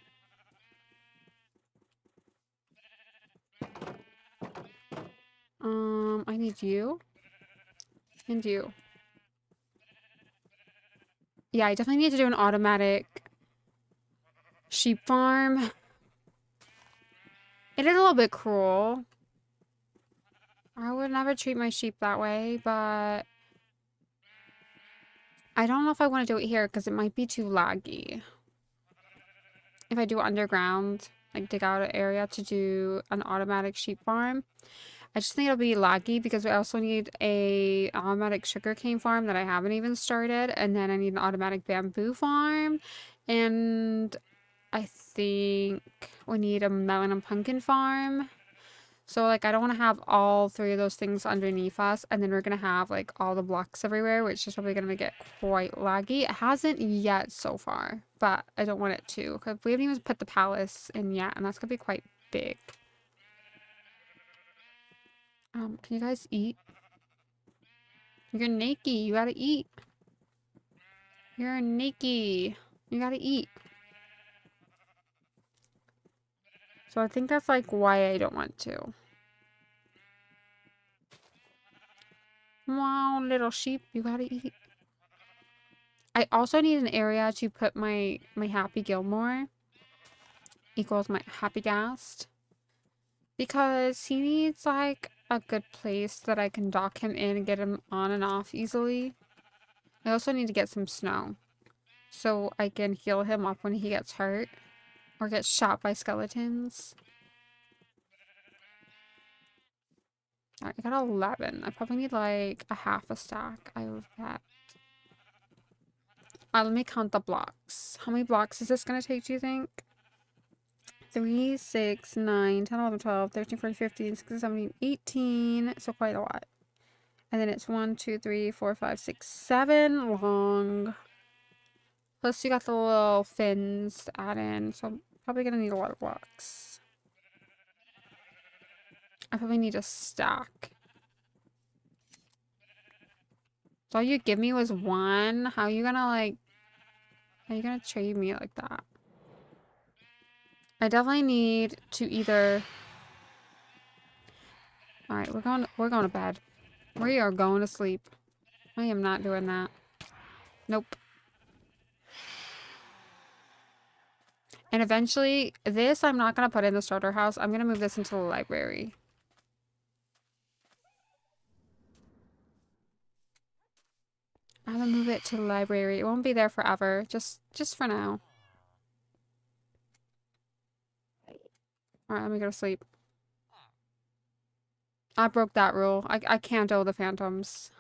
I need you. And you. Yeah, I definitely need to do an automatic sheep farm. It is a little bit cruel. I would never treat my sheep that way, but I don't know if I want to do it here because it might be too laggy. If I do underground, like dig out an area to do an automatic sheep farm, I just think it'll be laggy because we also need a automatic sugarcane farm that I haven't even started, and then I need an automatic bamboo farm, and I think we need a melon and pumpkin farm. So like I don't want to have all three of those things underneath us, and then we're gonna have like all the blocks everywhere, which is probably gonna make it quite laggy. It hasn't yet so far, but I don't want it to, because we haven't even put the palace in yet, and that's gonna be quite big. Can you guys eat? You're naked. You gotta eat. You're naked. You gotta eat. So I think that's like why I don't want to. Wow, little sheep, you gotta eat. I also need an area to put my Happy Gilmore equals my Happy Gast, because he needs like a good place that I can dock him in and get him on and off easily. I also need to get some snow so I can heal him up when he gets hurt or gets shot by skeletons. Alright, I got 11. I probably need like a half a stack. I have that. Let me count the blocks. How many blocks is this going to take, do you think? 3, 6, 9, 10, 11, 12, 13, 14, 15, 16, 17, 18. So quite a lot. And then it's 1, 2, 3, 4, 5, 6, 7 long. Plus you got the little fins to add in. So I'm probably going to need a lot of blocks. I probably need a stack. So all you give me was 1. How are you going to like... How are you going to trade me like that? I definitely need to either... Alright, we're going to bed. We are going to sleep. I am not doing that. Nope. And eventually, this I'm not going to put in the starter house. I'm going to move this into the library. I'm going to move it to the library. It won't be there forever. Just for now. Alright, let me go to sleep. I broke that rule. I can't owe the phantoms.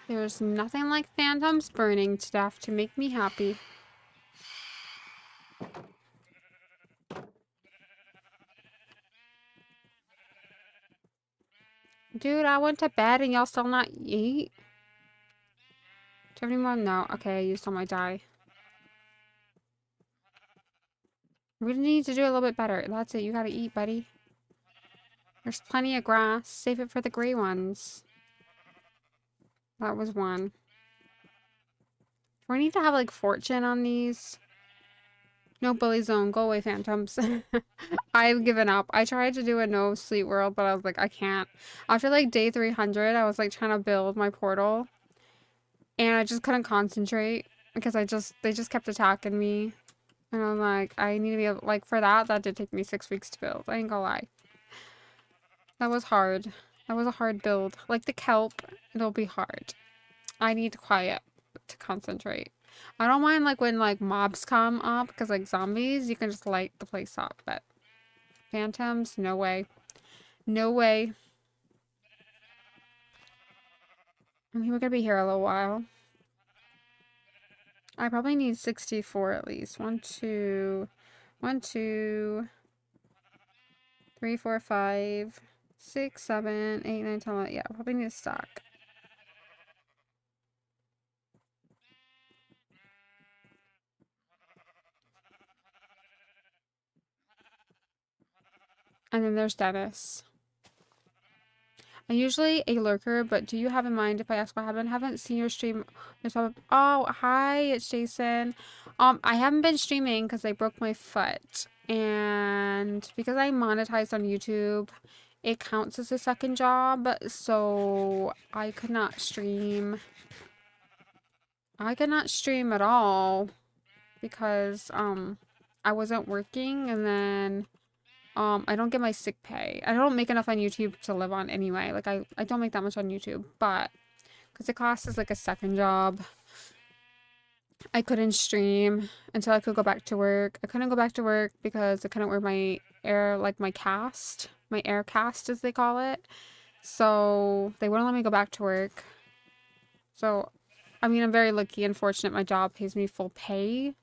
There's nothing like phantoms burning to death to make me happy. Dude, I went to bed and y'all still not eat? Do you have any more? No. Okay, I used all my dye. We need to do a little bit better. That's it. You gotta eat, buddy. There's plenty of grass. Save it for the gray ones. That was 1. Do I need to have, like, fortune on these? No bully zone. Go away, phantoms. I've given up. I tried to do a no sleep world, but I was like, I can't. After, like, day 300, I was, like, trying to build my portal. And I just couldn't concentrate. Because they just kept attacking me. And I'm like, I need to be able, like, for that did take me 6 weeks to build. I ain't gonna lie. That was hard. That was a hard build. Like the kelp, it'll be hard. I need quiet to concentrate. I don't mind like when like mobs come up, because like zombies, you can just light the place up, but phantoms, no way. No way. I mean, we're gonna be here a little while. I probably need 64 at least. 1, 2, 1, 2, 3, 4, 5, 6, 7, 8, 9, 10, 11. Yeah, I probably need a stack. And then there's Dennis. I'm usually a lurker, but do you have in mind if I ask what happened? Haven't seen your stream. Oh, hi, it's Jason. I haven't been streaming because I broke my foot. And because I monetized on YouTube, it counts as a second job. So I could not stream. I could not stream at all because, I wasn't working, and then I don't get my sick pay. I don't make enough on YouTube to live on anyway. Like, I don't make that much on YouTube, but because the class is like a second job, I couldn't stream until I could go back to work. I couldn't go back to work because I couldn't wear my my cast, my air cast, as they call it. So they wouldn't let me go back to work. So, I mean, I'm very lucky and fortunate. My job pays me full pay.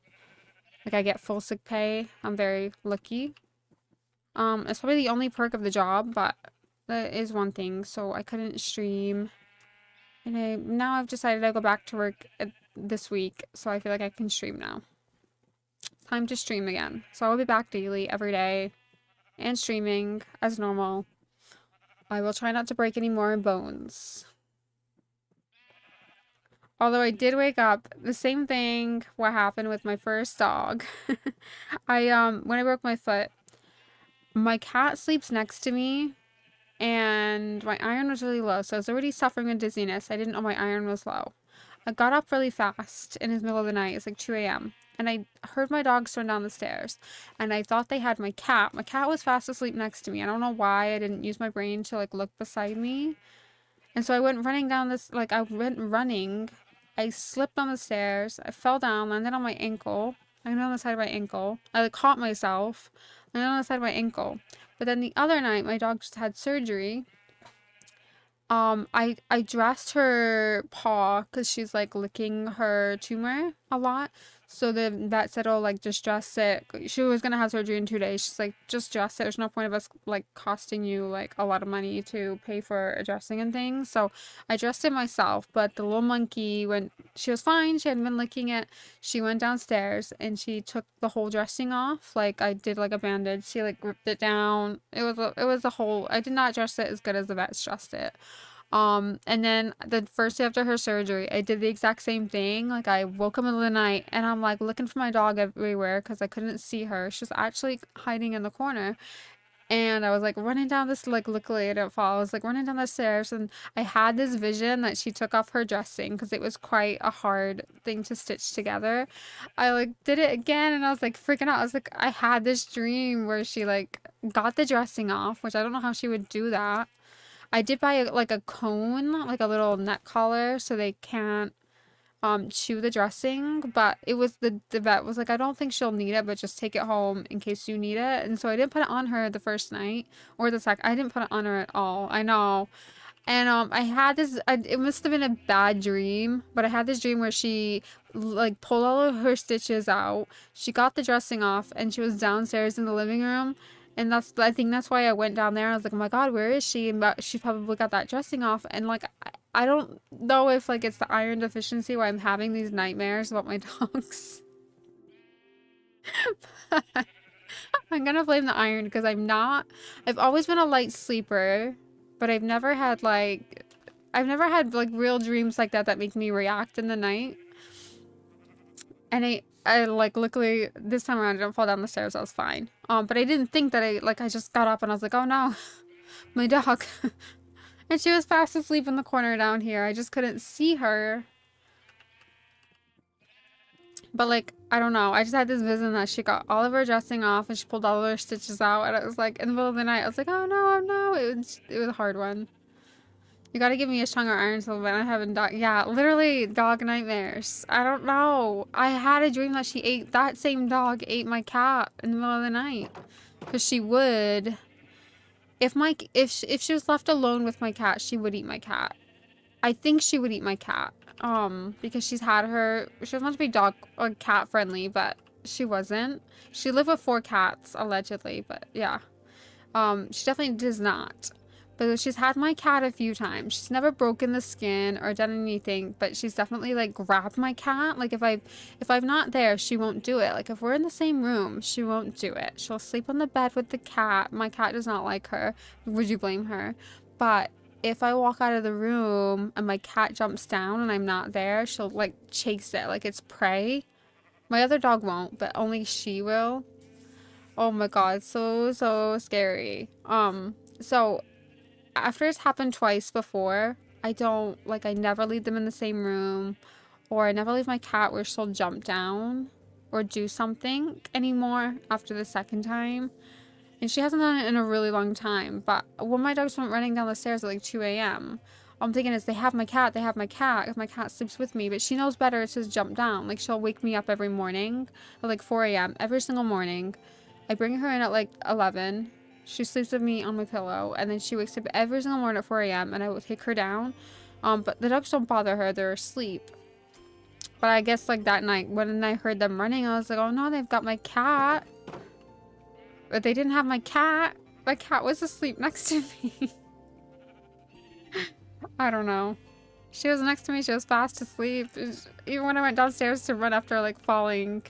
Like, I get full sick pay. I'm very lucky. It's probably the only perk of the job, but that is one thing. So I couldn't stream. And now I've decided to go back to work this week. So I feel like I can stream now. Time to stream again. So I will be back daily, every day. And streaming as normal. I will try not to break any more bones. Although I did wake up, the same thing what happened with my first dog. When I broke my foot, my cat sleeps next to me and my iron was really low. So I was already suffering with dizziness. I didn't know my iron was low. I got up really fast in the middle of the night. It's like 2 a.m. And I heard my dogs run down the stairs. And I thought they had my cat. My cat was fast asleep next to me. I don't know why I didn't use my brain to like look beside me. And so I went running down this, like I went running. I slipped on the stairs. I fell down, landed on my ankle. I landed on the side of my ankle. I like caught myself. Landed on the side of my ankle. But then the other night, my dog just had surgery. I dressed her paw because she's like licking her tumor a lot. So the vet said, oh, like just dress it. She was gonna have surgery in 2 days. She's like, just dress it. There's no point of us like costing you like a lot of money to pay for a dressing and things. So I dressed it myself, but the little monkey, when she was fine, she hadn't been licking it. She went downstairs and she took the whole dressing off. Like I did like a bandage. She like ripped it down. It was a whole, I did not dress it as good as the vets dressed it. And then the first day after her surgery, I did the exact same thing. Like I woke up in the middle of the night and I'm like looking for my dog everywhere because I couldn't see her. She was actually hiding in the corner. And I was like running down this, like luckily I didn't fall. I was like running down the stairs and I had this vision that she took off her dressing because it was quite a hard thing to stitch together. I like did it again and I was like freaking out. I was like, I had this dream where she like got the dressing off, which I don't know how she would do that. I did buy like a cone, like a little neck collar, so they can't chew the dressing. But it was the vet was like, I don't think she'll need it, but just take it home in case you need it. And so I didn't put it on her the first night or the second. I didn't put it on her at all. I know. And I had this. It must have been a bad dream, but I had this dream where she like pulled all of her stitches out. She got the dressing off, and she was downstairs in the living room. And I think that's why I went down there. I was like, oh my God, where is she? And she probably got that dressing off. And like, I don't know if like it's the iron deficiency why I'm having these nightmares about my dogs. I'm gonna blame the iron because I've always been a light sleeper, but I've never had like real dreams like that make me react in the night. And I like luckily this time around I didn't fall down the stairs. I was fine. But I didn't think that I just got up and I was like, oh no, my dog. And she was fast asleep in the corner down here. I just couldn't see her. But like, I don't know. I just had this vision that she got all of her dressing off and she pulled all of her stitches out. And it was like in the middle of the night. I was like, oh no, oh no. It was a hard one. You gotta give me a stronger iron so when I haven't dog. Yeah, literally dog nightmares. I don't know. I had a dream that that same dog ate my cat in the middle of the night. Because she would. If she was left alone with my cat, she would eat my cat. I think she would eat my cat. Because she was meant to be dog or cat friendly, but she wasn't. She lived with 4 cats, allegedly, but yeah. She definitely does not. But she's had my cat a few times. She's never broken the skin or done anything, but she's definitely like grabbed my cat. Like if I'm not there, she won't do it. Like if we're in the same room, she won't do it. She'll sleep on the bed with the cat. My cat does not like her. Would you blame her? But if I walk out of the room and my cat jumps down and I'm not there, she'll like chase it like it's prey. My other dog won't, but only she will. Oh my God, so scary. So after it's happened twice before, I never leave them in the same room, or I never leave my cat where she'll jump down or do something anymore after the second time. And she hasn't done it in a really long time. But when my dogs went running down the stairs at like 2 a.m., I'm thinking they have my cat, if my cat sleeps with me, but she knows better to just jump down. Like she'll wake me up every morning at like 4 a.m. every single morning. I bring her in at like 11. She sleeps with me on my pillow, and then she wakes up every single morning at 4 a.m. and I will take her down. But the dogs don't bother her. They're asleep. But I guess like that night when I heard them running, I was like, oh no, they've got my cat. But they didn't have my cat. My cat was asleep next to me. I don't know. She was next to me. She was fast asleep. Even when I went downstairs to run after like falling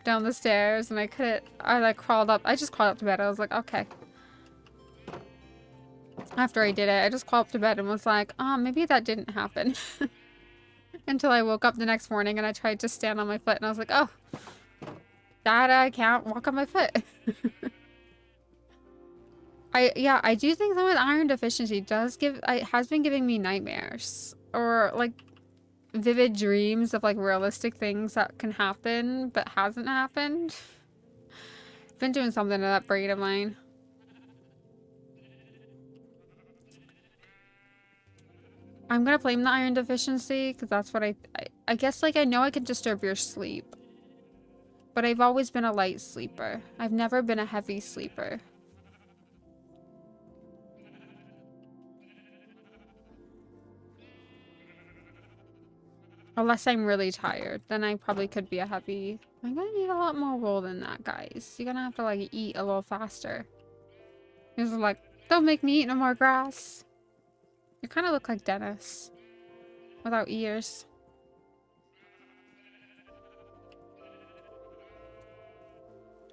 down the stairs and I couldn't, I like crawled up. I just crawled up to bed. I was like, okay. After I did it, I just crawled up to bed and was like, oh, maybe that didn't happen. Until I woke up the next morning and I tried to stand on my foot and I was like, oh, that I can't walk on my foot. I do think some with iron deficiency has been giving me nightmares or like vivid dreams of like realistic things that can happen but hasn't happened. Been doing something to that brain of mine. I'm gonna blame the iron deficiency because that's what I guess like I know I can disturb your sleep, but I've always been a light sleeper. I've never been a heavy sleeper. Unless I'm really tired, then I probably could be a heavy. I'm gonna need a lot more wool than that, guys. You're gonna have to like eat a little faster. He's like, don't make me eat no more grass. You kind of look like Dennis without ears.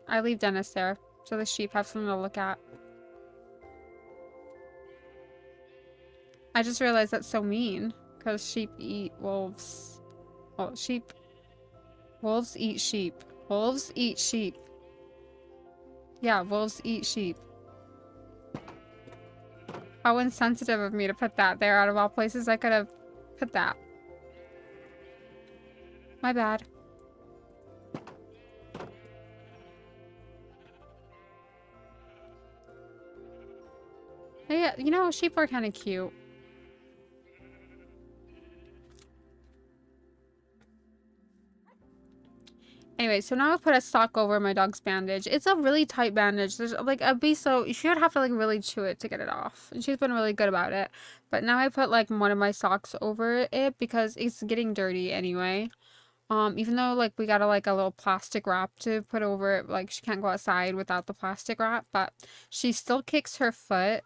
I leave Dennis there so the sheep have something to look at. I just realized that's so mean because sheep eat wolves. Well, wolves eat sheep. Wolves eat sheep. Yeah, wolves eat sheep. How insensitive of me to put that there. Out of all places I could have put that. My bad. Yeah, you know, sheep are kind of cute. Anyway, so now I've put a sock over my dog's bandage. It's a really tight bandage. There's like a be so she would have to like really chew it to get it off. And she's been really good about it. But now I put like one of my socks over it because it's getting dirty anyway. Even though like we got like a little plastic wrap to put over it, like she can't go outside without the plastic wrap, but she still kicks her foot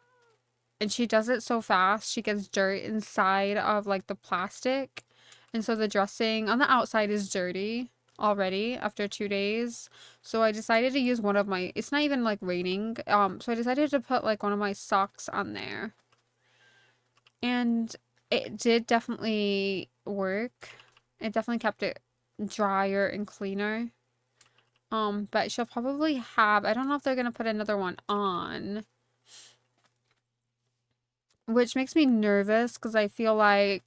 and she does it so fast she gets dirt inside of like the plastic. And so the dressing on the outside is dirty already after 2 days. So I decided to use one of my, it's not even like raining, so I decided to put like one of my socks on there, and it did definitely work. It definitely kept it drier and cleaner. But she'll probably have, I don't know if they're gonna put another one on, which makes me nervous because I feel like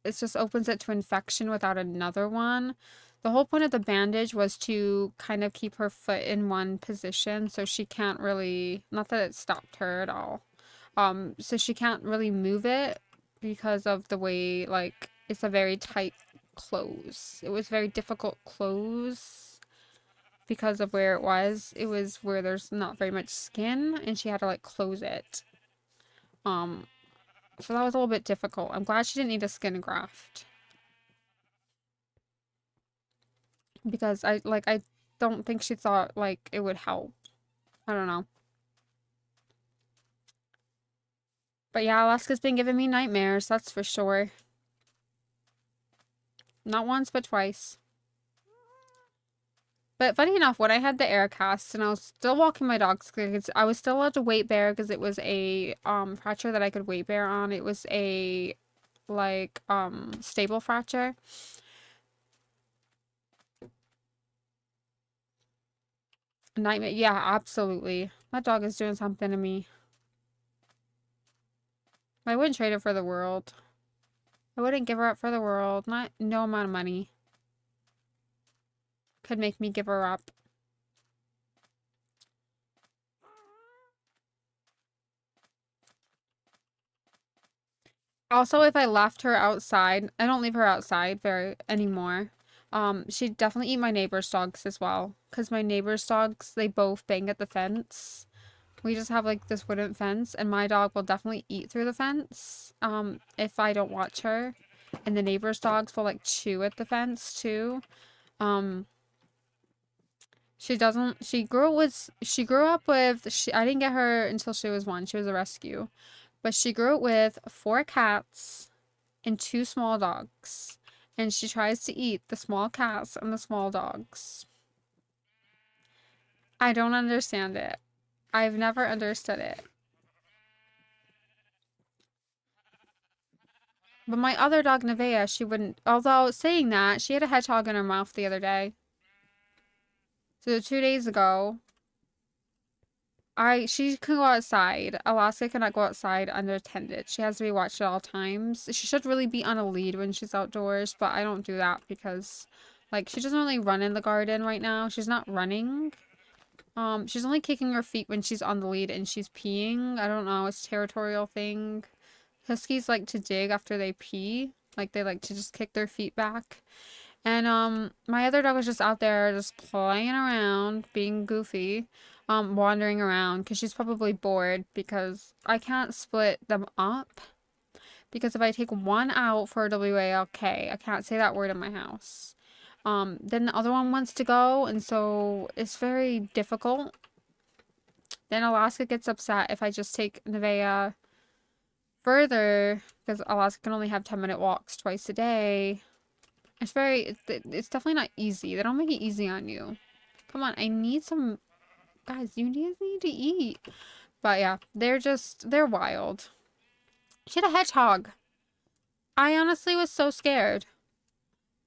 it just opens it to infection without another one. The whole point of the bandage was to kind of keep her foot in one position so she can't really, not that it stopped her at all. So she can't really move it because of the way, like, it's a very tight close. It was very difficult close because of where it was. It was where there's not very much skin and she had to like close it. So that was a little bit difficult. I'm glad she didn't need a skin graft. Because I don't think she thought like it would help. I don't know. But yeah, Alaska's been giving me nightmares, that's for sure. Not once, but twice. But funny enough, when I had the air cast and I was still walking my dogs, because I was still allowed to weight bear because it was a fracture that I could weight bear on. It was a like stable fracture. Nightmare. Yeah, absolutely. That dog is doing something to me. I wouldn't trade it for the world. I wouldn't give her up for the world. Not no amount of money could make me give her up. Also, if I left her outside, I don't leave her outside very anymore. She'd definitely eat my neighbor's dogs as well. Because my neighbor's dogs, they both bang at the fence. We just have like this wooden fence, and my dog will definitely eat through the fence if I don't watch her. And the neighbor's dogs will like chew at the fence too. Um, she doesn't, she grew up with, I didn't get her until she was 1. She was a rescue. But she grew up with 4 cats and 2 small dogs. And she tries to eat the small cats and the small dogs. I don't understand it. I've never understood it. But my other dog, Nevaeh, she wouldn't. Although, saying that, she had a hedgehog in her mouth the other day. So 2 days ago, she can go outside. Alaska cannot go outside unattended. She has to be watched at all times. She should really be on a lead when she's outdoors, but I don't do that because, like, she doesn't really run in the garden right now. She's not running. She's only kicking her feet when she's on the lead and she's peeing. I don't know. It's a territorial thing. Huskies like to dig after they pee. Like, they like to just kick their feet back. And, my other dog was just out there just playing around, being goofy, wandering around, because she's probably bored, because I can't split them up. Because if I take one out for a WALK, I can't say that word in my house. Then the other one wants to go, and so it's very difficult. Then Alaska gets upset if I just take Nevaeh further, because Alaska can only have 10-minute walks twice a day. It's definitely not easy. They don't make it easy on you. Come on, I need some, guys, you need to eat. But yeah, they're wild. She had a hedgehog. I honestly was so scared.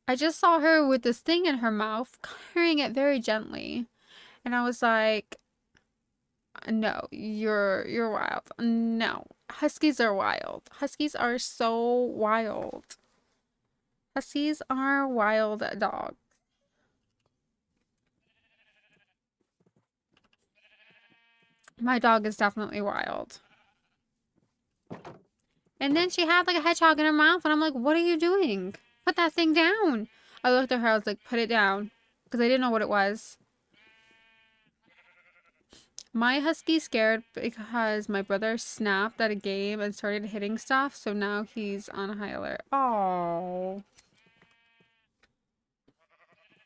I just saw her with this thing in her mouth, carrying it very gently. And I was like, no, you're wild. No. Huskies are wild. Huskies are so wild. Huskies are wild dogs. My dog is definitely wild. And then she had like a hedgehog in her mouth, and I'm like, what are you doing? Put that thing down. I looked at her, I was like, put it down. Because I didn't know what it was. My husky's scared because my brother snapped at a game and started hitting stuff, so now he's on high alert. Oh.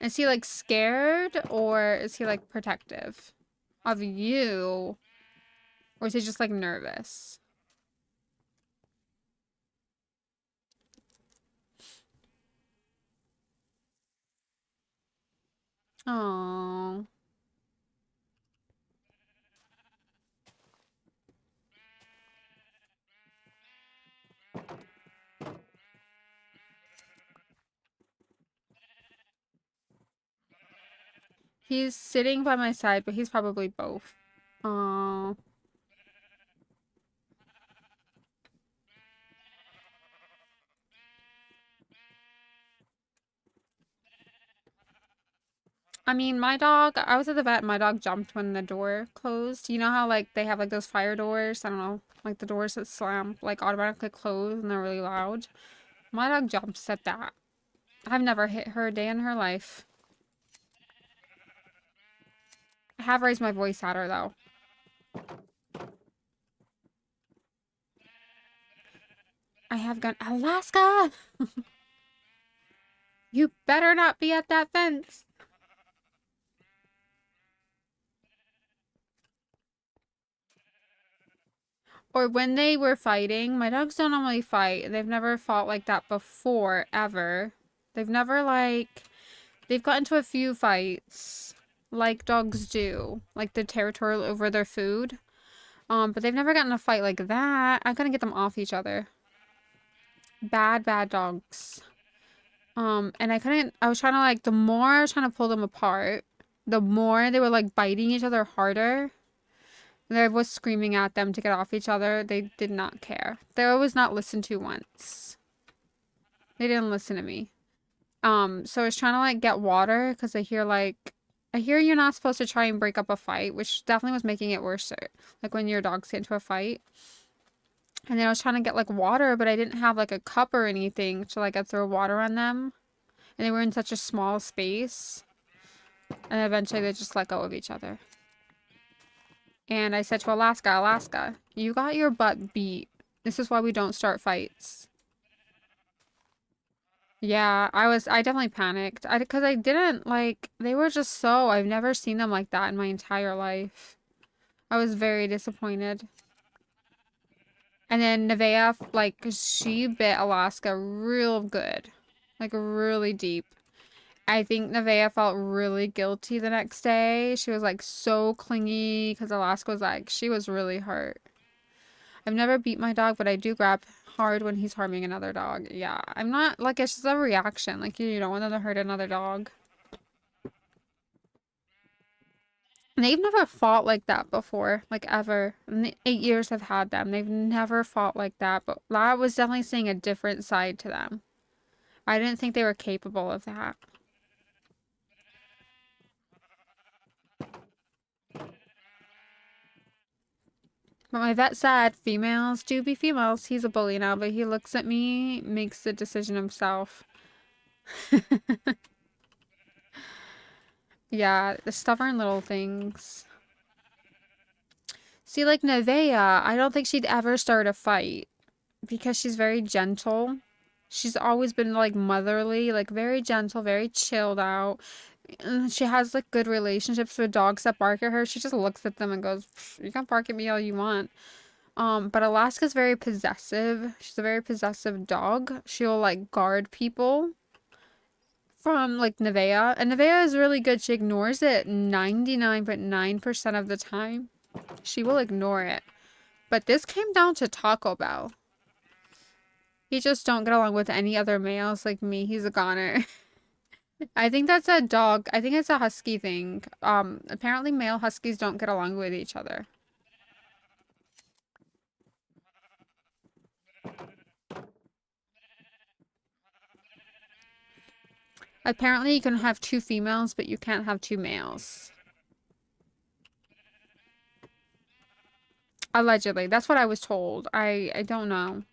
Is he like scared, or is he like protective of you? Or is he just like nervous? Oh. He's sitting by my side, but he's probably both. Oh. I mean, my dog, I was at the vet and my dog jumped when the door closed. You know how, like, they have, like, those fire doors? I don't know. Like, the doors that slam, like, automatically close and they're really loud. My dog jumps at that. I've never hit her a day in her life. I have raised my voice at her, though. I have gone, Alaska! You better not be at that fence. Or when they were fighting, my dogs don't normally fight. They've never fought like that before, ever. They've never, like, they've gotten into a few fights, like dogs do. Like, they're territorial over their food. But they've never gotten a fight like that. I'm gonna get them off each other. Bad, bad dogs. And I was trying to, like, the more I was trying to pull them apart, the more they were, like, biting each other harder. And I was screaming at them to get off each other. They did not care. They was not listened to once. They didn't listen to me. So I was trying to, like, get water, because I hear you're not supposed to try and break up a fight, which definitely was making it worse. Like, when your dogs get into a fight. And then I was trying to get, like, water, but I didn't have, like, a cup or anything to, like, throw water on them. And they were in such a small space. And eventually they just let go of each other. And I said to Alaska, Alaska, you got your butt beat. This is why we don't start fights. Yeah, I definitely panicked. Because I didn't, like, they were just so, I've never seen them like that in my entire life. I was very disappointed. And then Nevaeh, like, she bit Alaska real good. Like, really deep. I think Nevaeh felt really guilty the next day. She was, like, so clingy because Alaska was, like, she was really hurt. I've never beat my dog, but I do grab hard when he's harming another dog. Yeah, I'm not, like, it's just a reaction. Like, you don't want them to hurt another dog. And they've never fought like that before, like, ever. In the 8 years I've had them, they've never fought like that. But that was definitely seeing a different side to them. I didn't think they were capable of that. But my vet said females do be females. He's a bully now, but he looks at me, makes the decision himself. Yeah, the stubborn little things. See, like Nevaeh, I don't think she'd ever start a fight because she's very gentle. She's always been like motherly, like very gentle, very chilled out. And she has like good relationships with dogs that bark at her. She just looks at them and goes, "You can bark at me all you want." But Alaska's very possessive. She's a very possessive dog. She'll like guard people from like Nevaeh. And Nevaeh is really good. She ignores it 99.9% of the time. She will ignore it. But this came down to Taco Bell. He just don't get along with any other males like me. He's a goner. I think that's a dog. I think it's a husky thing. Apparently male huskies don't get along with each other. Apparently you can have 2 females, but you can't have 2 males. Allegedly. That's what I was told. I don't know.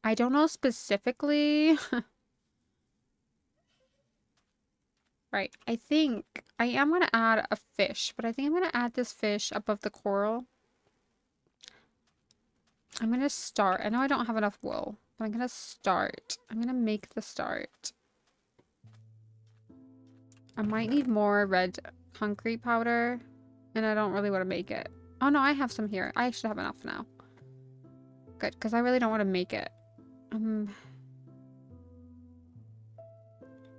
I don't know specifically. Right. I think I am going to add a fish, but I think I'm going to add this fish above the coral. I'm going to start. I know I don't have enough wool, but I'm going to start. I'm going to make the start. I might need more red concrete powder, and I don't really want to make it. Oh no, I have some here. I should have enough now. Good, because I really don't want to make it. I'm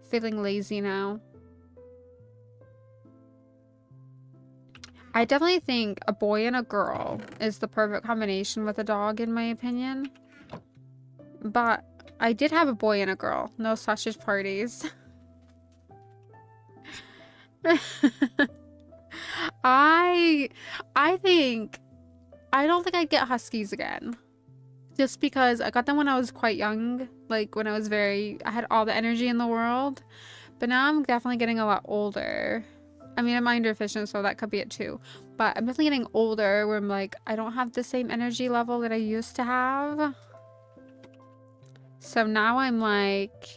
feeling lazy now. I definitely think a boy and a girl is the perfect combination with a dog, in my opinion. But I did have a boy and a girl. No sausage parties. I think... I don't think I'd get huskies again. Just because I got them when I was quite young. Like, when I was I had all the energy in the world. But now I'm definitely getting a lot older. I mean, I'm iron deficient, so that could be it too. But I'm definitely getting older where I'm like, I don't have the same energy level that I used to have. So now I'm like,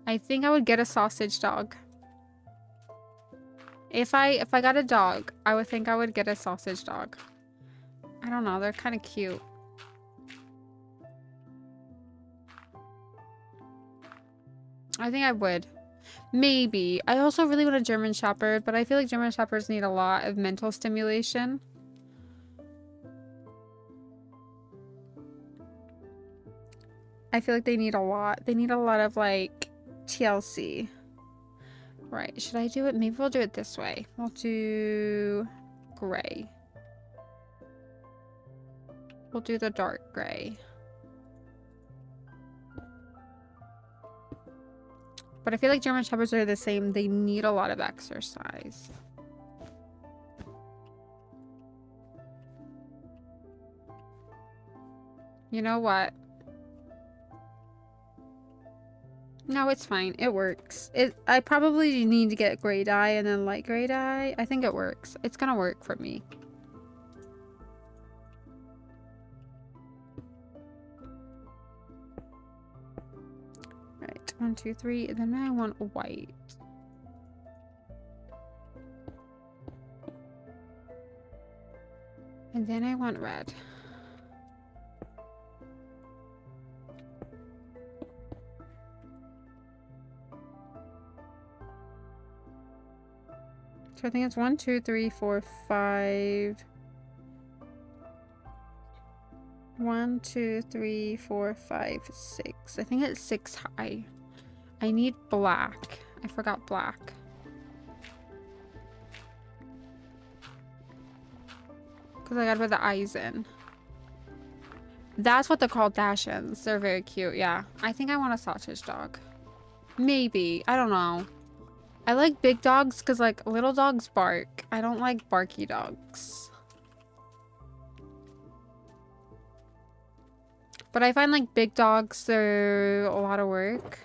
I think I would get a sausage dog. If I got a dog, I would think I would get a sausage dog. I don't know, they're kind of cute. I think I would. Maybe. I also really want a German Shepherd, but I feel like German Shepherds need a lot of mental stimulation. I feel like they need a lot. They need a lot of, like, TLC. Right. Should I do it? Maybe we'll do it this way. We'll do gray. We'll do the dark gray. But I feel like German Shepherds are the same. They need a lot of exercise. You know what? No, it's fine. It works. I probably need to get gray dye and then light gray dye. I think it works. It's gonna work for me. Right. 1, 2, 3. And then I want white. And then I want red. So I think it's 1, 2, 3, 4, 5. 1, 2, 3, 4, 5, 6. I think it's 6 high. I need black. I forgot black. Because I gotta put the eyes in. That's what they're called, Dachshunds. They're very cute, yeah. I think I want a sausage dog. Maybe. I don't know. I like big dogs because, like, little dogs bark. I don't like barky dogs. But I find, like, big dogs, they're a lot of work.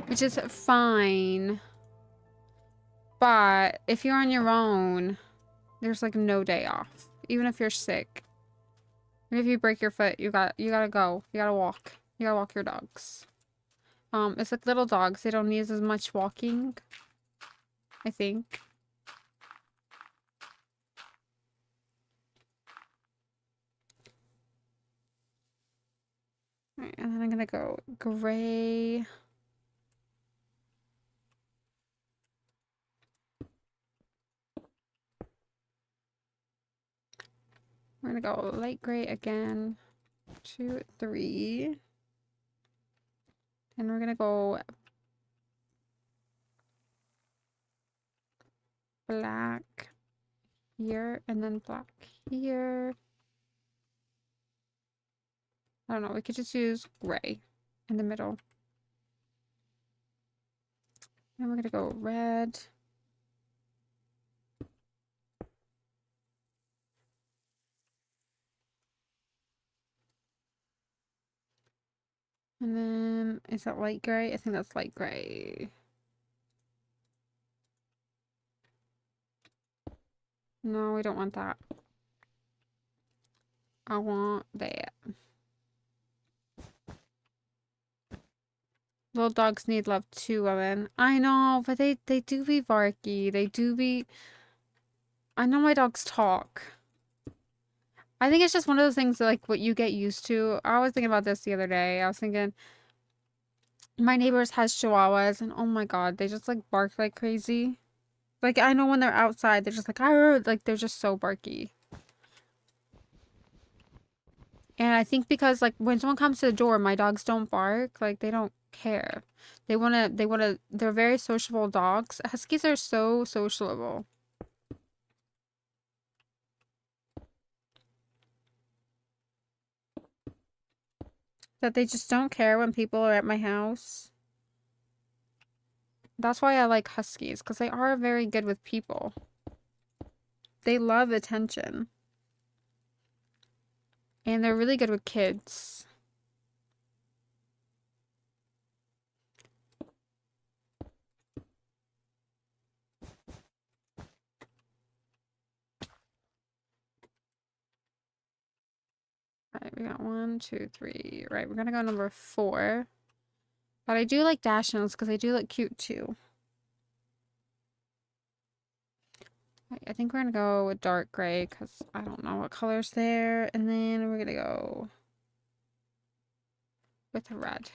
Which is fine. But if you're on your own, there's, like, no day off. Even if you're sick. Even if you break your foot, you gotta go. You gotta walk. You gotta walk your dogs. It's like little dogs. They don't need as much walking, I think. Alright, and then I'm gonna go gray. We're gonna go light gray again. 2, 3. And we're gonna go black here and then black here. I don't know, we could just use gray in the middle. And we're gonna go red. And then, is that light gray? I think that's light gray. No, we don't want that. I want that. Little dogs need love too, women. I know, but they do be barky. They do be... I know my dogs talk. I think it's just one of those things that, like, what you get used to. I was thinking about this the other day. I was thinking... My neighbors has chihuahuas, and oh my god, they just, like, bark like crazy. Like, I know when they're outside, they're just like, "Arr!" Like, they're just so barky. And I think because, like, when someone comes to the door, my dogs don't bark. Like, they don't care. They're very sociable dogs. Huskies are so sociable. That they just don't care when people are at my house. That's why I like huskies, because they are very good with people. They love attention. And they're really good with kids. Alright, we got 1, 2, 3. Right, we're gonna go number 4. But I do like Dachshunds because they do look cute too. Right, I think we're gonna go with dark gray because I don't know what color's there. And then we're gonna go with red.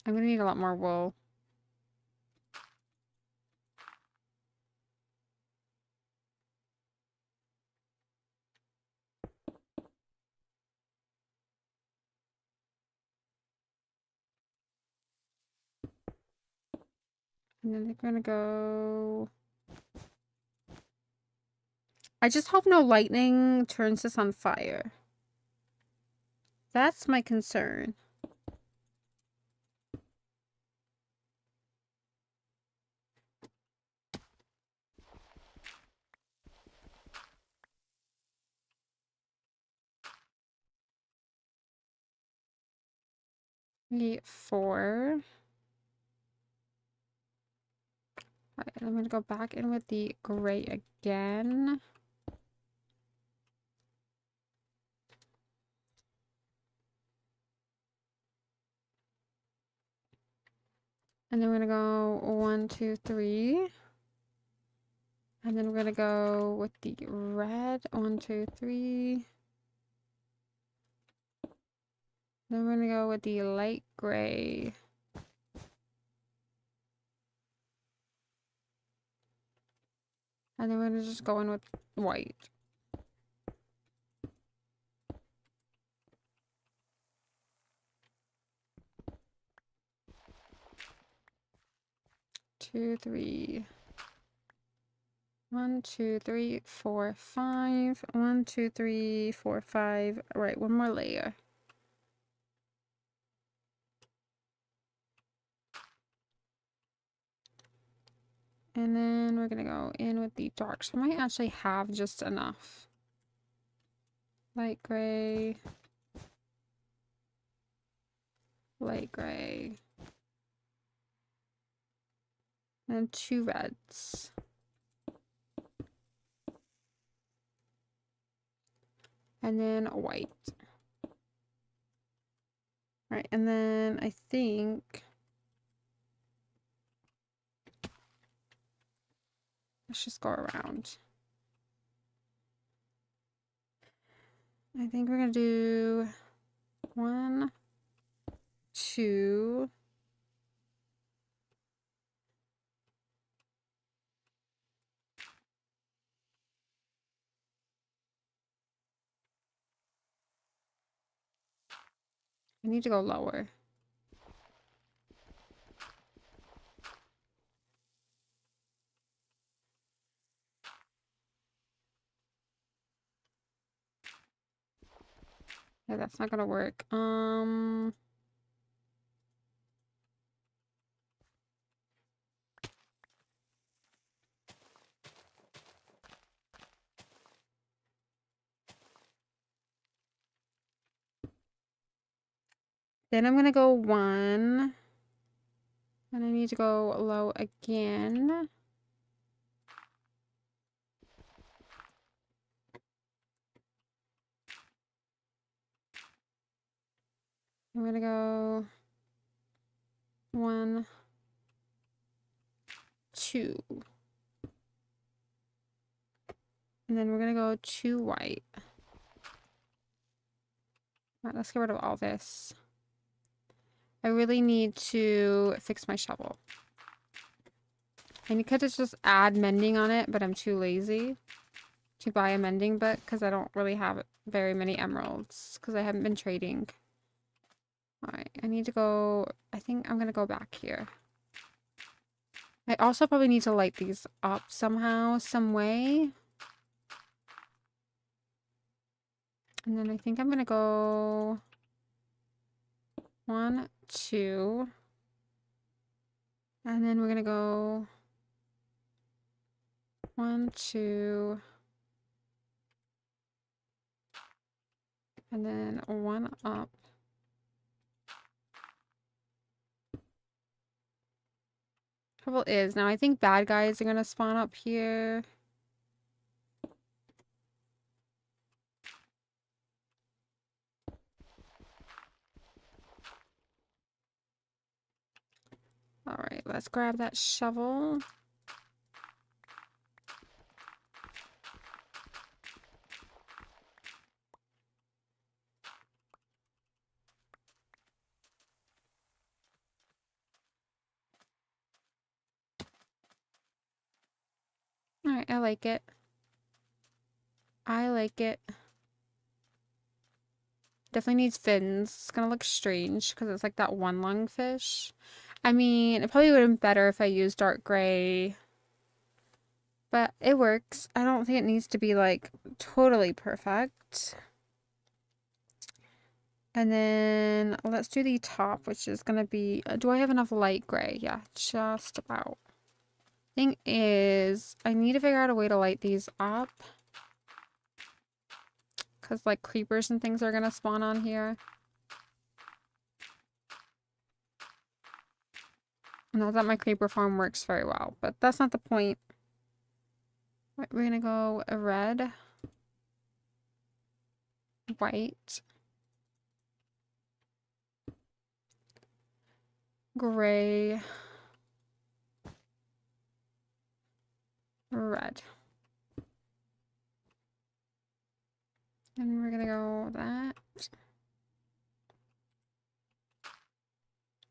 I'm gonna need a lot more wool. And then we're gonna go... I just hope no lightning turns this on fire. That's my concern. Need 4. Alright, I'm gonna go back in with the gray again. And then we're gonna go 1, 2, 3. And then we're gonna go with the red. 1, 2, 3. Then we're gonna go with the light gray. And then we're gonna just go in with white. Two, three. 1, 2, 3, 4, 5. 1, 2, 3, 4, 5. All right, one more layer. And then we're gonna go in with the dark. So I might actually have just enough. Light gray. Light gray. And 2 reds. And then white. All right, and then I think let's just go around. I think we're gonna do 1, 2. I need to go lower. Yeah, that's not gonna work. Then I'm gonna go 1. And I need to go low again. I'm gonna go 1, 2. And then we're gonna go 2 white. All right, let's get rid of all this. I really need to fix my shovel. And you could just add mending on it, but I'm too lazy to buy a mending book because I don't really have very many emeralds because I haven't been trading. Alright, I need to go... I think I'm gonna go back here. I also probably need to light these up somehow, some way. And then I think I'm gonna go... 1, 2. And then we're gonna go... 1, 2. And then 1 up. Trouble is, now I think bad guys are gonna spawn up here. Alright, let's grab that shovel. Alright, I like it. I like it. Definitely needs fins. It's gonna look strange because it's like that one lung fish. I mean, it probably would have been better if I used dark gray. But it works. I don't think it needs to be like totally perfect. And then let's do the top, which is gonna be... do I have enough light gray? Yeah, just about. Thing is, I need to figure out a way to light these up. Because like creepers and things are gonna spawn on here. Not that my creeper farm works very well, but that's not the point. Right, we're gonna go a red, white, gray, red. And we're gonna go that.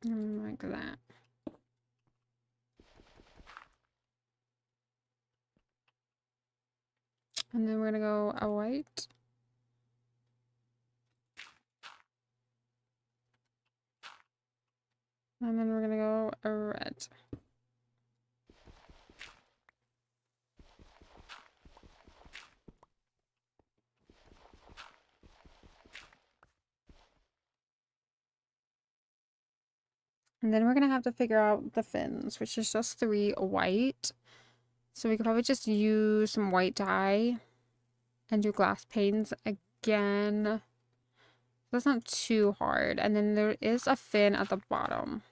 And like that. And then we're gonna go a white. And then we're gonna go a red. And then we're gonna have to figure out the fins, which is just 3 white. So we could probably just use some white dye and do glass panes again. That's not too hard. And then there is a fin at the bottom.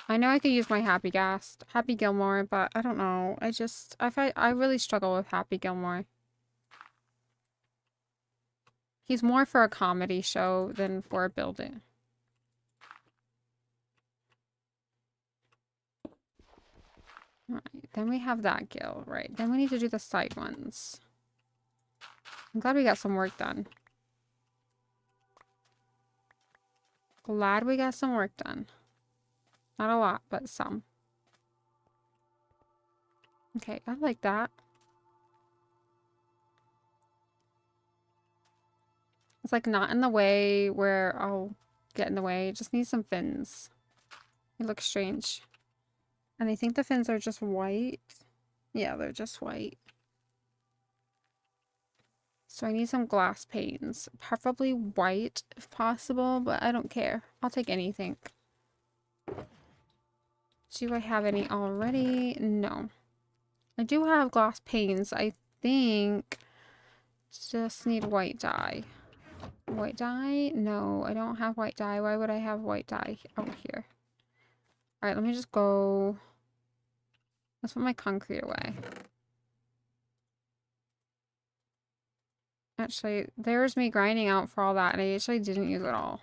I know I could use my Happy Gilmore, but I don't know. I really struggle with Happy Gilmore. He's more for a comedy show than for a building. Right, then we have that Gil, right. Then we need to do the side ones. I'm glad we got some work done. Glad we got some work done. Not a lot, but some. Okay, I like that. It's like not in the way where I'll get in the way. It just needs some fins. It looks strange. And I think the fins are just white. Yeah, they're just white. So I need some glass panes. Preferably white if possible, but I don't care. I'll take anything. Do I have any already? No. I do have glass panes. I think just need white dye. White dye? No, I don't have white dye. Why would I have white dye out here? Alright, let me just go. Let's put my concrete away. Actually, there's me grinding out for all that, and I actually didn't use it all.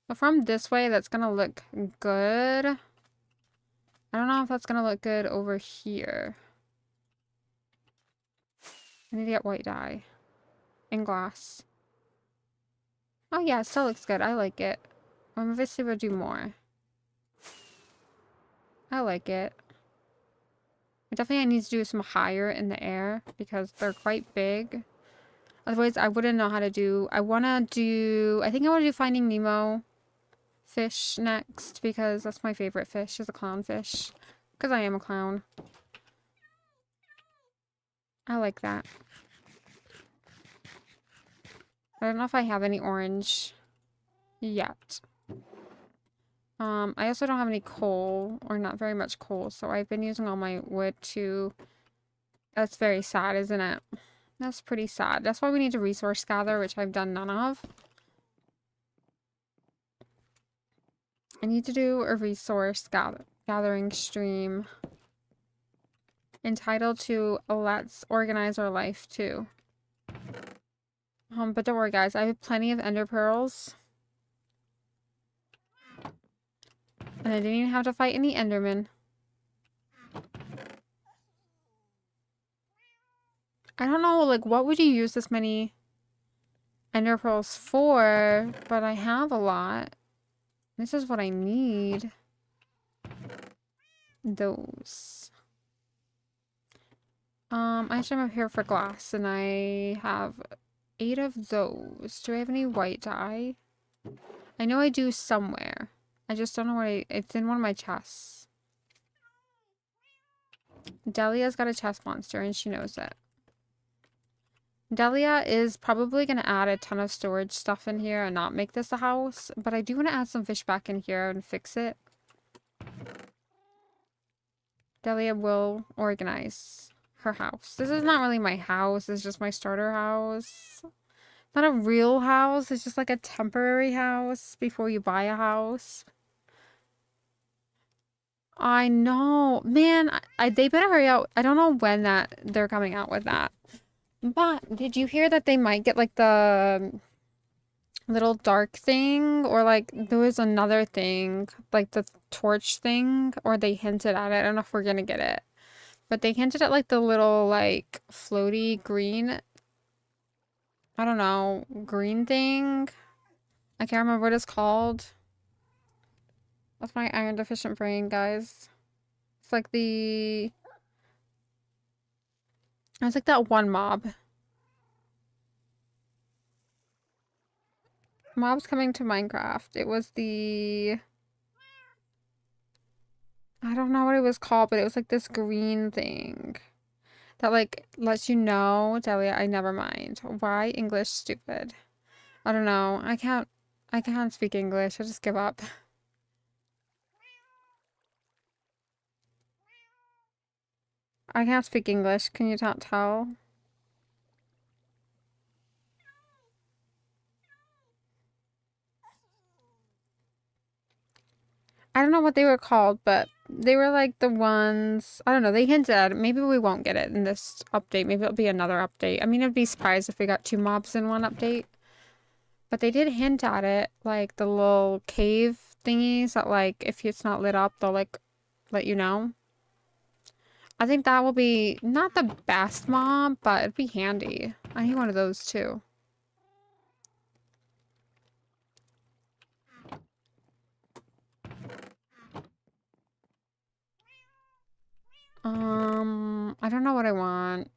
But from this way, that's gonna look good. I don't know if that's gonna look good over here. I need to get white dye. And glass. Oh yeah, it still looks good. I like it. Obviously we'll do more. I like it. Definitely I need to do some higher in the air because they're quite big. Otherwise I wouldn't know how to do. I think I want to do Finding Nemo fish next because that's my favorite fish is a clownfish. Because I am a clown. I like that. I don't know if I have any orange yet. I also don't have any coal, or not very much coal, so I've been using all my wood to... That's very sad, isn't it? That's pretty sad. That's why we need to resource gather, which I've done none of. I need to do a resource gathering stream entitled to Let's Organize Our Life too. But don't worry guys, I have plenty of ender pearls. And I didn't even have to fight any endermen. I don't know, like, what would you use this many ender pearls for? But I have a lot. This is what I need. Those. Actually I'm up here for glass, and I have 8 of those. Do I have any white dye? I know I do somewhere. I just don't know what it's in one of my chests. Delia's got a chest monster and she knows it. Delia is probably going to add a ton of storage stuff in here and not make this a house. But I do want to add some fish back in here and fix it. Delia will organize her house. This is not really my house. It's just my starter house. Not a real house. It's just like a temporary house before you buy a house. I know. Man, they better hurry out. I don't know when that they're coming out with that. But did you hear that they might get like the little dark thing, or like there was another thing, like the torch thing, or they hinted at it. I don't know if we're gonna get it. But they hinted at like the little like floaty green, I don't know, green thing. I can't remember what it's called. That's my iron deficient brain, guys. It's like it's like that one mob. Mob's coming to Minecraft. It was I don't know what it was called, but it was like this green thing that like lets you know, Delia, I never mind. Why English stupid? I don't know. I can't speak English. I just give up. I can't speak English. Can you not tell? I don't know what they were called, but they were like the ones, I don't know, they hinted at it. Maybe we won't get it in this update. Maybe it'll be another update. I mean, I'd be surprised if we got 2 mobs in one update. But they did hint at it, like the little cave thingies that like, if it's not lit up, they'll like let you know. I think that will be not the best mob, but it'd be handy. I need one of those too. I don't know what I want.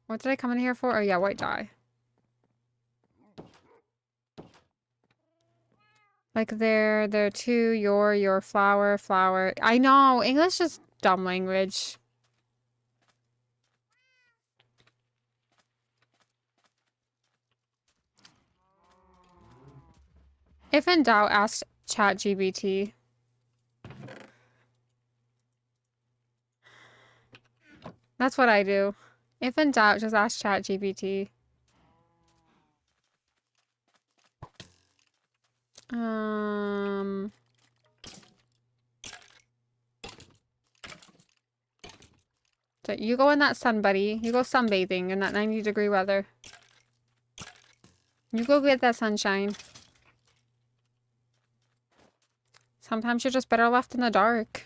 What did I come in here for? Oh yeah, white dye. Like they're to your flower. I know, English is dumb language. If in doubt, ask ChatGPT. That's what I do. If in doubt, just ask ChatGPT. So you go in that sun, buddy. You go sunbathing in that 90-degree weather. You go get that sunshine. Sometimes you're just better left in the dark.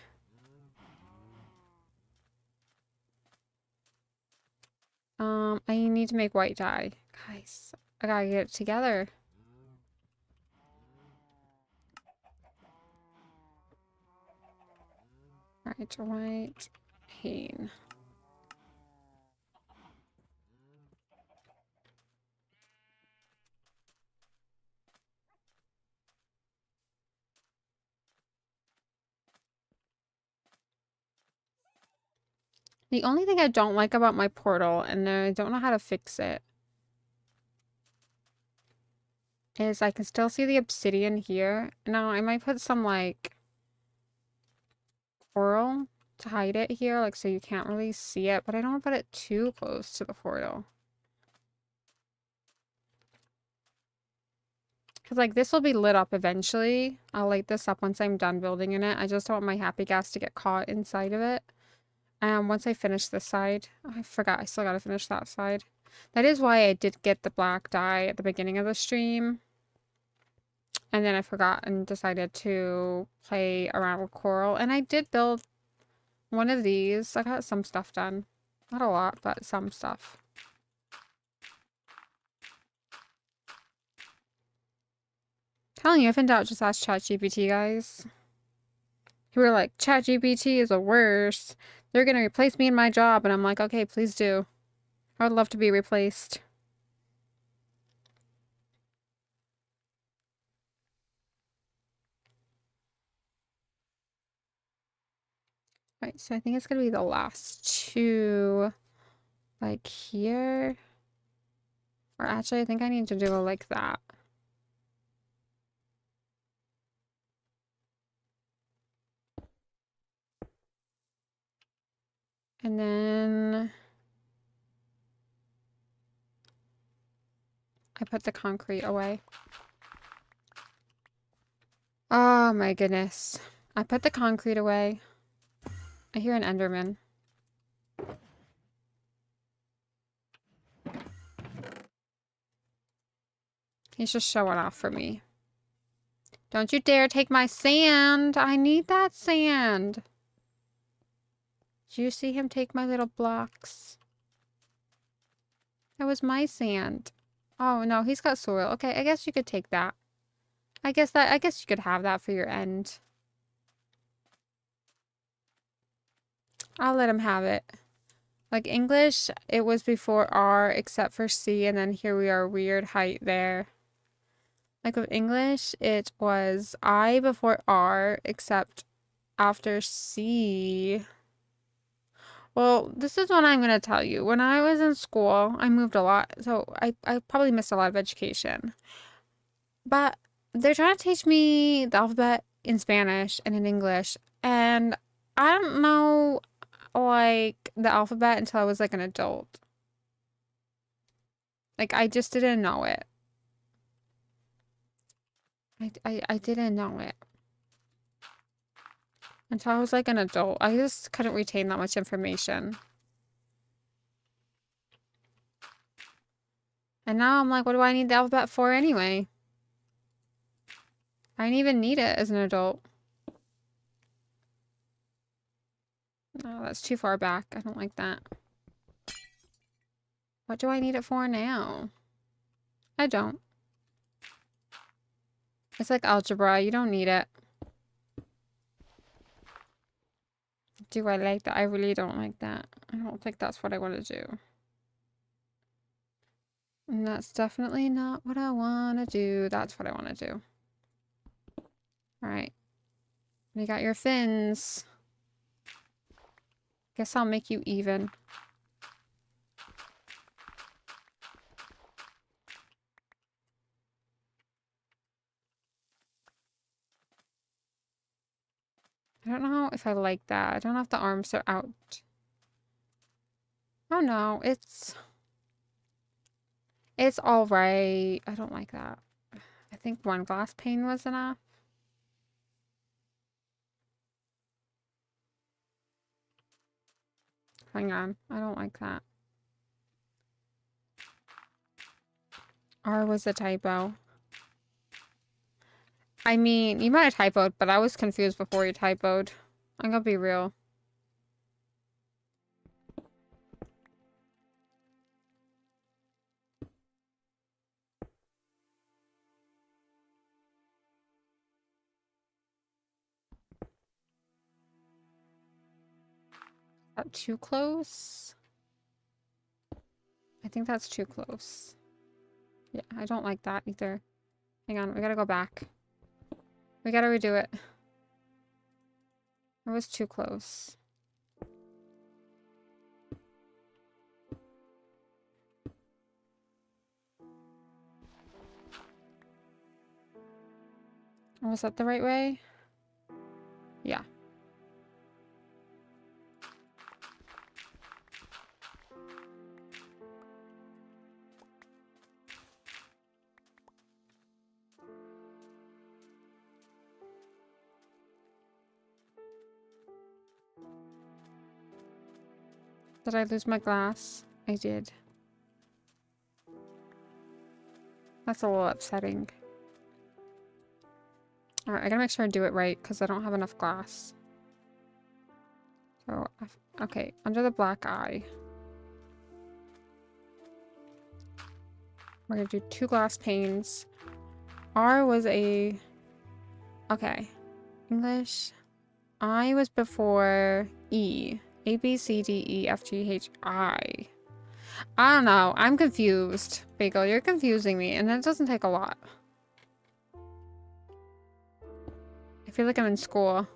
I need to make white dye. Guys, I gotta get it together. Right, white pane. The only thing I don't like about my portal, and I don't know how to fix it, is I can still see the obsidian here. Now, I might put some, like, coral to hide it here, like, so you can't really see it, but I don't want to put it too close to the portal. Because, like, this will be lit up eventually. I'll light this up once I'm done building in it. I just don't want my happy gas to get caught inside of it. And once I finish this side, oh, I forgot, I still gotta finish that side. That is why I did get the black dye at the beginning of the stream. And then I forgot and decided to play around with coral. And I did build one of these. I got some stuff done. Not a lot, but some stuff. Telling you, if in doubt, just ask ChatGPT, guys. Who were like, ChatGPT is the worst. They're gonna replace me in my job. And I'm like, okay, please do. I would love to be replaced. Right, so I think it's gonna be the last 2, like here. Or actually, I think I need to do it like that. And then I put the concrete away. Oh my goodness. I put the concrete away. I hear an Enderman. He's just showing off for me. Don't you dare take my sand. I need that sand. Did you see him take my little blocks? That was my sand. Oh, no, he's got soil. Okay, I guess you could take that. I guess you could have that for your end. I'll let him have it. Like English, it was before R except for C, and then here we are, weird height there. Like with English, it was I before R except after C. Well, this is what I'm going to tell you. When I was in school, I moved a lot, so I probably missed a lot of education. But they're trying to teach me the alphabet in Spanish and in English, and I don't know, like, the alphabet until I was, like, an adult. Like, I just didn't know it. I didn't know it. Until I was, like, an adult. I just couldn't retain that much information. And now I'm like, what do I need the alphabet for anyway? I didn't even need it as an adult. No, that's too far back. I don't like that. What do I need it for now? I don't. It's like algebra. You don't need it. Do I like that? I really don't like that. I don't think that's what I want to do. And that's definitely not what I want to do. That's what I want to do. Alright. You got your fins. Guess I'll make you even. I don't know if I like that. I don't know if the arms are out. Oh no, it's all right. I don't like that. I think one glass pane was enough. Hang on. I don't like that. R was a typo. I mean, you might have typoed, but I was confused before you typoed. I'm gonna be real. Is that too close? I think that's too close. Yeah, I don't like that either. Hang on, we gotta go back. We gotta redo it. It was too close. Was that the right way? Yeah. Did I lose my glass? I did. That's a little upsetting. Alright, I gotta make sure I do it right because I don't have enough glass. So, okay, under the black eye. We're gonna do 2 glass panes. R was a... Okay. English. I was before E. A, B, C, D, E, F, G, H, I. I don't know. I'm confused. Bagel, you're confusing me, and that doesn't take a lot. I feel like I'm in school.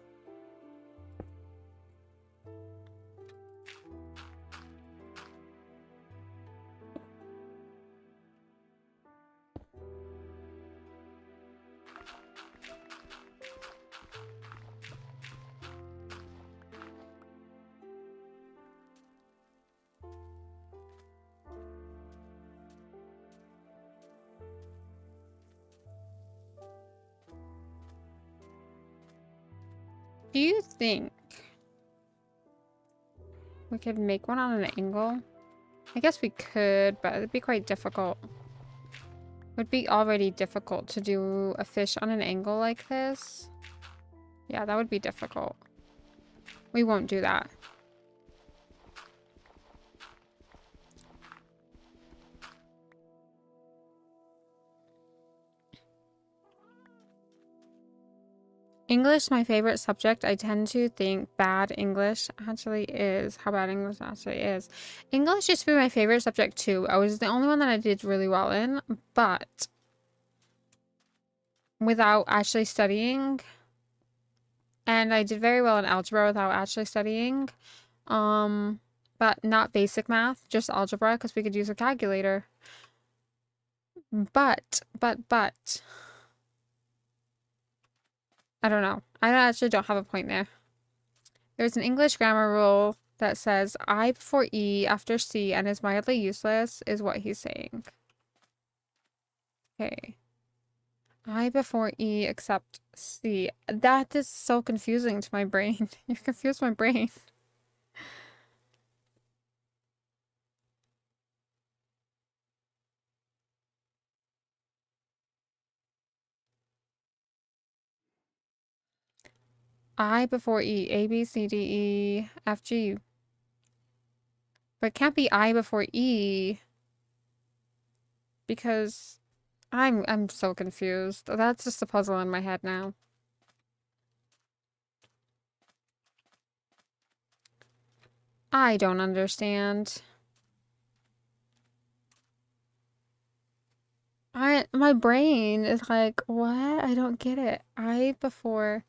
Do you think We could make one on an angle. I guess we could, but it'd be quite difficult. It would be already difficult to do a fish on an angle like this. Yeah, that would be difficult. We won't do that. English is my favorite subject. I tend to think bad English actually is. How bad English actually is. English used to be my favorite subject too. I was the only one that I did really well in, but without actually studying. And I did very well in algebra without actually studying. But not basic math, just algebra, because we could use a calculator. But. I don't know. I actually don't have a point there. There's an English grammar rule that says I before E after C and is mildly useless is what he's saying. Okay. I before E except C. That is so confusing to my brain. You confused my brain. I before E. A, B, C, D, E, F, G. But it can't be I before E. Because I'm so confused. That's just a puzzle in my head now. I don't understand. My brain is like, what? I don't get it. I don't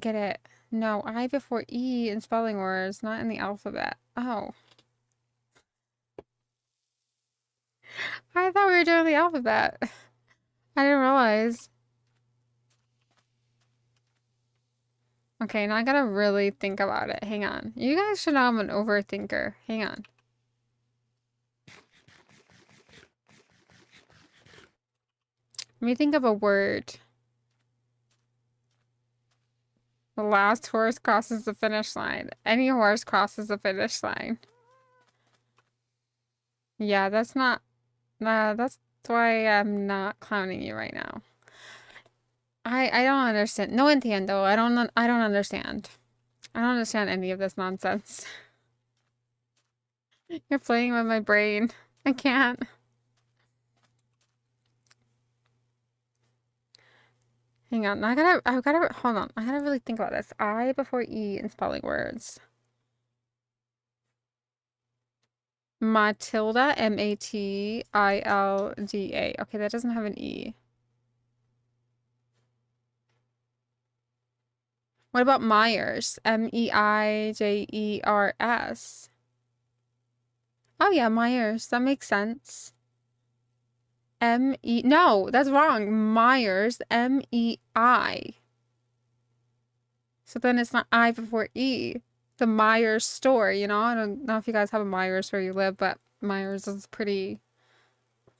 get it. No, I before E in spelling words, not in the alphabet. Oh. I thought we were doing the alphabet. I didn't realize. Okay, now I gotta really think about it. Hang on. You guys should know I'm an overthinker. Hang on. Let me think of a word. The last horse crosses the finish line. Any horse crosses the finish line. Yeah, that's not... that's why I'm not clowning you right now. I don't understand. No entiendo. I don't understand. I don't understand any of this nonsense. You're playing with my brain. I can't. Hang on. I've gotta, hold on. I gotta really think about this. I before E in spelling words. Matilda, Matilda. Okay, that doesn't have an E. What about Myers? Meijers. Oh yeah, Myers. That makes sense. No, that's wrong. Myers, M-E-I. So then it's not I before E. The Myers store, you know? I don't know if you guys have a Myers where you live, but Myers is a pretty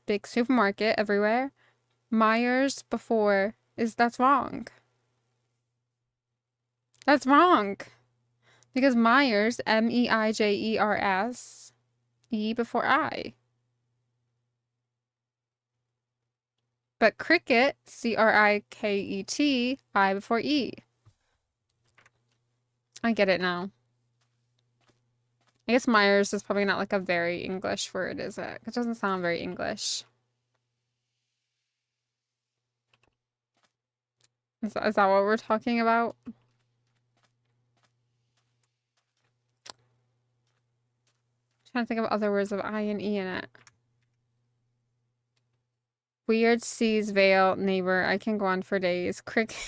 big supermarket everywhere. Myers before that's wrong. That's wrong. Because Myers, Meijers, E before I. But cricket, Criket, I before E. I get it now. I guess Myers is probably not like a very English word, is it? It doesn't sound very English. Is that what we're talking about? Trying to think of other words of I and E in it. Weird seas, veil, neighbor. I can go on for days. Cricket.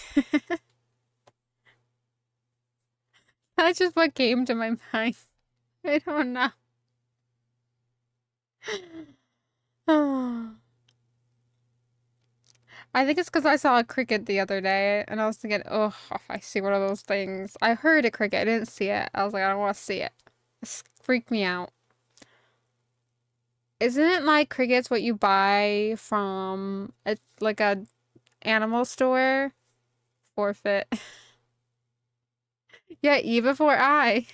That's just what came to my mind. I don't know. I think it's because I saw a cricket the other day and I was thinking, oh, I see one of those things. I heard a cricket, I didn't see it. I was like, I don't want to see it. It freaked me out. Isn't it like crickets what you buy from like a animal store? Forfeit. Yeah, E before I.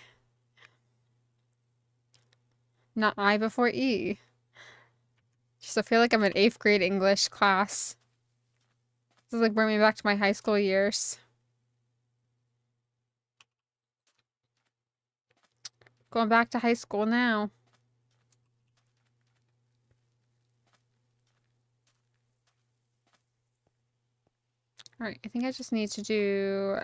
Not I before E. Just I feel like I'm in 8th grade English class. This is like bring me back to my high school years. Going back to high school now. Alright, I think I just need to do...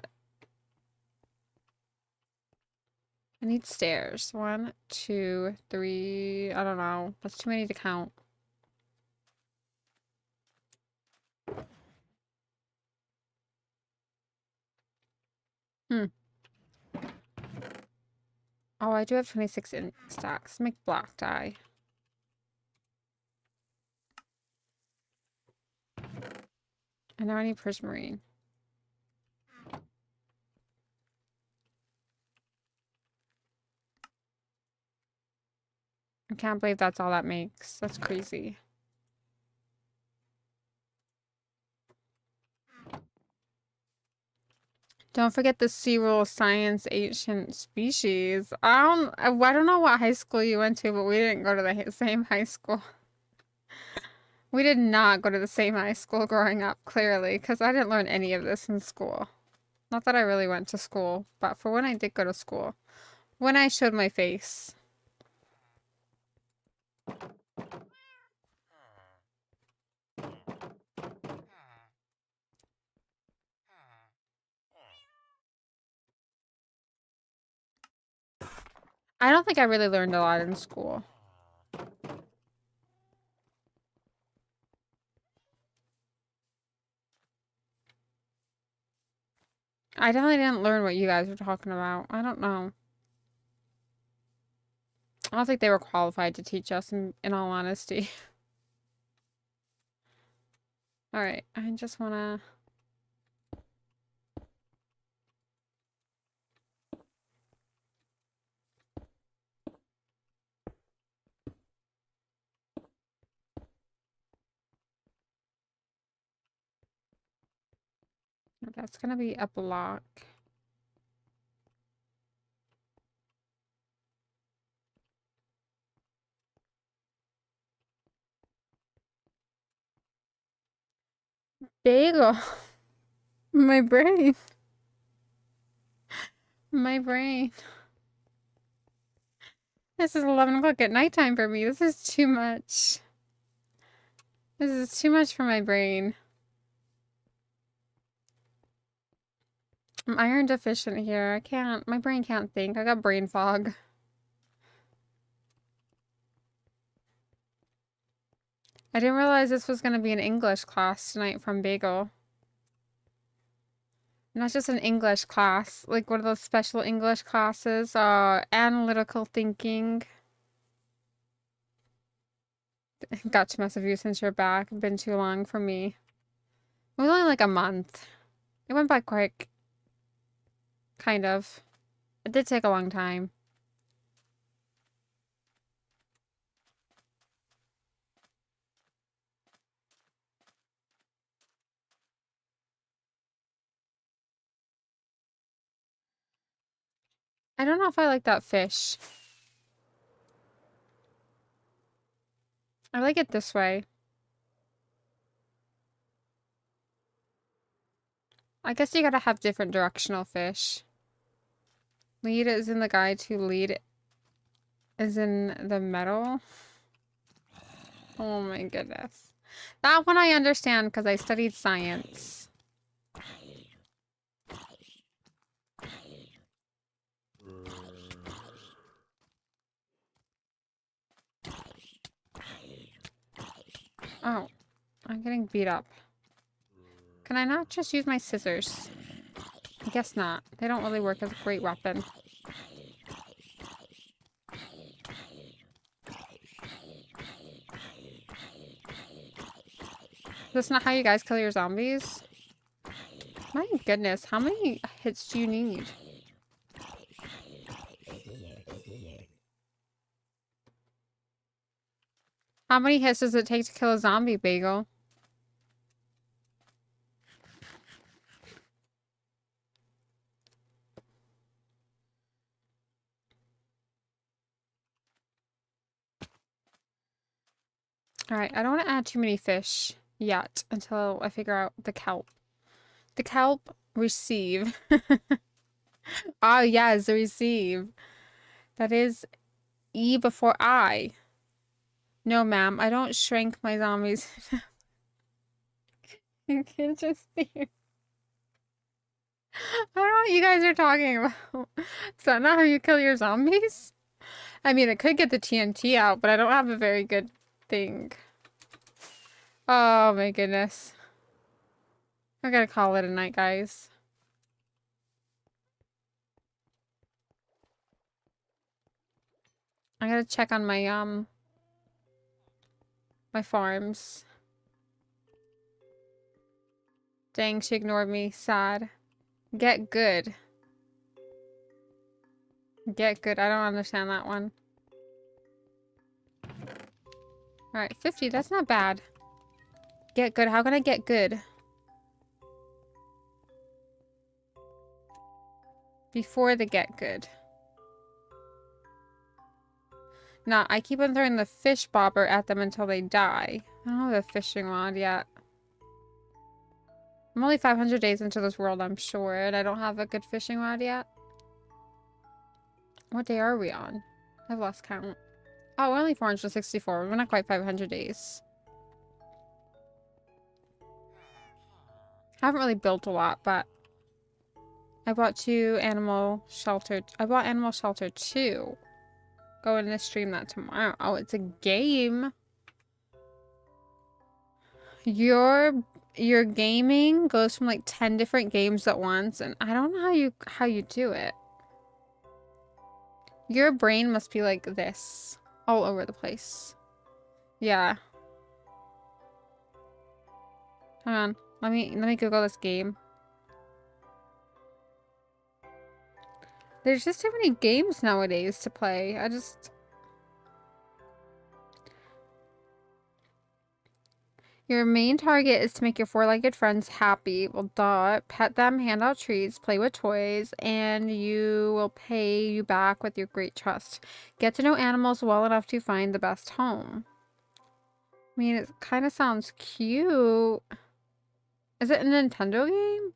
I need stairs. 1, 2, 3... I don't know. That's too many to count. Oh, I do have 26 in stacks. Make black dye. And now I need prismarine. I can't believe that's all that makes. That's crazy. Don't forget the C rule science ancient species. I don't know what high school you went to, but we didn't go to the same high school. We did not go to the same high school growing up, clearly, because I didn't learn any of this in school. Not that I really went to school, but for when I did go to school. When I showed my face. I don't think I really learned a lot in school. I definitely didn't learn what you guys were talking about. I don't know. I don't think they were qualified to teach us, in all honesty. Alright, I just wanna... That's gonna be a block. Bagel. My brain. My brain. This is 11 o'clock at nighttime for me. This is too much. This is too much for my brain. I'm iron deficient here. I can't. My brain can't think. I got brain fog. I didn't realize this was going to be an English class tonight from Bagel. Not just an English class. Like one of those special English classes. Analytical thinking. Got to mess with you since you're back. Been too long for me. It was only like a month. It went by quick. Kind of. It did take a long time. I don't know if I like that fish. I like it this way. I guess you gotta have different directional fish. Lead is in the guide to lead is in the metal. Oh my goodness. That one I understand because I studied science. Oh, I'm getting beat up. Can I not just use my scissors? I guess not. They don't really work as a great weapon. That's not how you guys kill your zombies? My goodness, how many hits do you need? How many hits does it take to kill a zombie, Bagel? Alright, I don't want to add too many fish yet until I figure out the kelp. The kelp receive. Oh, yes, receive. That is E before I. No, ma'am, I don't shrink my zombies. You can't just see. I don't know what you guys are talking about. Is that not how you kill your zombies? I mean, it could get the TNT out, but I don't have a very good thing. Oh my goodness. I gotta call it a night, guys. I gotta check on my farms. Dang, she ignored me. Sad. Get good. Get good. I don't understand that one. Alright, 50. That's not bad. Get good. How can I get good? Before the get good. Nah, I keep on throwing the fish bobber at them until they die. I don't have a fishing rod yet. I'm only 500 days into this world, I'm sure, and I don't have a good fishing rod yet. What day are we on? I've lost count. Oh, we're only 464. We're not quite 500 days. I haven't really built a lot, but I bought 2 animal shelter. I bought animal shelter 2. Going to stream that tomorrow. Oh, it's a game. Your gaming goes from like 10 different games at once, and I don't know how you do it. Your brain must be like this all over the place. Yeah. Hang on. Let me Google this game. There's just too many games nowadays to play. Your main target is to make your 4-legged friends happy. Well, duh. Pet them, hand out treats, play with toys, and you will pay you back with your great trust. Get to know animals well enough to find the best home. I mean, it kind of sounds cute. Is it a Nintendo game?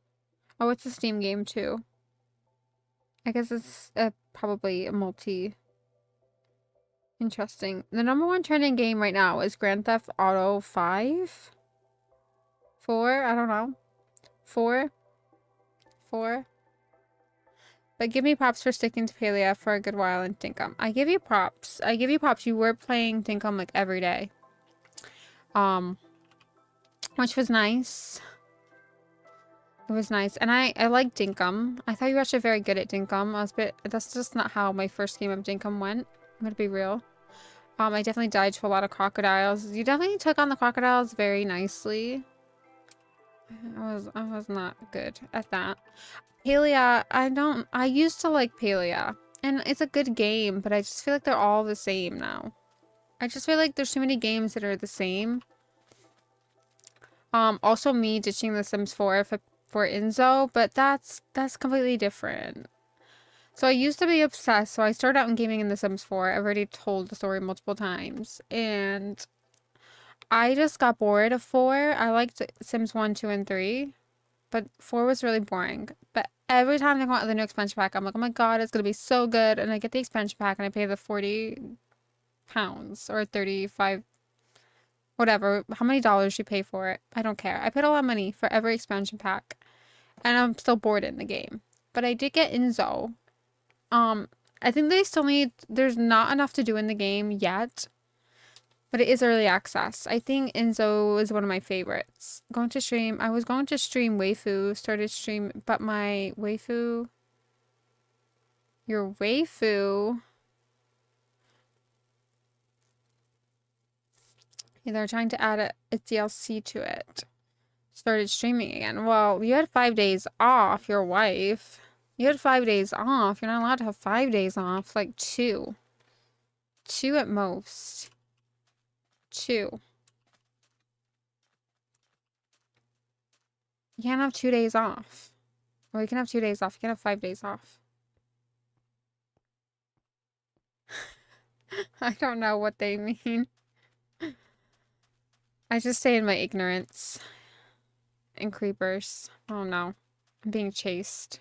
Oh, it's a Steam game too. I guess it's probably a multi. Interesting. The #1 trending game right now is Grand Theft Auto 5? 4? I don't know. 4? 4? But give me props for sticking to Palia for a good while in Dinkum. I give you props. I give you props. You were playing Dinkum like every day. Which was nice. It was nice. And I like Dinkum. I thought you were actually very good at Dinkum. That's just not how my first game of Dinkum went. I'm gonna be real. I definitely died to a lot of crocodiles. You definitely took on the crocodiles very nicely. I was not good at that. Palia, I used to like Palia. And it's a good game, but I just feel like they're all the same now. I just feel like there's too many games that are the same. Also me ditching The Sims 4 for Enzo, but that's completely different. So I used to be obsessed, so I started out in gaming in The Sims 4. I've already told the story multiple times, and I just got bored of 4. I liked Sims 1, 2, and 3, but 4 was really boring. But every time they come out with a new expansion pack, I'm like, oh my god, it's gonna be so good, and I get the expansion pack, and I pay the £40 or 35, whatever, how many dollars you pay for it. I don't care. I paid a lot of money for every expansion pack, and I'm still bored in the game. But I did get Enzo. I think they still there's not enough to do in the game yet, but it is early access. I think Enzo is one of my favorites. I was going to stream waifu, but my waifu, your waifu, yeah, they're trying to add a DLC to it. Started streaming again. Well, you had 5 days off, your wife. You had 5 days off. You're not allowed to have 5 days off. Like 2. 2 at most. 2. You can't have 2 days off. Well, you can have 2 days off. You can have 5 days off. I don't know what they mean. I just stay in my ignorance. And creepers. Oh no. I'm being chased.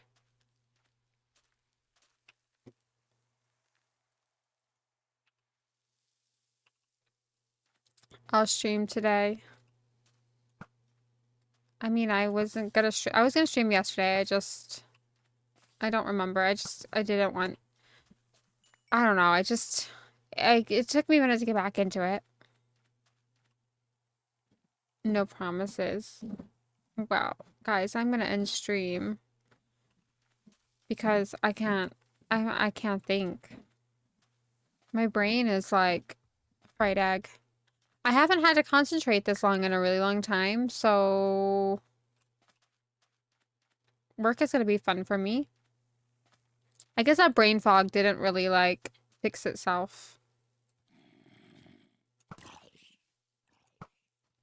I'll stream today. I mean, I wasn't gonna stream. I was gonna stream yesterday. I don't remember. I didn't want. I don't know. It took me a minute to get back into it. No promises. Well, guys, I'm gonna end stream because I can't think. My brain is like fried egg. I haven't had to concentrate this long in a really long time, so work is gonna be fun for me. I guess that brain fog didn't really like fix itself.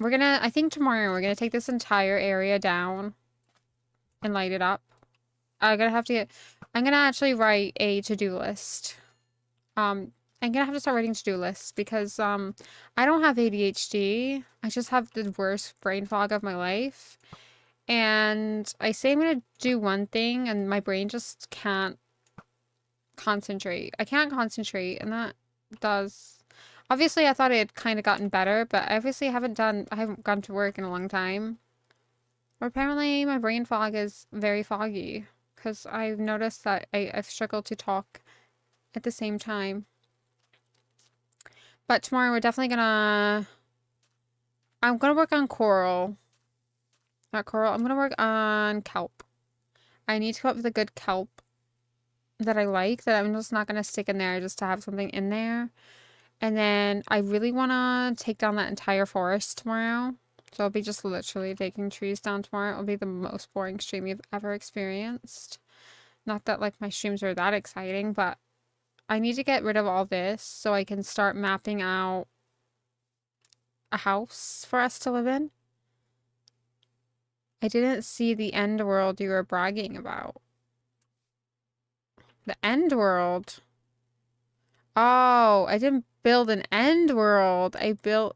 I think tomorrow we're gonna take this entire area down and light it up. I'm gonna actually write a to-do list. I'm gonna have to start writing to-do lists because, I don't have ADHD. I just have the worst brain fog of my life. And I say I'm gonna do one thing and my brain just can't concentrate. I can't concentrate, and that does... Obviously, I thought it had kind of gotten better, but obviously I haven't gone to work in a long time. But apparently my brain fog is very foggy, because I've noticed that I've struggled to talk at the same time. But tomorrow we're definitely I'm gonna work on coral. Not coral, I'm gonna work on kelp. I need to come up with a good kelp that I like, that I'm just not gonna stick in there just to have something in there. And then I really want to take down that entire forest tomorrow. So I'll be just literally taking trees down tomorrow. It'll be the most boring stream you've ever experienced. Not that like my streams are that exciting, but I need to get rid of all this so I can start mapping out a house for us to live in. I didn't see the end world you were bragging about. The end world? Oh, I didn't build an end world. I built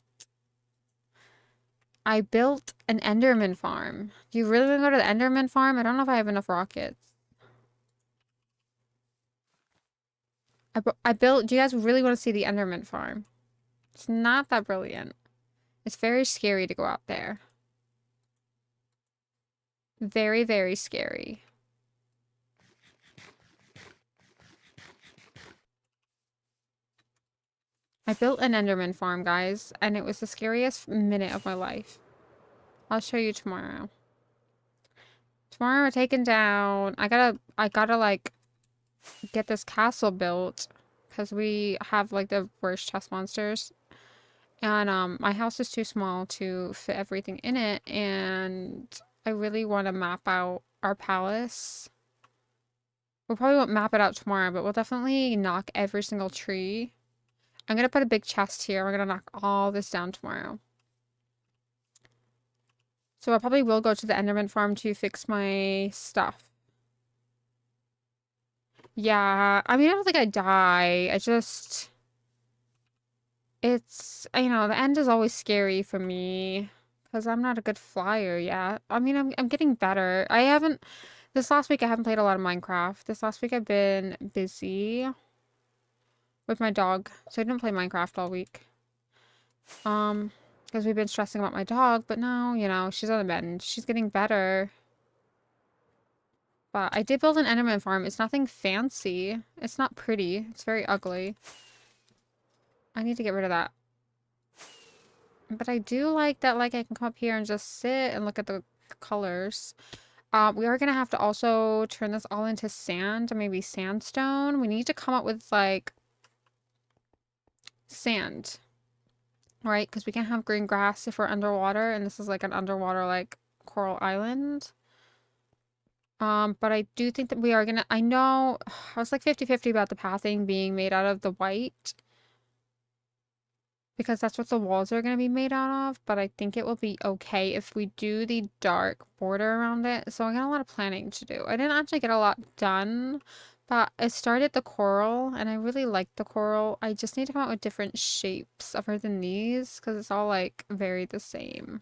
an Enderman farm. Do you really want to go to the Enderman farm? I don't know if I have enough rockets. Do you guys really want to see the Enderman farm? It's not that brilliant. It's very scary to go out there. Very, very scary. I built an Enderman farm, guys, and it was the scariest minute of my life. I'll show you tomorrow. Tomorrow we're taking down... I gotta like get this castle built because we have like the worst chest monsters. And my house is too small to fit everything in it, and I really want to map out our palace. We probably won't map it out tomorrow, but we'll definitely knock every single tree. I'm gonna put a big chest here. We're gonna knock all this down tomorrow. So I probably will go to the Enderman farm to fix my stuff. Yeah, I mean, I don't think I die. You know, the end is always scary for me because I'm not a good flyer yet. I mean, I'm getting better. This last week I haven't played a lot of Minecraft. This last week I've been busy with my dog, so I didn't play Minecraft all week. Because we've been stressing about my dog, but now, you know, she's on the mend. She's getting better. But I did build an Enderman farm. It's nothing fancy. It's not pretty. It's very ugly. I need to get rid of that. But I do like that, like, I can come up here and just sit and look at the colors. We are gonna have to also turn this all into sand, or maybe sandstone. We need to come up with, like, sand. Right? Because we can't have green grass if we're underwater, and this is, like, an underwater, like, coral island. But I do think that we are gonna... I know... I was, like, 50-50 about the pathing being made out of the white. Because that's what the walls are going to be made out of. But I think it will be okay if we do the dark border around it. So I got a lot of planning to do. I didn't actually get a lot done. But I started the coral, and I really like the coral. I just need to come up with different shapes other than these, because it's all, like, very the same.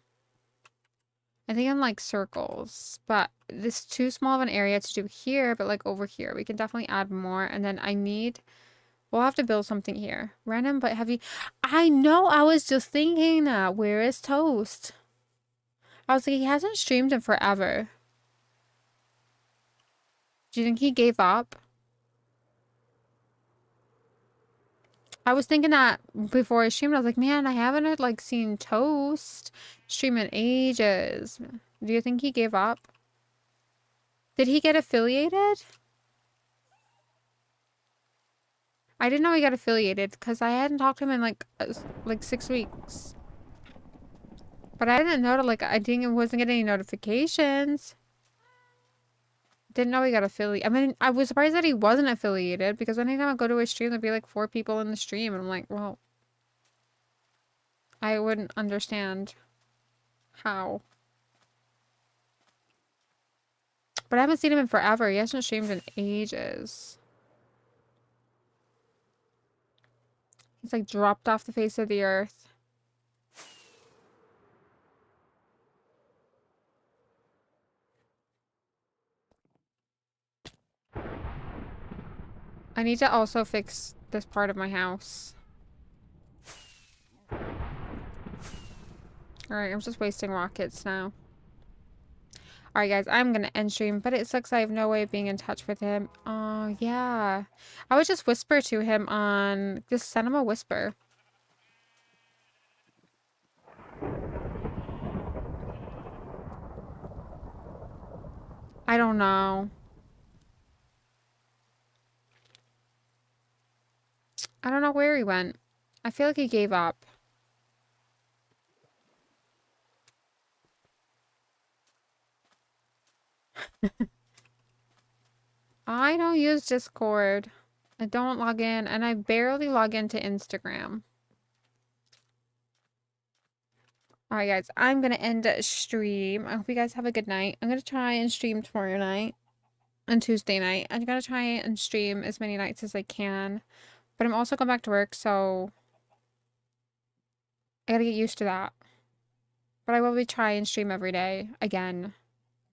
I think I'm like circles, but this too small of an area to do here, but like over here, we can definitely add more. And then we'll have to build something here. Random but heavy. I know, I was just thinking that. Where is Toast? I was like, he hasn't streamed in forever. Do you think he gave up? I was thinking that before I streamed. I was like, man, I haven't like seen Toast stream in ages. Do you think he gave up? Did he get affiliated? I didn't know he got affiliated because I hadn't talked to him in like 6 weeks. But I didn't know wasn't getting any notifications. Didn't know he got affiliated. I mean, I was surprised that he wasn't affiliated because anytime I go to his stream, there'd be like 4 people in the stream. And I'm like, well, I wouldn't understand how. But I haven't seen him in forever. He hasn't streamed in ages. He's like dropped off the face of the earth. I need to also fix this part of my house. Alright, I'm just wasting rockets now. Alright guys, I'm gonna end stream, but it sucks I have no way of being in touch with him. Oh, yeah. I would just whisper to him on... Just send him a whisper. I don't know. I don't know where he went. I feel like he gave up. I don't use Discord. I don't log in, and I barely log into Instagram. Alright guys, I'm gonna end stream. I hope you guys have a good night. I'm gonna try and stream tomorrow night and Tuesday night. I'm gonna try and stream as many nights as I can. But I'm also going back to work, so I gotta get used to that. But I will be trying and stream every day again.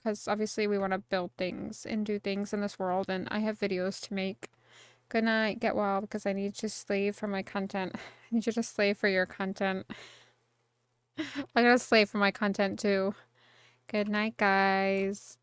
Because obviously we want to build things and do things in this world, and I have videos to make. Good night, get well, because I need to slave for my content. I need you to slave for your content. I gotta slave for my content too. Good night, guys.